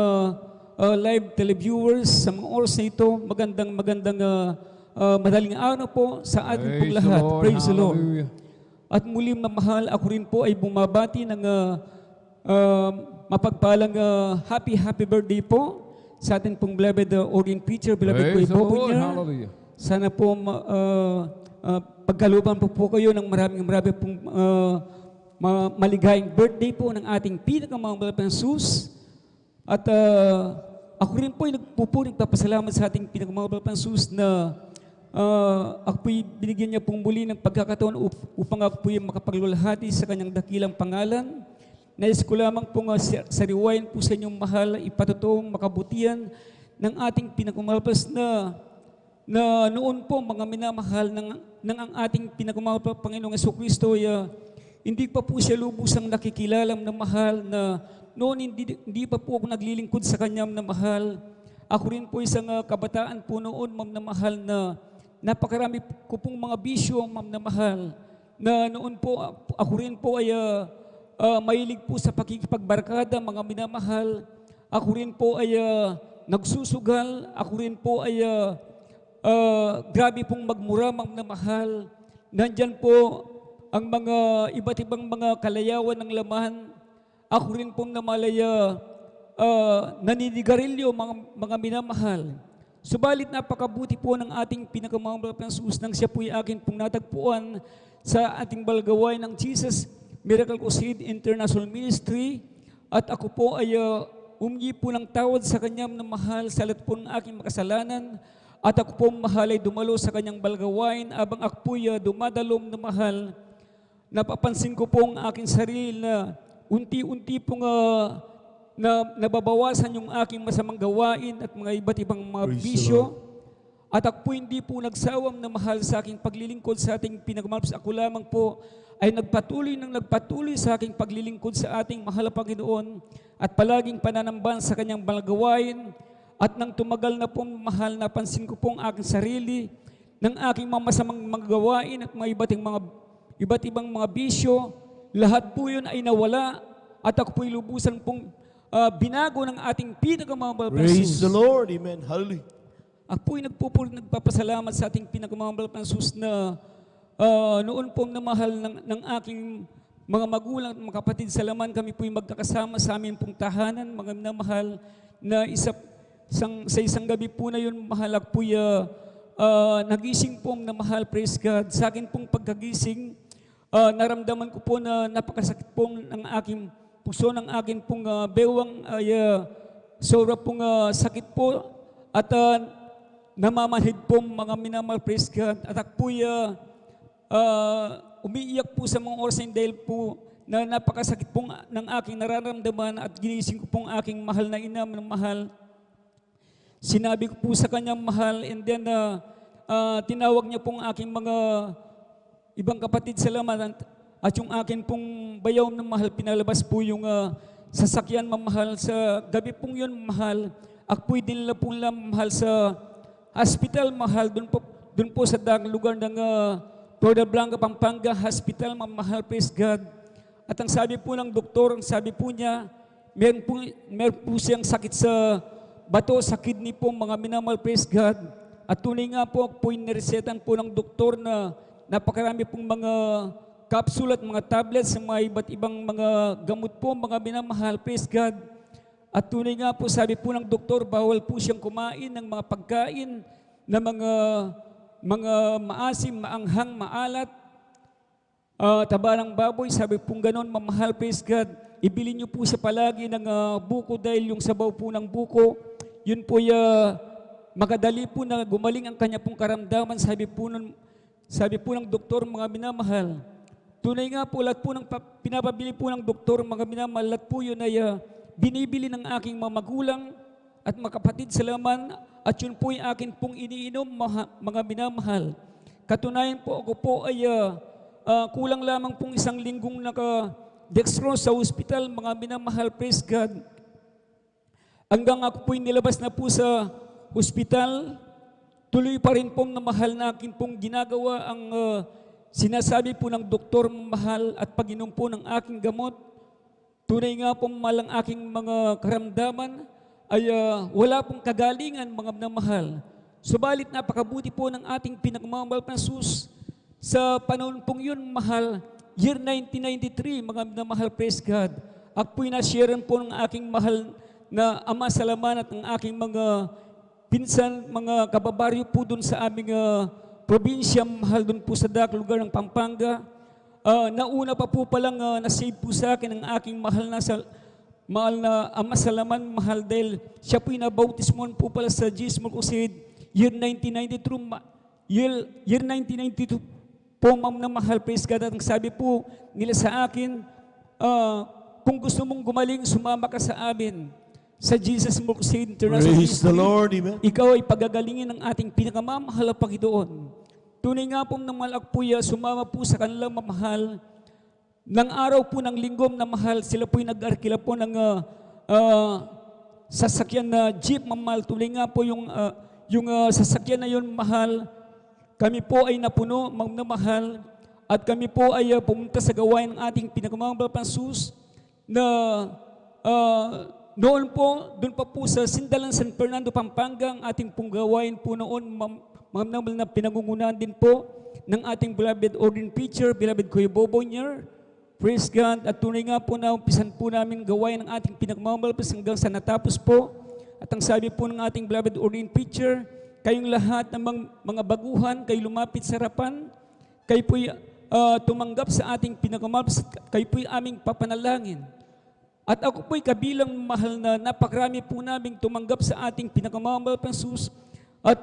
live televiewers sa mga oras na ito, magandang madaling araw po sa ating pong lahat. Praise the Lord. At muli mamahal, ako rin po ay bumabati ng mapagpalang happy birthday po sa ating pong beloved ordained preacher, beloved Kuya Boboy Nyer. Sana po pagkaluban po kayo ng marami pong maligayang birthday po ng ating pinakamamahal na Jesus. At ako rin po ay nagpapasalamat sa ating pinakamamahal na Jesus na ako po'y binigyan niya pong muli ng pagkakataon upang ako po'y makapaglulahati sa kanyang dakilang pangalan. Nais ko lamang pong sariwain po sa inyong mahal, ipatutong makabutihan ng ating pinakamamahal na noon po mga minamahal ng ang ating pinakamamahal Panginoong Jesucristo ay hindi pa po siya lubusang nakikilala na mahal na noon hindi pa po ako naglilingkod sa kanya na mahal. Ako rin po isang kabataan po noon, Ma'am na mahal, na napakarami ko pong mga bisyo, Ma'am na mahal, na noon po ako rin po ay mahilig po sa pakikipagbarkada, mga minamahal. Ako rin po ay nagsusugal. Ako rin po ay grabe pong magmura, Ma'am na mahal. Nandyan po ang mga iba't ibang mga kalayawan ng laman. Ako rin pong namalaya, naninigarilyo, mga minamahal. Subalit napakabuti po ng ating pinakamamahal na Jesus nang siya po'y akin pong natagpuan sa ating balgaway ng Jesus Miracle Crusade International Ministry. At ako po ay humingi po ng tawad sa kanyang na mahal sa lahat po ng aking makasalanan. At ako po mahal ay dumalo sa kanyang balgawain abang ako po'y dumadalom na mahal. Napapansin ko po ang aking sarili na unti-unti pong nababawasan yung aking masamang gawain at mga iba't ibang mga bisyo. At ako po hindi po nagsawang na mahal sa aking paglilingkod sa ating pinagmahal. Ako lamang po ay nagpatuloy sa aking paglilingkod sa ating mahal na Panginoon at palaging pananamban sa kanyang balgawain. At nang tumagal na pong mahal, napansin ko pong aking sarili ng aking mga masamang mga gawain at mga iba't ibang mga bisyo. Lahat po yun ay nawala at ako po'y lubusan pong binago ng ating pinakamamahal na Jesus. Praise the Lord. Amen. Hallelujah. Ako po'y nagpapasalamat sa ating pinakamamahal na Jesus na noon pong namahal ng aking mga magulang at mga kapatid sa laman, kami po'y magkakasama sa amin pong tahanan, mga namahal na sa isang gabi po na yun, mahal ako po'y nagising pong namahal, praise God. Sa akin pong pagkagising, naramdaman ko po na napakasakit pong ng aking puso, ng akin pong bewang ay sobra pong sakit po at namamanhid po mga minamahal, praise God. At ako po'y umiiyak po sa mga oras dahil po na napakasakit pong ng aking nararamdaman at ginising ko pong aking mahal na ina ng mahal. Sinabi ko po sa kanyang mahal and then tinawag niya pong aking mga ibang kapatid sa laman at yung akin pong bayaw ng mahal, pinalabas po yung sasakyan mamahal sa gabi pong yun mahal. Ako po'y dinala pong mahal sa hospital mahal, doon po sa lugar ng Florida Blanca, Pampanga Hospital, mamahal, praise God. At ang sabi po ng doktor, ang sabi po niya, meron po siyang sakit sa bato, sa kidney po, mga minamahal, praise God. At tunay nga po, ako po'y niresetan po ng doktor na napakarami pong mga capsule at mga tablets sa mga iba't ibang mga gamot po, mga minamahal, praise God. At tunay nga po, sabi po ng doktor, bawal po siyang kumain ng mga pagkain na mga maasim, maanghang, maalat, taba ng baboy, sabi pong ganon, mamahal, praise God. Ibili niyo po siya palagi ng buko dahil yung sabaw po ng buko, yun po makadali po na gumaling ang kanya pong karamdaman, sabi po ng doktor, mga minamahal. Tunay nga po, lahat po ng pinapabili po ng doktor, mga minamahal, lahat po yun ay binibili ng aking mga magulang at mga kapatid sa laman, at yun po yung akin pong iniinom, mga minamahal. Katunayan po, ako po ay kulang lamang pong 1 linggong naka-dextrose sa hospital, mga minamahal, praise God. Hanggang ako po'y nilabas na po sa hospital, tuloy pa rin pong namahal na akin pong ginagawa ang sinasabi po ng doktor, mahal, at pag-inom po ng aking gamot. Tunay nga pong mahal ang aking mga karamdaman ay wala pong kagalingan, mga minamahal. Subalit napakabuti po ng ating pinagmamahal na Jesus. Sa panahon pong yun, mahal, year 1993, mga minamahal, praise God. At po'y na-sharean po ng aking mahal na ama sa laman at ng aking mga pinsan, mga kababaryo po dun sa aming probinsya, mahal, dun po sa lugar ng Pampanga. Nauna pa po palang na-save po sa akin ang aking mahal na ama sa laman, mahal, dahil siya po'y nabautismon po pala sa Jesus Crusade, year 1992 po, ma'am na mahal, praise God. At ang sabi po nila sa akin, kung gusto mong gumaling, sumama ka sa amin sa Jesus Crusade International Praise the Ministry. Lord, amen. Ikaw ay pagagalingin ng ating pinakamamahal na Panginoon. Tunay nga pong namalak po sumama po sa kanilang mamahal. Nang araw po ng linggom na mahal, sila po'y nag-arkila po ng sasakyan na jeep, mamahal. Tuloy nga po yung sasakyan na yun, mahal. Kami po ay napuno, na mahal. At kami po ay pumunta sa gawain ng ating pinagmamahal na Jesus na noon po, doon pa po sa Sindalan, San Fernando, Pampanga, ang ating pong gawain po noon, na pinangungunahan din po ng ating beloved ordained preacher, beloved Kuya Bobo Nyer. Praise God. At tunay nga po na umpisan po namin gawain ng ating pinagmamalpas hanggang sa natapos po. At ang sabi po ng ating beloved ordained preacher, kayong lahat ng mga baguhan, kayo lumapit sa harapan, kayo po'y tumanggap sa ating pinagmamalpas, kayo po'y aming papanalangin. At ako po'y kabilang, mahal, na napakarami po naming tumanggap sa ating pinagmamalpas at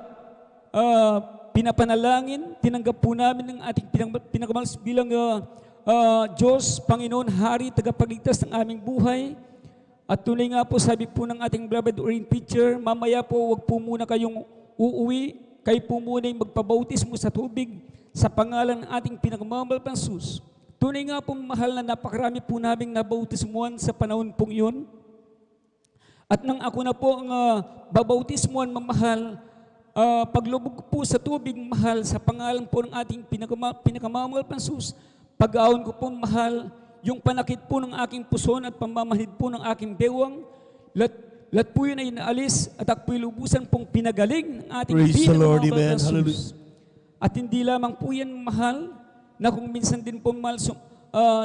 pinapanalangin, tinanggap po namin ng ating pinagmamalpas bilang Diyos, Panginoon, Hari, tagapagligtas ng aming buhay. At tunay nga po, sabi po ng ating beloved ordained preacher, mamaya po, wag po muna kayong uuwi, kayo po muna yung magpabautismo sa tubig sa pangalan ng ating pinagmamahal na Jesus. Tunay nga po, mahal, na napakarami po naming nabautismuan sa panahon pong yun. At nang ako na po ang babautismuan, mamahal, paglubog po sa tubig, mahal, sa pangalan po ng ating pinagmamahal na Jesus, pag-aon ko po, mahal, yung panakit po ng aking puson at pamamahid po ng aking bewang, lahat po yun ay naalis at ako po'y lubusan pong pinagaling ng ating pinagmamahal na Jesus. At hindi lamang po yan, mahal, na kung minsan din po, mahal,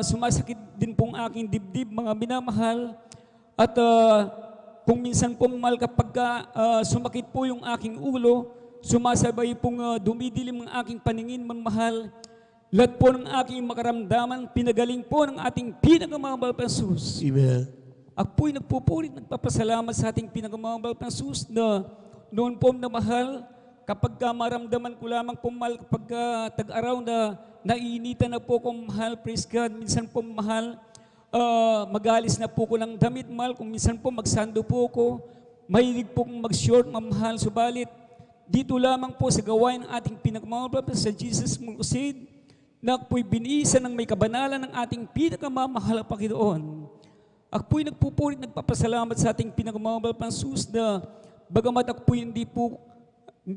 sumasakit din pong aking dibdib, mga minamahal, at kung minsan po, mahal, kapag sumakit po yung aking ulo, sumasabay pong dumidilim ang aking paningin, mahal. Lahat po ng aking makaramdaman, pinagaling po ng ating pinakamamahal na Jesus. Amen. Ako po'y nagpupulit, nagpapasalamat sa ating pinakamamahal na Jesus na noon po na mahal, kapag maramdaman ko lamang po, mahal, kapag tag-araw na naiinitan na po kong mahal, praise God, minsan po, mahal, magalis na po ko ng damit, mahal, kung minsan po magsando po ko, mahilig po kong mag-short, mamahal, subalit, dito lamang po sa gawain ng ating pinakamamahal sa Jesus Crusade, na ako'y biniisa ng may kabanalan ng ating pinakamamahal na Panginoon. Ako'y nagpupulit, nagpapasalamat sa ating pinakamamahal na Jesus na bagamat ako'y hindi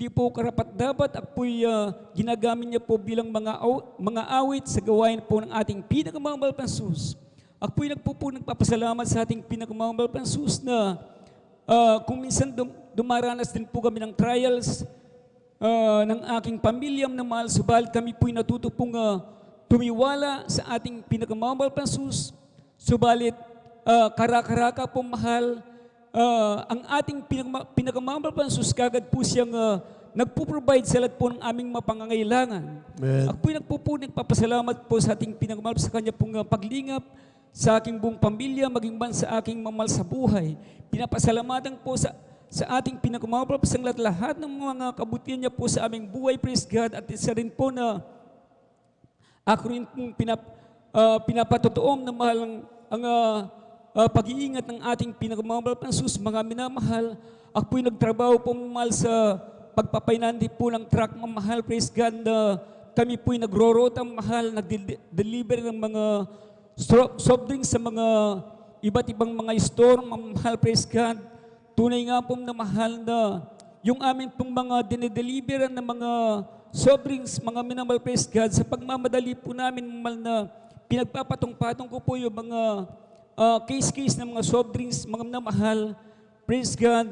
po karapat-dapat, ako'y ginagamit niya po bilang mga awit sa gawain po ng ating pinakamamahal na Jesus. Ako'y nagpupulit, nagpapasalamat sa ating pinakamamahal na Jesus na kung minsan dumaranas din po kami ng trials, ng aking pamilya na mahal, subalit kami po'y natuto pong tumiwala sa ating pinakamamahal na Jesus. Subalit, karakaraka po, mahal, ang ating pinakamamahal na Jesus, kagad po siyang nagpo-provide sa lahat po ng aming mapangangailangan. Ako po'y nagpapasalamat po sa ating pinakamamahal sa kanya pong paglingap sa aking buong pamilya, maging man sa aking mamahal sa buhay. Pinapasalamatan po sa ating pinakamamahal sa lahat ng mga kabutihan niya po sa aming buhay, praise God. At isa rin po na ako rin pong pinapatutuong na mahal ang pag-iingat ng ating pinakamamahal na Jesus, mga minamahal. Ako po'y nagtrabaho po mahal sa pagpapainandi po ng truck, mamahal, praise God, na kami po'y nagrorota, mahal, nag-deliver ng mga soft drinks sa mga iba't ibang mga store, mamahal, praise God. Tunay nga po na mahal na yung amin pong mga dinideliveran ng mga soft drinks, mga minamahal, praise God, sa pagmamadali po namin, mahal, na pinagpapatong-patong ko po yung mga case ng mga soft drinks, mga minamahal, praise God.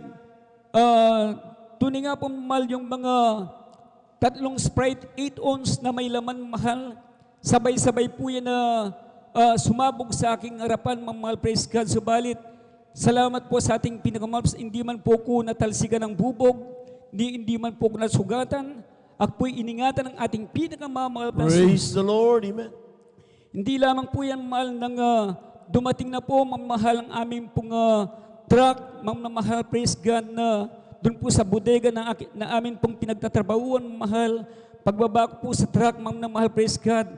Tunay nga po mahal yung mga 3 Sprite 8 ounce na may laman, mahal. Sabay-sabay po yan na sumabog sa aking harapan, mahal, praise God. Subalit, salamat po sa ating pinakamahal. Hindi man po ko natalsikan ng bubog, hindi man po ko nasugatan. Ako po'y iningatan ng ating pinakamahal. Praise the Lord, amen. Hindi lamang po yan, mahal, nang dumating na po, mamahal, ang aming pong truck, mamahal, praise God, na doon po sa bodega na amin pong pinagtatrabahuan, mahal. Pagbaba ko po sa truck, mamahal, praise God,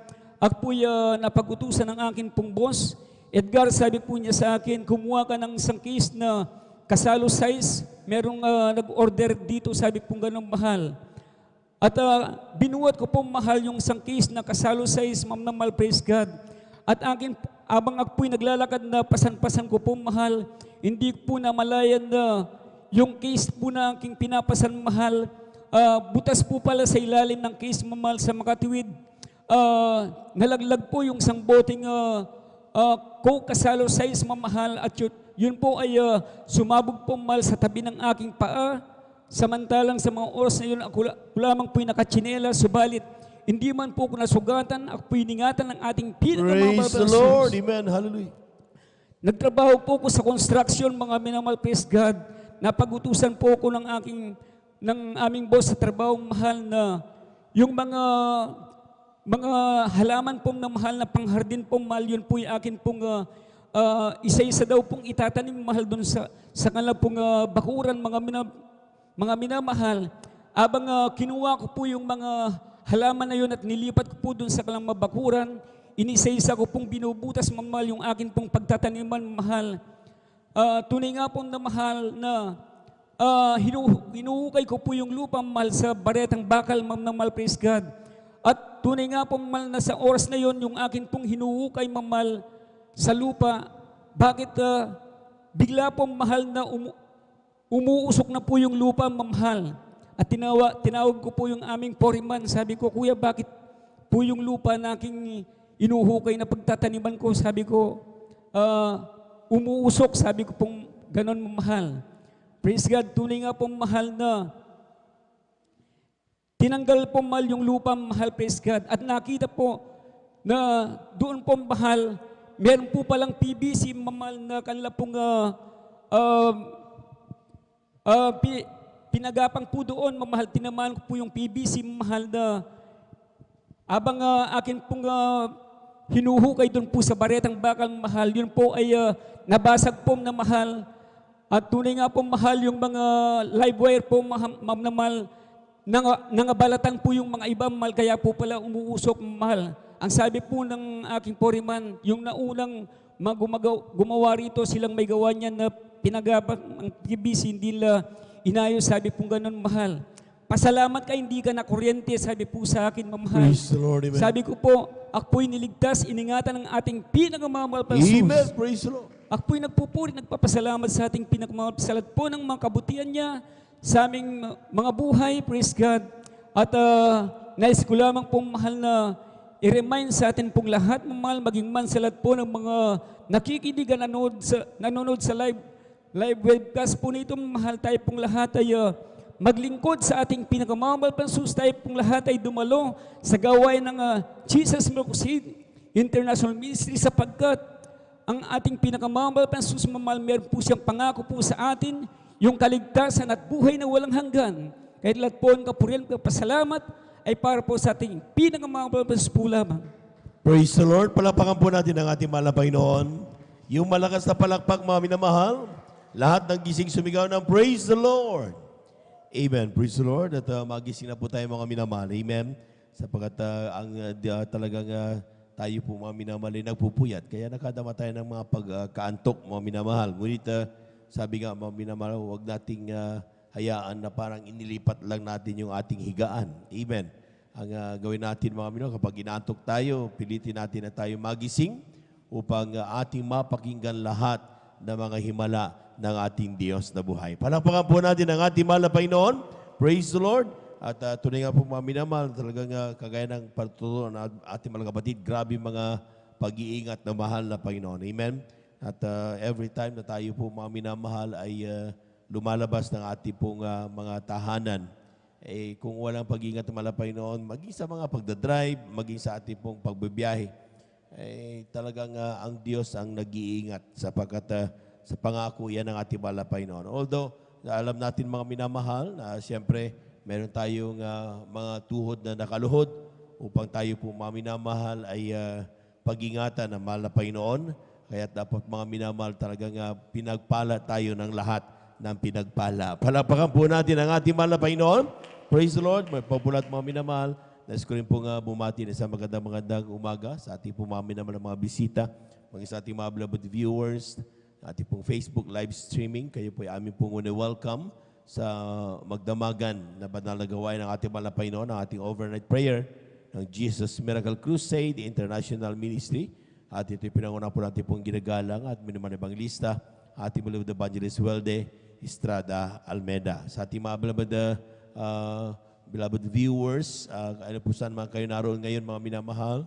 ako po'y napag-utusan ng akin pong boss. Edgar, sabi po niya sa akin, kumuha ka ng isang case na kasalo size. Merong nag-order dito, sabi pong ganun, mahal. At binuhat ko po, mahal, yung isang case na kasalo size, mamahal, praise God. At akin, abang ako po'y naglalakad na pasan-pasan ko po, mahal, hindi po na malayan na yung case po na aking pinapasan, mahal, butas po pala sa ilalim ng case, mahal, sa makatiwid. Nalaglag po yung isang boteng Coke kasalo size, mamahal, at yun po ay sumabog po, mahal, sa tabi ng aking paa. Samantalang sa mga oras na yun, ako lamang po'y nakachinela, subalit hindi man po ko nasugatan, ako po'y iningatan ng ating pinakamahal. Praise the Lord, amen, hallelujah. Nagtrabaho po ko sa construction, mga minamahal, praise God. Napag-utusan po ko ng aming boss sa trabaho, mahal, na yung mga halaman pong na mahal na panghardin pong, mahal, yun po yung akin pong isa-isa daw pong itatanim, mahal, doon sa kanila pong bakuran, mga minamahal. Abang kinuha ko po yung mga halaman na yun at nilipat ko po doon sa kanilang mabakuran, inisa-isa ko pong binubutas, mahal, yung akin pong pagtataniman, mahal. Tunay nga pong na mahal na hinuhukay ko po yung lupa, mahal, sa baretang bakal, mahal, praise God. At tunay nga pong, mahal, na sa oras na yon yung akin pong hinuhukay, mahal, sa lupa, bakit bigla pong, mahal, na umuusok na po yung lupa, mahal. At tinawag ko po yung aming foreman, sabi ko, kuya, bakit po yung lupa na aking inuhukay na pagtataniman ko, sabi ko, umuusok, sabi ko pong ganon, mahal. Praise God, tunay nga pong, mahal, na tinanggal po, mahal, yung lupa, mahal, praise God. At nakita po na doon po, mahal, meron po palang PVC, mahal, na kanila pong pinagapang po doon, mahal. Tinamaan ko po yung PVC, mahal, na abang akin pong hinuhukay doon po sa baretang bakal, mahal, yun po ay nabasag po na, mahal. At tunay nga po, mahal, yung mga live wire po, mahal, nangabalatan po yung mga iba, mahal, kaya po pala umuusok, mahal. Ang sabi po ng aking foreman, yung naunang gumawa rito, silang may gawa niya na pinagapang ang PVC, hindi nila inayos, sabi po ganun, mahal. Pasalamat ka, hindi ka na kuryente, sabi po sa akin, mamahal. Praise the Lord, amen. Sabi ko po, ako po'y niligtas, iningatan ng ating pinakamamahal pa Amen, Jesus. praise the Lord. Ako po'y nagpupuri, nagpapasalamat sa ating pinakamamahal, sa lahat po ng mga kabutihan niya, sa aming mga buhay, praise God. At nais ko lamang pong, mahal, na i-remind sa atin pong lahat, mahal, maging man sa lahat po ng mga nakikinig at nanonood sa live webcast po nito, mahal, tayo pong lahat ay maglingkod sa ating pinakamamahal pa Jesus. Tayo pong lahat ay dumalo sa gawain ng Jesus Crusade International Ministry, sapagkat ang ating pinakamamahal pa Jesus, mahal, meron po siyang pangako po sa atin, yung kaligtasan at buhay na walang hanggan. Kahit lahat po ang kapurihan, pasalamat ay para po sa ating pinakamamahal pa Jesus po lamang. Praise the Lord. Palapakan po natin ang ating mahal na Panginoon. Yung malakas na palakpak, mga minamahal. Lahat ng gising sumigaw ng praise the Lord. Amen. Praise the Lord. At magising na po tayo, mga minamahal. Amen. Sapagkat talagang tayo po mga minamahal ay nagpupuyat. Kaya nakadama tayo ng mga pagkaantok, mga minamahal. Ngunit sabi nga mga minamahal, huwag nating hayaan na parang inilipat lang natin yung ating higaan. Amen. Ang gawin natin mga minamahal, kapag inaantok tayo, pilitin natin na tayo magising upang ating mapakinggan lahat ng mga himala ng ating Diyos na buhay. Palakpakan po natin ang ating mahal na Panginoon. Praise the Lord. At tunay nga po mga minamahal, talagang kagaya ng pagtuturo ng ating mga kapatid, grabe mga pag-iingat na mahal na Panginoon. Amen. At every time na tayo po mga minamahal ay lumalabas ng ating pong mga tahanan, kung walang pag-iingat ng mahal na Panginoon, maging sa mga pagdadrive, maging sa ating pong pagbibiyahe, talagang ang Diyos ang nag-iingat sapagkat sa pangako yan ang ating mahal na Panginoon. Although, alam natin mga minamahal na siyempre, meron tayong mga tuhod na nakaluhod upang tayo po mga minamahal ay pag-ingatan ng mahal na Panginoon. Kaya dapat mga minamahal talagang pinagpala tayo ng lahat ng pinagpala. Palakpakan po natin ang ating mahal na Panginoon. Praise the Lord. May pabulat mga minamahal. Nais ko rin po bumati na sa magandang umaga sa ating po mga minamahal na mga bisita, mga sa ating mga beloved viewers, ating pong Facebook live streaming. Kayo po ay aming pong welcome sa magdamagan na banal na gawain ng ating mahal na Panginoon, ng ating overnight prayer ng Jesus Miracle Crusade International Ministry. At ito'y pinanguna po natin pong ginagalang at miniman evangelista, ating beloved evangelist Welde Estrada Almeida. Sa ating mga beloved viewers, ano po saan mga kayo naroon ngayon mga minamahal,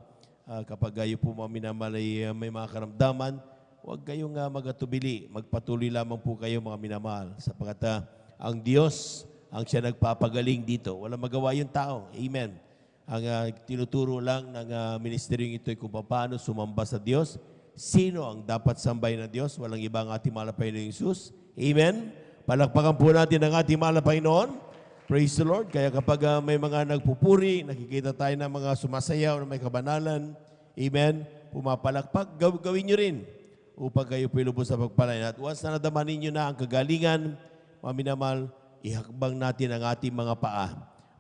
kapag kayo po mga minamahal ay may mga karamdaman, huwag kayong magatubili, magpatuloy lamang po kayo mga minamahal, sapagkat ang Diyos ang siya nagpapagaling dito. Walang magawa yung tao. Amen. Ang tinuturo lang ng ministeryong ito ay kung paano sumamba sa Diyos. Sino ang dapat sambahin ng Diyos? Walang ibang ating mahal na Panginoon Jesus. Amen. Palakpakan po natin ang ating mahal na Panginoon. Praise the Lord. Kaya kapag may mga nagpupuri, nakikita tayo ng mga sumasayaw na may kabanalan. Amen. Pumapalakpak, gawin nyo rin upang kayo pilubos sa pagpalain. At once na nadama ninyo na ang kagalingan, mga minamahal, ihakbang natin ang ating mga paa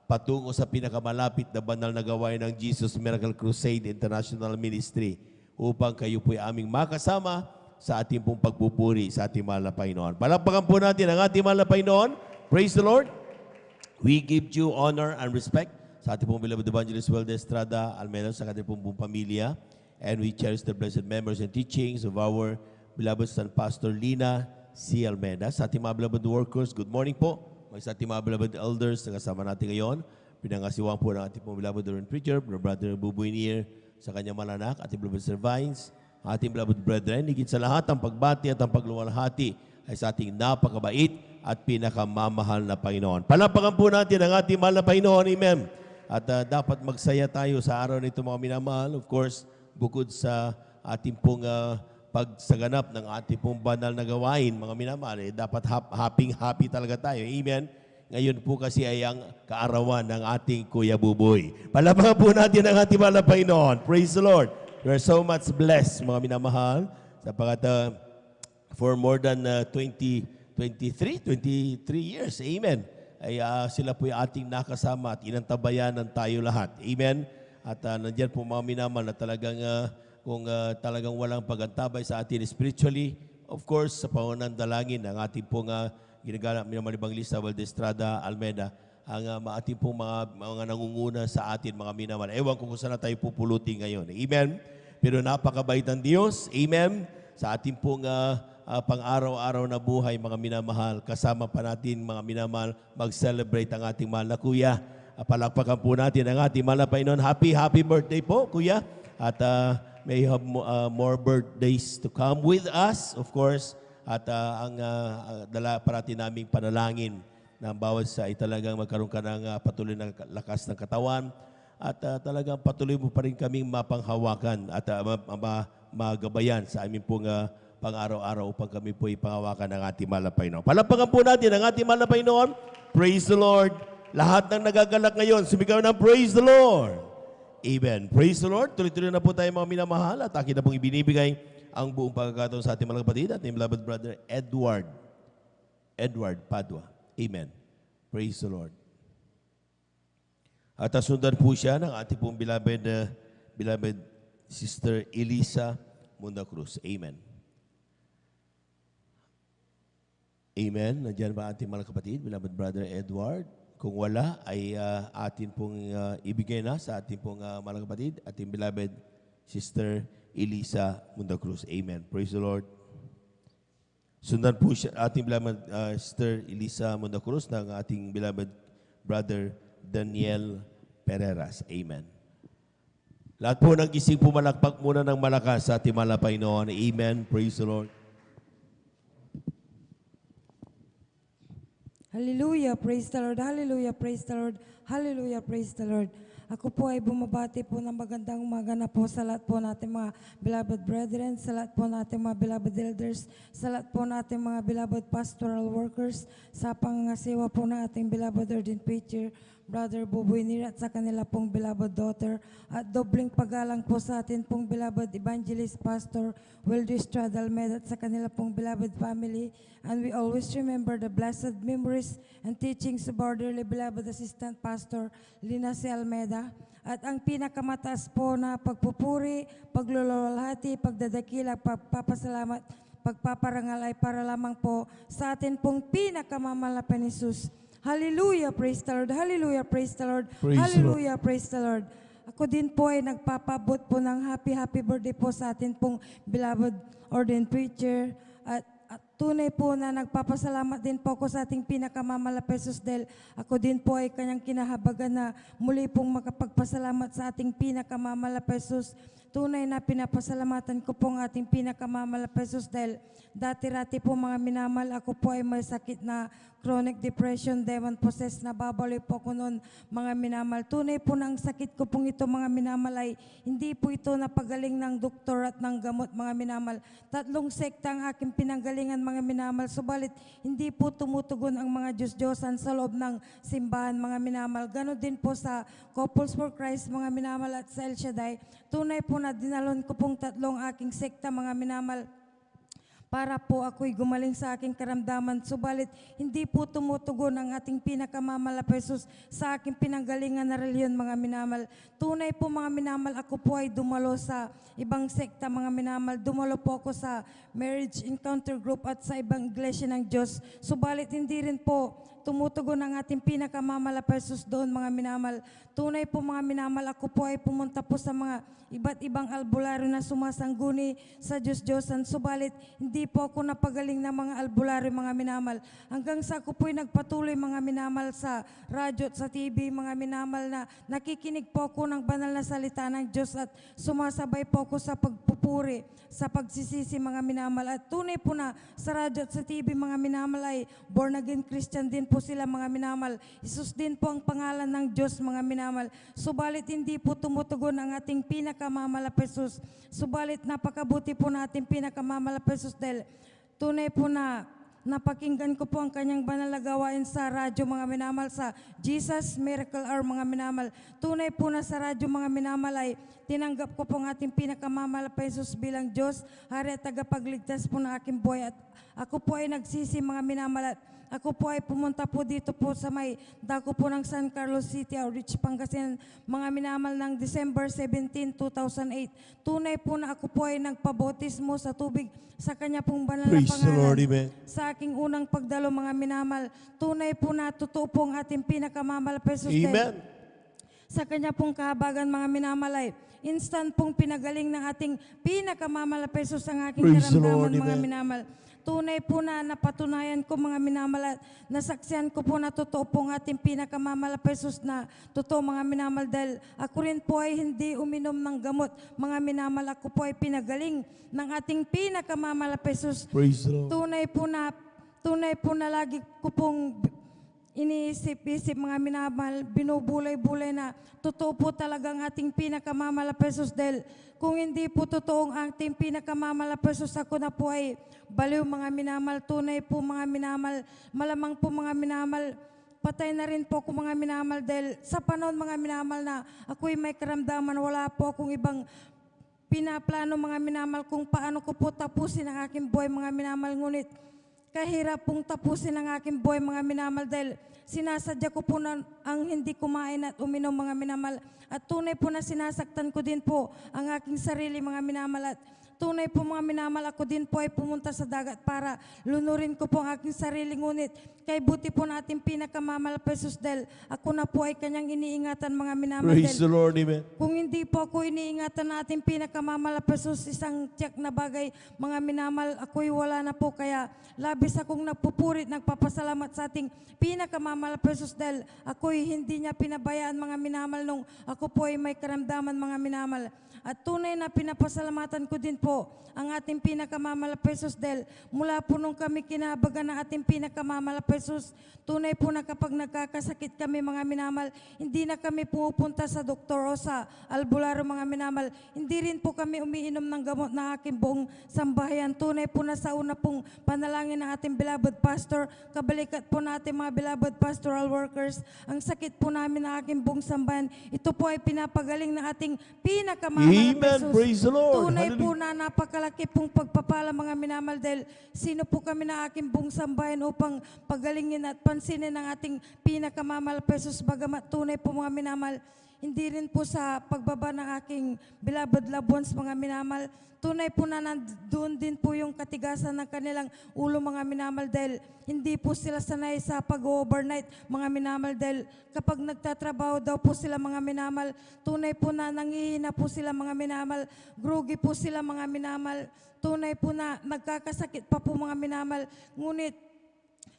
patungo sa pinakamalapit na banal na gawain ng Jesus Miracle Crusade International Ministry upang kayo po'y aming makasama sa ating pong pagpupuri sa ating mahal na Panginoon. Palakpakan po natin ang ating mahal na Panginoon. Praise the Lord. We give you honor and respect sa ating pong beloved evangelist Welde Estrada Almeida, sa ating pong buong pamilya. And we cherish the blessed memories and teachings of our beloved son Pastor Lina C. Almeida. Sa ating mga beloved workers, good morning po. Sa ating mga beloved elders na kasama natin ngayon, pinangasiwang po ng ating mga beloved Reverend Preacher, Brother Buboy Nier, sa kanyang malanak, ating beloved Sir Vines, ating beloved brethren, higit sa lahat, ang pagbati at ang pagluwalhati ay sa ating napakabait at pinakamamahal na Panginoon. Palakpakan po natin ang ating mahal na Panginoon. Amen. At dapat magsaya tayo sa araw nito mga minamahal. Of course, bukod sa ating pong pagsaganap ng ating pong banal na gawain, mga minamahal, dapat happy talaga tayo. Amen. Ngayon po kasi ay ang kaarawan ng ating Kuya Buboy. Palakpakan po natin ang ating mahal na Panginoon. Praise the Lord. We are so much blessed, mga minamahal, sapagkat for more than 23 years, amen, ay sila po yung ating nakasama at inantabayanan tayo lahat. Amen. At nandiyan po mga minamahal na talagang kung talagang walang pagantabay sa atin spiritually, of course, sa pangunan dalangin ng ating pong ginagala minamahal evangelista Welde Estrada Almeida, ang ating pong mga nangunguna sa atin, mga minamahal. Ewan ko kung saan tayo pupulutin ngayon. Amen. Pero napakabait ng Diyos. Amen. Sa ating pong pang-araw-araw na buhay, mga minamahal, kasama pa natin, mga minamahal, mag-celebrate ang ating mahal na Kuya. Palakpakan po natin ang ating mahal na Panginoon. Happy birthday po, Kuya. At may you have more birthdays to come with us, of course. At ang dala parati naming panalangin na bawat sa ay talagang magkaroon ka ng patuloy na lakas ng katawan. At talagang patuloy mo pa rin kaming mapanghawakan at magabayan sa aming pong pang-araw-araw upang kami po ipangawakan ng ating mahal na Panginoon. Palakpakan po natin ang ating mahal na Panginoon. Praise the Lord. Lahat ng nagagalak ngayon, sumigaw ng praise the Lord. Amen. Praise the Lord. Tuloy-tuloy na po tayo mga minamahal at akin na pong ibinibigay ang buong pagkakataon sa ating mga kapatid at ating beloved brother Edward Padua. Amen. Praise the Lord. At asundan po siya ng ating pong beloved Sister Elisa Munda Cruz. Amen. Amen. Nandiyan ba ating mga kapatid, beloved Brother Edward? Kung wala, ay atin pong ibigay na sa ating pong mga kapatid, ating beloved Sister Elisa Munda Cruz. Amen. Praise the Lord. Sundan po siya, ating beloved Sister Elisa Munda Cruz ng ating beloved Brother Daniel Pereras. Amen. Lahat po nag-ising pumalakpak muna ng malakas sa ating mahal na Panginoon. Amen. Praise the Lord. Hallelujah, praise the Lord, hallelujah, praise the Lord, hallelujah, praise the Lord. Ako po ay bumabati po ng magandang umaga na po sa lahat po natin mga beloved brethren, sa lahat po natin mga beloved elders, sa lahat po natin mga beloved pastoral workers, sa pangangasiwa po ng ating beloved ordained preacher, Brother Buboy Nira at sa kanila pong beloved daughter, at dobling paggalang po sa atin pong beloved evangelist pastor Wildy Estrada Almeida at sa kanila pong beloved family. And we always remember the blessed memories and teachings of our dearly beloved assistant pastor Lina C. Almeida. At ang pinakamataas po na pagpupuri, pagluluwalhati, pagdadakila, pagpapasalamat, pagpaparangal ay para lamang po sa atin pong pinakamamahal na Jesus. Hallelujah, praise the Lord. Hallelujah, praise the Lord. Praise Hallelujah, praise the Lord. Ako din po ay nagpapabot po ng happy birthday po sa atin pong beloved ordained preacher. At tunay po na nagpapasalamat din po ako sa ating pinakamamahal na Jesus dahil ako din po ay kanyang kinahabagan na muli pong makapagpasalamat sa ating pinakamamahal na Jesus. Tunay na pinapasalamatan ko po ang ating pinakamamahal na Jesus dahil dati-rati po mga minamahal, ako po ay may sakit na chronic depression, demon possessed, na babaloy po ko noon mga minamahal. Tunay po na ang sakit ko pong ito mga minamahal ay hindi po ito napagaling ng doktor at ng gamot mga minamahal. 3 sekta ang aking pinanggalingan mga minamahal, subalit hindi po tumutugon ang mga Diyos-Diyosan sa loob ng simbahan mga minamahal. Ganon din po sa Couples for Christ mga minamahal at sa El Shaddai. Tunay po na dinalon ko pong 3 aking sekta mga minamahal para po ako'y gumaling sa aking karamdaman. Subalit, hindi po tumutugon ang ating pinakamamahal na Jesus sa aking pinanggalingan na reliyon, mga minamahal. Tunay po, mga minamahal, ako po ay dumalo sa ibang sekta, mga minamahal. Dumalo po ako sa Marriage Encounter Group at sa ibang iglesia ng Diyos. Subalit, hindi rin po tumutugon ang ating pinakamamahal na Jesus doon, mga minamahal. Tunay po, mga minamahal, ako po ay pumunta po sa mga iba't ibang albularyo na sumasangguni sa Diyos-Diyosan. Subalit, hindi po ako napagaling ng mga albularyo, mga minamahal. Hanggang sa ako po'y nagpatuloy, mga minamahal, sa radyo at sa TV, mga minamahal, na nakikinig po ako ng banal na salita ng Diyos at sumasabay po ako sa pagpupuri, sa pagsisisi, mga minamahal. At tunay po na sa radyo at sa TV, mga minamahal, ay born again Christian din po sila, mga minamahal. Isus din po ang pangalan ng Diyos, mga minamahal. Subalit, hindi po tumutugon ang ating pinakamamahal na Jesus. Subalit, napakabuti po natin pinakamamahal na Jesus dahil tunay po na napakinggan ko po ang kanyang banal na gawain sa radyo, mga minamahal, sa Jesus Miracle Hour, mga minamahal. Tunay po na sa radyo, mga minamahal, ay tinanggap ko po ang ating pinakamamahal na Jesus bilang Diyos, Hari at tagapagligtas po ng aking buhay. At ako po ay nagsisi, mga minamahal. Ako po ay pumunta po dito po sa may dako po ng San Carlos City, Outreach, Pangasinan, mga minamahal, ng December 17, 2008. Tunay po na ako po ay nagpabautismo sa tubig sa kanya pong banal na Praise the Lord, pangalan. amen. Sa aking unang pagdalo, mga minamahal, tunay po na totoo po ang ating pinakamamahal na Jesus. Amen. Sa kanya pong kahabagan, mga minamahal, ay instant pong pinagaling ng ating pinakamamahal na Jesus ang aking Praise the karamdaman, Lord, mga amen. minamahal. Tunay po na napatunayan ko, mga minamahal, at nasaksihan ko po na totoo po ang ating pinakamamahal na Jesus na totoo, mga minamahal, dahil ako rin po ay hindi uminom ng gamot, mga minamahal. Ako po ay pinagaling ng ating pinakamamahal na Jesus. Praise the Lord. Tunay po na lagi ko pong iniisip-isip, mga minamahal, binubulay-bulay na totoo po talaga ang ating pinakamamahal na Jesus dahil kung hindi po totoo ang ating pinakamamahal na Jesus, ako na po ay baliw, mga minamahal. Tunay po, mga minamahal, malamang po, mga minamahal, patay na rin po ako, mga minamahal, dahil sa panahon, mga minamahal, na ako'y may karamdaman, wala po akong ibang pinaplano, mga minamahal, kung paano ko po tapusin ang aking buhay, mga minamahal. Ngunit kahirap pong tapusin ang aking buhay, mga minamahal, dahil sinasadya ko po na ang hindi kumain at uminom, mga minamahal. At tunay po na sinasaktan ko din po ang aking sarili, mga minamahal. At tunay po, mga minamahal, ako din po ay pumunta sa dagat para lunurin ko po ang aking sarili. Ngunit kay buti po natin pinakamamahal pa Jesus, dahil ako na po ay kanyang iniingatan, mga minamahal. Praise the Lord, amen. Kung hindi po ako iniingatan natin pinakamamahal pa Jesus, isang tiyak na bagay, mga minamahal, ako'y wala na po. Kaya labis akong nagpupurit, nagpapasalamat sa ating pinakamamahal pa Jesus, dahil ako'y hindi niya pinabayaan, mga minamahal, nung ako po ay may karamdaman, mga minamahal. At tunay na pinapasalamatan ko din po ang ating pinakamamahal pa Jesus, dahil mula po nung kami kinahabagan ng ating pinakamamahal pa Jesus, tunay po na kapag nagkakasakit kami, mga minamahal, hindi na kami pumupunta sa doktor o sa albularyo, mga minamahal. Hindi rin po kami umiinom ng gamot ng aking buong sambahayan. Tunay po na sa una pong panalangin ng ating beloved pastor, kabalikat po natin, mga beloved pastoral workers, ang sakit po namin ng aking buong sambahayan, ito po ay pinapagaling ng ating pinakamamahal. Amen. Praise the Lord. Tunay po Hallelujah. na napakalaki pong pagpapala, mga minamahal, dahil sino po kami na aking buong sambayan upang pagalingin at pansinin ang ating pinakamamahal pa Jesus. Bagamat tunay po, mga minamahal, hindi rin po sa pagbaba ng aking beloved loved ones, mga minamahal, tunay po na nandoon din po yung katigasan ng kanilang ulo, mga minamahal, dahil hindi po sila sanay sa pag-overnight, mga minamahal, dahil kapag nagtatrabaho daw po sila, mga minamahal, tunay po na nangihina po sila, mga minamahal, groggy po sila, mga minamahal, tunay po na nagkakasakit pa po, mga minamahal. Ngunit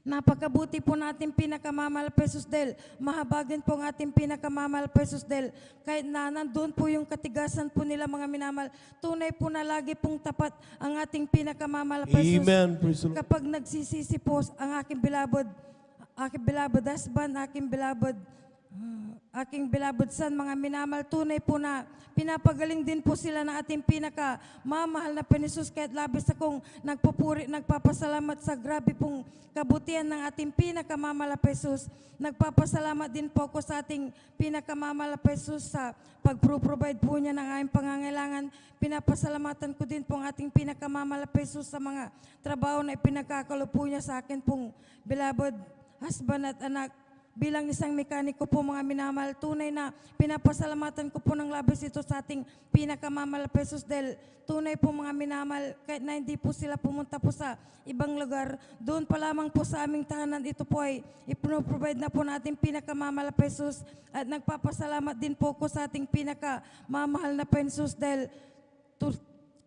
napakabuti po natin pinakamamahal pa Jesus, dahil mahabagin po ang ating pinakamamahal pa Jesus, dahil kahit na nandun po yung katigasan po nila, mga minamahal, tunay po na lagi pong tapat ang ating pinakamamahal pa Jesus. Amen. Praise the Lord. Kapag nagsisisi po ang aking beloved husband, aking beloved son, mga minamahal, tunay po na pinapagaling din po sila ng ating pinakamamahal na Panginoon. Kahit labis akong nagpupuri, nagpapasalamat sa grabe pong kabutihan ng ating pinakamamahal na Panginoon. Nagpapasalamat din po ako sa ating pinakamamahal na Panginoon sa pag-provide po niya ng aming pangangailangan. Pinapasalamatan ko din po ang ating pinakamamahal na Panginoon sa mga trabaho na ipinagkakalo po niya sa akin pong beloved husband at anak. Bilang isang mekaniko po, mga minamahal, tunay na pinapasalamatan ko po ng labis ito sa ating pinakamamahal pa Jesus, dahil tunay po, mga minamahal, kahit na hindi po sila pumunta po sa ibang lugar, doon pa lamang po sa aming tahanan, ito po ay ipinoprovide na po natin pinakamamahal pa Jesus. At nagpapasalamat din po ko sa ating pinakamamahal na pa Jesus, dahil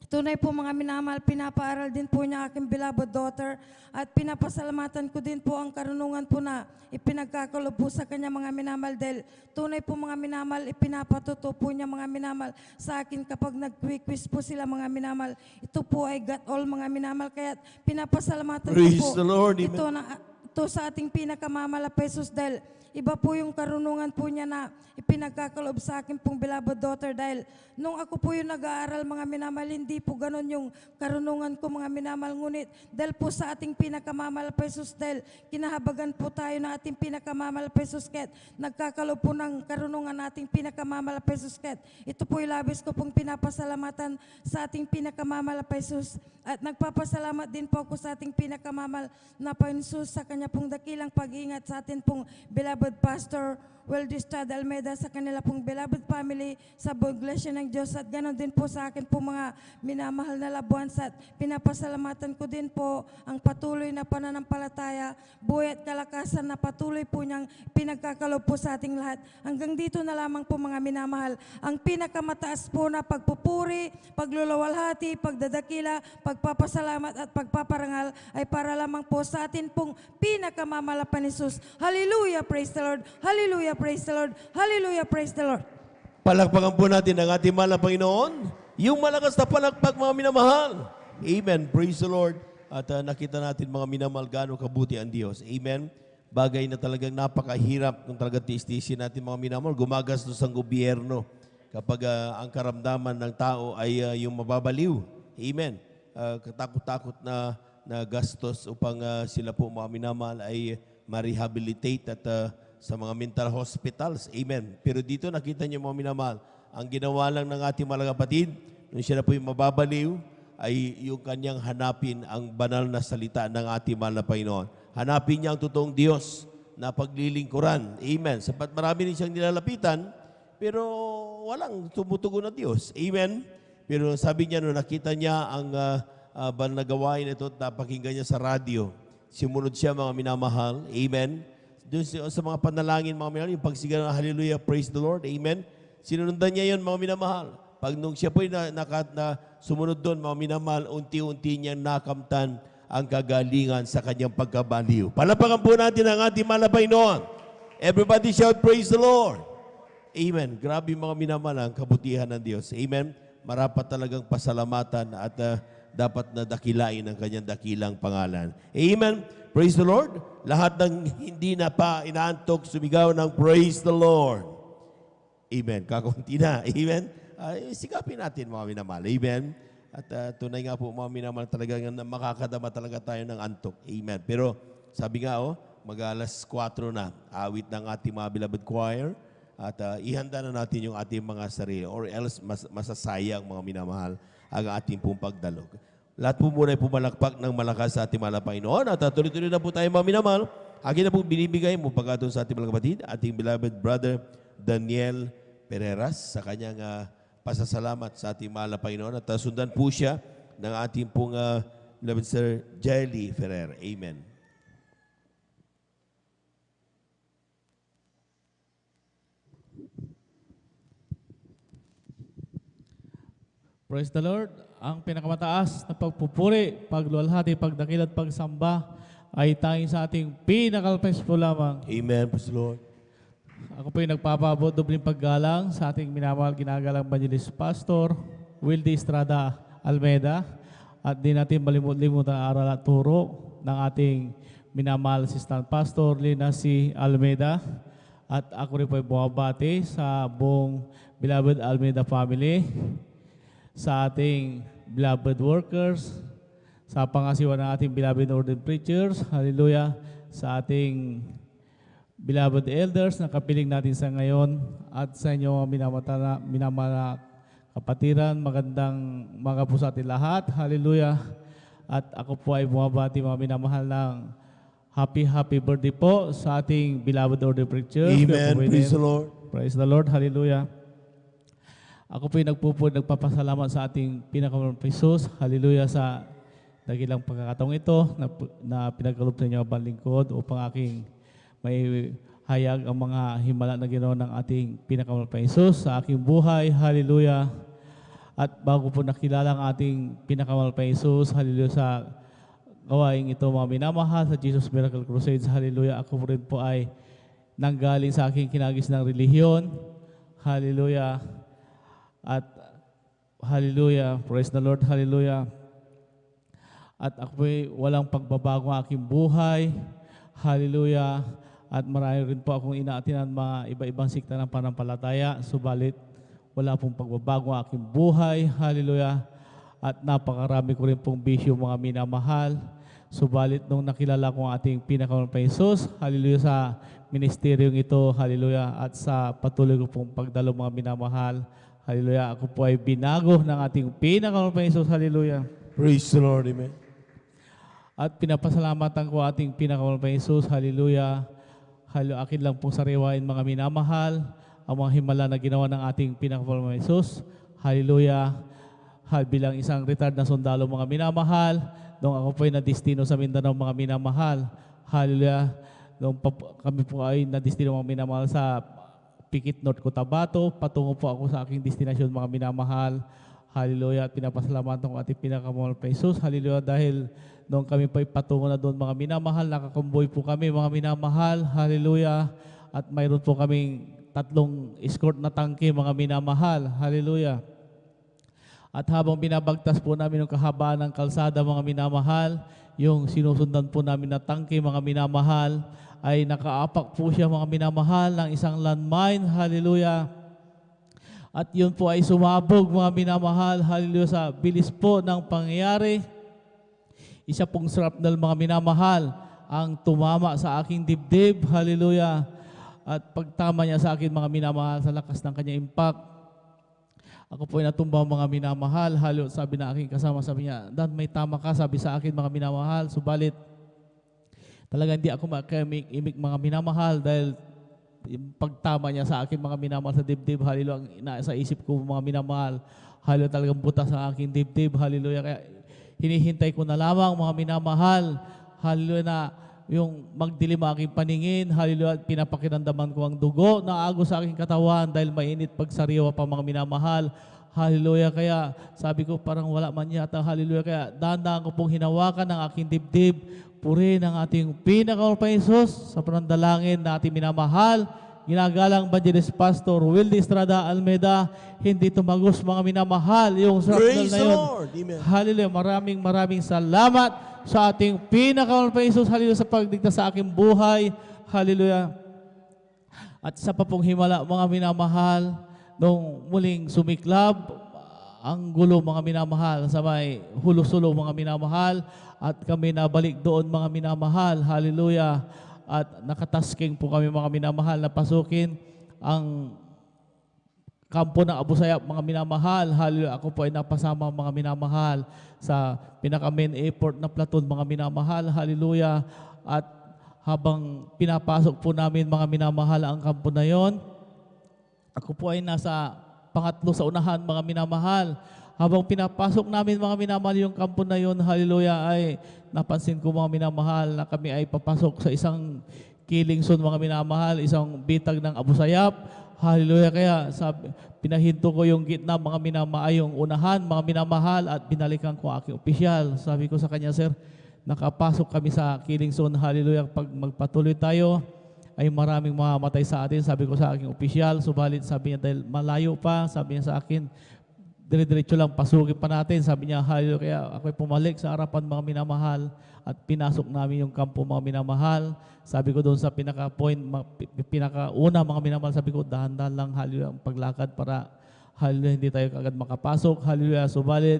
tunay po, mga minamahal, pinapaaral din po niya aking beloved daughter, at pinapasalamatan ko din po ang karunungan po na ipinagkakalob po sa kanya, mga minamahal, dahil tunay po, mga minamahal, ipinapatuto po niya, mga minamahal, sa akin kapag nag-quiz po sila, mga minamahal. Ito po ay got all, mga minamahal, kaya pinapasalamatan ko Praise po the Lord. Amen. ito sa ating pinakamamahal na Jesus, dahil iba po yung karunungan po niya na ipinagkakalob sa akin pong beloved daughter, dahil nung ako po yung nag-aaral, mga minamahal, hindi po ganun yung karunungan ko, mga minamahal. Ngunit dahil po sa ating pinakamamahal pa Jesus, dahil kinahabagan po tayo ng ating pinakamamahal pa Jesus, kahit nagkakalob po ng karunungan nating pinakamamahal pa Jesus, kahit ito po yung labis ko pong pinapasalamatan sa ating pinakamamahal pa Jesus. At nagpapasalamat din po ako sa ating pinakamamahal na Panginoon sa kanya pong dakilang pag-iingat sa atin pong beloved Pastor Weldy Estrada Almeida, sa kanila pong beloved family, sa buong Iglesia ng Diyos, at ganoon din po sa akin po, mga minamahal na labuans. At pinapasalamatan ko din po ang patuloy na pananampalataya, buhay at kalakasan na patuloy po niyang pinagkakalob po sa ating lahat. Hanggang dito na lamang po, mga minamahal, ang pinakamataas po na pagpupuri, paglulawalhati, pagdadakila, pagpapasalamat at pagpaparangal ay para lamang po sa atin pong pinakamamahal na Jesus. Hallelujah, praise the Lord. Hallelujah, praise the Lord. Hallelujah, praise the Lord. Palakpakan po natin ang ating mahal na Panginoon. Yung malakas na palakpak, mga minamahal. Amen. Praise the Lord. At nakita natin, mga minamahal, gaano kabuti ang Diyos. Amen. Bagay na talagang napakahirap kung talaga tiis-tiisin natin, mga minamahal. Gumagastos ang gobyerno kapag ang karamdaman ng tao ay yung mababaliw. Amen. Katakot-takot na gastos upang sila po, mga minamahal, ay ma-rehabilitate at sa mga mental hospitals. Amen. Pero dito nakita niyo, mga minamahal, ang ginawa lang ng ating mga kapatid, nung siya na po yung mababaliw, ay yung kanyang hanapin ang banal na salita ng ating mahal na Panginoon. Hanapin niya ang totoong Diyos na paglilingkuran. Amen. Sapat marami rin siyang nilalapitan, pero walang tumutugon na Diyos. Amen. Pero sabi niya, nung nakita niya ang banal na gawain ito at napakinggan niya sa radyo, sumunod siya, mga minamahal. Amen. Doon sa mga panalangin, mga minamahal, yung pagsigaw ng hallelujah, praise the Lord. Amen. Sinundan niya yun, mga minamahal. Pag nung siya po'y sumunod doon, mga minamahal, unti-unti niyang nakamtan ang kagalingan sa kanyang pagkabaliw. Palapakan po natin ang ating mahal na Panginoon. Everybody shout, praise the Lord. Amen. Grabe mga minamahal ang kabutihan ng Diyos. Amen. Marapat talagang pasalamatan at dapat na dakilain ang kanyang dakilang pangalan. Amen. Praise the Lord. Lahat ng hindi na pa inaantok, sumigaw ng praise the Lord. Amen. Kakunti na. Amen. Sikapin natin mga minamahal. Amen. At tunay nga po mga minamahal talaga makakadama talaga tayo ng antok. Amen. Pero sabi nga mag-alas 4 na, awit ng ating mga beloved choir at ihanda na natin yung ating mga sarili or else masasayang mga minamahal ang ating pong pagdalog. Lahat po muna ay pumalakpak ng malakas sa ating mahal na Panginoon at tuloy-tuloy na po tayo mga minamahal. Akin na po binibigay mo pagkatong sa ating mga kapatid, ating beloved brother Daniel Pereras sa kanyang pasasalamat sa ating mahal na Panginoon at sundan po siya ng ating pong beloved Sir Jelly Ferrer. Amen. Praise the Lord. Ang pinakamataas na pagpupuri, pagluwalhati, pagdakil at pagsamba ay tanging sa ating pinakalpes po lamang. Amen. Praise the Lord. Ako po yung nagpapabot dobling paggalang sa ating minamahal ginagalang Evangelist Pastor Wildy Estrada Almeida at di natin malimut-limut ang aral at turo ng ating minamahal Assistant Pastor Lina C. Almeida at ako rin po ay bumabati sa buong beloved Almeida family, sa ating beloved workers, sa pangasiwa ng ating beloved ordained preachers, hallelujah, sa ating beloved elders na kapiling natin sa ngayon at sa inyo mga minamahal kapatiran, magandang mga po sa ating lahat, hallelujah. At ako po ay bumabati mga minamahal ng happy birthday po sa ating beloved ordained preachers. Amen. Praise the Lord. Praise the Lord, hallelujah. Ako po ay nagpapasalamat sa ating pinakamalong Jesus, hallelujah, sa dakilang pagkakataong ito na pinagkaloob sa inyo ang lingkod upang aking may hayag ang mga himala na ginawa ng ating pinakamalong Jesus sa aking buhay, hallelujah. At bago po nakilala ang ating pinakamalong Jesus, hallelujah, sa gawain ito mga minamahal sa Jesus Miracle Crusades, hallelujah, ako rin po ay nanggaling sa aking kinagis ng relihiyon, hallelujah. At hallelujah, praise the Lord, hallelujah. At ako ay walang pagbabago ang aking buhay, hallelujah. At marami rin po akong inaatinan mga iba-ibang sikta ng panampalataya, subalit wala pong pagbabago ang aking buhay, hallelujah. At napakarami ko rin pong bisyo mga minamahal, subalit nung nakilala ko ang ating pinakamalong Jesus, hallelujah, sa ministeryong ito, hallelujah, at sa patuloy ko pong pagdalo mga minamahal, hallelujah, ako po ay binago ng ating pinakamalong Jesus, hallelujah. Praise the Lord, amen. At pinapasalamatan ko ating pinakamalong Jesus, hallelujah. Akin lang pong sariwain mga minamahal, ang mga himala na ginawa ng ating pinakamalong Jesus, hallelujah. Bilang isang retired na sundalo mga minamahal, nung ako po ay nadistino sa Mindanao mga minamahal, hallelujah. Nung kami po ay nadistino mga minamahal sa Pikit North Cotabato, patungo po ako sa aking destinasyon mga minamahal, hallelujah. At pinapasalamatan ko ating pinakamalong Jesus, hallelujah, dahil nung kami po ay patungo na doon mga minamahal, nakakumboy po kami mga minamahal, hallelujah. At mayroon po kaming 3 escort na tangke mga minamahal, hallelujah. At habang binabagtas po namin yung kahabaan ng kalsada mga minamahal, yung sinusundan po namin na tangke mga minamahal, ay nakaapak po siya mga minamahal ng isang landmine, hallelujah. At yun po ay sumabog mga minamahal, hallelujah, sa bilis po ng pangyayari. Isa pong shrapnel mga minamahal ang tumama sa aking dibdib, hallelujah. At pagtama niya sa akin mga minamahal sa lakas ng kanyang impact, Ako po ay natumba mga minamahal. Halo, sabi na aking kasama, sabi niya, Dan, may tama ka, sabi sa akin mga minamahal. Subalit, talaga hindi ako makimik mga minamahal dahil yung pagtama niya sa akin mga minamahal sa dibdib. Hallelujah, ang inaasa isip ko mga minamahal. Hallelujah, talagang butas sa aking dibdib. Hallelujah, kaya hinihintay ko na lamang mga minamahal. Hallelujah, na yung magdilim aking paningin, hallelujah, at pinapakiramdaman ko ang dugo na agos sa aking katawan dahil mainit pagsariwa pa mga minamahal. Hallelujah, kaya sabi ko parang wala man yata, hallelujah, kaya dahan-dahan ko pong hinawakan ng aking dibdib, purihin ang ating pinakaunang Panginoon sa panandalangin na ating minamahal, ginagalang Evangelist Pastor Wildy Estrada Almeida, hindi tumagos mga minamahal yung sarapdal na yun. Hallelujah, maraming salamat sa ating pinakaunang Panginoon, hallelujah, sa pagdigtas sa aking buhay, hallelujah. At sa papong himala mga minamahal, nung muling sumiklab, ang gulo mga minamahal, sa may hulo-sulo mga minamahal, at kami nabalik doon mga minamahal, hallelujah. At nakatasking po kami mga minamahal na pasukin ang kampo ng Abu Sayyaf mga minamahal. Hallelujah. Ako po ay napasama mga minamahal sa pinaka-main airport na platoon mga minamahal. Hallelujah. At habang pinapasok po namin mga minamahal ang kampo na yon, ako po ay nasa pangatlo sa unahan mga minamahal. Habang pinapasok namin mga minamahal yung kampo na yon, hallelujah, ay napansin ko mga minamahal na kami ay papasok sa isang killing zone mga minamahal, isang bitag ng Abu Sayyaf. Hallelujah, kaya pinahinto ko yung gitna mga minamahal, yung unahan mga minamahal, at binalikan ko aking opisyal. Sabi ko sa kanya, sir, nakapasok kami sa killing zone, hallelujah, pag magpatuloy tayo ay maraming mamamatay sa atin, sabi ko sa aking opisyal. Subalit sabi niya, dahil malayo pa, sabi niya sa akin, dire-diretso lang, pasukin pa natin. Sabi niya, hallelujah, kaya ako'y pumalik sa harapan mga minamahal at pinasok namin yung kampo mga minamahal. Sabi ko doon sa pinakauna mga minamahal, sabi ko, dahan-dahan lang, hallelujah, ang paglakad para, hallelujah, hindi tayo agad makapasok, hallelujah. Subalit,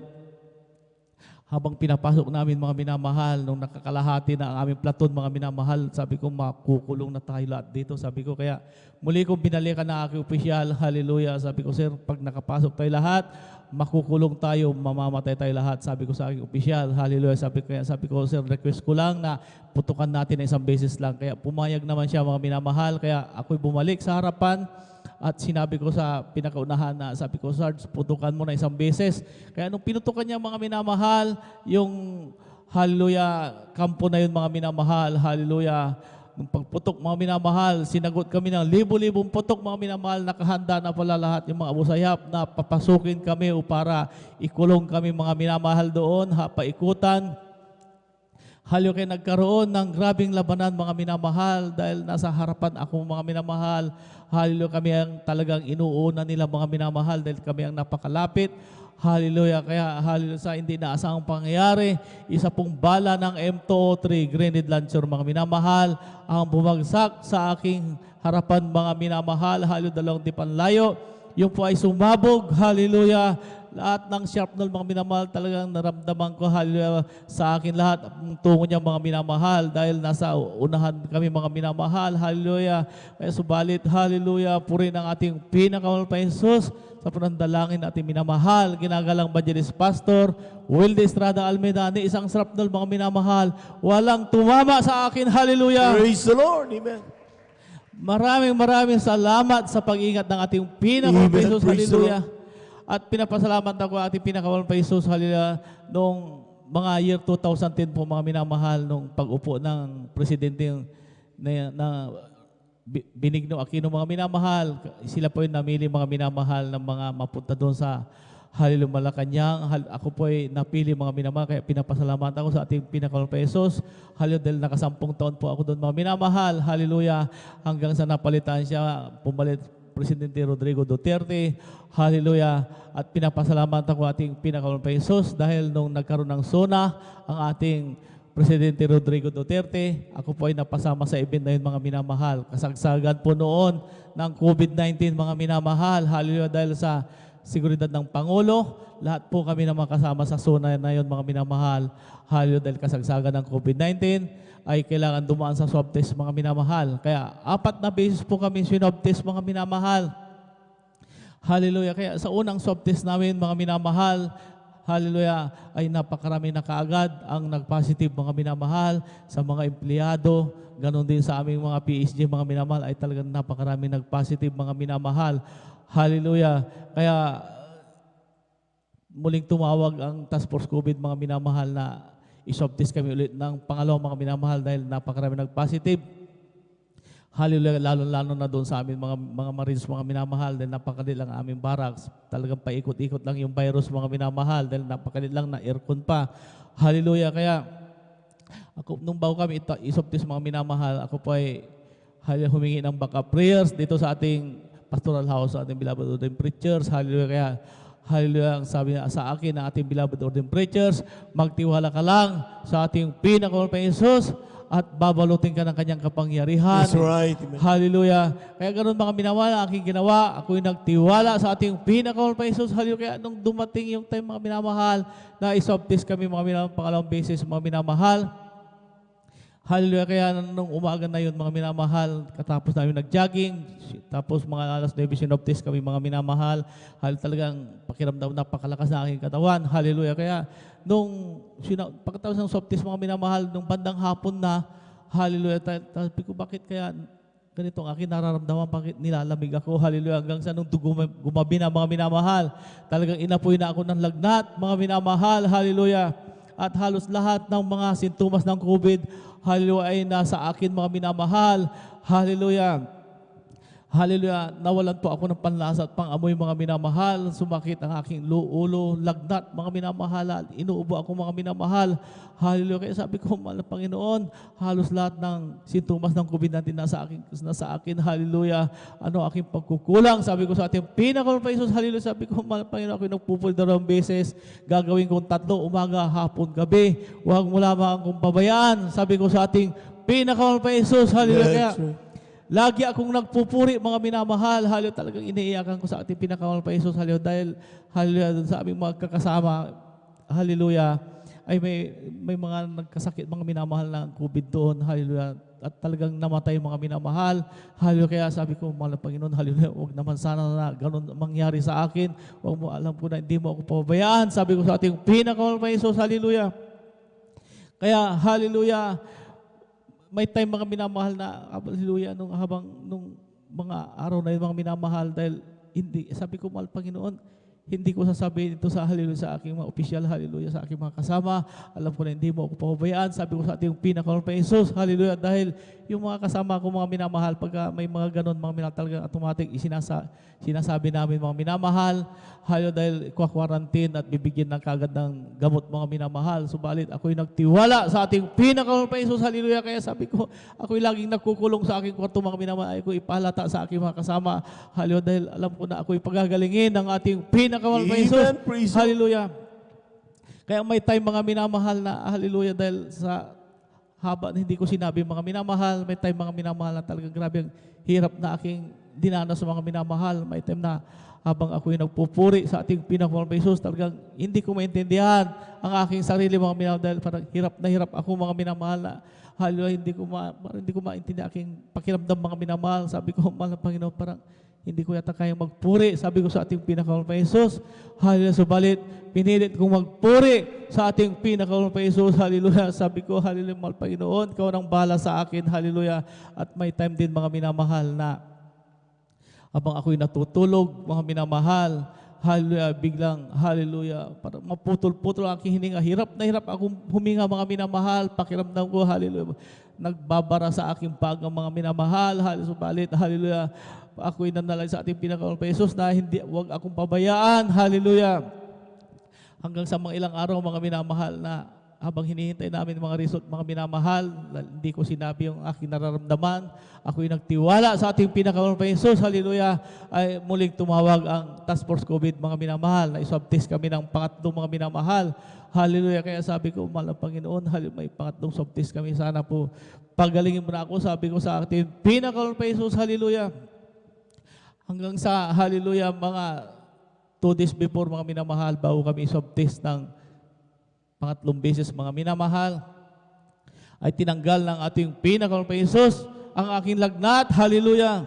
habang pinapasok namin mga minamahal, nung nakakalahati na ang aming platon mga minamahal, sabi ko, makukulong na tayo lahat dito. Sabi ko, kaya muli kong binalikan na aking opisyal, hallelujah. Sabi ko, sir, pag nakapasok tayo lahat, makukulong tayo, mamamatay tayo lahat. Sabi ko sa aking opisyal, hallelujah. Sabi ko, sir, request ko lang na putukan natin na isang beses lang. Kaya pumayag naman siya mga minamahal, kaya ako'y bumalik sa harapan. At sinabi ko sa pinakaunahan na, sabi ko, Sarge, putukan mo na isang beses. Kaya nung pinutukan niya mga minamahal, yung hallelujah, kampo na yun mga minamahal, hallelujah. Nung pagputok mga minamahal, sinagot kami ng libo-libong putok mga minamahal, nakahanda na pala lahat yung mga Abu Sayyaf na papasukin kami o para ikulong kami mga minamahal doon, paikutan. Hallelujah, kayo nagkaroon ng grabing labanan mga minamahal dahil nasa harapan ako mga minamahal. Hallelujah, kami ang talagang inuuna nila mga minamahal dahil kami ang napakalapit. Hallelujah, kaya hallelujah, sa hindi naasahang pangyayari, isa pong bala ng M203 grenade launcher mga minamahal ang bumagsak sa aking harapan mga minamahal. Hallelujah, dalawang di panlayo. Yung po ay sumabog, hallelujah. Lahat ng sharpnel mga minamahal, talagang naramdaman ko, hallelujah, sa akin lahat ang tungo niya mga minamahal dahil nasa unahan kami mga minamahal, hallelujah. Kaya subalit, hallelujah, purihin ang ating pinakaunang Panginoon sa panandalangin ating minamahal, ginagalang Evangelist Pastor Wildy Estrada Almeida, ni isang sharpnel mga minamahal, walang tumama sa akin, hallelujah. Praise the Lord, amen. Maraming salamat sa pag-ingat ng ating pinakaunang Panginoon, hallelujah. At pinapasalamat ako ating pinakawalang pa Jesus, hallelujah, noong mga year 2010 po mga minamahal, nung pag-upo ng presidente na Benigno Aquino mga minamahal, sila po yung namili mga minamahal ng mga mapunta doon sa hallelujah Malacanang. Ako po ay napili mga minamahal, kaya pinapasalamat ako sa ating pinakawalang pa Jesus, hallelujah, dahil nakasampung taon po ako doon mga minamahal, hallelujah, hanggang sa napalitan siya, pumalit Presidente Rodrigo Duterte, hallelujah, at pinapasalamat ako ating pinakawalang pa Jesus dahil nung nagkaroon ng SONA ang ating Presidente Rodrigo Duterte, ako po ay napasama sa event na yun mga minamahal. Kasagsagan po noon ng COVID-19 mga minamahal, hallelujah, dahil sa seguridad ng Pangulo, lahat po kami na makasama sa SONA na yun mga minamahal, hallelujah, dahil kasagsagan ng COVID-19 ay kailangan dumaan sa swab test mga minamahal. Kaya 4 na beses po kami swab test mga minamahal. Hallelujah. Kaya sa unang swab test namin, mga minamahal, hallelujah, ay napakarami na kaagad ang nag-positive, mga minamahal, sa mga empleyado. Ganon din sa aming mga PSG, mga minamahal, ay talagang napakarami nag-positive, mga minamahal. Hallelujah. Kaya muling tumawag ang Task Force COVID, mga minamahal, na i-swab test kami ulit ng pangalawang, mga minamahal, dahil napakarami nag-positive. Hallelujah, lalo-lalo na doon sa amin, mga Marines, mga minamahal, dahil napakaliit lang aming barracks. Talagang paikot-ikot lang yung virus, mga minamahal, dahil napakaliit lang na aircon pa. Hallelujah. Kaya ako, nung bago kami iswab test, mga minamahal, ako po ay humingi ng backup prayers dito sa ating pastoral house, sa ating beloved ordained preachers. Hallelujah. Kaya hallelujah, ang sabi sa akin ng ating beloved ordained preachers, magtiwala ka lang sa ating pinakamal pa Jesus at babalutin ka ng kanyang kapangyarihan. That's right. Amen. Hallelujah. Kaya ganoon, mga minamahal, aking ginawa. Ako'y nagtiwala sa ating pinakamal pa Jesus. Hallelujah. Kaya nung dumating yung time, mga minamahal, na iswab test kami, mga minamahal, pangalawang beses, mga minamahal. Hallelujah. Kaya nung umaga na yun, mga minamahal, katapos namin nag-jogging, tapos mga alas 9 sinwab test kami, mga minamahal. Talagang pakiramdam, napakalakas na aking katawan. Hallelujah. Kaya nung pagkatapos ng swab test, mga minamahal, nung bandang hapon na, hallelujah, sabi ko, bakit kaya ganito ang aking nararamdaman, bakit nilalamig ako? Hallelujah. Hanggang sa nung gumabi na, mga minamahal, talagang inapoy na ako ng lagnat, mga minamahal. Hallelujah. At halos lahat ng mga sintomas ng COVID, hallelujah, ay nasa akin, mga minamahal. Hallelujah. Hallelujah. Nawalan po ako ng panlasa at pang-amoy, mga minamahal. Sumakit ang aking ulo, lagnat, mga minamahal. Inuubo ako, mga minamahal. Hallelujah. Kaya sabi ko, mahal na Panginoon, halos lahat ng sintomas ng COVID-19 nasa akin. Hallelujah. Ano aking pagkukulang? Sabi ko sa ating pinakamal pa Jesus. Hallelujah. Sabi ko, mahal na Panginoon, ako'y nagpupul 2 beses. Gagawin kong 3, umaga, hapon, gabi. Huwag mo lamang akong pabayaan. Sabi ko sa ating pinakamal pa Jesus. Hallelujah. Kaya lagi akong nagpupuri, mga minamahal. Hallelujah, talagang iniiyakan ko sa ating pinakamal pa Jesus. Hallelujah, dahil hallelujah, sa aming mga kakasama, hallelujah, ay may mga nagkasakit, mga minamahal na COVID doon. Hallelujah, at talagang namatay, mga minamahal. Hallelujah, kaya sabi ko, mahal na Panginoon, hallelujah, huwag naman sana na ganun mangyari sa akin. Huwag mo, alam ko na hindi mo ako pabayaan. Sabi ko sa ating pinakamal pa Jesus. Hallelujah. Kaya hallelujah, may time, mga minamahal, na hallelujah, nung mga araw na yun, mga minamahal, dahil hindi, sabi ko, mahal Panginoon, hindi ko sasabihin ito sa hallelujah sa aking mga opisyal, hallelujah, sa aking mga kasama. Alam ko na hindi mo ako pababayaan. Sabi ko sa ating pinakamal pa Jesus, hallelujah, dahil yung mga kasama ko, mga minamahal, pagka may mga ganon, mga minamahal, talagang automatic, sinasabi namin, mga minamahal, hallelujah, dahil kwa-quarantine at bibigyan ng kagad ng gamot, mga minamahal. Subalit, ako'y nagtiwala sa ating pinakamal pa Jesus, hallelujah. Kaya sabi ko, ako'y laging nagkukulong sa aking kwarto, mga minamahal. Ako'y ipahalata sa aking mga kasama, hallelujah, dahil alam ko na ako'y pagagalingin ng ating pinakamal pa Jesus, hallelujah. Kaya may time, mga minamahal, na hallelujah, dahil sa haba na hindi ko sinabi, mga minamahal, may time, mga minamahal, na talagang grabe ang hirap na aking dinanas sa mga minamahal. May time na habang ako'y nagpupuri sa ating pinakamal pa Jesus, talagang hindi ko maintindihan ang aking sarili, mga minamahal, dahil parang hirap na hirap ako, mga minamahal, na hallelujah, hindi ko maintindihan aking pakiramdam, mga minamahal. Sabi ko, mahal na Panginoon, parang hindi ko yata kayang magpuri. Sabi ko sa ating pinakamal pa Jesus, hallelujah, subalit pinilit kong magpuri sa ating pinakamal pa Jesus, hallelujah. Sabi ko, hallelujah, mahal Panginoon, ikaw nang bahala sa akin, hallelujah. At may time din, mga minamahal, na habang ako'y natutulog, mga minamahal, hallelujah, biglang, hallelujah, parang maputol-putol ang aking hininga. Hirap na hirap akong huminga, mga minamahal. Pakiramdam ko, hallelujah, nagbabara sa aking pag ang mga minamahal, hallelujah, subalit, hallelujah, ako'y nanalay sa ating pinakamal pa Jesus na huwag akong pabayaan, hallelujah. Hanggang sa mga ilang araw, mga minamahal, na habang hinihintay namin mga result, mga minamahal, hindi ko sinabi yung aking nararamdaman. Ako'y nagtiwala sa ating pinakamal pa Jesus, hallelujah, ay muling tumawag ang Task Force COVID, mga minamahal, na iswab test kami ng pangatlong, mga minamahal, hallelujah. Kaya sabi ko, mahal na Panginoon, may pangatlong swab test kami, sana po pagalingin mo na ako. Sabi ko sa ating pinakamal pa Jesus, hallelujah. Hanggang sa, hallelujah, mga 2 days before, mga minamahal, bago kami swab test ng pangatlong beses, mga minamahal, ay tinanggal ng ating pinakamal pa Jesus ang aking lagnat, hallelujah.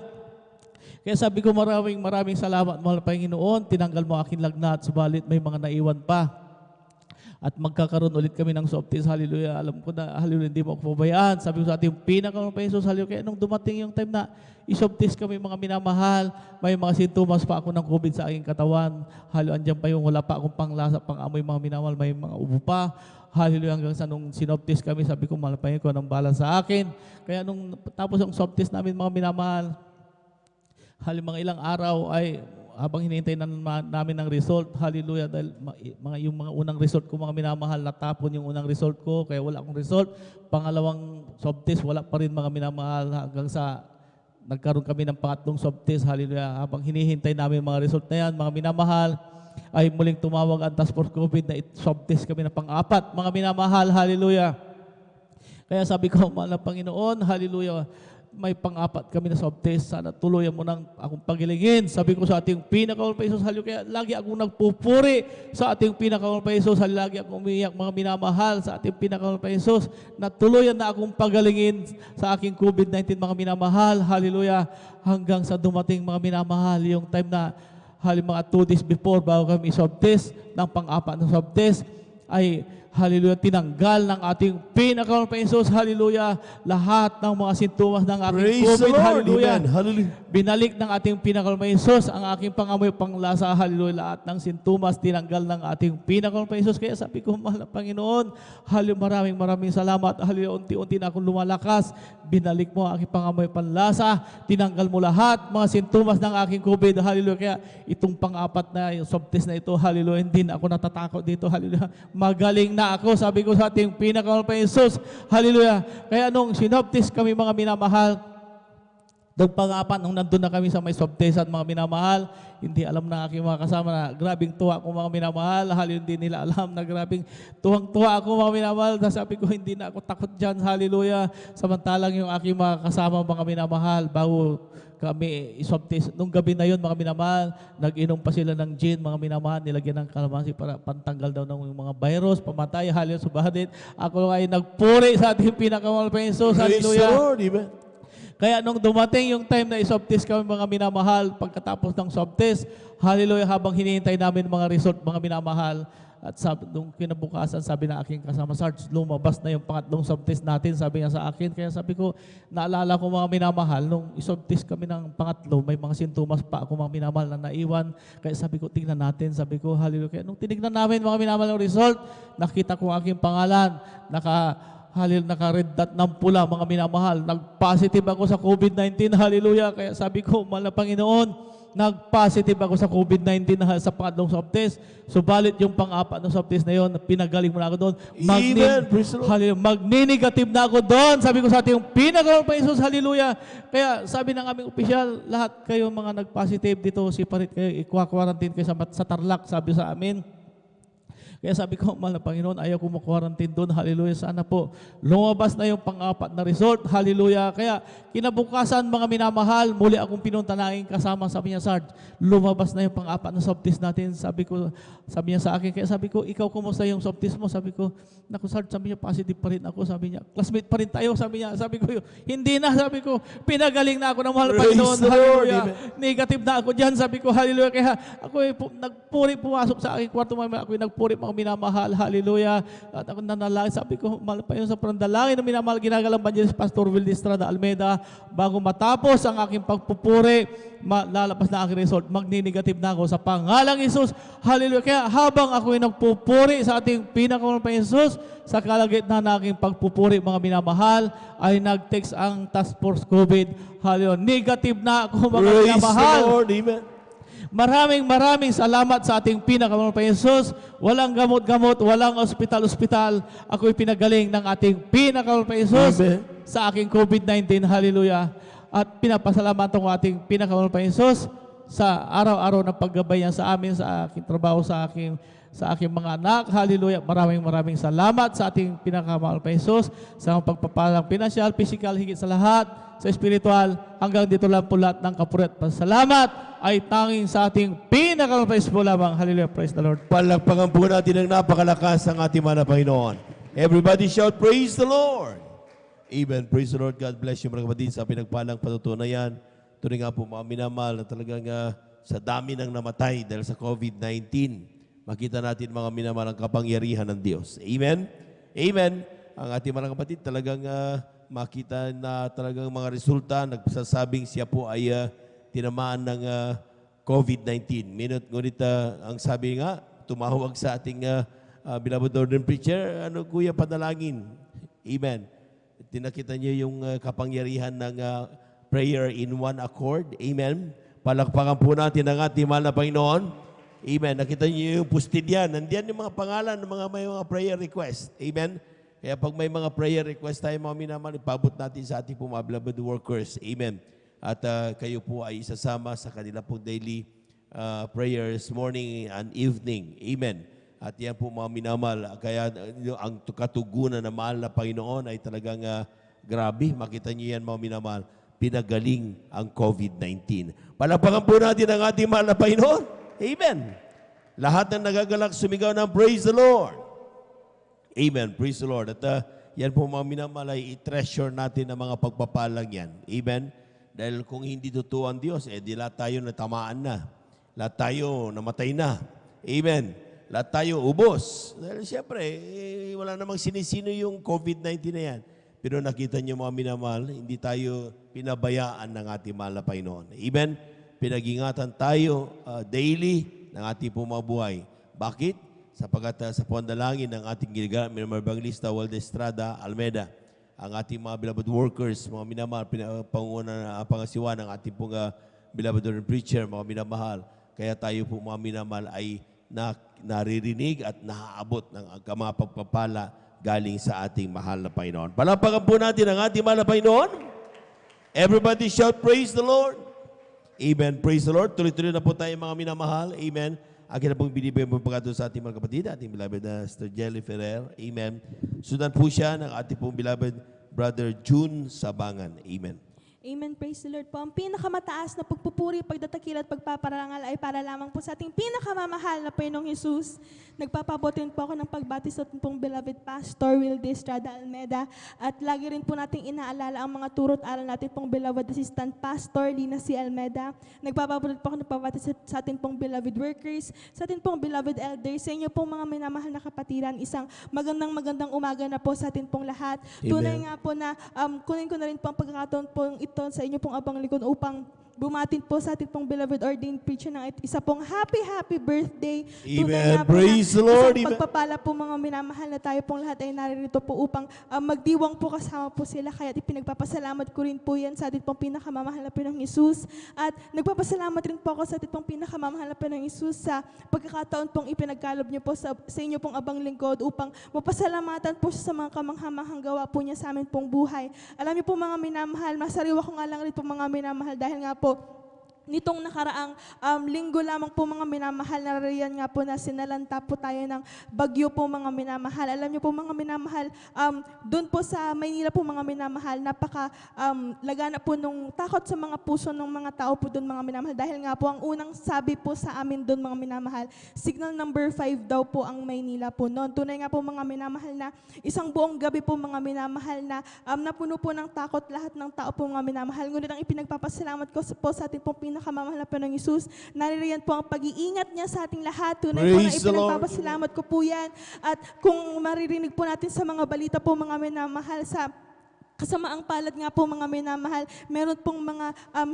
Kaya sabi ko maraming salamat, mahal na Panginoon. Tinanggal mo aking lagnat, subalit may mga naiwan pa. At magkakaroon ulit kami ng softies, hallelujah. Alam ko na, hallelujah, hindi mo ako pabayaan. Sabi ko sa ating pinakaunang Panginoon, hallelujah. Kaya nung dumating yung time na isofties kami mga minamahal, may mga sintomas pa ako ng COVID sa aking katawan. Hallelujah, andyan pa yung wala pa akong panglasa, pangamoy mga minamahal, may mga ubo pa. Hallelujah, hanggang sa nung sinoptis kami, sabi ko, malapahin ko ng bala sa akin. Kaya nung tapos ang softies namin mga minamahal, mga ilang araw ay habang hinihintay namin ng result, hallelujah, dahil yung mga unang result ko mga minamahal, natapon yung unang result ko, kaya wala akong result. Pangalawang swab test, wala pa rin mga minamahal, hanggang sa nagkaroon kami ng pangatlong swab test, hallelujah. Habang hinihintay namin mga result na yan, mga minamahal, ay muling tumawag ang task force COVID na swab test kami ng pang-apat, mga minamahal, hallelujah. Kaya sabi ko, mahal na Panginoon, hallelujah, may pang-apat kami na swab test. Sana tuluyan mo nang akong pagilingin. Sabi ko sa ating pinakaunang Panginoon, hallelujah. Kaya lagi akong nagpupuri sa ating pinakaunang Panginoon. Lagi akong umiyak, mga minamahal sa ating pinakaunang Panginoon, na tuluyan na akong pagalingin sa aking COVID-19, mga minamahal. Hallelujah. Hanggang sa dumating, mga minamahal, yung time na mga 2 days before, bago kami swab test, ng pang-apat na swab test, ay hallelujah, tinanggal ng ating pinakaunang Panginoon, hallelujah, lahat ng mga sintomas ng aking Praise COVID, the Lord. hallelujah. Amen. Hallelujah. Binalik ng ating pinakaunang Panginoon ang aking pangamoy, panglasa, hallelujah, lahat ng sintomas tinanggal ng ating pinakaunang Panginoon. Kaya sabi ko, mahal na Panginoon, hallelujah, maraming salamat, hallelujah, unti-unti na akong lumalakas, binalik mo ang aking pangamoy, panlasa, tinanggal mo lahat mga sintomas ng aking COVID, hallelujah. Kaya itong pang-apat na yung swab test na ito, hallelujah, hindi na ako natatakot dito, hallelujah, magaling na ako, sabi ko sa ating pinakaunang Panginoon, hallelujah. Kaya nung sinoptis kami mga minamahal, nung pang-apat, nung nandun na kami sa may swab test at mga minamahal, hindi alam na aking mga kasama na grabing tuwa ko mga minamahal, hallelujah, hindi nila alam na grabing tuwang-tuwa ako mga minamahal, na sabi ko hindi na ako takot dyan, hallelujah. Samantalang yung aking mga kasama mga minamahal, bago kami swab test, nung gabi na yun mga minamahal, nag-inom pa sila ng gin mga minamahal, nilagyan ng kalamansi para pantanggal daw ng mga virus, pamatay, hallelujah, subalit ako ay nagpuri sa ating pinakamahal Panginoon, hallelujah. Praise the Lord, amen. Kaya nung dumating yung time na i-swab test kami mga minamahal, pagkatapos ng swab test, hallelujah, habang hinihintay namin mga result mga minamahal, at sabi, nung kinabukasan, sabi na aking kasama, Sarge, lumabas na yung pangatlong swab test natin, sabi niya sa akin. Kaya sabi ko, naalala ko mga minamahal, nung i-swab test kami ng pangatlo, may mga sintomas pa ako mga minamahal na naiwan. Kaya sabi ko, tingnan natin, sabi ko, hallelujah. Kaya nung tinignan namin mga minamahal ng result, nakita ko ang aking pangalan, naka-red dot ng pula, mga minamahal. Nag-positive ako sa COVID-19, hallelujah. Kaya sabi ko, mahal na Panginoon, nag-positive ako sa COVID-19 sa pangatlong swab test. Subalit yung pang-apat na swab test na yun, pinagaling mo na ako doon. Magni-negative na ako doon. Sabi ko sa ating pinagaling pa Jesus, hallelujah. Kaya sabi ng aming opisyal, lahat kayo mga nag-positive dito, separate kayo, i-quarantine kayo sa Tarlac, sabi sa amin. Kaya sabi ko, mahal na Panginoon, ayaw ko mag-quarantine doon. Hallelujah. Sana po lumabas na yung pang-apat na result. Hallelujah. Kaya kinabukasan, mga minamahal, muli akong pinunta na aking kasama. Sabi niya, Sarge, lumabas na yung pang-apat na swab test natin. Sabi niya sa akin, kaya sabi ko, ikaw kumusta yung swab test mo? Sabi ko, naku Sarge, sabi niya, positive pa rin ako. Sabi niya, classmate pa rin tayo. Sabi niya, sabi ko, hindi na. Sabi ko, pinagaling na ako ng mahal na Panginoon. Hallelujah. Negative na ako dyan. Sabi ko, hallelujah. Kaya ako nagpuri, pumasok sa aking kwarto. Ako nagpuri, mga minamahal, hallelujah. At ako nanalangin, sabi ko, mahal pa yun sa panandalangin na minamahal, ginagalang Evangelist Pastor Will Estrada Almeida, bago matapos ang aking pagpupuri, lalabas na aking result, magni-negative na ako sa pangalang Isus, hallelujah. Kaya habang ako'y nagpupuri sa ating pinakaunang Panginoon, sa kalagitnaan na aking pagpupuri, mga minamahal, ay nag-text ang task force COVID, hallelujah. Negative na ako, mga minamahal. Praise the Lord, amen. Maraming salamat sa ating pinakaunang Panginoon. Walang gamot-gamot, walang ospital-ospital. Ako'y pinagaling ng ating pinakaunang Panginoon sa aking COVID-19. Hallelujah. At pinapasalamatan ko ating pinakaunang Panginoon sa araw-araw na paggabay niya sa amin, sa aking trabaho, sa aking mga anak. Hallelujah. Maraming salamat sa ating pinakamahal Panginoon sa pagpapalang pinansyal, physical, higit sa lahat, sa spiritual. Hanggang dito lang po lahat ng kapuri't pasalamat ay tanging sa ating pinakamalapais po lamang. Hallelujah. Praise the Lord. Palakpakan po natin ang napakalakas ng ating mga Panginoon. Everybody shout, praise the Lord. Amen. Praise the Lord. God bless you mga kapatid sa pinagpalang patutunayan Tunay nga po mga minamahal na talagang sa dami ng namatay dahil sa COVID-19, makita natin mga minamahal ang kapangyarihan ng Diyos. Amen? Amen. Ang ating mga kapatid talagang makita na talagang mga resulta, nagsasabing siya po ay tinamaan ng COVID-19. Ngunit ang sabi nga, tumawag sa ating beloved ordained preacher, kuya, panalangin. Amen. Tinakita niyo yung kapangyarihan ng prayer in one accord. Amen. Palakpakan po natin ang ating mahal na Panginoon. Amen. Nakita niyo yung pusted yan. Nandiyan yung mga pangalan ng may mga prayer request. Amen. Kaya pag may mga prayer request tayo, mga minamahal, ipabot natin sa ating mga beloved workers. Amen. At kayo po ay isasama sa kanila pong daily prayers morning and evening. Amen. At yan po mga minamahal. Kaya ang katugunan ng mahal na Panginoon ay talagang grabe. Makita niyo yan mga minamahal. Pinagaling ang COVID-19. Palakpakan po natin ang ating mahal na Panginoon. Amen. Lahat ng nagagalak sumigaw ng praise the Lord. Amen. Praise the Lord. At yan po mga minamahal ay i-treasure natin ang mga pagpapalang yan. Amen. Dahil kung hindi totoo ang Diyos, di lahat tayo natamaan na. Lahat tayo namatay na. Amen. Lahat tayo ubos. Dahil siyempre, wala namang sinisino yung COVID-19 na yan. Pero nakita niyo mga minamahal, hindi tayo pinabayaan ng ating mahal na Panginoon. Amen? Pinag-ingatan tayo daily ng ating pumabuhay. Bakit? Sapagkat sa pandalangin ng ating Evangelista Walde Estrada Almeida, ang ating mga beloved workers, mga minamahal, pangasiwa ng ating pong beloved preacher, mga minamahal. Kaya tayo po mga minamahal ay naririnig at naaabot ng mga pagpapala galing sa ating mahal na Panginoon. Palakpakan po natin ang ating mahal na Panginoon. Everybody shout, praise the Lord. Amen. Praise the Lord. Tuloy-tuloy na po tayo mga minamahal. Amen. Akin na pong binibigay mo pagkato sa ating mga kapatid, ating beloved na Sister Jelly Ferrer. Amen. Sundan po siya ng ating pong beloved Brother June Sabangan. Amen. Amen. Praise the Lord po. Ang pinakamataas na pagpupuri, pagdatakil at pagpaparangal ay para lamang po sa ating pinakamamahal na Panginoong Jesus. Nagpapabotin po ako ng pagbati sa ating pong beloved Pastor Wilde Estrada Almeida. At lagi rin po nating inaalala ang mga turo't aral natin pong beloved Assistant Pastor Lina C. Almeida. Nagpapabotin po ako ng pagbati sa ating pong beloved workers, sa ating pong beloved elders, sa inyo pong mga minamahal na kapatiran. Isang magandang umaga na po sa ating pong lahat. Amen. Tunay nga po na kunin ko na rin po ang pagkakataon po ito sa inyo pong abang likod upang bumatin po sa ating pong beloved ordained preacher ng isa pong happy birthday. Amen. Praise the Lord. Isang pagpapala po mga minamahal na tayo pong lahat ay naririto po upang magdiwang po kasama po sila. Kaya ipinagpapasalamat ko rin po yan sa ating pong pinakamamahal na Panginoong Jesus. At nagpapasalamat rin po ako sa ating pong pinakamamahal na Panginoong Jesus sa pagkakataon pong ipinagkalob niyo po sa inyo pong abang lingkod upang mapasalamatan po sa mga kamanghamanghang gawa po niya sa amin pong buhay. Alam niyo po mga minamahal, masariwa ko nga lang rin po mga minamahal dahil nga po nitong nakaraang linggo lamang po mga minamahal, nariyan nga po na sinalanta po tayo ng bagyo po mga minamahal. Alam niyo po mga minamahal, doon po sa Maynila po mga minamahal, lagana po nung takot sa mga puso ng mga tao po doon mga minamahal. Dahil nga po ang unang sabi po sa amin doon mga minamahal, signal number 5 daw po ang Maynila po noon. Tunay nga po mga minamahal na isang buong gabi po mga minamahal na napuno po ng takot lahat ng tao po mga minamahal. Ngunit ang ipinagpapasalamat ko po sa ating pong pinakamamahal na Panginoong Jesus. Naririyan po ang pag-iingat niya sa ating lahat. Tunay po na ipinagpapasalamat ko po yan. At kung maririnig po natin sa mga balita po mga minamahal sa kasamaang palad nga po mga minamahal, meron pong mga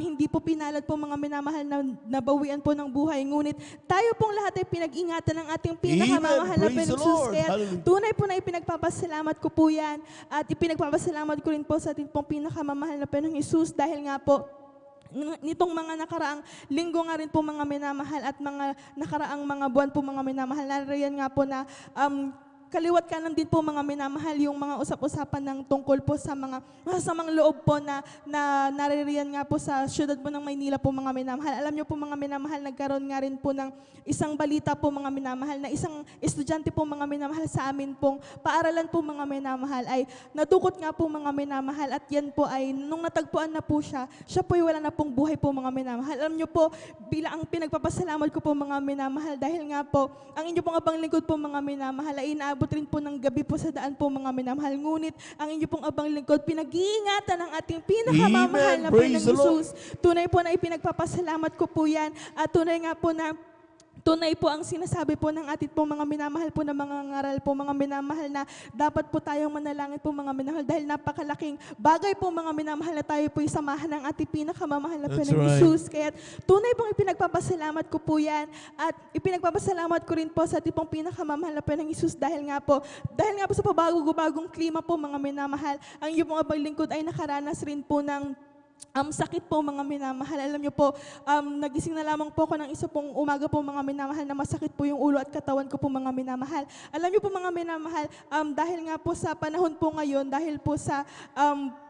hindi po pinalad po mga minamahal na nabawian po ng buhay. Ngunit tayo pong lahat ay pinag-ingatan ng ating pinakamamahal na Panginoong Jesus. Kaya tunay po na ipinagpapasalamat ko po yan. At ipinagpapasalamat ko rin po sa ating pong pinakamamahal na Panginoong Jesus dahil nga po nitong mga nakaraang linggo nga rin po mga minamahal at mga nakaraang mga buwan po mga minamahal, nariyan nga po na kaliwat kanan din po mga minamahal yung mga usap-usapan ng tungkol po sa mga masasamang loob po na naririyan nga po sa syudad po ng Maynila po mga minamahal. Alam niyo po mga minamahal, nagkaroon nga rin po ng isang balita po mga minamahal na isang estudyante po mga minamahal sa amin pong paaralan po mga minamahal ay natukot nga po mga minamahal at yan po ay nung natagpuan na po siya po ay wala na pong buhay po mga minamahal. Alam niyo po, bilang ang pinagpapasalamat ko po mga minamahal dahil nga po ang inyo pong abang lingkod po mga minamahal ay inaabot inabot rin po ng gabi po sa daan po mga minamahal. Ngunit ang inyo pong abang lingkod, pinag-iingatan ng ating pinakamamahal na Panginoong Jesus. Tunay po na ipinagpapasalamat ko po yan. At tunay nga po na tunay po ang sinasabi po ng ating pong mga minamahal po na mga ngaral po, mga minamahal na dapat po tayong manalangin po mga minamahal dahil napakalaking bagay po mga minamahal na tayo po isamahan ng ating pinakamamahal na Panginoong Jesus. Kaya tunay pong ipinagpapasalamat ko po yan at ipinagpapasalamat ko rin po sa ating pong pinakamamahal na Panginoong Jesus dahil nga po sa pabagong klima po mga minamahal, ang iyong mga paglingkod ay nakaranas rin po ng sakit po mga minamahal. Alam niyo po, nagising na lamang po ako ng isa pong umaga po mga minamahal na masakit po yung ulo at katawan ko po mga minamahal. Alam niyo po mga minamahal, dahil nga po sa panahon po ngayon, dahil po sa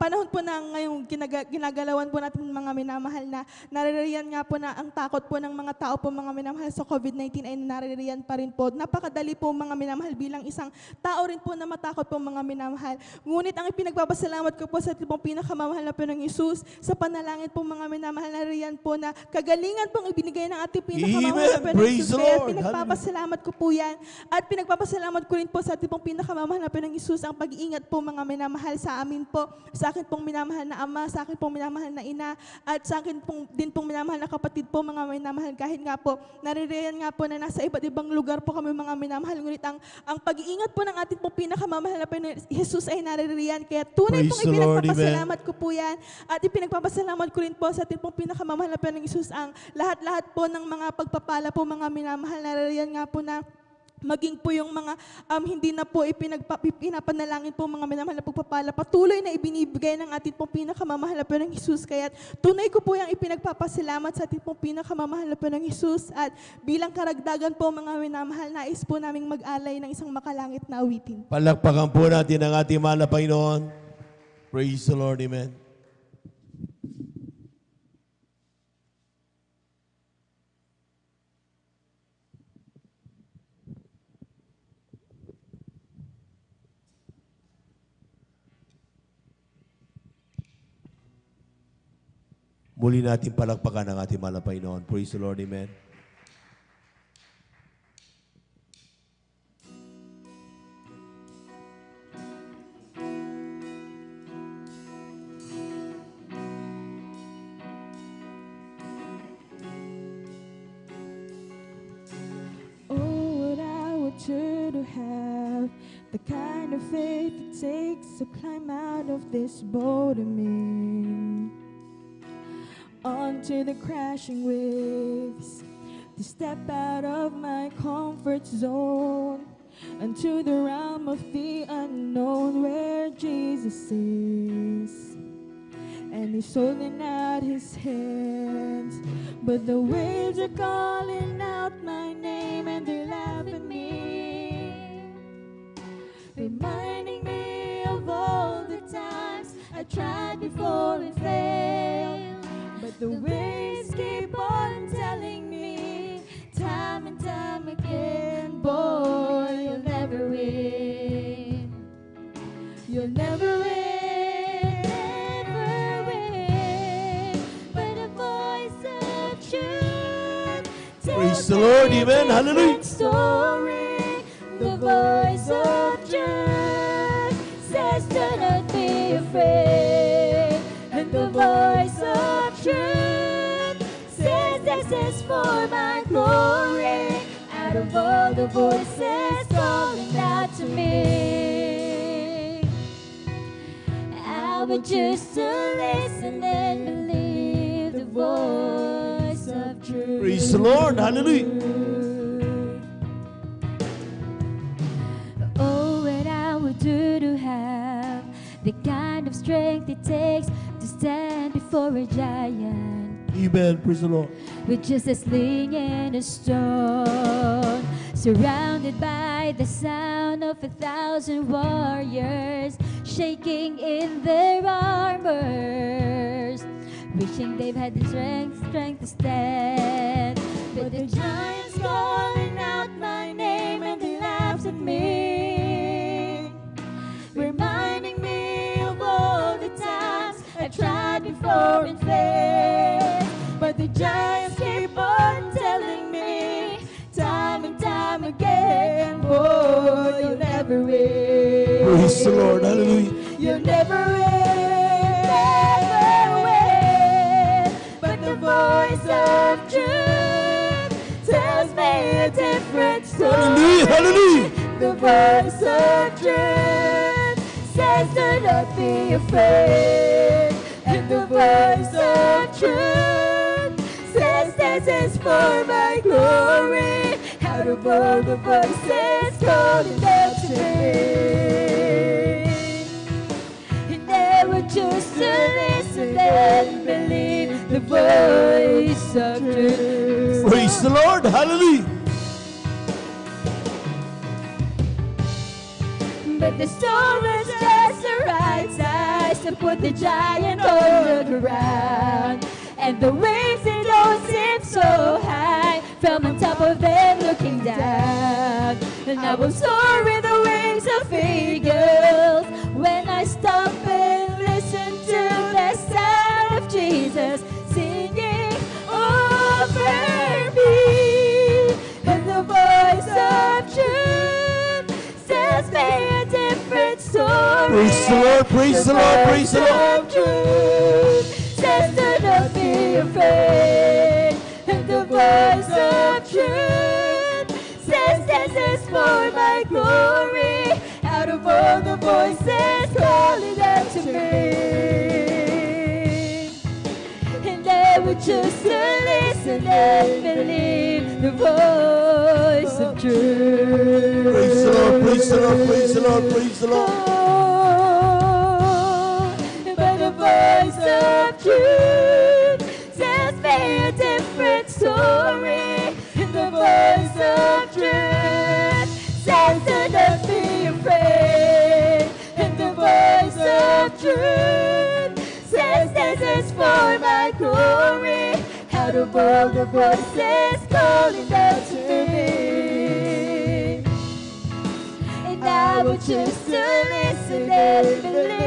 panahon po na ngayong ginagalawan po natin mga minamahal na naririyan nga po na ang takot po ng mga tao po mga minamahal sa COVID-19 ay naririyan pa rin po. Napakadali po mga minamahal bilang isang tao rin po na matakot po mga minamahal. Ngunit ang ipinagpapasalamat ko po sa ating pong pinakamamahal na Panginoong Jesus, sa panalangin po mga minamahal na riyan po na kagalingan pong ibinigay ng ating pinakamamahal na Panginoong Jesus. Kaya pinagpapasalamat ko po yan. At pinagpapasalamat ko rin po sa ating pong pinakamamahal na Panginoong Jesus ang pag-iingat po mga minamahal sa amin po, sa akin pong minamahal na ama, sa akin pong minamahal na ina, at sa akin din pong minamahal na kapatid po mga minamahal. Kahit nga po, naririyan nga po na nasa iba't ibang lugar po kami mga minamahal. Ngunit ang pag-iingat po ng ating pong pinakamamahal na Panginoong Jesus ay naririyan. Kaya tunay pong ipinagpapasalamat ko po yan. At ipinagpapasalamat ko rin po sa ating pong pinakamamahal na Panginoong Jesus ang lahat-lahat po ng mga pagpapala po mga minamahal. Naririyan nga po na maging po yung mga hindi na po ipinapanalangin po mga minamahal na pagpapala, patuloy na ibinibigay ng ating pong pinakamamahal na Panginoong Jesus. Kaya tunay ko po yung ipinagpapasalamat sa ating pong pinakamamahal na Panginoong Jesus at bilang karagdagan po mga minamahal, nais po naming mag-alay ng isang makalangit na awitin. Palakpakan po natin ang ating mahal na Panginoon. Praise the Lord, amen. Muli natin palakpakan ang ating mahal na Panginoon. Praise the Lord, amen. Oh, what I want you to have, the kind of faith it takes to climb out of this boat of me. Onto the crashing waves, to step out of my comfort zone, into the realm of the unknown where Jesus is. And he's holding out his hands, but the waves are calling out my name and they laugh at me, reminding me of all the times I tried before and failed. But the waves keep on telling me, time and time again, boy, you'll never win. You'll never win, never win. But the voice of truth Praise the Lord, amen, hallelujah. Story, the voice of truth says, do not be afraid. And the voice of truth says, this is for my glory. Out of all the voices calling out to me, I would choose to listen and believe the voice of truth. Praise the Lord, hallelujah. Oh, what I would do to have the kind of strength it takes to stand before a giant. Amen, praise the Lord. With just a sling and a stone, surrounded by the sound of 1,000 warriors, shaking in their armors, wishing they've had the strength to stand. But the giants calling out my name and they laughed at me, reminding me of all the times I tried before and failed. But the giants keep on telling me, time and time again, boy, you'll never Praise the Lord. Hallelujah. You never win. But the voice of truth tells me a different story. Hallelujah. Hallelujah. The voice of truth says, do not be afraid. And the voice of truth says, this is for my glory. Out of all the voices calling out to me, and I would choose to listen and believe the voice of truth. Praise the Lord. Hallelujah. But the storm was just the right size to put the giant on the ground. And the waves, they don't seem so high from on top of them looking down. And I will soar with the wings of eagles when I stop and listen to the sound of Jesus singing over me. And the voice of truth tells me a different story. Praise the Lord. Praise the Lord. Praise the Lord. Says do not be afraid. And the voice of truth says this is for my glory. Out of all the voices calling out to me, and I would choose to listen and believe the voice of truth. Praise the Lord. Praise the Lord. Praise the Lord. Praise the Lord. But the voice of truth tells me a different story. And the voice of truth says do not be afraid. And the voice of truth says this is for my glory. Out of all the voices calling out to me, and I will choose to listen and believe.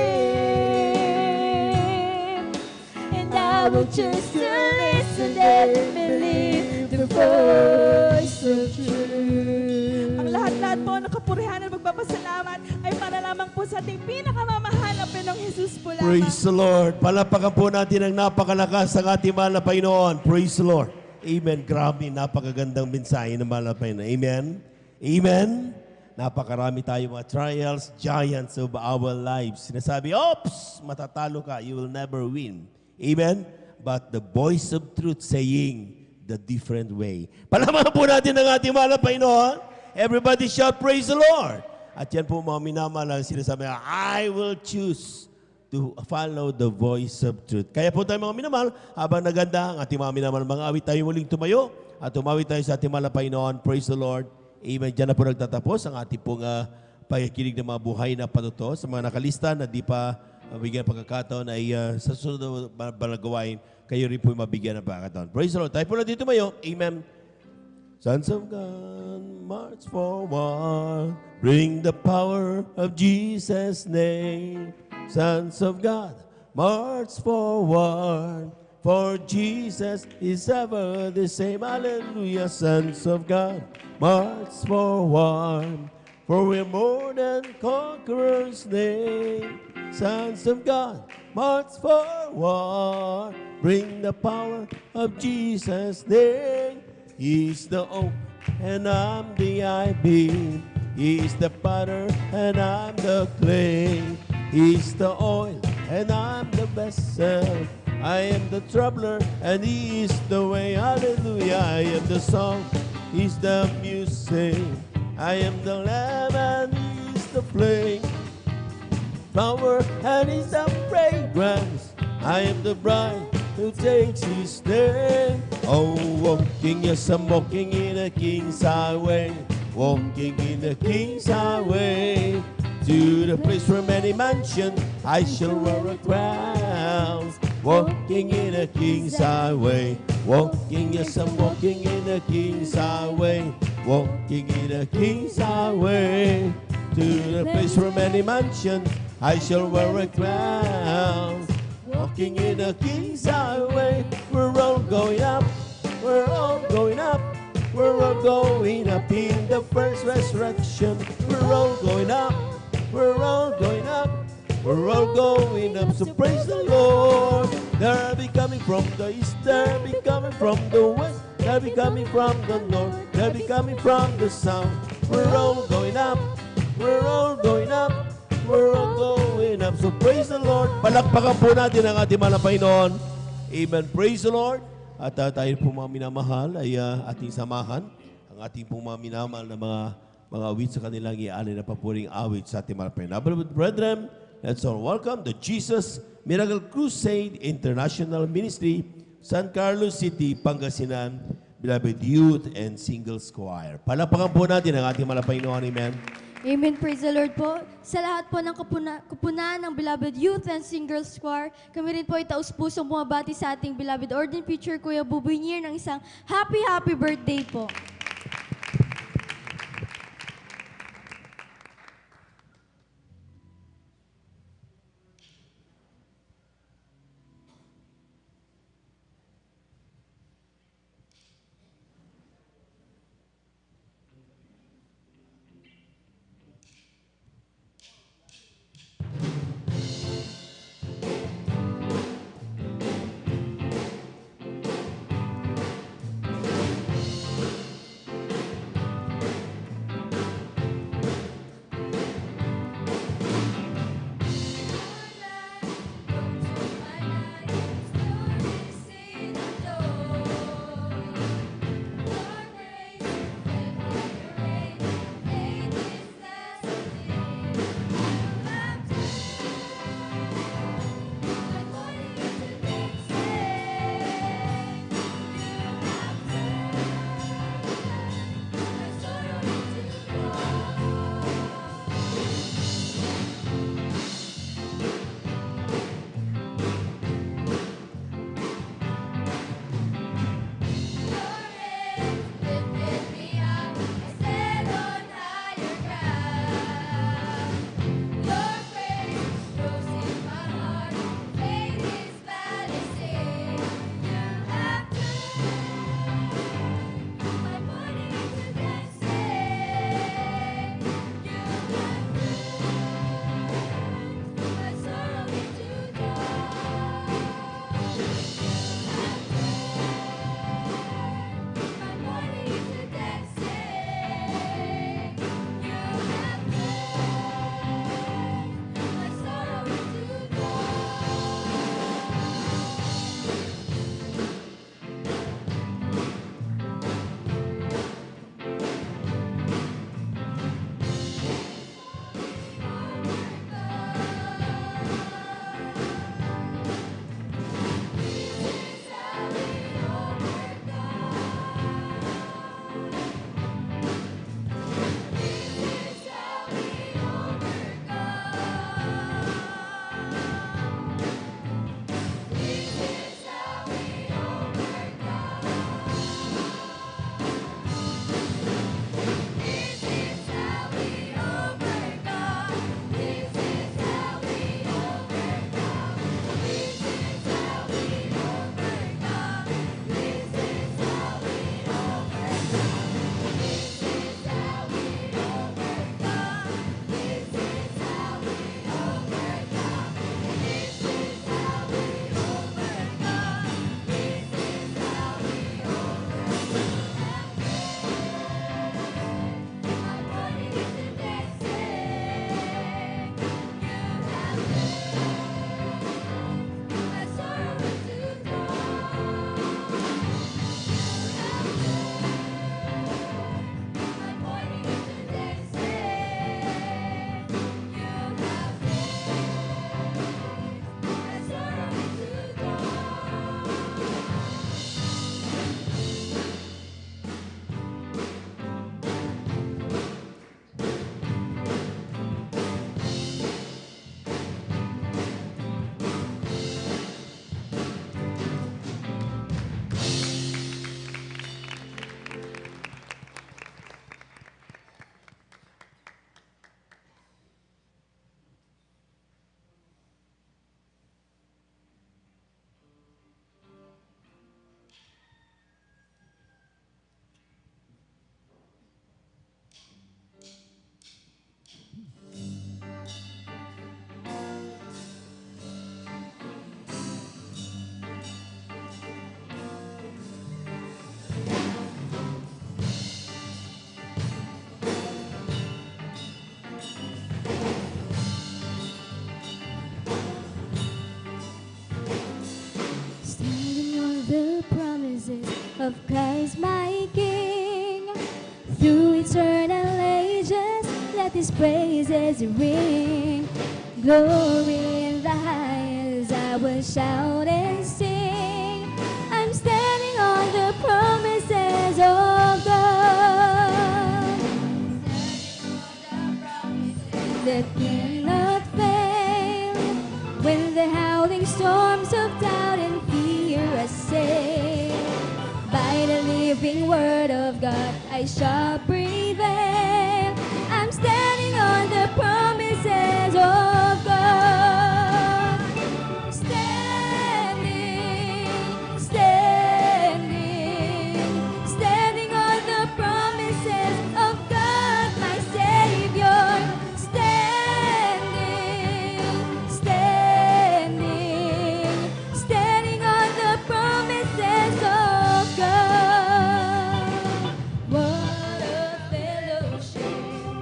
And I will choose to listen and believe the voice of truth. Ang lahat-lahat po ng kapurihan at magpapasalamat ay para lamang po sa ating pinakamamahal na Panginoong Jesus po lamang. Praise the Lord. Palapakan po natin ang napakalakas ng ating mahal na Panginoon. Praise the Lord. Amen. Grabe, napakagandang mensahe ng mahal na Panginoon. Amen. Amen. Napakarami tayo mga trials, giants of our lives. Sinasabi, oops, matatalo ka, you will never win. Amen. But the voice of truth saying the different way. Palamahan po natin ang ating mahal na Panginoon. Everybody shout, praise the Lord. At yan po mga minamahal, sinasabi, I will choose to follow the voice of truth. Kaya po tayo mga minamahal, habang naganda ang ating mga minamahal, mga awit tayo muling tumayo at tumawit tayo sa ating mahal na Panginoon. Praise the Lord. Amen. Diyan na po nagtatapos ang ating pong pakikinig ng mga buhay na patuto sa mga nakalista na di pa mabigyan ng pagkakataon ay sa susunod na gawain, kayo rin po mabigyan ng pagkakataon. Praise the Lord. Tayo po na dito tumayo. Amen. Sons of God, march forward, bring the power of Jesus' name. Sons of God, march forward, for Jesus is ever the same. Hallelujah. Sons of God, march forward, for we're more than conquerors' name. Sons of God, march forward, bring the power of Jesus' name. He's the oak and I'm the ivy. He's the potter and I'm the clay. He's the oil and I'm the vessel. I am the troubler and he is the way. Hallelujah. I am the song, he's the music. I am the lamb and he's the flame. Flower and he's the fragrance. I am the bride who takes his name. Oh, walking, yes, I'm walking in a king's highway. Walking in the king's highway. To the place where many mansions I shall wear a crown. Walking in a king's highway. Walking, yes, I'm walking in a king's highway. Walking in a king's highway. To the place where many mansions I shall wear a crown. Walking in a king's highway. We're all going up. We're all going up. We're all going up in the first resurrection. We're all going up. We're all going up. We're all going up. So praise the Lord. They'll be coming from the east. They'll be coming from the west. They'll be coming from the north. They'll be coming from the south. We're all going up. We're all going up. We're all going up. So praise the Lord. Palakpakan po natin ang ating mahal na Panginoon. Amen. Praise the Lord. At tayo po mga minamahal ay ating samahan ang ating po mga minamahal na mga awit sa kanilang ialay na papuring awit sa ating mahal na Panginoon. Beloved brethren, let's all welcome the Jesus Miracle Crusade International Ministry, San Carlos City, Pangasinan, Beloved Youth and Singles Choir. Palakpakan po natin ang ating mahal na Panginoon. Amen. Amen. Praise the Lord po. Sa lahat po ng kupunan ng Beloved Youth and Singles Choir, kami rin po ay taus-pusong bumabati sa ating Beloved Ordained Preacher, Kuya Buboy Nier, ng isang happy birthday po. of Christ my King. Through eternal ages, let His praises ring. Glory in the highest, I will shout and sing. I'm standing on the promises of God that cannot fail. When the howling storms of doubt and fear assail, by the living word of God I shall prevail. I'm standing on the promises of God. Standing, standing, standing on the promises of God, my Savior. Standing, standing, standing on the promises of God. What a fellowship,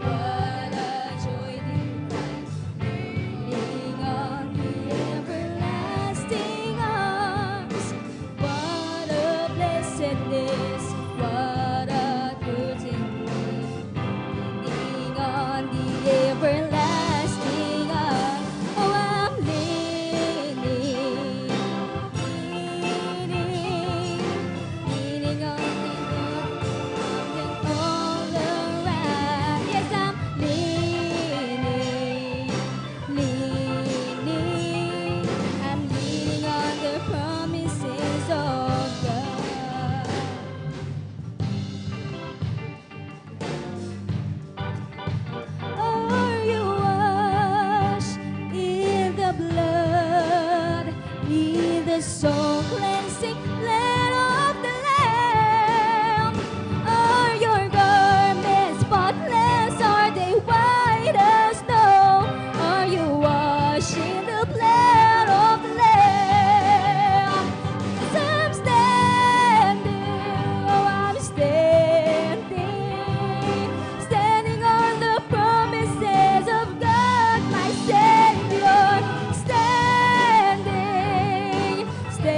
what a joy divine, leaning on the everlasting arms. What a blessedness, what a good thing, leaning on the everlasting arms. Oh, I'm leaning, leaning on all around. Yes, I'm leaning, leaning. I'm leaning on the promises of God. Are you washed in the blood, in the soul cleansing blood of the Lamb? Are your garments spotless? Are they white as snow? Are you washed in the blood of the Lamb? 'Cause I'm standing, oh, I'm standing, standing on the promises of God, my Savior. Standing, standing.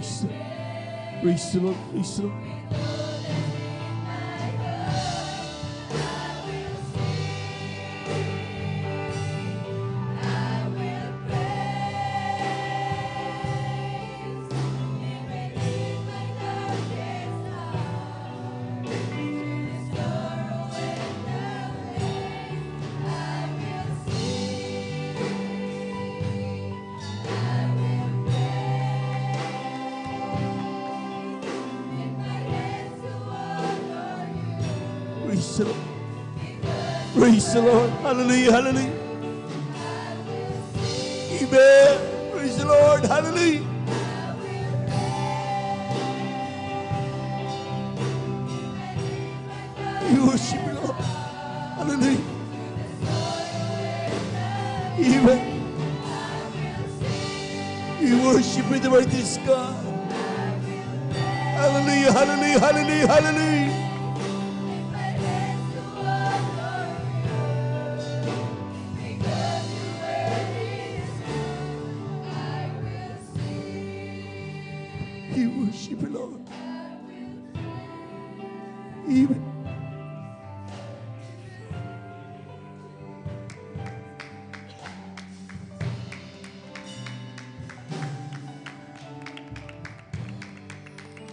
Praise the Lord. Praise the Lord. Praise the Lord. Praise the Lord. Praise the Lord. Hallelujah. Hallelujah. Amen. Praise the Lord. Hallelujah. We worship you, Lord. Hallelujah. Amen. We worship you, the mighty God. Hallelujah. Hallelujah. Hallelujah. Hallelujah. We worship you, Lord. Amen.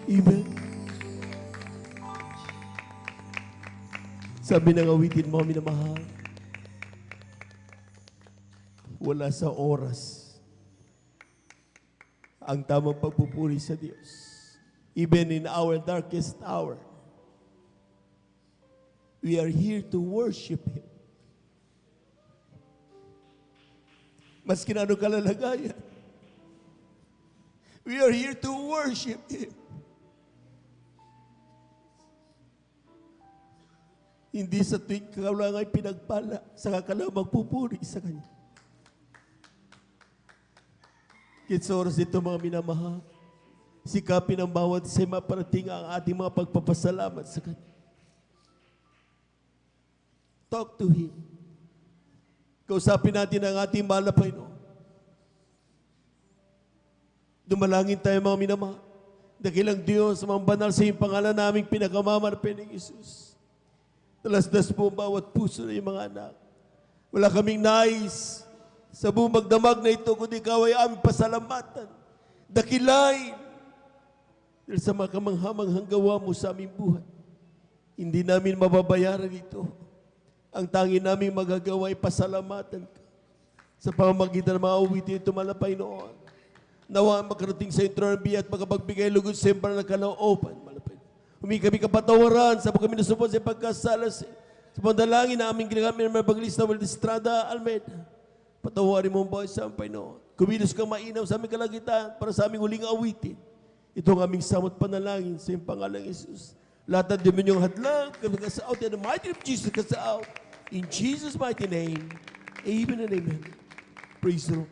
Amen. Sabi ng awitin mo, minamahal, wala sa oras ang tamang pagpupuri sa Diyos. Even in our darkest hour, we are here to worship Him. Maski na anong kalalagayan, we are here to worship Him. Hindi sa tuwing kailangan ay pinagpala, saka ka lang magpupuri sa Kanya. Kaya sa oras dito mga minamahal, sikapin ang bawat isa maparating ang ating mga pagpapasalamat sa Kanya. Talk to Him. Kausapin natin ang ating mahal na Panginoon. Dumalangin tayo mga minamahal. Dakilang Diyos, mga banal sa iyong pangalan naming pinagamamarapin ng Isus. Talasdas po bawat puso ng iyong mga anak. Wala kaming nais sa buong magdamag na ito, kundi ikaw ay aming pasalamatan. Dakilain. Dahil sa mga kamanghamanghang gawa mo sa aming buhay. Hindi namin mababayaran ito. Ang tangi namin magagawa ay pasalamatan ka. Sa pamamagitan ng mga awitin ito, malapay noon. Nawa makarating sa intro ng biya at makapagbigay lugod sa iyong ng kalooban. Humingi kami kapatawaran sa kami nasupot sa pagkasalas. Sa pandalangin na aming ginagamit ng Evangelist Noel Estrada Almeida. Patawarin mo ang bawat sa aming Panginoon. Kumilos kang mainam sa aming kalagitan para sa aming huling awitin. Ito ang aming samot panalangin sa iyong pangalang Jesus. Lahat ng demonyong hadlang, kami kasa-out. In the mighty name of Jesus, kasa-out. In Jesus' mighty name, amen and amen. Praise the Lord.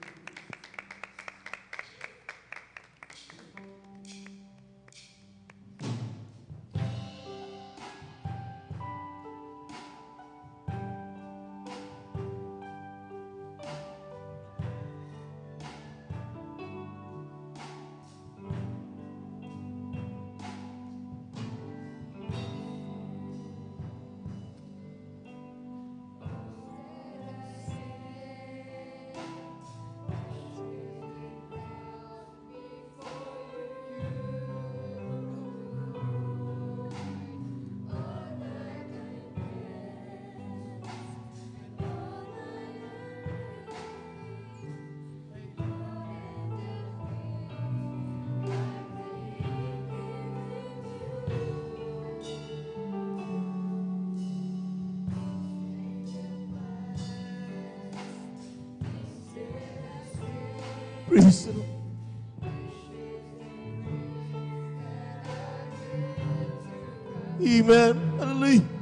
Praise the Lord. Amen. Hallelujah.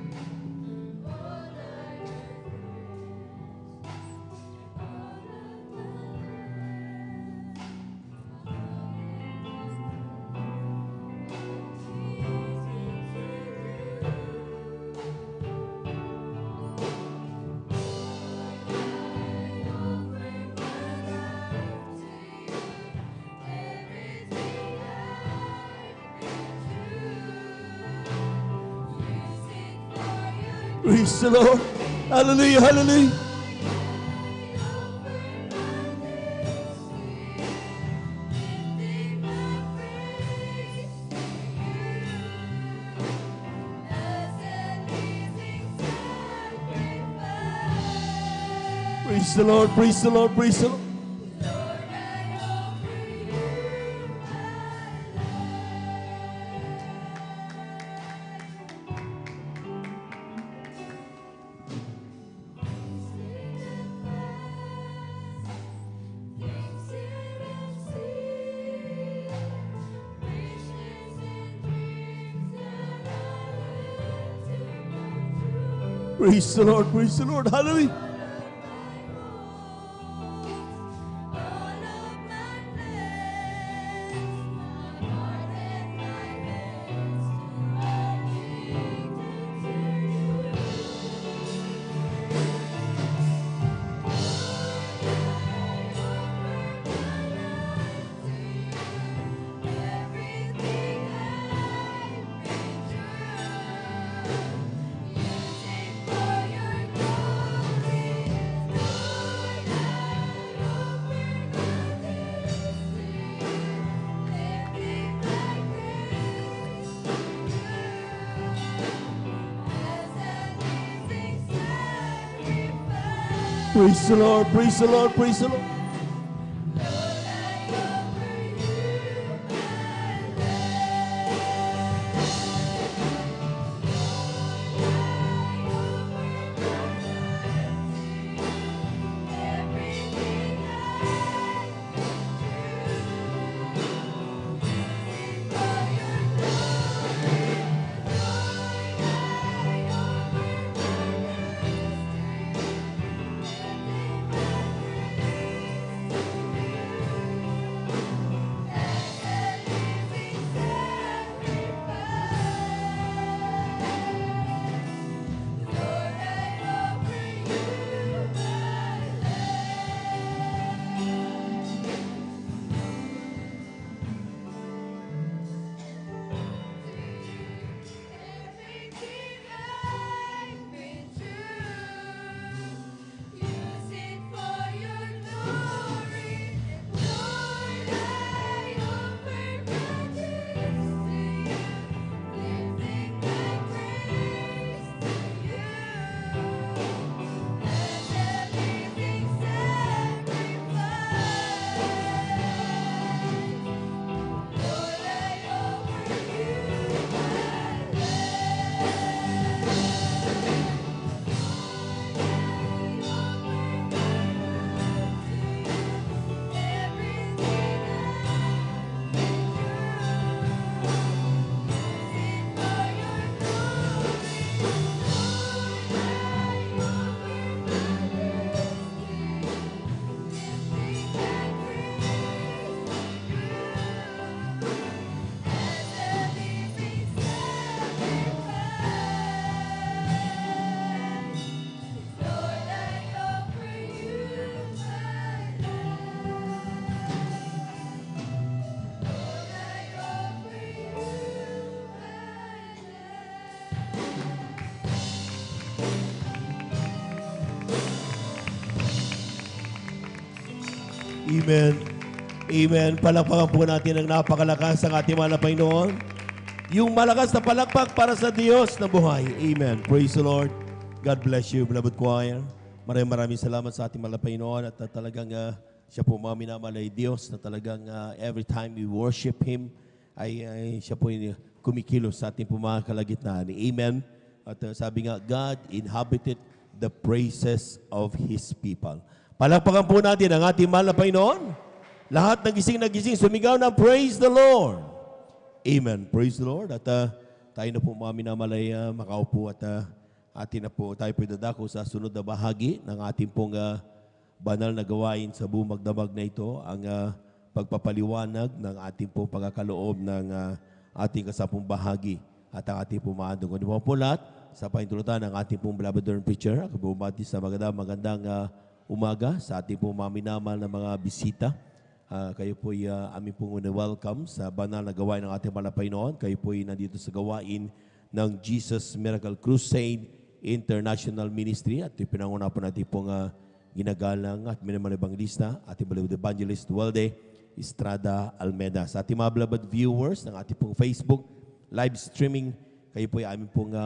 Praise the Lord. Hallelujah, hallelujah. Praise the Lord, praise the Lord, praise the Lord. Praise the Lord, praise the Lord, hallelujah. Praise the Lord, praise the Lord, praise the Lord. Amen. Amen. Palakpakan po natin ang napakalakas ng ating mahal na Panginoon. Yung malakas na palakpak para sa Diyos na buhay. Amen. Praise the Lord. God bless you, beloved choir. Maraming salamat sa ating mahal na Panginoon at talagang siya po mga minamalay Diyos na talagang every time we worship Him ay siya po kumikilos sa ating po mga kalagitnaan. Amen. At sabi nga, God inhabited the praises of His people. Palakpakan po natin ang ating mahal na Panginoon. Lahat ng gising sumigaw ng praise the Lord. Amen. Praise the Lord. At tayo na po mga minamalay makaupo at tayo po dadako sa sunod na bahagi ng ating pong banal na gawain sa buong magdamag na ito, ang pagpapaliwanag ng ating pong pagkakaloob ng ating kasapong bahagi at ang ating pumaandong. Kung di po lahat, sa pahintulutan ng ating pong beloved preacher, ako bumati sa magandang umaga sa ating pong maminamal na mga bisita. Kayo po'y aming pong welcome sa banal na gawain ng ating mahal na Panginoon. Kayo po'y nandito sa gawain ng Jesus Miracle Crusade International Ministry at pinanguna po natin pong ginagalang at minimal evangelista, ating beloved evangelist Walde Estrada Almeda. Sa ating mga beloved viewers ng ating pong Facebook live streaming, kayo po ay aming pong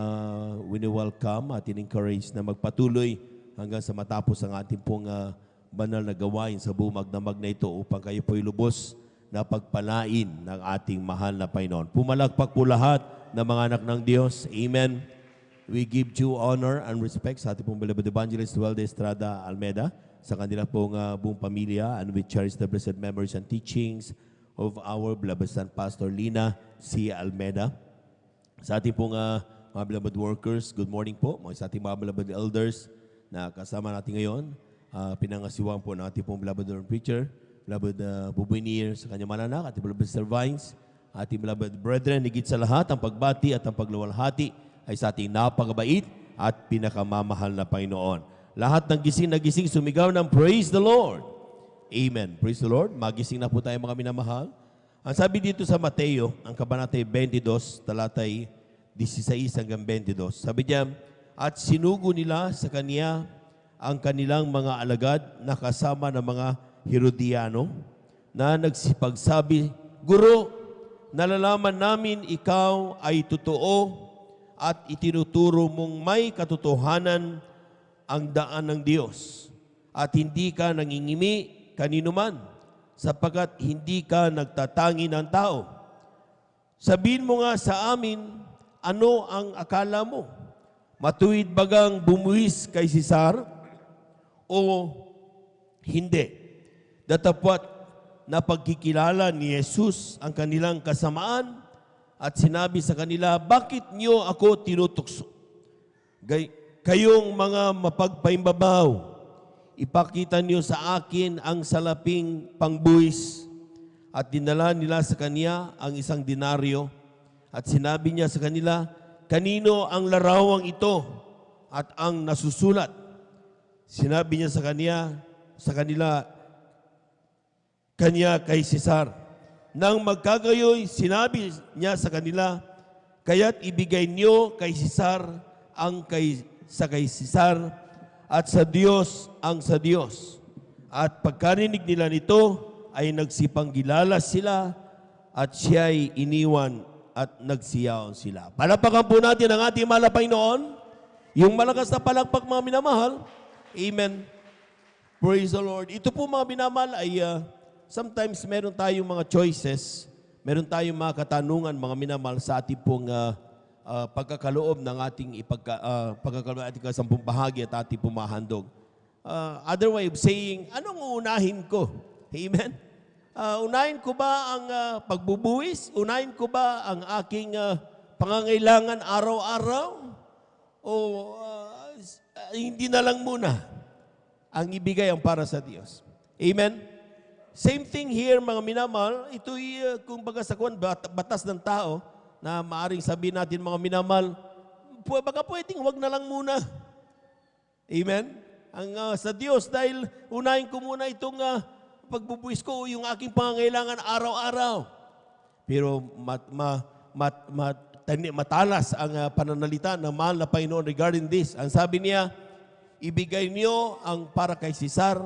wini-welcome at in-encourage na magpatuloy hanggang sa matapos ang ating pong banal na gawain sa buong magdamag na ito upang kayo po ay lubos na pagpalain ng ating mahal na Panginoon. Pumalakpak po lahat ng mga anak ng Diyos. Amen. We give due honor and respect sa ating pong beloved evangelist Walde Estrada Almeda, sa kanila pong buong pamilya, and we cherish the blessed memories and teachings of our beloved son, Pastor Lina C. Almeda. Sa ating pong mga beloved workers, good morning po. Sa ating mga beloved elders na kasama natin ngayon, pinangasiwang po ng ating pong beloved preacher, beloved Bubuinir sa kanyang mananak, ating beloved Sir Vines, ating beloved brethren, higit sa lahat, ang pagbati at ang pagluwalhati ay sa ating napakabait at pinakamamahal na Panginoon. Lahat ng gising na gising, sumigaw ng praise the Lord. Amen. Praise the Lord. Magising na po tayo mga minamahal. Ang sabi dito sa Mateo, ang kabanata 22, talatay 16 hanggang 22, sabi diyan, at sinugo nila sa kanya ang kanilang mga alagad na kasama ng mga Herodiano na nagsipagsabi, Guro, nalalaman namin ikaw ay totoo at itinuturo mong may katotohanan ang daan ng Diyos at hindi ka nangingimi kanino man sapagkat hindi ka nagtatangi ng tao. Sabihin mo nga sa amin, ano ang akala mo? Matuwid bagang bumuwis kay Cesar o hindi? Datapwat na pagkikilala ni Jesus ang kanilang kasamaan at sinabi sa kanila, bakit niyo ako tinutukso? Kayong mga mapagpaimbabaw, ipakita niyo sa akin ang salaping pangbuwis. At dinala nila sa kanya ang isang denaryo. At sinabi niya sa kanila, kanino ang larawang ito at ang nasusulat? Sinabi niya sa kanila, kanya kay Cesar. Nang magkagayoy, sinabi niya sa kanila, kaya't ibigay niyo kay Cesar ang kay Cesar at sa Diyos ang sa Diyos. At pagkarinig nila nito, ay nagsipanggilala sila at siya'y iniwan at nagsiyaw sila. Palapakan po natin ang ating mahal na Panginoon, yung malakas na palakpak mga minamahal. Amen. Praise the Lord. Ito po mga minamahal ay sometimes meron tayong mga choices, meron tayong mga katanungan, mga minamahal, sa ating pong pagkakaloob ng ating pagkakaloob ng ating kasampung bahagi at ating pumahandog. Other way of saying, anong uunahin ko? Amen? Unahin ko ba ang pagbubuwis? Unahin ko ba ang aking pangangailangan araw-araw? O hindi na lang muna ang ibigay ang para sa Diyos? Amen? Same thing here, mga minamahal. Ito'y, kung baga sa batas ng tao, na maaring sabihin natin, mga minamahal, baka pwedeng wag na lang muna. Amen? Sa Diyos, dahil unahin ko muna itong pagbubuwis ko, yung aking pangangailangan araw-araw. Pero matalas ang pananalita ng mahal na Panginoon regarding this. Ang sabi niya, ibigay niyo ang para kay Cesar,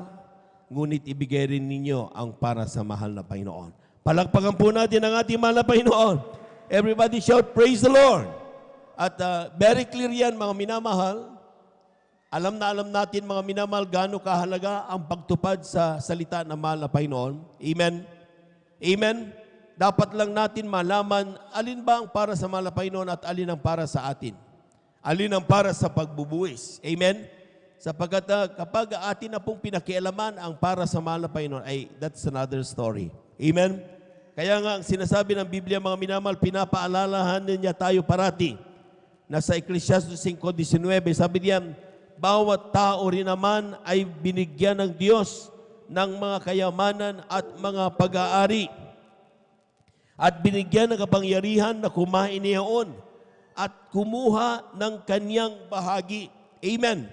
ngunit ibigay rin ninyo ang para sa mahal na Panginoon. Palakpakan po natin ang ating mahal na Panginoon. Everybody shout, praise the Lord. At very clear yan, mga minamahal. Alam natin, mga minamahal, gaano kahalaga ang pagtupad sa salita ng mahal na Panginoon. Amen? Amen? Dapat lang natin malaman alin ba ang para sa mahal na Panginoon at alin ang para sa atin. Alin ang para sa pagbubuwis. Amen? Sapagkat kapag atin na pong pinakialaman ang para sa mahal na Panginoon, ay that's another story. Amen? Kaya nga, ang sinasabi ng Biblia, mga minamahal, pinapaalalahan niya tayo parati. Nasa Ecclesiastes 5:19, sabi niya, bawat tao rin naman ay binigyan ng Diyos ng mga kayamanan at mga pag-aari. At binigyan ng kapangyarihan na kumain niyaon at kumuha ng kanyang bahagi. Amen.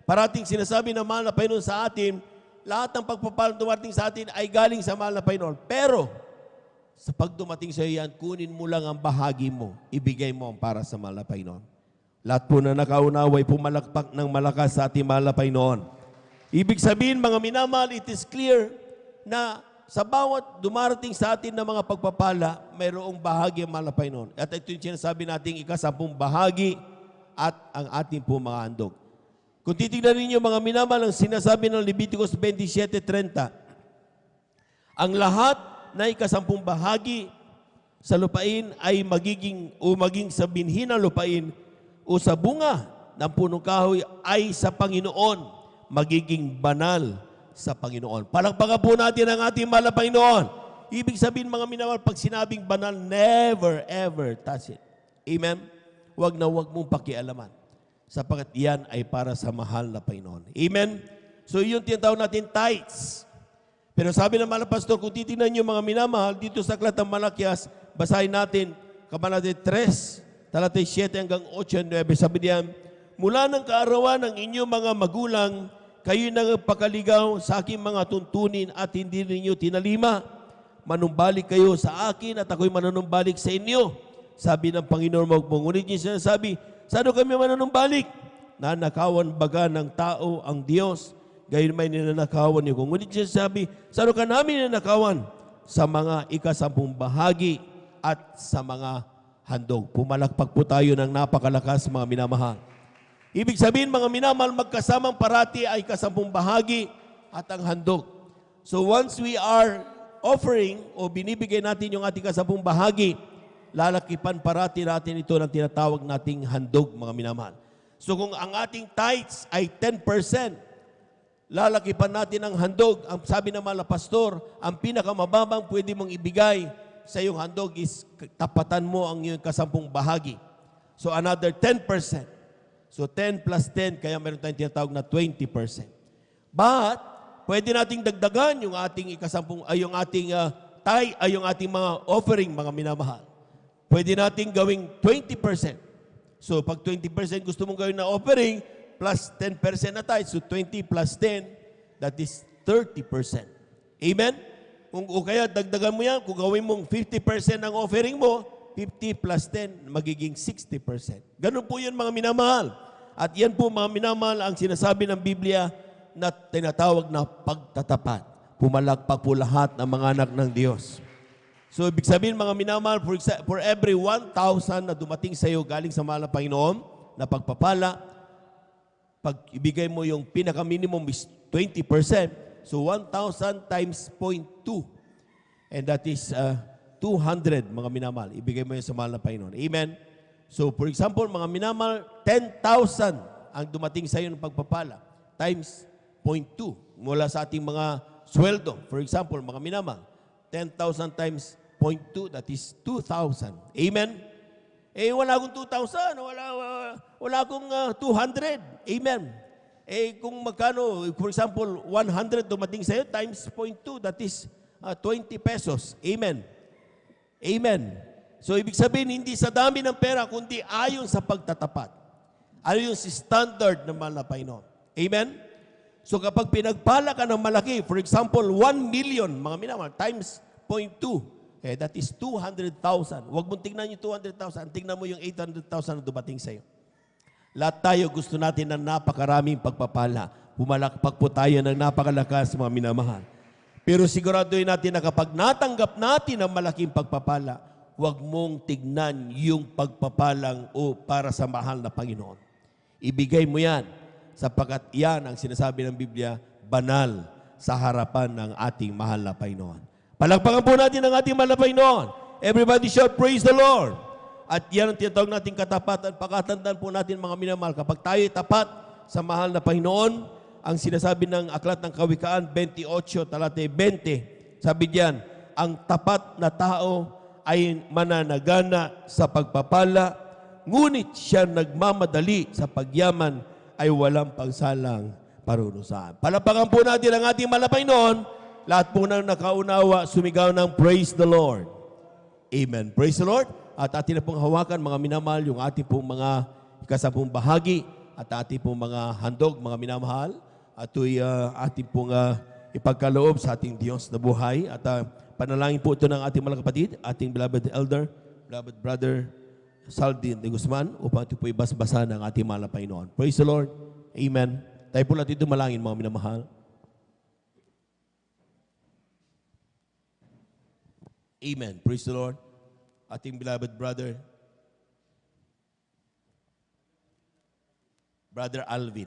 Parating sinasabi ng mahal na Panginoon sa atin, lahat ng pagpapalang dumating sa atin ay galing sa mahal na Panginoon. Pero, sa pag dumating sa iyo yan, kunin mo lang ang bahagi mo, ibigay mo ang para sa mahal na Panginoon. Lahat po na nakaunawa ay pumalakpak ng malakas sa ating mahal na Panginoon. Ibig sabihin, mga minamahal, it is clear na sa bawat dumarating sa atin na mga pagpapala, mayroong bahagi ang mahal na Panginoon. At ito yung sinasabi nating ika-10 bahagi at ang ating po mga handog. Kung titignan ninyo mga minamahal, ang sinasabi ng Leviticus 27:30, ang lahat na ika-10 bahagi sa lupain ay maging sa binhi ng lupain o sa bunga ng punong kahoy ay sa Panginoon, magiging banal sa Panginoon. Palakpakan po natin ang ating mahal na Panginoon. Ibig sabihin mga minamahal, pag sinabing banal, never ever touch it. Amen? Huwag na huwag mong pakialaman, sapagkat yan ay para sa mahal na Panginoon. Amen? So yun tinatawag natin tithes. Pero sabi ng mahal na pastor, kung titignan nyo mga minamahal, dito sa Aklat ng Malakias, basahin natin, Kabanata 3, talatay 7 hanggang 8 at 9, sabi diyan, mula ng kaarawan ng inyong mga magulang, kayo nagpakaligaw sa aking mga tuntunin at hindi ninyo tinalima. Manumbalik kayo sa akin at ako'y manunumbalik sa inyo. Sabi ng Panginoon mo, ngunit niya sinasabi, saan kami manunumbalik? Nanakawan baga ng tao ang Diyos, gayon may ninanakawan niyo. Ngunit niya sinasabi, saan ka namin ninanakawan? Sa mga ika-10 bahagi at sa mga handog. Pumalakpak po tayo ng napakalakas mga minamahal. Ibig sabihin mga minamahal, magkasamang parati ay ika-10 bahagi at ang handog. So once we are offering o binibigay natin yung ating ika-10 bahagi, lalakipan parati natin ito ng tinatawag nating handog mga minamahal. So kung ang ating tithes ay 10%, lalakipan natin ang handog. Ang sabi ng mga pastor, ang pinakamababang pwede mong ibigay sa iyong handog is tapatan mo ang iyong ika-10 bahagi. So another 10%. So 10 plus 10, kaya meron tayong tinatawag na 20%. But, pwede nating dagdagan yung ating ika-10, ay yung ating yung ating mga offering, mga minamahal. Pwede nating gawing 20%. So pag 20% gusto mong gawin na offering, plus 10% na tithe, so 20 plus 10, that is 30%. Amen? O kaya dagdagan mo yan, kung gawin mong 50% ng offering mo, 50 plus 10, magiging 60%. Ganun po yun mga minamahal. At yan po mga minamahal ang sinasabi ng Biblia na tinatawag na pagtatapat. Pumalakpak po lahat ng mga anak ng Diyos. So ibig sabihin mga minamahal, for every 1,000 na dumating sa iyo galing sa mahal na Panginoon na pagpapala, pag ibigay mo yung pinaka-minimum is 20%, so 1,000 times 0.2. And that is 200 mga minamahal. Ibigay mo yun sa mahal na Panginoon. Amen? So, for example, mga minamahal, 10,000 ang dumating sa iyo ng pagpapala times 0.2 mula sa ating mga sweldo. For example, mga minamahal, 10,000 times 0.2, that is 2,000. Amen? Eh, wala akong 2,000. Wala akong 200. Amen? Eh, kung magkano, for example, 100 dumating sa iyo times 0.2, that is 20 pesos. Amen? Amen. So, ibig sabihin, hindi sa dami ng pera, kundi ayon sa pagtatapat. Ayon sa standard ng mahal na Panginoon. Amen? So, kapag pinagpala ka ng malaki, for example, 1 million, mga minamahal, times 0.2, that is 200,000. Huwag mong tingnan yung 200,000, tingnan mo yung 800,000 na dumating sa iyo. Lahat tayo gusto natin ng napakaraming pagpapala. Pumalakpak po tayo ng napakalakas, mga minamahal. Pero siguraduhin natin na kapag natanggap natin ang malaking pagpapala, huwag mong tignan yung pagpapalang o para sa mahal na Panginoon. Ibigay mo yan, sapagkat yan ang sinasabi ng Biblia, banal sa harapan ng ating mahal na Panginoon. Palakpakan po natin ang ating mahal na Panginoon. Everybody shout, praise the Lord. At yan ang tinatawag natin katapatan. Pakatandaan po natin mga minamahal, kapag tayo tapat sa mahal na Panginoon, ang sinasabi ng Aklat ng Kawikaan 28, talatay 20, sabi diyan, ang tapat na tao ay mananagana sa pagpapala, ngunit siya nagmamadali sa pagyaman ay walang pagsalang parurusahan. Palapakan po natin ang ating mahal na Panginoon. Lahat po na nakaunawa, sumigaw ng praise the Lord. Amen. Praise the Lord. At atin na pong hawakan, mga minamahal, yung ating pong mga ika-10 bahagi at ating pong mga handog, mga minamahal. At ito'y ating pong ipagkaloob sa ating Diyos na buhay. At panalangin po ito ng ating mga kapatid, ating beloved elder, beloved brother Saldin de Guzman upang ito po ibasbasa ng ating mahal na Panginoon. Praise the Lord. Amen. Tayo po natin dumalangin, mga minamahal. Amen. Praise the Lord. Ating beloved brother, Brother Alvin.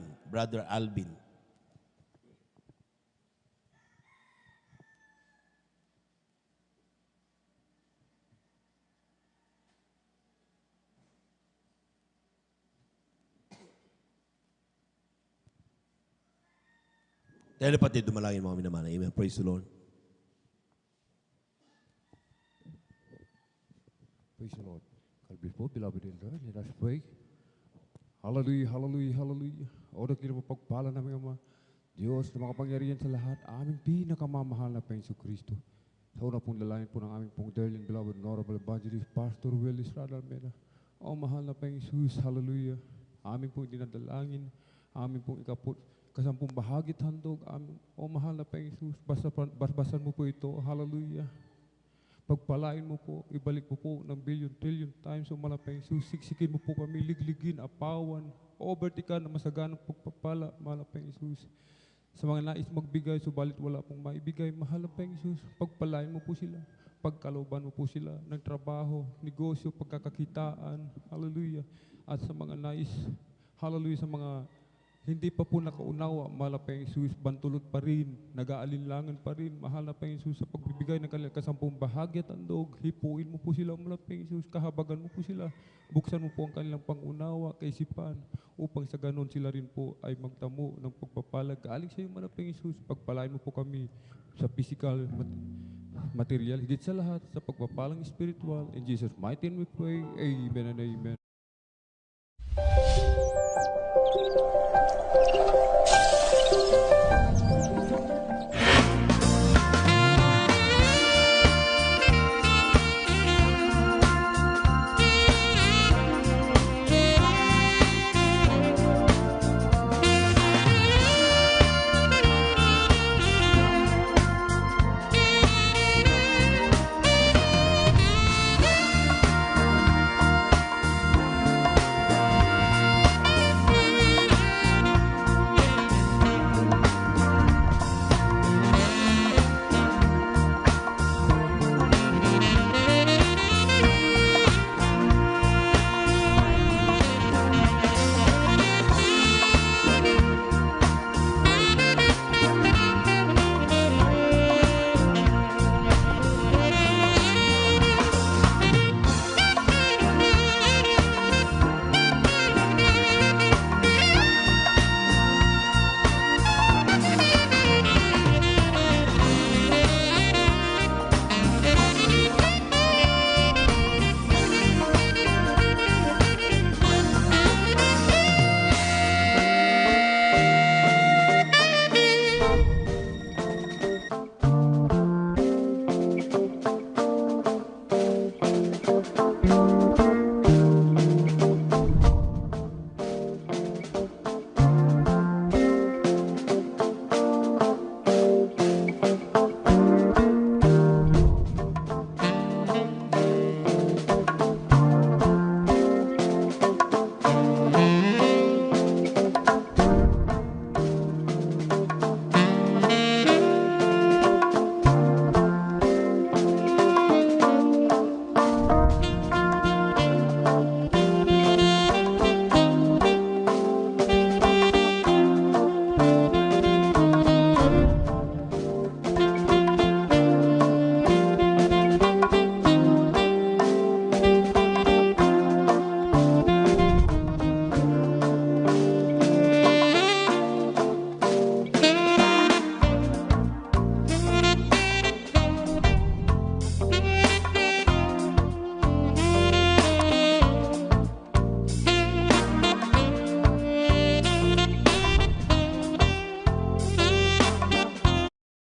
Tayo na pati dumalangin, mga minamahal. Amen. Praise the Lord. Praise the Lord. Before, beloved in Lord, let us pray. Hallelujah, hallelujah, hallelujah. O dakilang mapagpala namin, Ama, Diyos na makapangyarihan sa lahat, aming pinakamamahal na Panginoon Kristo. Sa una pong lalayan po ng aming pong dearly beloved Honorable Evangelist Pastor Will Estrada Almeida. O mahal na Panginoon Jesus, hallelujah. Aming pong dinadalangin, aming pong ikapot, kasampung bahagit handog, o mahal na Panginoon Jesus, basan mo po ito, hallelujah. Pagpalain mo po, ibalik mo po ng billion, trillion times, o malapang Jesus, siksikin mo po kami, ligligin, apawan, overtikan na masaganang pagpapala, malapang Jesus. Sa mga nais magbigay, subalit wala pong maibigay, mahal na Jesus, pagpalain mo po sila, pagkalooban mo po sila ng trabaho, negosyo, pagkakakitaan, hallelujah. At sa mga nais, hallelujah, sa mga hindi pa po nakaunawa, mahal na Jesus, bantulot pa rin, nag-aalinlangan pa rin, mahal na Jesus, sa pagbibigay ng kanilang kasampung bahagi at andog, hipuin mo po sila, mahal na Jesus, kahabagan mo po sila, buksan mo po ang kanilang pangunawa, kaisipan, upang sa ganon sila rin po ay magtamo ng pagpapalag. Galing sa iyo, mahal na Jesus, pagpalain mo po kami sa physical, material, higit sa lahat, sa pagpapalang spiritual. In Jesus' mighty name we pray, amen and amen.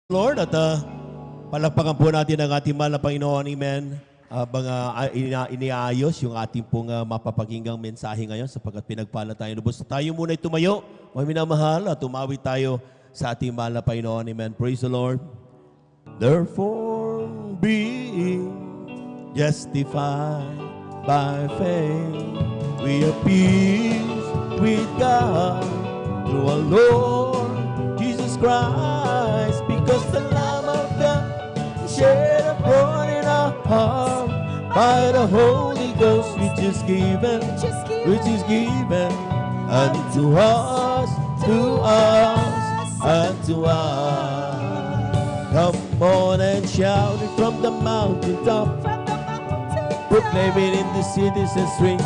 Lord, at palakpakan po natin ang ating mahal na Panginoon, amen. Habang iniayos yung ating pong mapapakinggang mensahe ngayon sapagkat pinagpala tayo lubos. Tayo muna ay tumayo, mga minamahal, at tumawid tayo sa ating mahal na Panginoon, amen. Praise the Lord. Therefore, being justified by faith. We have peace with God through our Lord Jesus Christ, because the love of God shed abroad in our heart by the Holy Ghost, which is given unto us, unto us. Come on and shout it from the mountaintop, proclaim it in the cities and streets,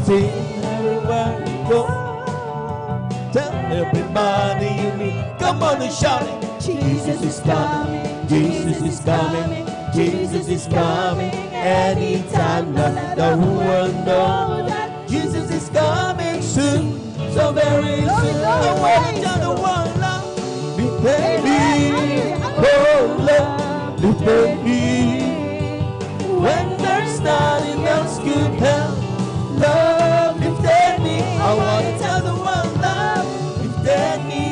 sing everywhere you go. Tell everybody you meet, come on and shout it. Jesus is coming, Jesus is coming, Jesus is coming. Anytime, let the whole world know that Jesus is coming soon, so very soon. I want to tell the world now, lift me, oh Lord, lift me. When there's nothing else could help, love lifted me. I want to tell the world, love lifted me,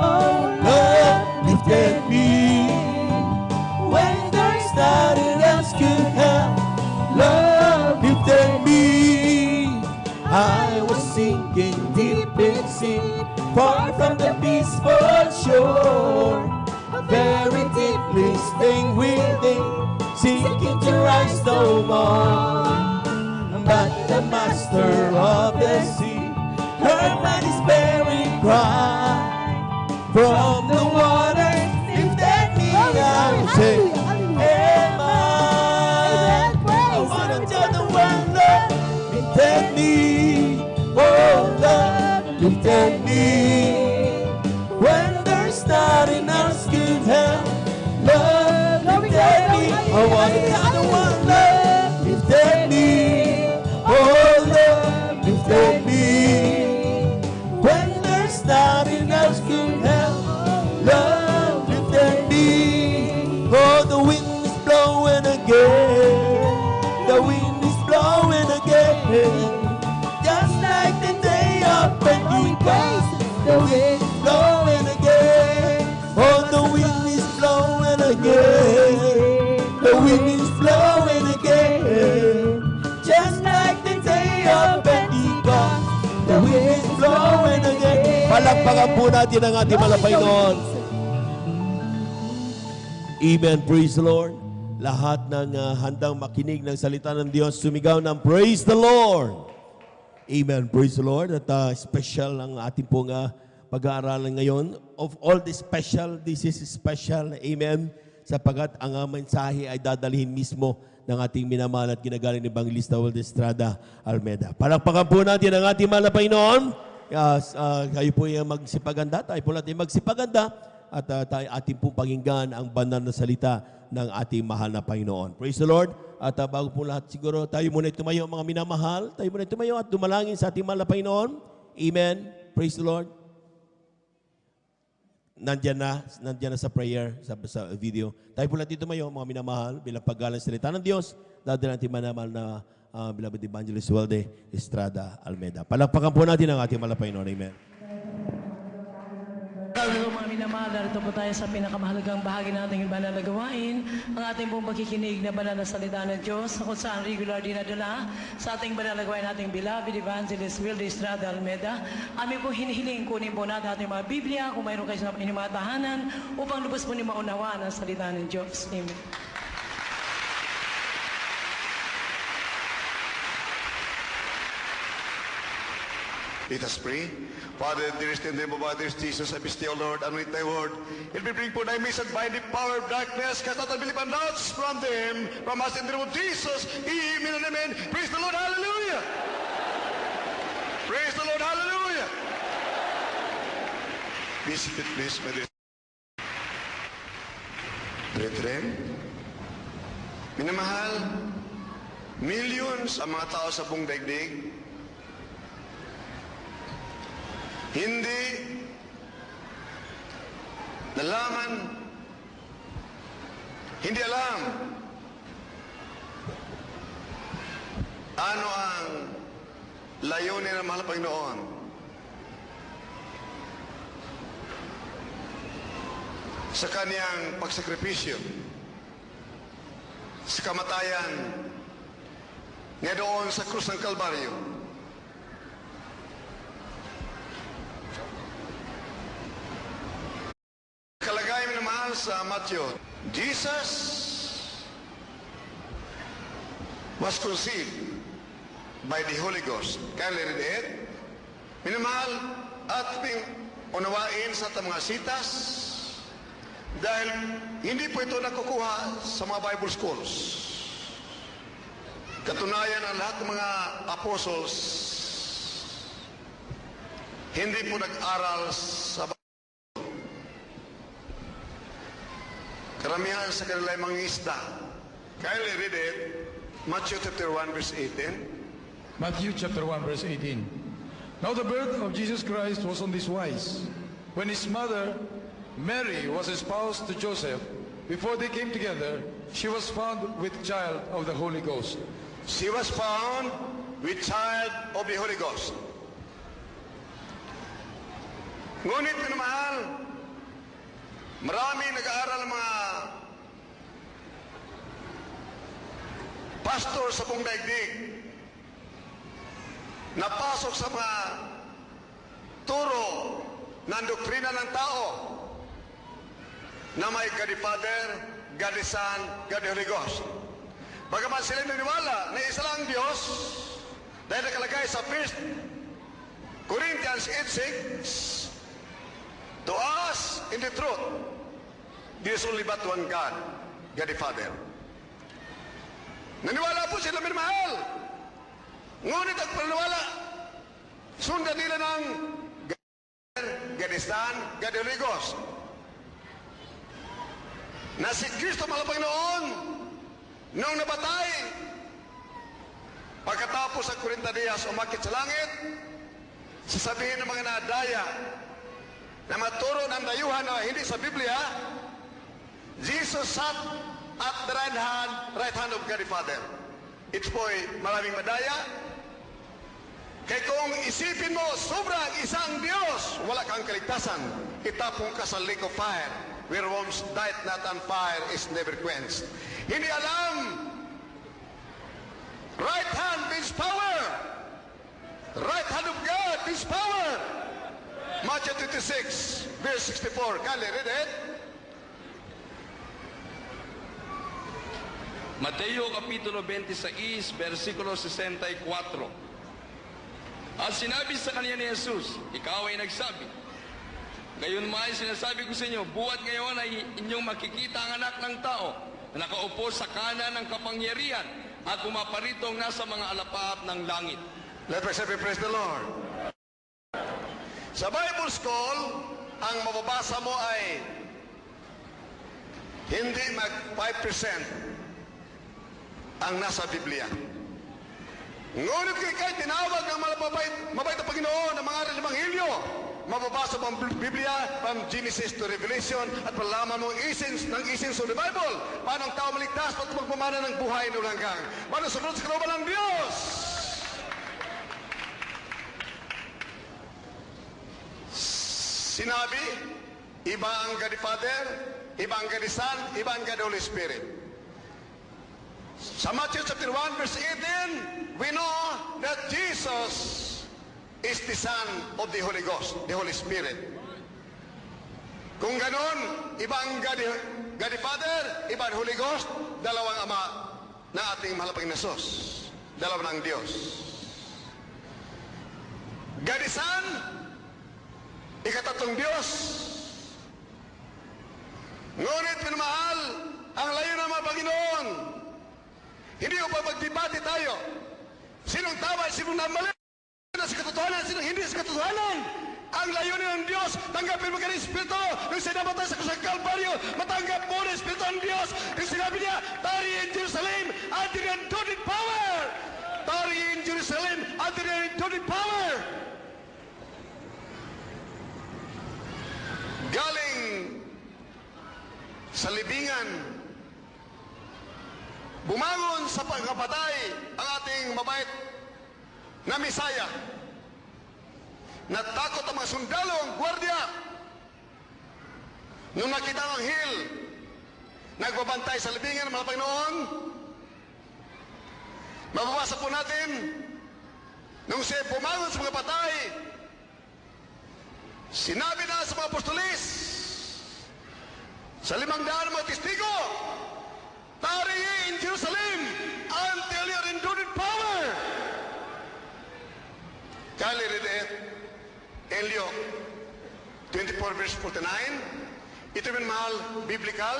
oh love lifted me. When there's nothing else could help, love lifted me. I was sinking deep in sin, far from the peaceful shore, very deeply staying within, seeking to rise no more. But the master of the sea heard my despairing cry, from the water lifted me. I say, Amen. I want to tell the world, Lord, lifted me, oh Lord, lifted me. When there's nothing else could help, love lifted me. I want to tell the world, Lord, lifted me, oh Lord, lifted me. When there's nothing else could help, love lifted me. Oh, the wind is blowing again, the wind is blowing again, just like the day of Pentecost. The wind is blowing again, oh, the wind is blowing again, the wind is blowing again, just like the day of Pentecost. The wind is blowing again. Palakpakan po natin ang ating malapay noon. Amen. Praise the Lord. Lahat ng handang makinig ng salita ng Diyos, sumigaw ng praise the Lord. Amen. Praise the Lord. At special ang ating pong pag-aaralan ngayon. Of all the special, this is special. Amen. Sapagat ang mensahe ay dadalhin mismo ng ating minamahal at ginagaling ni Evangelista Will Estrada Almeida. Palakpakan po natin ang ating mahal na Panginoon. Kayo po yung magsipaganda, tayo po natin magsipaganda, at tayo ating pong pakinggan ang banal na salita ng ating mahal na Panginoon. Praise the Lord. At bago po lahat, siguro tayo muna tumayo, mga minamahal. Tayo muna tumayo at dumalangin sa ating mahal na Panginoon. Amen. Praise the Lord. Nandiyan na sa prayer, sa video. Tayo po natin tumayo, mga minamahal, bilang paggalang salita ng Diyos. Dahil natin manamahal na beloved Evangelist Wilde Estrada Almeida. Palakpakan po natin ang ating mahal na Panginoon. Amen. Hello mga minamahal, narito po tayo sa pinakamahalagang bahagi ng ating banal na gawain, ang ating pong pagkikinig na banal na salita ng Diyos, kung saan regular dinadala sa ating banal na gawain nating beloved Evangelist Wilde Estrada Almeida. Amin po hinihiling kunin po natin ating mga Biblia kung mayroon kayo sa inyong mga tahanan upang lubos po niyo maunawaan ang salita ng Diyos. Amen. Let us pray. Father, dearest in the name of our dearest Jesus, I beseech thee, O Lord, anoint thy word. It will bring forth thy message by the power of darkness, cast out unbelief and doubts from them, from us in the name of Jesus. Amen and amen. Praise the Lord, hallelujah. Praise the Lord, hallelujah. Be seated, please, my dear brethren. Minamahal, millions ang mga tao sa buong daigdig, hindi nalaman, hindi alam ano ang layunin ng mahal na Panginoon. Sa kaniyang pagsakripisyo, sa kamatayan nga doon sa krus ng Kalbaryo. Kalagay naman sa Matthew, Jesus was conceived by the Holy Ghost. Kindly read it. Minamahal at unawain sa mga sitas dahil hindi po ito nakukuha sa mga Bible schools. Katunayan ang lahat ng mga apostles hindi po nag-aral sa Bible. Karamihan sa kanila ay mga isda. Kindly read it. Matthew chapter 1 verse 18. Matthew chapter 1 verse 18. Now the birth of Jesus Christ was on this wise. When his mother, Mary, was espoused to Joseph, before they came together, she was found with child of the Holy Ghost. She was found with child of the Holy Ghost. Ngunit minamahal, marami nag-aaral ng mga pastor sa buong daigdig, napasok sa mga turo ng doktrina ng tao na may God the Father, God the Son, God the Holy Ghost. Bagaman sila naniwala na isa lang Diyos, dahil nakalagay sa 1 Corinthians 8:6, to us in the truth, there is only but one God, God the Father. Naniwala po sila minamahal. Ngunit ang paniniwala, sundan nila ng God the Son, God the Holy Ghost. Na si Kristo mga Panginoon, nung nabatay, pagkatapos ang 40 days umakit sa langit, sasabihin ng mga nadaya na maturo ng dayuhan na hindi sa Biblia, Jesus sat at the right hand of God the Father. It's po'y maraming madaya. Kaya kung isipin mo, sobrang isang Diyos, wala kang kaligtasan. Itapong ka sa lake of fire, where worms died not and fire is never quenched. Hindi alam, right hand means power. Right hand of God means power. Matthew 26, verse 64. Kindly read it. Mateo Kapitulo 26, versikulo 64. At sinabi sa kanya ni Jesus, ikaw ay nagsabi. Gayon may sinasabi ko sa inyo, buhat ngayon ay inyong makikita ang anak ng tao na nakaupo sa kanan ng kapangyarihan at pumaparitong nasa mga alapap ng langit. Let us praise the Lord. Sa Bible School, ang mababasa mo ay hindi mag 5% ang nasa Biblia. Ngunit kahit tinawag ng mabait na Panginoon ng mga aral ng Ebanghelyo, mababasa mo ang Biblia from Genesis to Revelation at malaman mo ang essence of the Bible. Paano ang tao maligtas at magpamana ng buhay na walang hanggan. Paano sumunod sa kalooban ng Diyos. Sinabi, iba ang God the Father, iba ang God the Son, iba ang God the Holy Spirit. Sa Matthew chapter 1 verse 18, we know that Jesus is the Son of the Holy Ghost, the Holy Spirit. Kung ganon, iba ang God the Father, iba ang Holy Ghost, dalawang Ama na ating mahal na Panginoon Hesus. Dalawa ng Diyos. God the Son, ikatatlong Diyos. Ngunit minamahal, ang layo ng mga Panginoon, hindi ko pa magdebate tayo. Sinong tama, sinong mali, sinong sa katotohanan, sinong hindi sa katotohanan. Ang layunin ng Diyos, tanggapin mo ka ng Espiritu. Nung sinabatay sa kusang Kalbaryo, matanggap mo ng Espiritu ng Diyos. Nung sinabi niya, tarry in Jerusalem until you are endued in power. Tarry in Jerusalem until you are endued in power. Galing sa libingan, bumangon sa pagkapatay ang ating mabait na Misaya. Natakot ang mga sundalo, ang gwardiya. Nung nakita ang anghel, nagbabantay sa libingan ng mga Panginoon, Mababasa po natin, nung siya bumangon sa mga patay, sinabi na sa mga apostolis, sa 500 mga testigo, tarry ye in Jerusalem until you are endued with power. Kali read it, Elio 24 verse 49. Ito yung mahal, biblical.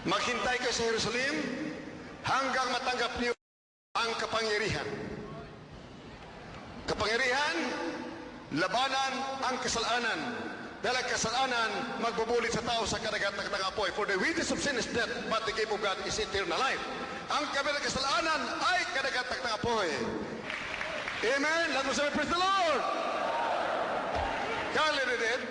Maghintay kayo sa Jerusalem hanggang matanggap niyo ang kapangyarihan. Kapangyarihan, labanan ang kasalanan. Dahil ang kasalanan, magbubulit sa tao sa kadagat-dagat ng apoy. For the wages of sin is death, but the gift of God is eternal life. Ang kabilang kasalanan ay kadagat-dagat ng apoy. Amen? Lahat mo sabi, praise the Lord! Kaliridin.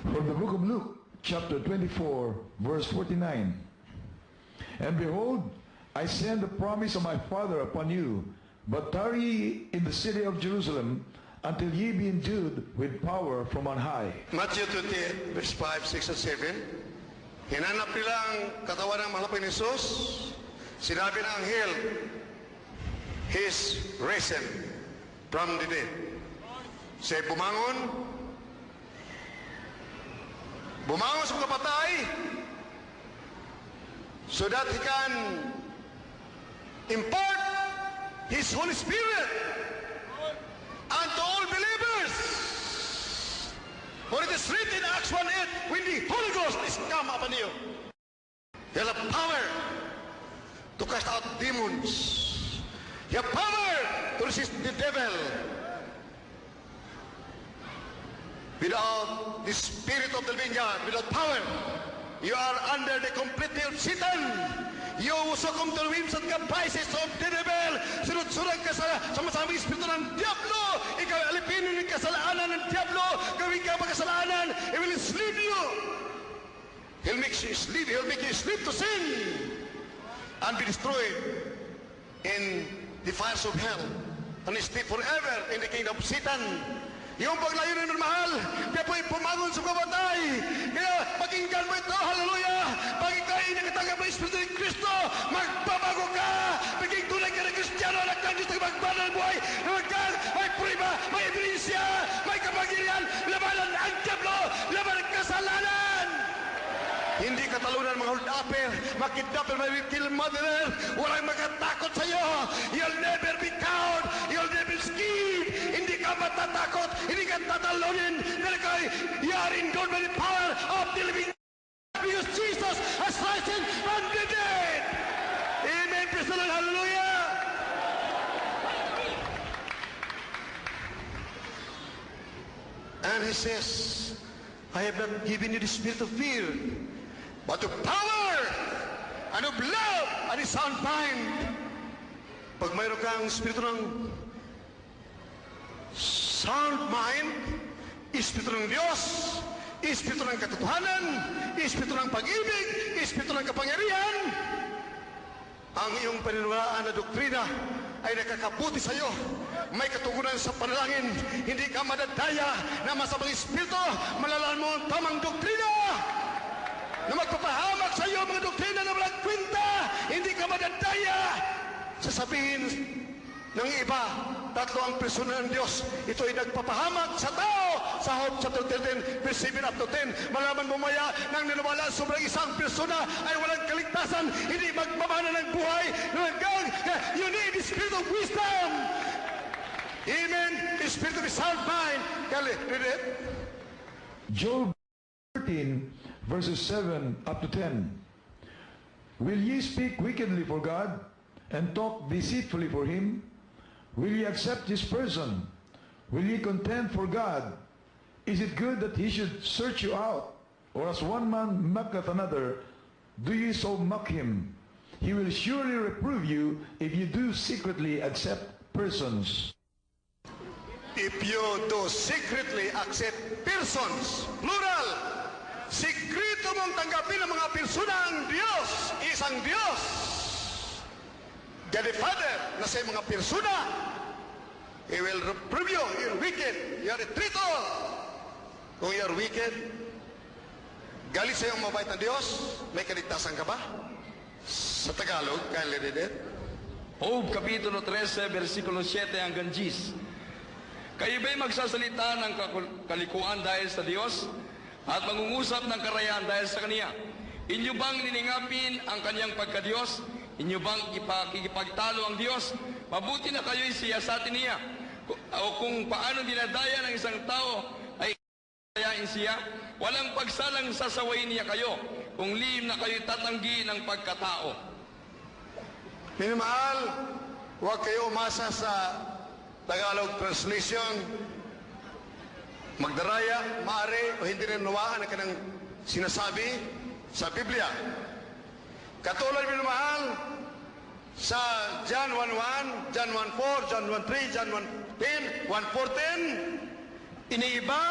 From the book of Luke, chapter 24, verse 49. And behold, I send the promise of my Father upon you, but tarry ye in the city of Jerusalem, until ye be endued with power from on high. Matthew 28, verse 5, 6, and 7. Hinanap nila ang katawan ng mahal na Jesus. Sinabi ng anghel, He is risen from the dead. Siya bumangon sa mga patay, so that He can impart His Holy Spirit unto all believers. For it is written in Acts 1:8, when the Holy Ghost is come upon you, you'll have power to cast out demons. You have power to resist the devil. Without the Spirit of the living God, without power, you are under the complete of Satan. You succumb to the whims and caprices of the devil. Sunod-sunod ka sa masamang espiritu ng Diablo. Ikaw alipinin ng kasalanan ng Diablo. Gawin ka magkasalanan. He will enslave you. He'll make you slave to sin and be destroyed in the fires of hell and stay forever in the kingdom of Satan. Yung paglayunin ng mahal, kaya po'y pumangon sa kabatay. Kaya pakinggan mo ito, hallelujah! Pag ikaw'y nakatanggap ng Espiritu ni Kristo, magbabago ka! Maging tunay ka ng Kristiyano, anak ng Diyos na magbanal ng buhay, na may puriba, may ebidensya, may kapangyarihan, labanan ang Diablo, labanan ang kasalanan! Hindi katalunan mga hold-upper, makidnapper, may kill murderer, walang makatakot sa iyo. You'll never be cowed, you'll never be scared. Hindi ka matatakot, hindi ka tatalunin. Dahil you are endued by the power of the living God, because Jesus has risen from the dead. Amen, praise the Lord, hallelujah. And He says, I have not given you the spirit of fear, but of power, and of love, and a sound mind. Pag mayroon kang espiritu ng sound mind, espiritu ng Diyos, espiritu ng katotohanan, espiritu ng pag-ibig, espiritu ng kapangyarihan, ang iyong paniniwalaan na doktrina ay nakakabuti sa iyo. May katugunan sa panalangin, hindi ka madadaya na masamang espiritu, malalaman mo ang tamang doktrina na magpapahamak sa iyo mga doktrina na walang kwenta, hindi ka madadaya. Sasabihin ng iba, tatlo ang persona ng Diyos. Ito ay nagpapahamak sa tao. Sa Hope chapter 13, verse 7 up to 10. Malaman mo maya nang naniwala sobrang isang persona ay walang kaligtasan, hindi magmamana ng buhay. You need the spirit of wisdom. Amen. The spirit of the sound mind. Kali, read it. Job 13, verses 7 up to 10. Will ye speak wickedly for God, and talk deceitfully for Him? Will ye accept His person? Will ye contend for God? Is it good that He should search you out? Or as one man mocketh another, do ye so mock Him? He will surely reprove you if you do secretly accept persons. If you do secretly accept persons, plural, sikrito mong tanggapin ang mga persona ang Diyos, isang Diyos. God the Father, na sa mga persona, He will reprove you. You're wicked. You are a traitor. Kung you are wicked, Galit sa iyong mabait na Diyos, may kaligtasan ka ba? Sa Tagalog, kindly read it. Job Kapitulo 13, versikulo 7 hanggang 10. Kayo ba'y magsasalita ng kalikuan dahil sa Diyos at mangungusap ng karayan dahil sa Kaniya? Inyo bang niningapin ang Kaniyang pagka-Diyos? Inyo bang ipagtalo ang Diyos? Mabuti na kayo'y siyasatin niya. O kung paano dinadaya ng isang tao ay dayain siya, walang pagsalang sasawayin niya kayo kung lihim na kayo'y tatanggi ng pagkatao. Minamahal, huwag kayo umasa sa Tagalog translation. Magdaraya, maaari o hindi rin nawaan ang kanang sinasabi sa Biblia. Katulad, minamahal, sa John 1:1, John 1:4, John 1:3, John 1:10, 1:4:10, iniiba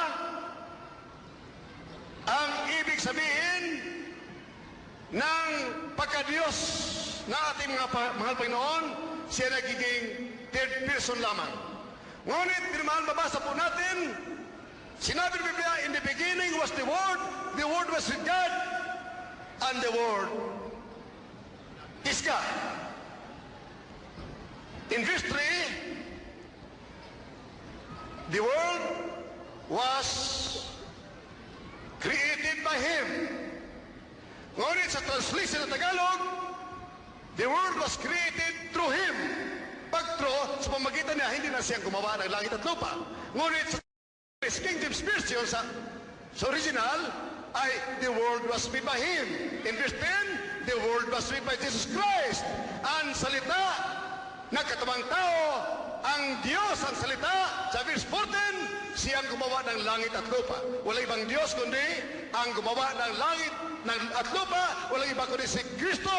ang ibig sabihin ng pagka-Diyos na ating mga mahal Panginoon, siya nagiging third person lamang. Ngunit, minamahal, mabasa po natin, sinabi ng Biblia, in the beginning was the Word was with God, and the Word is God. In verse 3, the world was created by Him. Ngunit sa translation ng Tagalog, the world was created through Him. Pag through, sa pamagitan niya, hindi na siyang gumawa ng langit at lupa. Ngunit sa King James Version, sa original, ay the world was made by Him. In verse 10, the world was made by Jesus Christ. Ang salita nagkatamang tao, ang Diyos ang salita. Sa verse 14, siyang gumawa ng langit at lupa. Walang ibang Diyos kundi ang gumawa ng langit at lupa. Walang iba kundi si Kristo.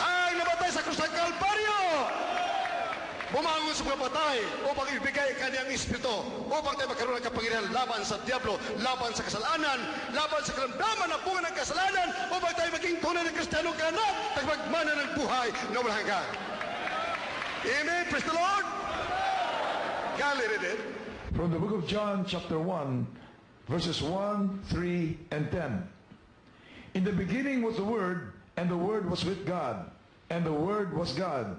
Ay namatay sa krus ng Kalbaryo. Bumangon sa mga patay upang ibigay kanyang espiritu, upang tayo magkaroon ng kapangyarihan laban sa diablo, laban sa kasalanan, laban sa karamdaman na bunga ng kasalanan, upang tayo maging tunay ng Kristiyanong kanak, tagmagmana ng buhay na walang hanggan. Amen. Praise the Lord. Kindly read it. From the book of John, chapter 1, verses 1, 3, and 10. In the beginning was the Word, and the Word was with God, and the Word was God.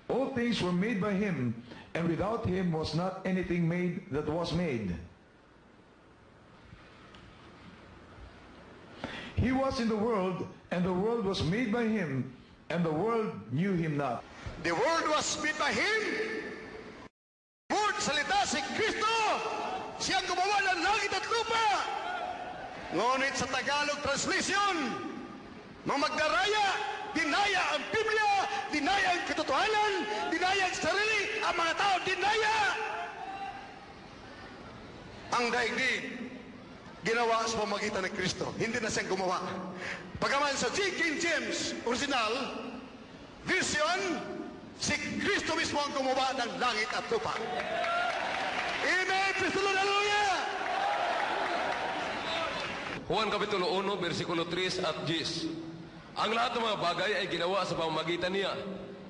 All things were made by Him, and without Him was not anything made that was made. He was in the world, and the world was made by Him, and the world knew Him not. The Word was made by Him. Word, salita, si Kristo. Siyang gumawa ng langit at lupa. Ngunit sa Tagalog translation, mga magdaraya, dinaya ang Biblia, dinaya ang katotohanan, dinaya ang sarili, ang mga tao, dinaya. Ang daigdig, ginawa sa pamagitan ng Kristo. Hindi na siyang gumawa. Pagaman sa King James original version, si Kristo mismo ang gumawa ng langit at lupa. Amen! Praise the Lord! Hallelujah! Juan Kapitulo 1, versikulo 3 at 10. Ang lahat ng mga bagay ay ginawa sa pamamagitan niya,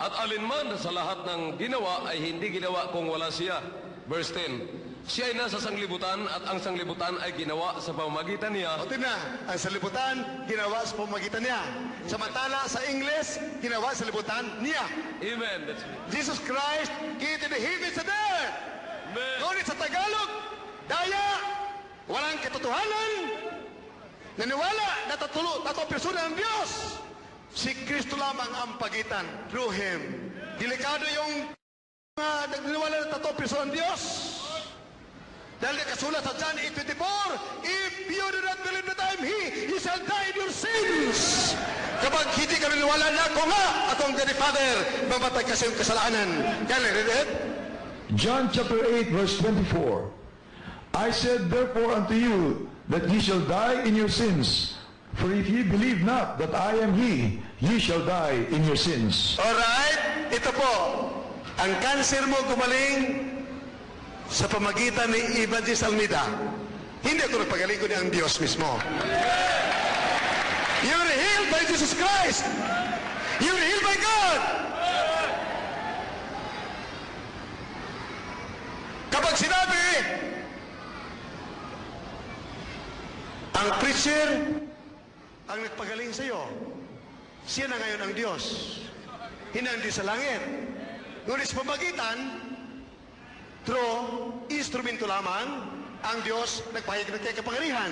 at alinman sa lahat ng ginawa ay hindi ginawa kung wala siya. Verse 10. Siya ay nasa sanglibutan at ang sanglibutan ay ginawa sa pamamagitan niya. O na, ang sanglibutan ginawa sa pamamagitan niya. Samantala sa English, ginawa sa libutan niya. Amen. That's Jesus Christ created the heavens and earth. Ngunit sa Tagalog, daya, walang katotohanan, naniwala na tatlo persona ng Diyos. Si Kristo lamang ang pagitan. Through Him. Delikado yung nagniwala na tatlo persona ng Diyos. Dahil nakasulat sa John 8:24, if you do not believe that I am He, you shall die in your sins. Kapag hindi ka naniwala na ako nga, akong God the Father, mamatay kasi yung kasalanan. Kaya read it? John chapter 8, verse 24. I said therefore unto you, that ye shall die in your sins. For if ye believe not that I am He, ye shall die in your sins. Alright, ito po. Ang cancer mo gumaling sa pamagitan ni Evangelist Almeida. Hindi ako nagpagaling ko ang Diyos mismo. You're healed by Jesus Christ. You're healed by God. Kapag sinabi, ang Ang preacher, ang nagpagaling sa iyo, siya na ngayon ang Diyos. Hindi sa langit. Ngunit sa pamagitan, through instrumento lamang, ang Diyos nagpahayag ng kay kapangyarihan.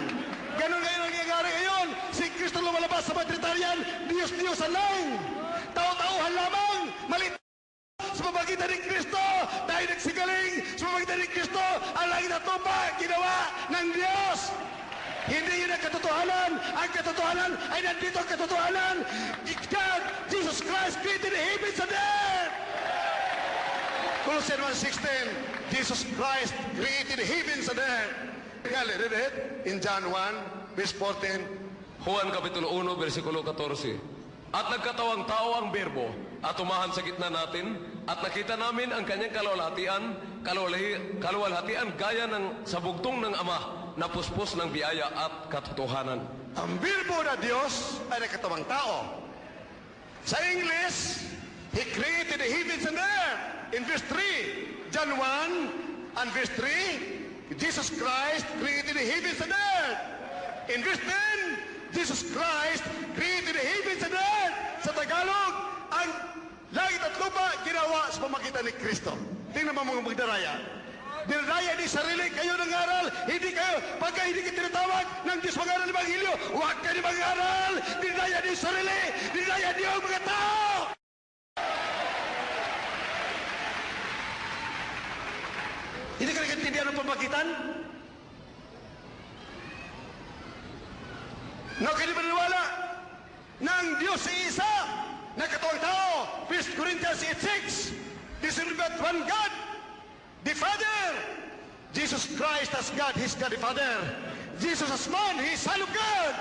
Ganon ngayon ang nangyayari ngayon. Si Kristo lumalabas sa Madritarian, Diyos-Diyosan lang. Tao-tauhan lamang. Malit sa pamagitan ni Kristo, tayo nagsigaling. Sa pamagitan ni Kristo, ang langit at lupa, ginawa ng Diyos. Hindi yun ang katotohanan. Ang katotohanan ay nandito ang katotohanan. God, Jesus Christ, created the heavens and earth. Colossians 1:16, Jesus Christ created the heavens and earth. Read it in John 1, verse 14. Juan Kapitulo 1, versikulo 14. At nagkatawang tao ang berbo at umahan sa gitna natin at nakita namin ang kanyang kaluwalhatian gaya ng sabugtong ng Ama na puspos ng biyaya at katotohanan. Ang berbo na Diyos ay nagkatawang tao. Sa English, He created the heavens and earth. In verse 3, John 1 and verse 3, Jesus Christ created the heavens and earth. In verse 10, Jesus Christ created the heavens and earth. Sa Tagalog, ang langit at lupa ginawa sa pamagitan ni Kristo. Tingnan mo mga magdaraya. Dinaraya ni sarili, kayo nangaral, hindi kayo, pagka hindi kayo tinatawag ng Diyos mag-aral ng Ebanghelyo, huwag kayo mag-aral. Dinaraya ni sarili, dinaraya niyo ang mga tao. Hindi ka nagkaintindihan ng pamagitan? No, kayo di maniwala ng Diyos sa isa na katawang tao. 1 Corinthians 8:6. This is about one God, the Father. Jesus Christ as God, He's God the Father. Jesus as man, He is Son of God.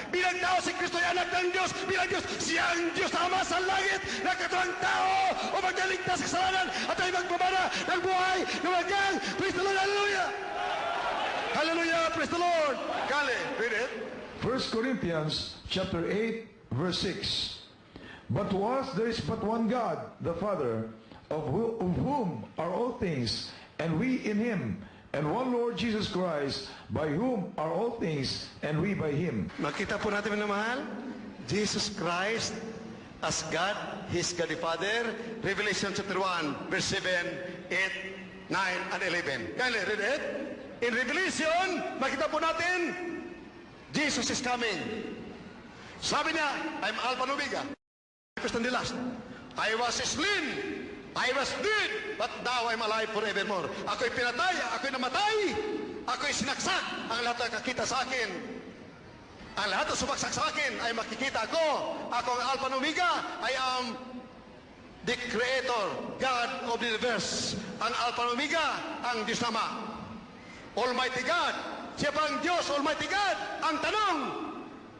Bilang tao, si Kristo ay anak ng Diyos. Bilang Diyos, siya ang Diyos na Ama sa langit na katawang tao o magdaligtas sa kasalanan at ay magbabara ng buhay na wagang. Praise the Lord, hallelujah! Hallelujah, praise the Lord! Kale, read it. 1 Corinthians chapter 8, verse 6. But there is but one God, the Father, of whom are all things, and we in Him, and one Lord Jesus Christ, by whom are all things, and we by Him. Makita po natin minamahal, Jesus Christ as God, His God the Father. Revelation chapter 1, verse 7, 8, 9, and 11. Kaya read it. In Revelation, makita po natin, Jesus is coming. Sabi niya, I'm Alpha and Omega, first and the last. I was slain, I was dead, but now I'm alive forevermore. Ako'y pinatay, ako'y namatay, ako'y sinaksak. Ang lahat na kakita sa akin, ang lahat na sumaksak sa akin ay makikita ko. Ako ang Alpha and Omega. I am the Creator, God of the universe. Ang Alpha and Omega, ang Diyos Ama. Almighty God. Siya ba ang Diyos, Almighty God? Ang tanong,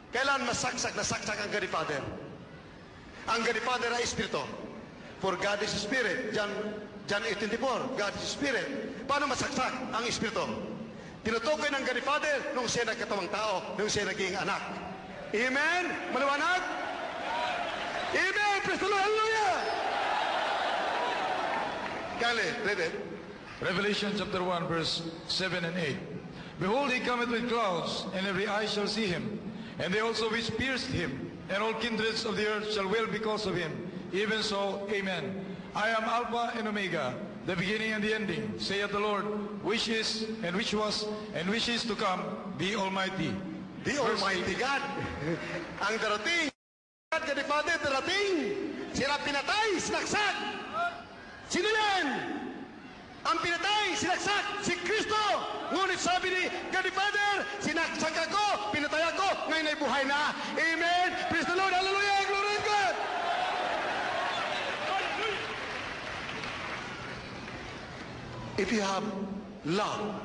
kailan masaksak na saksak ang God the Father? Ang God the Father ay Espiritu. For God is Spirit. John 8:24, God is Spirit. Paano masaksak ang Espiritu? Tinutukoy ng God the Father nung siya nagkatawang tao, nung siya naging anak. Amen? Maliwanag? Amen! Praise the Lord! Hallelujah! Kale, read it. Revelation chapter 1, verse 7 and 8. Behold, He cometh with clouds, and every eye shall see Him, and they also which pierced Him, and all kindreds of the earth shall wail because of Him. Even so, amen. I am Alpha and Omega, the beginning and the ending, saith the Lord, which is, and which was, and which is to come, the Almighty. The Almighty God. Ang darating, God, God the Father, darating. Sila pinatay, sinaksak. Sino yan? Ang pinatay, sinaksak, si Kristo. Ngunit sabi ni God the Father, sinaksak ako, pinatay ako, ngayon ay buhay na. Amen. Praise the Lord. Hallelujah. Glory to God. If you have love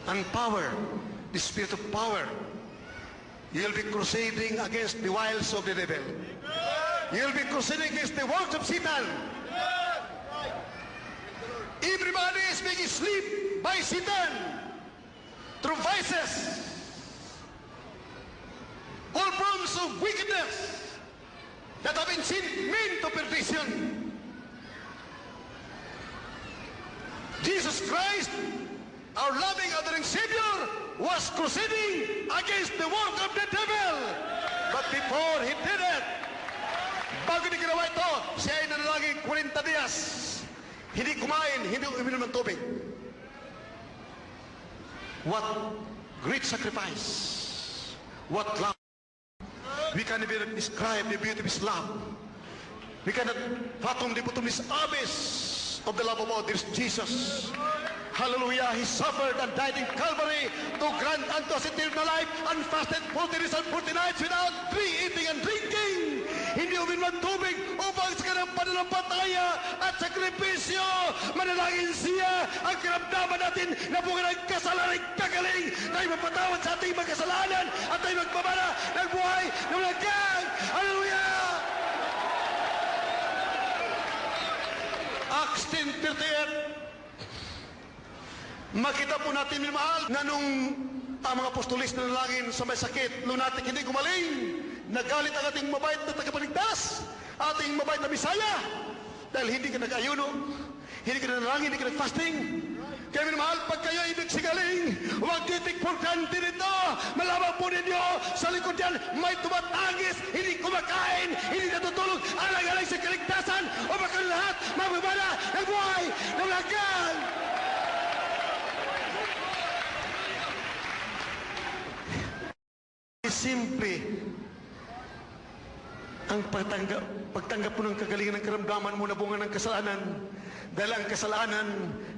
and power, the spirit of power, you'll be crusading against the wiles of the devil. You'll be crusading against the works of Satan. Everybody is being enslaved by Satan through vices, all forms of wickedness that have been sent men to perdition. Jesus Christ our loving, adoring Savior was crusading against the work of the devil. But before he did it, bago ni ginawa ito, siya ay nanalangin 40 días. Hindi kumain, hindi uminom ng tubig. What great sacrifice. What love. We can never describe the beauty of His love. We cannot fathom the bottomless abyss of the love of our dear Jesus. Hallelujah, He suffered and died in Calvary to grant unto us eternal life and fasted 40 days and 40 nights without eating and drinking. Hindi uminom ng tubig upang sa kanyang pananampalataya at sakripisyo. Manalangin siya ang karamdaman natin na bunga ng kasalanan kagaling. Tayo mapatawad sa ating mga kasalanan at tayo magpamana ng buhay na walang hanggan. Hallelujah! Acts 10:38. Makita po natin, minamahal, na nung ang mga apostolis na nalangin sa may sakit, lunatic, hindi gumaling, nagalit ang ating mabait na tagapagligtas, ating mabait na Bisaya, dahil hindi ka nag-ayuno, hindi ka nanalangin, hindi ka nag-fasting. Kaya minamahal, pag kayo ibig sigaling, huwag titik for granted ito. Malaman po ninyo, sa likod yan, may tumatangis, hindi kumakain, hindi natutulog, alang-alang sa kaligtasan, o baka lahat, mababala ng buhay, ng lagan. Simple ang pagtanggap mo ng kagalingan ng karamdaman mo na bunga ng kasalanan. Dahil ang kasalanan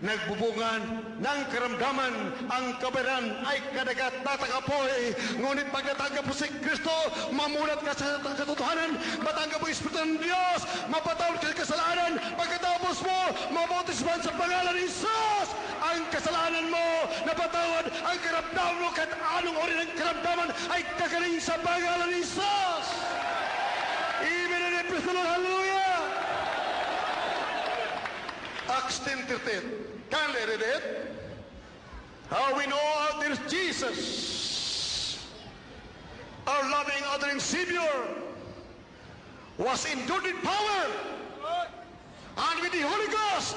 nagbubungan ng karamdaman. Ang kabayaran ay kadagat tatakapoy. Ngunit pag natanggap mo si Kristo, mamulat ka sa katotohanan, matanggap mo ang Espiritu ng Diyos, mapatawad ka sa kasalanan, pagkatapos mo, mabautisman sa pangalan ni Jesus. Ang kasalanan mo, napatawad, ang karamdaman mo, kahit anong ori ng karamdaman, ay kagaling sa pangalan ni Jesus. Amen and praise the Lord. Hallelujah. Acts 10:13. Can they read it? How we know there's Jesus, our loving, adoring Savior, was endued in power and with the Holy Ghost.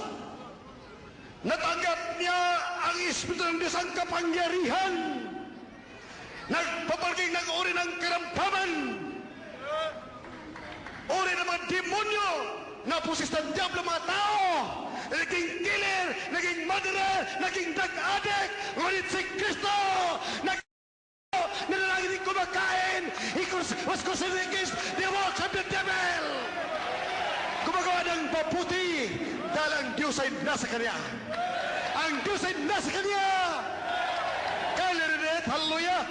Natanggap niya ang Espiritu ng Diyos ang kapangyarihan. Nagpapalaging ng uri ng karamdaman, uri ng mga demonyo, napusis ng diablo mga tao, naging killer, naging murderer, naging drug addict. Ngunit si Kristo, nanalangin din kumakain. He was crucified against the works of the devil. Gumagawa ng mabuti dahil ang Diyos ay nasa Kanya. Ang Diyos ay nasa Kanya. Kaya rin, hallelujah.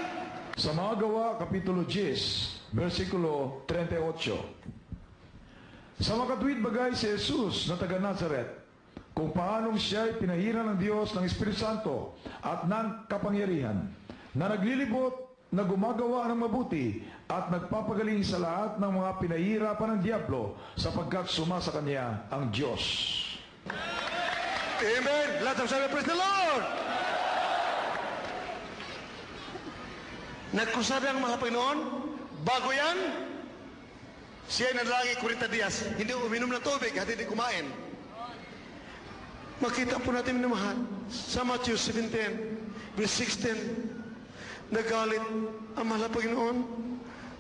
Sa mga gawa, Kapitulo 10, versikulo 38. Sa makatuwid bagay si Jesus na taga Nazaret, kung paanong siya'y pinahiran ng Diyos ng Espiritu Santo at ng kapangyarihan, na naglilibot, na gumagawa ng mabuti, at nagpapagaling sa lahat ng mga pinahihirapan ng Diablo, sapagkat sumasa Kanya ang Diyos. Amen. Let them say, praise the Lord. Nagkusabi ang mga Panginoon, bago yan, siya ay nanalangin 40 días, hindi uminom ng tubig at hindi kumain. Makita po natin minamahal sa Matthew 17, verse 16, nagalit ang mahal na Panginoon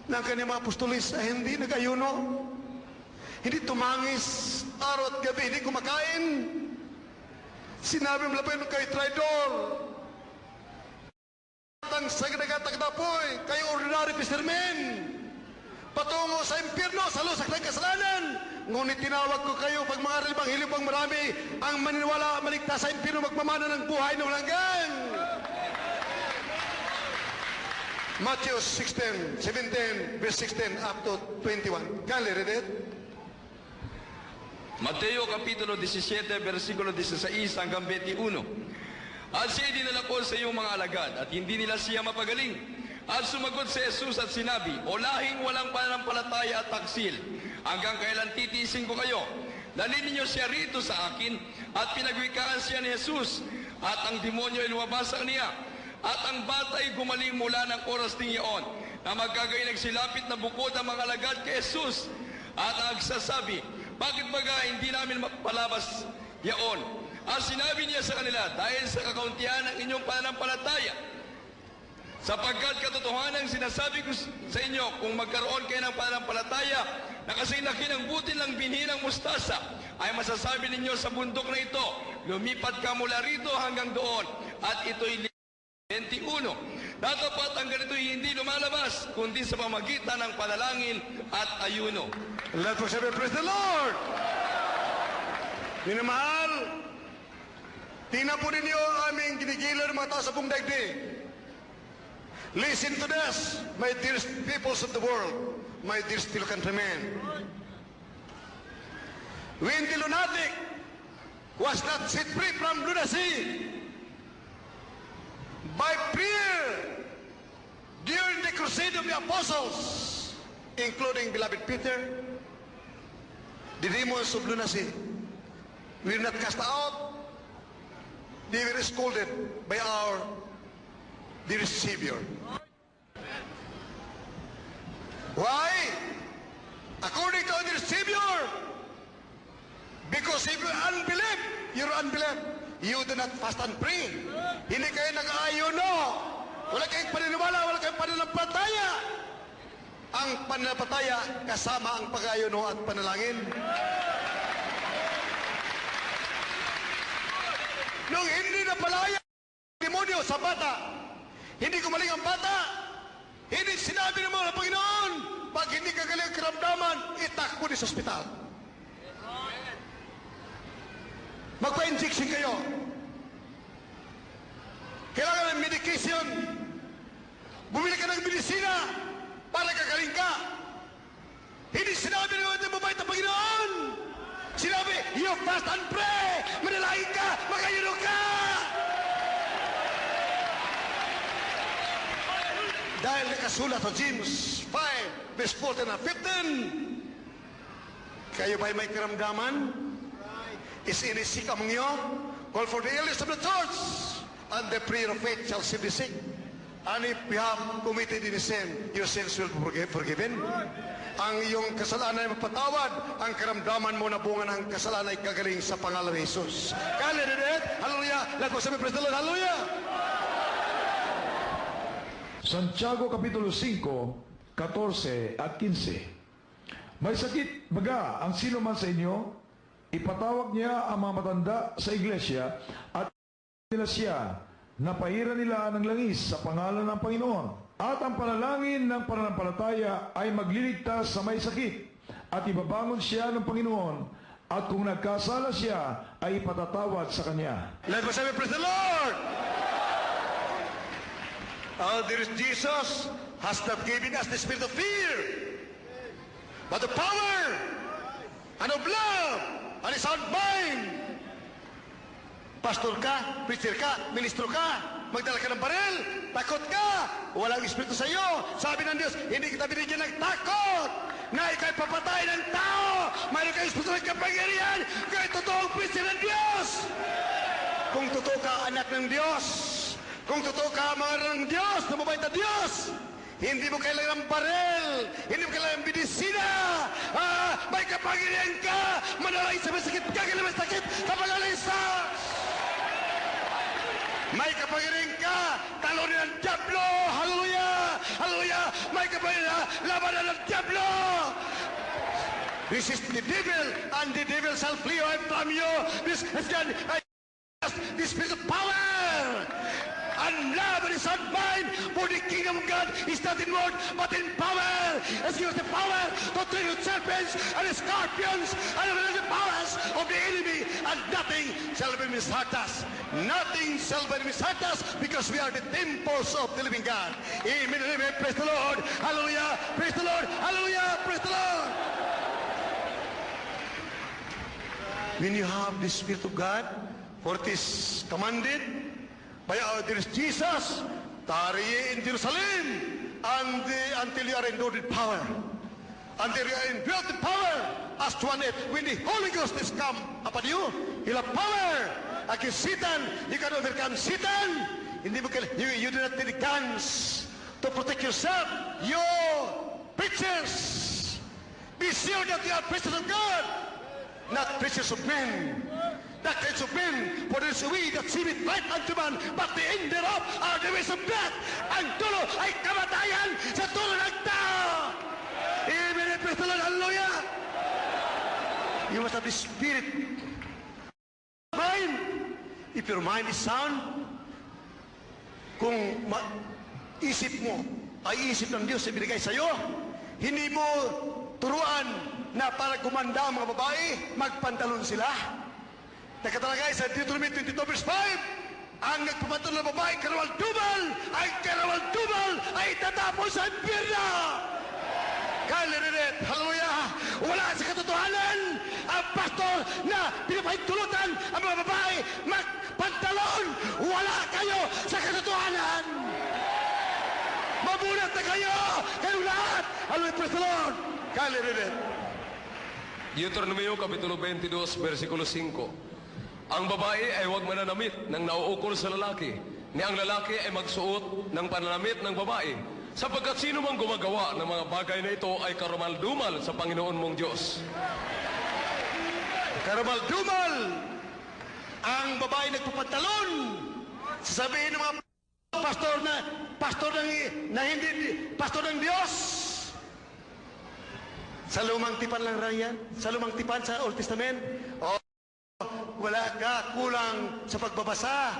ng kanyang mga apostolis ay hindi nag-ayuno, hindi tumangis, araw at gabi, hindi kumakain. Sinabi mo lang kay traidor, ang sagdagat-takdapoy, kayo ordinary fishermen, patungo sa impyerno, sa lusak ng kasalanan. Ngunit tinawag ko kayo pag mga rilibang hilibang marami ang maniniwala maligtas sa impyerno magmamana ng buhay na walang hanggan. Matthew 16, 17, verse 16 up to 21. Can you read it? Mateo Kapitulo 17, versikulo 16 hanggang 21. At siya dinala ko sa iyong mga alagad at hindi nila siya mapagaling. At sumagot si Jesus at sinabi, o lahing walang pananampalataya at taksil, hanggang kailan titiisin ko kayo? Dalhin ninyo siya rito sa akin at pinagwikaan siya ni Jesus at ang demonyo ay lumabas sa kaniya. At ang bata ay gumaling mula ng oras ding iyon na magkagay nagsilapit na bukod ang mga alagad kay Jesus at nagsasabi, bakit baga hindi namin mapalabas yaon? At sinabi niya sa kanila, dahil sa kakauntihan ng inyong pananampalataya, sapagkat katotohanan sinasabi ko sa inyo, kung magkaroon kayo ng pananampalataya na kasing laki ng butil ng binhi ng mustasa, ay masasabi ninyo sa bundok na ito, lumipat ka mula rito hanggang doon, at ito'y 21. Datapat ang ganito'y hindi lumalabas, kundi sa pamagitan ng panalangin at ayuno. Let us have a praise the Lord! Minamahal, tingnan po ninyo ang aming ginigilan ng mga tao sa buong daigdig. Listen to this, my dearest peoples of the world, my dearest fellow countrymen. When the lunatic was not set free from lunacy by prayer during the crusade of the apostles, including beloved Peter, the demons of lunacy were not cast out. They were scolded by our dear Savior. Why? According to our dear Savior, because if you unbelief, you're unbelief. You do not fast and pray. Hindi kayo nag-aayuno. Wala kayong paniniwala, wala kayong pananampalataya. Ang pananampalataya kasama ang pag-aayuno at panalangin. Nung hindi na palaya ang demonyo sa bata, hindi gumaling ang bata, hindi sinabi ng mga Panginoon, pag hindi ka galing karamdaman, itakbo din sa ospital. Magpa-injection kayo. Kailangan ng medication. Bumili ka ng medisina para kagaling ka. Hindi sinabi ng mga mabait na Panginoon. Sinabi, you fast and pray. Manalangin ka, magayuno ka. Dahil nakasulat sa James 5, verse 14 and 15, kayo ba'y may karamdaman? Is any sick among you? Call for the elders of the church, and the prayer of faith shall save the sick. And if you have committed any sin, your sins will be forgiven. Ang iyong kasalanan ay mapatawad, ang karamdaman mo na bunga ng kasalanan ay kagaling sa pangalan ni Jesus. Hallelujah! Lahat mo sabi, praise the Lord, hallelujah! Santiago Kapitulo 5, 14 at 15. May sakit baga ang sino man sa inyo, ipatawag niya ang mga matanda sa iglesia at nila siya na pahiran nila ng langis sa pangalan ng Panginoon. At ang panalangin ng pananampalataya ay magliligtas sa may sakit at ibabangon siya ng Panginoon, at kung nagkasala siya ay ipatatawad sa kanya. Let us say, praise the Lord! Our dear Jesus has not given us the spirit of fear, but the power and of love and a sound mind. Pastor ka, preacher ka, ministro ka, magdala ka ng baril, takot ka, walang espiritu sa iyo. Sabi ng Diyos, hindi kita binigyan ng takot na ikaw'y papatay ng tao. Mayroon kayong espiritu ng kapangyarihan, kaya totoong preacher ng Diyos. Kung totoo ka, anak ng Diyos, kung totoo ka, mga ng Diyos, na mabait na Diyos, hindi mo kailangan ng baril, hindi mo kailangan ng medisina. May kapangyarihan ka, manalangin sa may sakit, gagaling may sakit, sa pangalan sa... May kapangyarihan ka, talunin ang diablo, hallelujah, hallelujah, may kapangyarihan, labanan ng diablo. Resist the devil, and the devil shall flee away from you. This spirit of power and love and sound mind, for the kingdom of God is not in word but in power. As gives the power to tread with serpents and scorpions and the powers of the enemy, and nothing shall be mishurt us. Nothing shall be mishurt us, because we are the temples of the living God. Amen. Amen. Praise the Lord. Hallelujah. Praise the Lord. Hallelujah. Praise the Lord. When you have the Spirit of God, for it is commanded by our dear Jesus, tarry in Jerusalem until you are endued with power. Until you are endued with power, as to one when the Holy Ghost is come upon you, you'll have power against Satan. You can overcome Satan. You do not need guns to protect yourself. You preachers, be sure that you are preachers of God. not preachers of men. Doctrines of men, for it is we that seem it right unto man, but the end thereof are the ways of death. Ang tulo ay kamatayan sa tulo ng tao. Amen. Praise the Lord. Hallelujah. You must have the spirit. Mind. If your mind is sound, kung isip mo ay isip ng Diyos na binigay sa iyo, hindi mo turuan na para gumanda ang mga babae, magpantalon sila. Nakatalagay sa Deuteronomy 22 verse 5, ang nagpapantalon ng babae, karawal-dumal, ang karawal-dumal ay tatapos sa impyerno. Kaliririt, hallelujah, wala sa katotohanan ang pastor na pinapahintulutan ang mga babae magpantalon. Wala kayo sa katotohanan. Mabunat na kayo, kayong lahat. Hallelujah, praise the Lord. Kaliririt. Deuteronomio Kapitulo 22, versikulo 5. Ang babae ay huwag mananamit ng nauukol sa lalaki, ni ang lalaki ay magsuot ng pananamit ng babae, sapagkat sino mang gumagawa ng mga bagay na ito ay karumal-dumal sa Panginoon mong Diyos. Karumal-dumal ang babae nagpapantalon. Sasabihin ng mga pastor ng Diyos. Sa lumang tipan lang yan? Sa lumang tipan sa Old Testament? Wala ka kulang sa pagbabasa.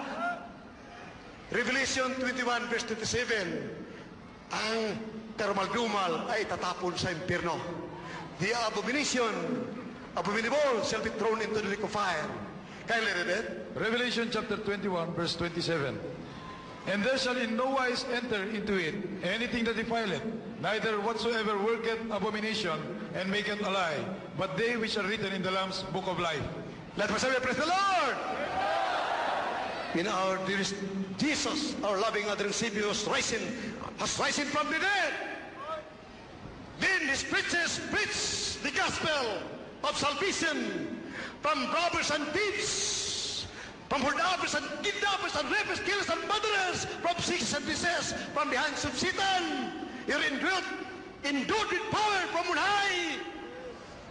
Revelation 21 verse 27. Ang karumal-dumal ay tatapon sa impyerno. The abominable shall be thrown into the lake of fire. Kindly read it. Revelation chapter 21 verse 27. And there shall in no wise enter into it anything that defileth, neither whatsoever worketh abomination and maketh a lie, but they which are written in the Lamb's book of life. Let us say, praise the Lord! In our dearest Jesus, our loving Father and Savior, has risen from the dead. Then his preachers preach the gospel of salvation from robbers and thieves, from hoarders and kidnappers and rapers, killers and murderers, from sickness and disease, from the hands of Satan. You're endued with power from on high.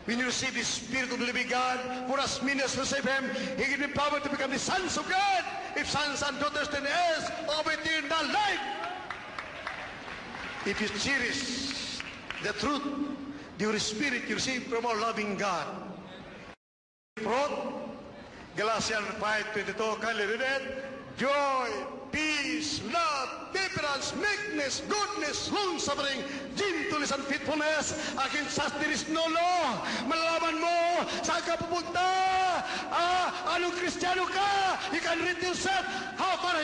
When you receive the Spirit of the living God, for as many as receive Him, He gives them power to become the sons of God. If sons and daughters, then heirs of eternal life. If you cherish the truth, your spirit you receive from our loving God. Galatians 5:22, kindly read it. Joy, peace, love, temperance, meekness, goodness, long-suffering, gentleness, and faithfulness. Against such there is no law. Malalaman mo, saan ka pupunta? Anong Kristiyano ka? You can read yourself. How far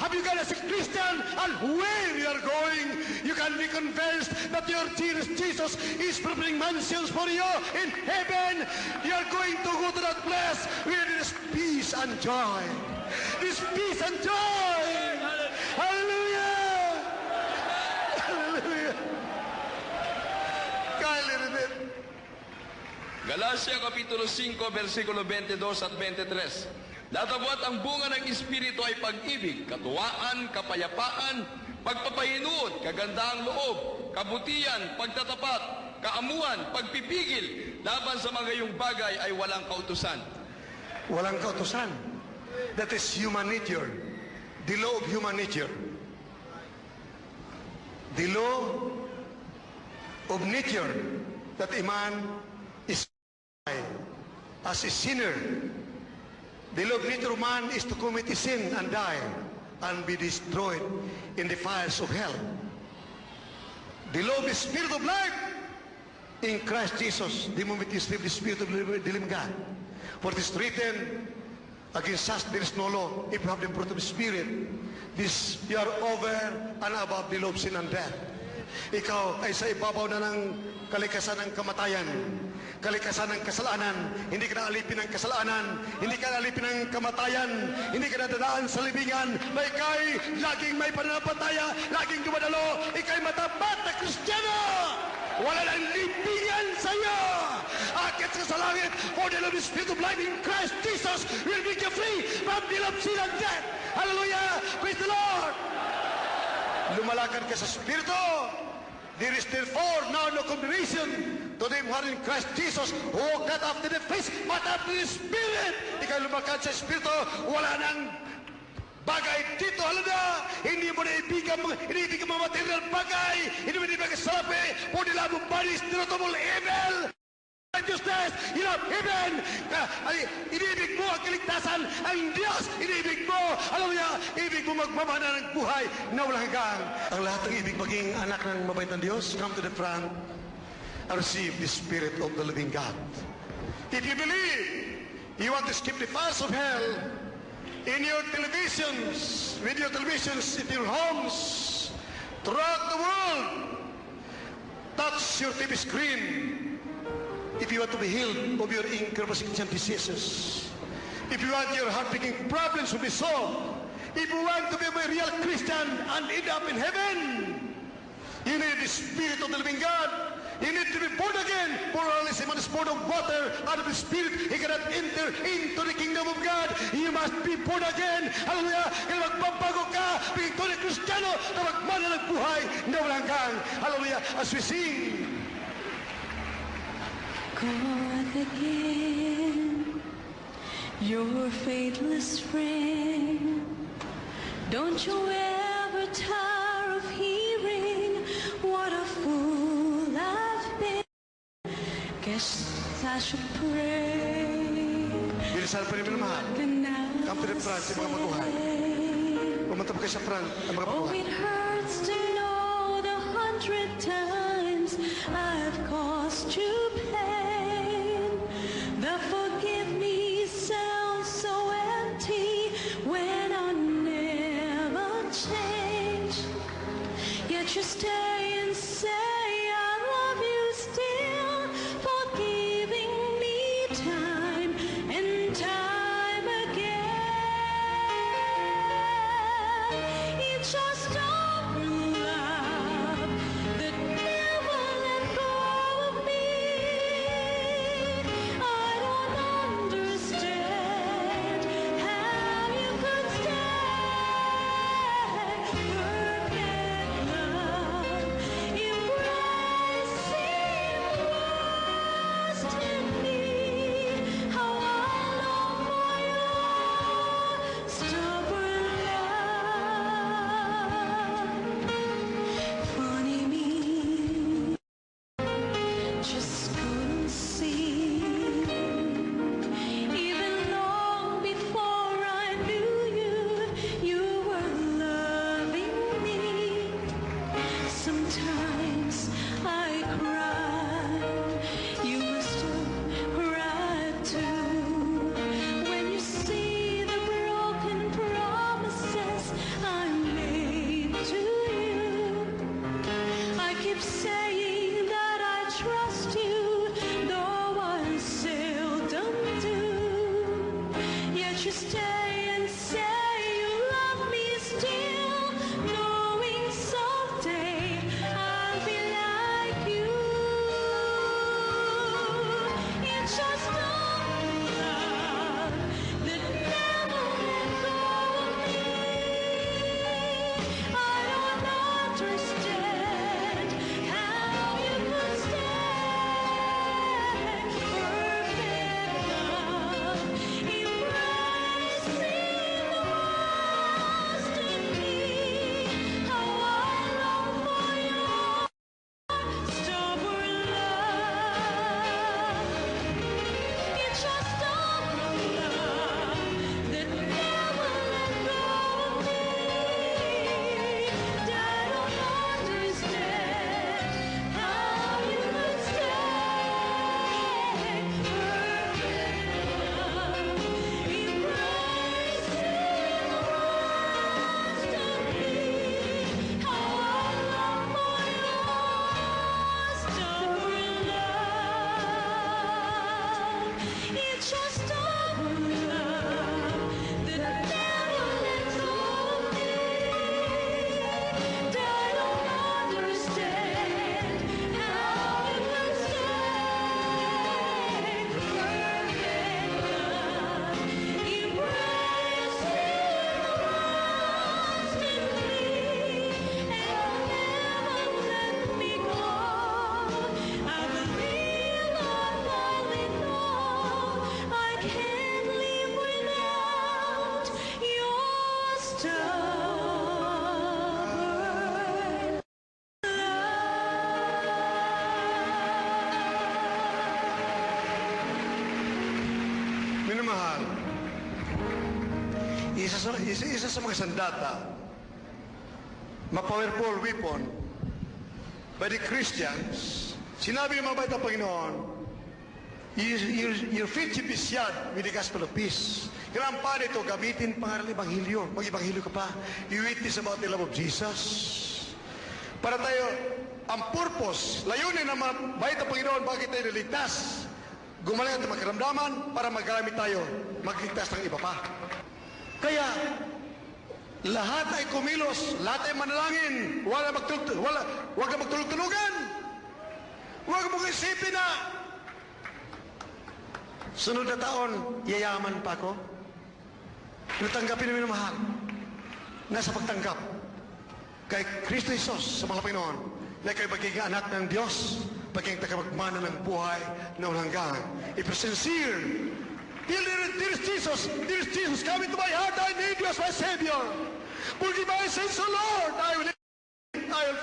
have you gone as a Christian and where you are going? You can be convinced that your dearest Jesus is preparing mansions for you in heaven. You are going to go to that place where there is peace and joy. This peace and joy. Hallelujah. Hallelujah. Galacia Kapitulo 5, versikulo 22 at 23. Datapwat ang bunga ng Espiritu ay pag-ibig, katuwaan, kapayapaan, pagpapahinuod, kagandaang loob, kabutihan, pagtatapat, kaamuhan, pagpipigil. Laban sa mga iyong bagay ay walang kautusan. Walang kautusan. That is human nature. The law of human nature. The law of nature that a man is as a sinner. The law of nature of man is to commit a sin and die and be destroyed in the fires of hell. The law of the Spirit of life in Christ Jesus, the moment you receive the Spirit of the living God. For it is written, against us there is no law if you have the fruit of the Spirit. This, you are over and above the law of sin and death. Ikaw ay sa ibabaw na ng kalikasan ng kamatayan, kalikasan ng kasalanan. Hindi ka na alipin ng kasalanan, hindi ka na alipin ng kamatayan, hindi ka na dadaan sa libingan, na ikay laging may pananampalataya, laging dumadalo, ikay matapat na Kristiyano. Wala nang libingan sa iyo. Akit ka sa langit, for the love of the Spirit of life in Christ Jesus will make you free from the love of sin and death. Hallelujah! Praise the Lord! Lumalakad ka sa Espiritu. There is therefore now no condemnation to to them who are in Christ Jesus, who walk not after the flesh, but after the Spirit. Ikaw lumakad sa Espiritu, wala nang bagay dito, halada. Hindi mo na ibigan mga material bagay. Hindi mo na ibigan salapi. Pwede lang mong bodies, tinutubol evil. Righteousness, you know, heaven. Inibig mo ang kaligtasan. Ang Diyos, inibig mo. Alam niya, ibig mo magmamana ng buhay na walang hanggang. Ang lahat ng ibig maging anak ng mabait ng Diyos, come to the front and receive the Spirit of the living God. If you believe, you want to skip the fires of hell, in your televisions, video televisions, in your homes, throughout the world, touch your TV screen. If you want to be healed of your incapacitating diseases, if you want your heart-breaking problems to be solved, if you want to be a real Christian and end up in heaven, you need the Spirit of the living God. You need to be born again. For only a man is born of water and of the Spirit, he cannot enter into the kingdom of God. You must be born again. Hallelujah. Kaya magbabago ka, being to the Kristiyano, na magmana ng buhay na walang hanggan. Hallelujah. As we sing, God again, your faithless friend. Don't you ever tire of hearing what a fool I've been. Guess I should pray. bilisan pa rin minamahal. Come to the front, sa mga maguhay. Pumunta po kayo sa front, ang mga Oh, maguhay. it hurts to know the 100 times I've caused you pain. The forgive me sounds so empty when I never change. Yet you stay and say I love you still, forgiving me time and time again. It's just over love. The devil let go of me. I don't understand how you could stand perfect love. minamahal, isa sa mga sandata, ma-powerful weapon by the Christians, sinabi ng mga baita Panginoon, your feet should be shod with the gospel of peace. Kailangan pa nito gamitin pangaral ng Ebanghelyo. Mag-Ebanghelyo ka pa. You witness about the love of Jesus. Para tayo, ang purpose, layunin ng mga baita Panginoon, bakit tayo niligtas? Gumaling ang makaramdaman para magagamit tayo, magligtas ng iba pa. Kaya, lahat ay kumilos, lahat ay manalangin, huwag na magtulog-tulugan. Huwag mong isipin na sunod na taon, yayaman pa ako. Natanggapin namin ang mahal. Nasa pagtanggap kay Kristo Jesus sa mga Panginoon na kayo magiging anak ng Diyos, magiging tagapagmana ng buhay na walang hanggan. If you're sincere, dear Jesus, come into my heart, I need you as my Savior. Forgive my sins, O Lord, I will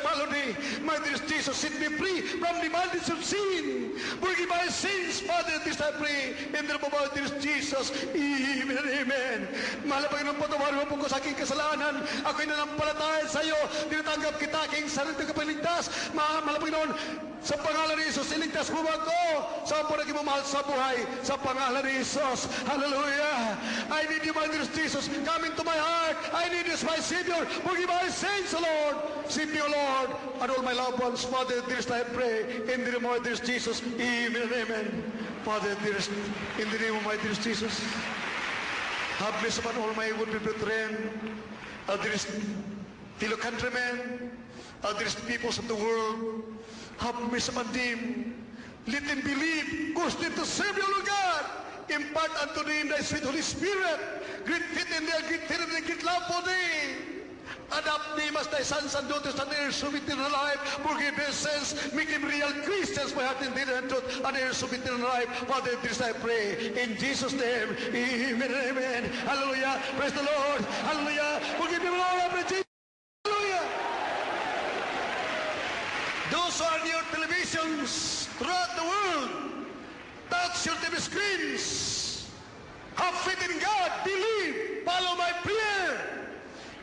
follow thee. My dear Jesus, set me free from the bondage of sin. Forgive my sins, Father, this I pray. In the name of our dear Jesus, amen and amen. Mahal na Panginoon, patawarin mo po ko sa aking kasalanan. Ako'y nanampalataya sa iyo. Tinatanggap kita aking sarili ng kapaligtas. Mahal na Panginoon, sa pangalan ni Jesus, iligtas mo ba ako? Sa po naging mamahal sa buhay. Sa pangalan ni Jesus. Hallelujah. I need you, my dear Jesus. Come into my heart. I need you as my Savior. Forgive my sins, O Lord. Save me, O Lord, and all my loved ones. Father, dearest, I pray, in the name of my dearest Jesus, amen and amen. Father, dearest, in the name of my dearest Jesus, have mercy upon all my would-be brethren, our dearest fellow countrymen, our dearest peoples of the world. Have mercy upon them. Let them believe, cause them to serve you, Lord God. Impart unto them thy sweet Holy Spirit, great faith in their great faith and great love for thee. Adopt them as thy sons and daughters and heirs of eternal life. Forgive their sins. Make them real Christians by heart and deed and truth and heirs of eternal life. Father, this I pray. In Jesus' name. Amen and amen. Hallelujah. Praise the Lord. Hallelujah. Forgive them, Lord. I pray Jesus. Hallelujah. Those who are on your televisions throughout the world, touch your TV screens. Have faith in God. Believe. Follow my prayer.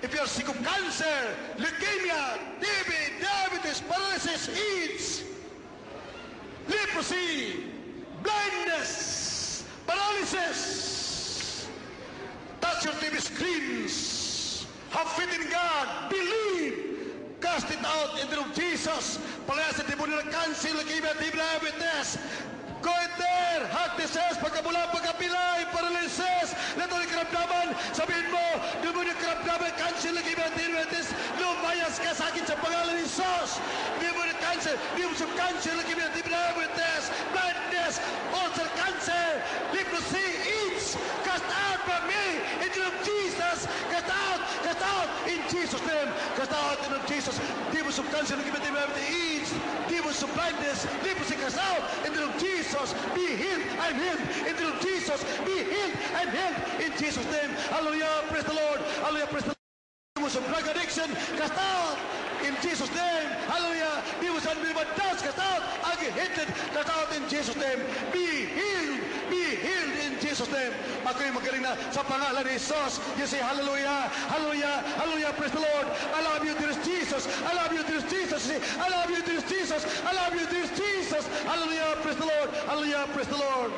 If you are sick of cancer, leukemia, TB, diabetes, paralysis, AIDS, leprosy, blindness, paralysis, touch your TV screens. Have faith in God. Believe. Cast it out in the name of Jesus. Palayasin demonyo ng cancer, leukemia, TB, diabetes. Go in there, heart disease, pagkabula, pagkapilay, paralysis, leto ng karamdaman, sabihin mo, demonyo ng karamdaman, cancer, leukemia, diabetes, lumayas ka sa akin sa pangalan ni Jesus. Demonyo ng cancer, leukemia, diabetes, blindness, ulcer, cancer, leprosy, AIDS, cast out from me, in the name of Jesus, cast out, in Jesus' name, cast out in the name of Jesus, demons of cancer, leukemia, diabetes, AIDS, demons of blindness, leprosy, cast out, in the name of Jesus. Be healed and healed in the name of Jesus. Be healed and healed in Jesus' name. Hallelujah. Praise the Lord. Hallelujah. Praise the Lord. Demons of drug addiction, cast out in Jesus' name. Hallelujah. Demons of unbelievable doubts, cast out. Agitated, cast out in Jesus' name. Be healed. Be healed in Jesus' name. Ako'y magaling na sa pangalan ni Jesus. You say hallelujah. Hallelujah. Hallelujah. Praise the Lord. I love you, dearest Jesus. I love you, dearest Jesus. You say, I love you, dearest Jesus. I love you, dearest Jesus. Hallelujah. Praise the Lord. Hallelujah. Praise the Lord.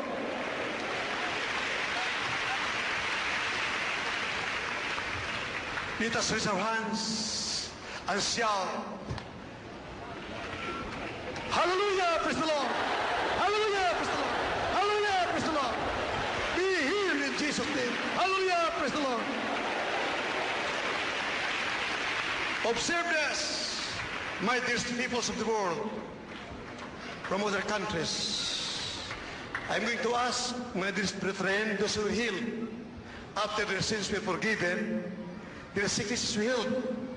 Let us raise our hands and shout. Hallelujah, praise the Lord. Hallelujah, praise the Lord. Hallelujah, praise the Lord. Be healed in Jesus' name. Hallelujah, praise the Lord. Observe this, my dearest peoples of the world, from other countries. I'm going to ask my dearest brethren, those who are healed, after their sins were forgiven, their sicknesses were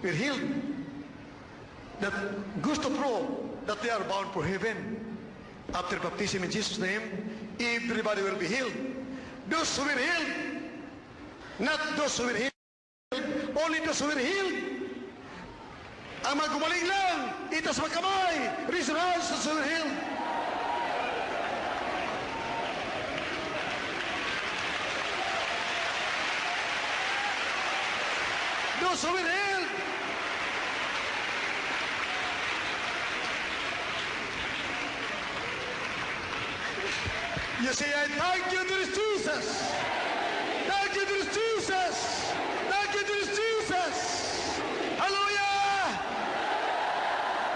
healed. That goes to prove that they are bound for heaven. After baptism in Jesus' name, everybody will be healed. Those who were healed, not those who were healed, only those who were healed. Ang mga gumaling lang, itas magkamay, raise your hands, those who were healed. Those who were healed. You say, I thank you, dear Jesus. Thank you, dear Jesus. Thank you, dear Jesus. Hallelujah.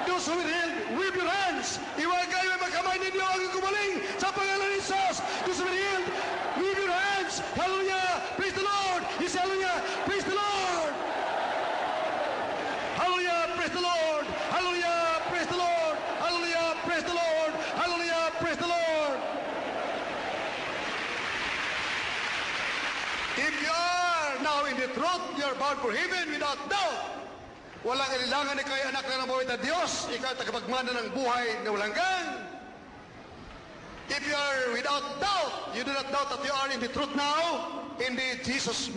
Those who will heal, wave your hands. Iwan kayo ay magkamay ninyo ang gumaling sa pangalan ni Jesus. Those who will heal, wave your hands. Hallelujah. Praise the Lord. You say, hallelujah. Praise the Lord. Hallelujah. Praise the Lord. Hallelujah. Praise the Lord. Hallelujah. Praise the Lord. Hallelujah. Praise the Lord. If you are now in the truth, you are bound for heaven without doubt. Walang kailangan ni kayo anak na nabuhay na Diyos, ikaw tagapagmana ng buhay na walang hanggan. If you are without doubt, you do not doubt that you are in the truth now, in the Jesus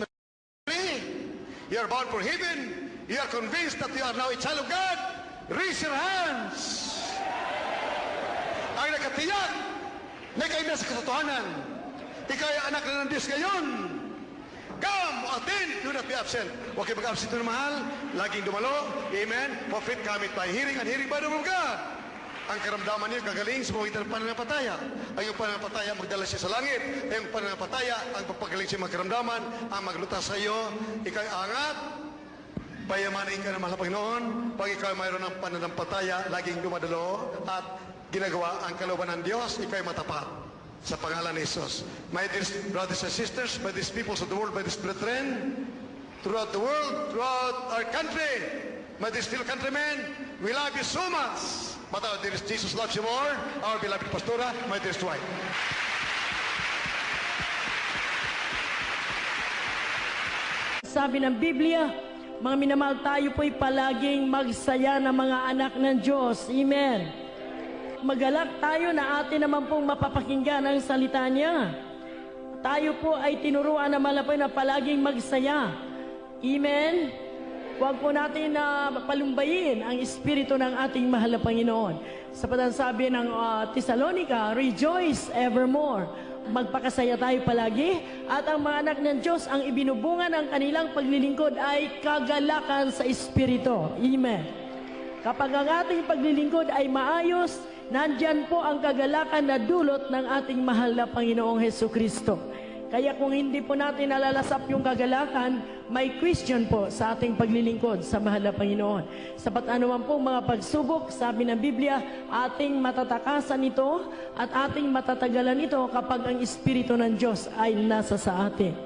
name. You are bound for heaven. You are convinced that you are now a child of God. Raise your hands. Ang nakatiyak na kayo nasa katotohanan. Ikaw ay anak na ng Diyos ngayon. Come, attend, do not be absent. Huwag kayo mag-absent na mahal. Laging dumalo. Amen. For faith cometh by hearing, and hearing by the word of God. Ang karamdaman niyo gagaling sa mga ng pananampataya. Ang yung pananampataya magdala siya sa langit. Ang pananampataya, ang pagpagaling siya magkaramdaman, ang maglutas sa iyo, ikaw angat. Payamanin ka ng mahal na Panginoon. Pag ikaw mayroon ng pananampataya, laging dumadalo at ginagawa ang kalooban ng Diyos, ikaw ay matapat. Sa pangalan ni Jesus. My dear brothers and sisters, by these peoples of the world, by these brethren, throughout the world, throughout our country, my dear fellow countrymen, we love you so much. But our dearest Jesus loves you more, our beloved Pastora, my dearest wife. Sabi ng Biblia, mga minamahal, tayo po'y palaging magsaya na mga anak ng Diyos. Amen. Magalak tayo na atin naman pong mapapakinggan ang salita niya. Tayo po ay tinuruan na malapay na palaging magsaya. Amen. Huwag po natin na palumbayin ang espiritu ng ating mahal na Panginoon. Sapagkat sabi ng Thessalonica, rejoice evermore. Magpakasaya tayo palagi. At ang mga anak ng Diyos, ang ibinubungan ng kanilang paglilingkod ay kagalakan sa espiritu. Amen. Kapag ang ating paglilingkod ay maayos, nandyan po ang kagalakan na dulot ng ating mahal na Panginoong Hesukristo. Kaya kung hindi po natin nalalasap yung kagalakan, may question po sa ating paglilingkod sa mahal na Panginoon. Sapat anuman po mga pagsubok, sabi ng Biblia, ating matatakasan ito at ating matatagalan ito kapag ang Espiritu ng Diyos ay nasa sa atin.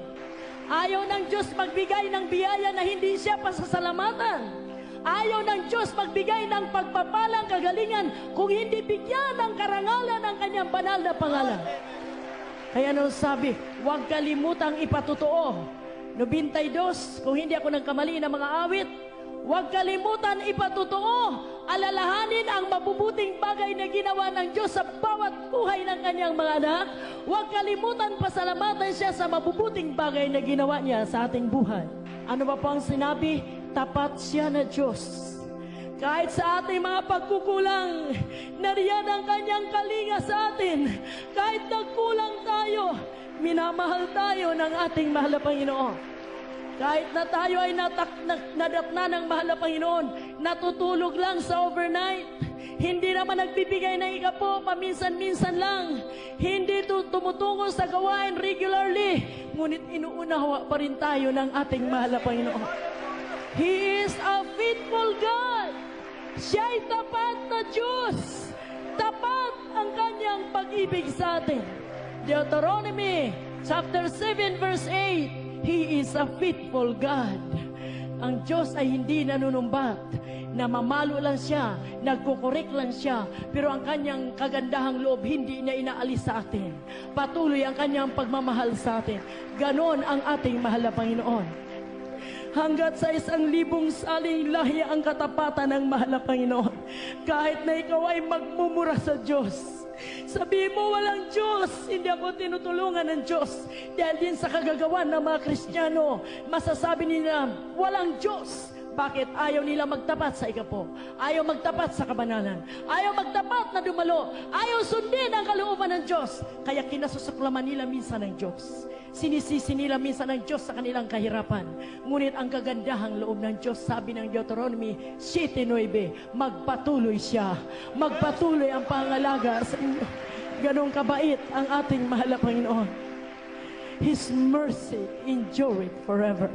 Ayaw ng Diyos magbigay ng biyaya na hindi siya pasasalamatan. Ayaw ng Diyos magbigay ng pagpapalang kagalingan kung hindi bigyan ng karangalan ng kanyang banal na pangalan. Kaya nung sabi, huwag kalimutang ipatotoo. 92, kung hindi ako nagkamali ng mga awit, huwag kalimutan ipatotoo. Alalahanin ang mabubuting bagay na ginawa ng Diyos sa bawat buhay ng kanyang mga anak. Huwag kalimutan pasalamatan siya sa mabubuting bagay na ginawa niya sa ating buhay. Ano ba po ang sinabi? Tapat siya na Diyos. Kahit sa ating mga pagkukulang, nariyan ang kanyang kalinga sa atin. Kahit nagkulang tayo, minamahal tayo ng ating mahal na Panginoon. Kahit na tayo ay nadatna ng mahal na Panginoon, natutulog lang sa overnight, hindi naman nagbibigay ng ikapo, paminsan-minsan lang, hindi tumutungo sa gawain regularly, ngunit inuunawa pa rin tayo ng ating mahal na Panginoon. He is a faithful God. Siya'y tapat na Diyos. Tapat ang kanyang pag-ibig sa atin. Deuteronomy chapter 7 verse 8, He is a faithful God. Ang Diyos ay hindi nanunumbat. Namamalo lang siya, nagkukorek lang siya, pero ang kanyang kagandahang loob hindi niya inaalis sa atin. Patuloy ang kanyang pagmamahal sa atin. Ganon ang ating mahal na Panginoon. Hanggat sa 1,000 saling lahi ang katapatan ng mahal na Panginoon. Kahit na ikaw ay magmumura sa Diyos. Sabihin mo, walang Diyos. Hindi ako tinutulungan ng Diyos. Dahil din sa kagagawan ng mga Kristiyano, masasabi nila, walang Diyos. Bakit? Ayaw nila magtapat sa ikapo. Ayaw magtapat sa kabanalan. Ayaw magtapat na dumalo. Ayaw sundin ang kalooban ng Diyos. Kaya kinasusuklaman nila minsan ng Diyos. Sinisisi nila minsan ng Diyos sa kanilang kahirapan. Ngunit ang kagandahang loob ng Diyos, sabi ng Deuteronomy 7:9, magpatuloy siya. Magpatuloy ang pangalaga sa inyo. Ganong kabait ang ating mahal na Panginoon. His mercy endureth forever.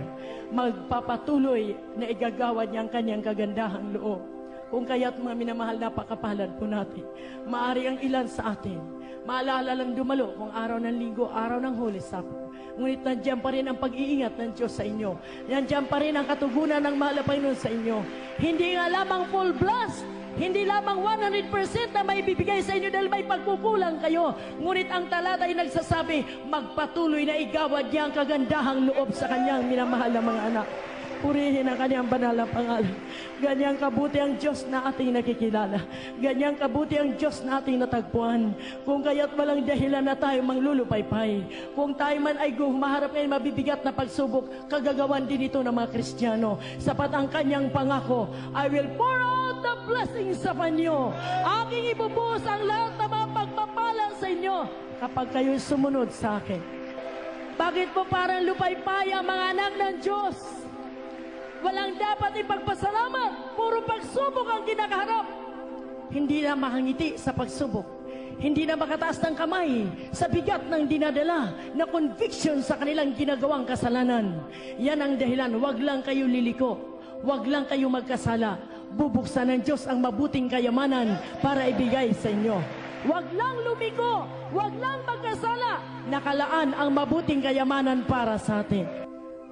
Magpapatuloy na igagawad niya ang kanyang kagandahang loob. Kung kaya't mga minamahal, napakapalad po natin. Maari ang ilan sa atin maalala lang dumalo kung araw ng linggo, araw ng Holy Supper. Ngunit nandiyan pa rin ang pag-iingat ng Diyos sa inyo. Nandiyan pa rin ang katugunan ng mahal na Panginoon sa inyo. Hindi nga lamang full blast, hindi lamang 100% na may bibigay sa inyo dahil may pagkukulang kayo. Ngunit ang talata ay nagsasabi, magpatuloy na igawad niya ang kagandahang loob sa kanyang minamahal na mga anak. Purihin ang kanyang banal na pangalan. Ganyang kabuti ang Diyos na ating nakikilala. Ganyang kabuti ang Diyos na ating natagpuan. Kung kaya't walang dahilan na tayo manglulupaypay. Kung tayo man ay humaharap ngayon mabibigat na pagsubok, kagagawan din ito ng mga Kristiyano. Sapat ang kanyang pangako, I will pour out the blessings upon you. Aking ibubuhos ang lahat ng mga pagpapalang sa inyo kapag kayo'y sumunod sa akin. Bakit po parang lupaypay ang mga anak ng Diyos? Walang dapat ipagpasalamat. Puro pagsubok ang kinakaharap. Hindi na makangiti sa pagsubok. Hindi na makataas ng kamay sa bigat ng dinadala na conviction sa kanilang ginagawang kasalanan. Yan ang dahilan. Huwag lang kayo liliko. Huwag lang kayo magkasala. Bubuksan ng Diyos ang mabuting kayamanan para ibigay sa inyo. Huwag lang lumiko. Huwag lang magkasala. Nakalaan ang mabuting kayamanan para sa atin.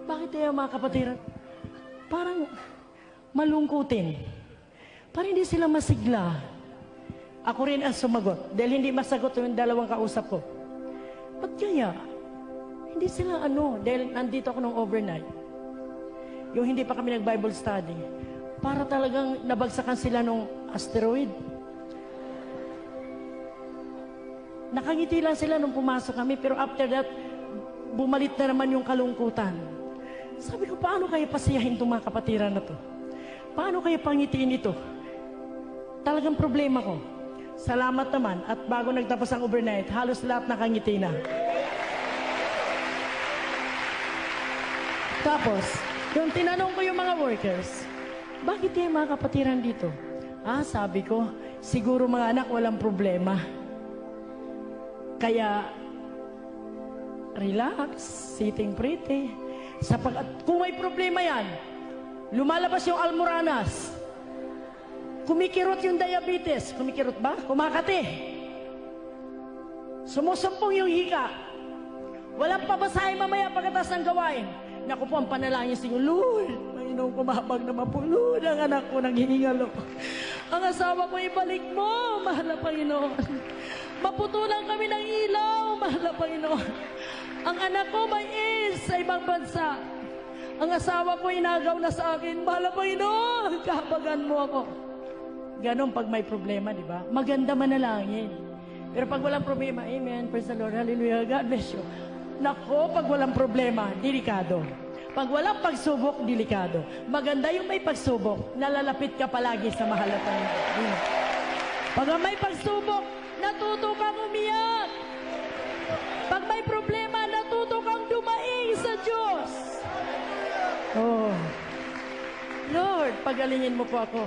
Bakit tayo mga kapatid? Parang malungkutin. Parang hindi sila masigla. Ako rin ang sumagot. Dahil hindi masagot yung dalawang kausap ko. Ba't kaya? Hindi sila dahil nandito ako nung overnight. Yung hindi pa kami nag-Bible study. Para talagang nabagsakan sila nung asteroid. Nakangiti lang sila nung pumasok kami. Pero after that, bumalit na naman yung kalungkutan. Sabi ko, paano kayo pasiyahin itong mga kapatiran na to? Paano kayo pangitiin ito? Talagang problema ko. Salamat naman. At bago nagtapos ang overnight, halos lahat nakangiti na. Tapos, yung tinanong ko yung mga workers, bakit yung mga kapatiran dito? Sabi ko, siguro mga anak walang problema. Kaya, relax, sitting pretty. Kung may problema yan, lumalabas yung almoranas, kumikirot yung diabetes, kumikirot ba? Kumakati. Sumusumpong yung hika. Walang pabasahin mamaya pagkatas ng gawain. Naku po, ang panalangin sa inyo, Lord, Panginoon, kumabag naman po, Lord, ang anak ko nang hiningalo. Ang asawa ko, ibalik mo, mahal na Panginoon. Maputulan kami ng ilaw, mahal na Panginoon. Ang anak ko may is sa ibang bansa. Ang asawa ko inagaw na sa akin. Mahal na Panginoon, kahabagan mo ako. Ganon pag may problema, di ba? Maganda manalangin. Pero pag walang problema, amen, praise the Lord, hallelujah, God bless you. Nako, pag walang problema, delikado. Pag walang pagsubok, delikado. Maganda yung may pagsubok, nalalapit ka palagi sa mahal na Panginoon. Pag may pagsubok, natuto kang umiyak. Pag may problema, natuto kang dumaing sa Diyos. Oh, Lord, pagalingin mo po ako.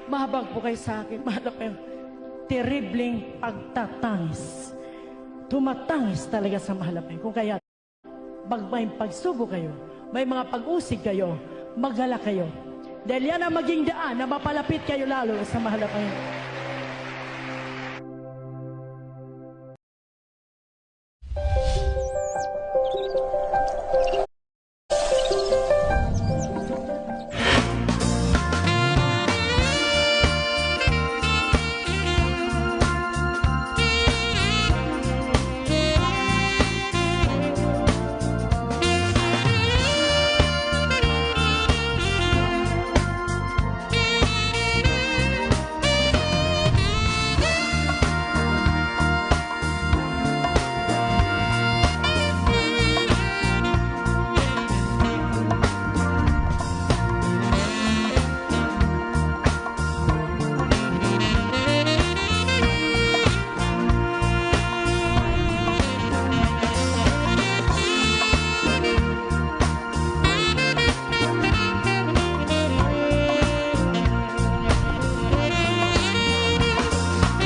Mahabag po kayo sa akin. Mahalap kayo. Terribling pagtatangis. Tumatangis talaga sa mahalap kayo. Kung kaya, may pagsubo kayo, may mga pag-usig kayo, maghala kayo. Dahil yan ang maging daan na mapalapit kayo lalo sa mahalap kayo.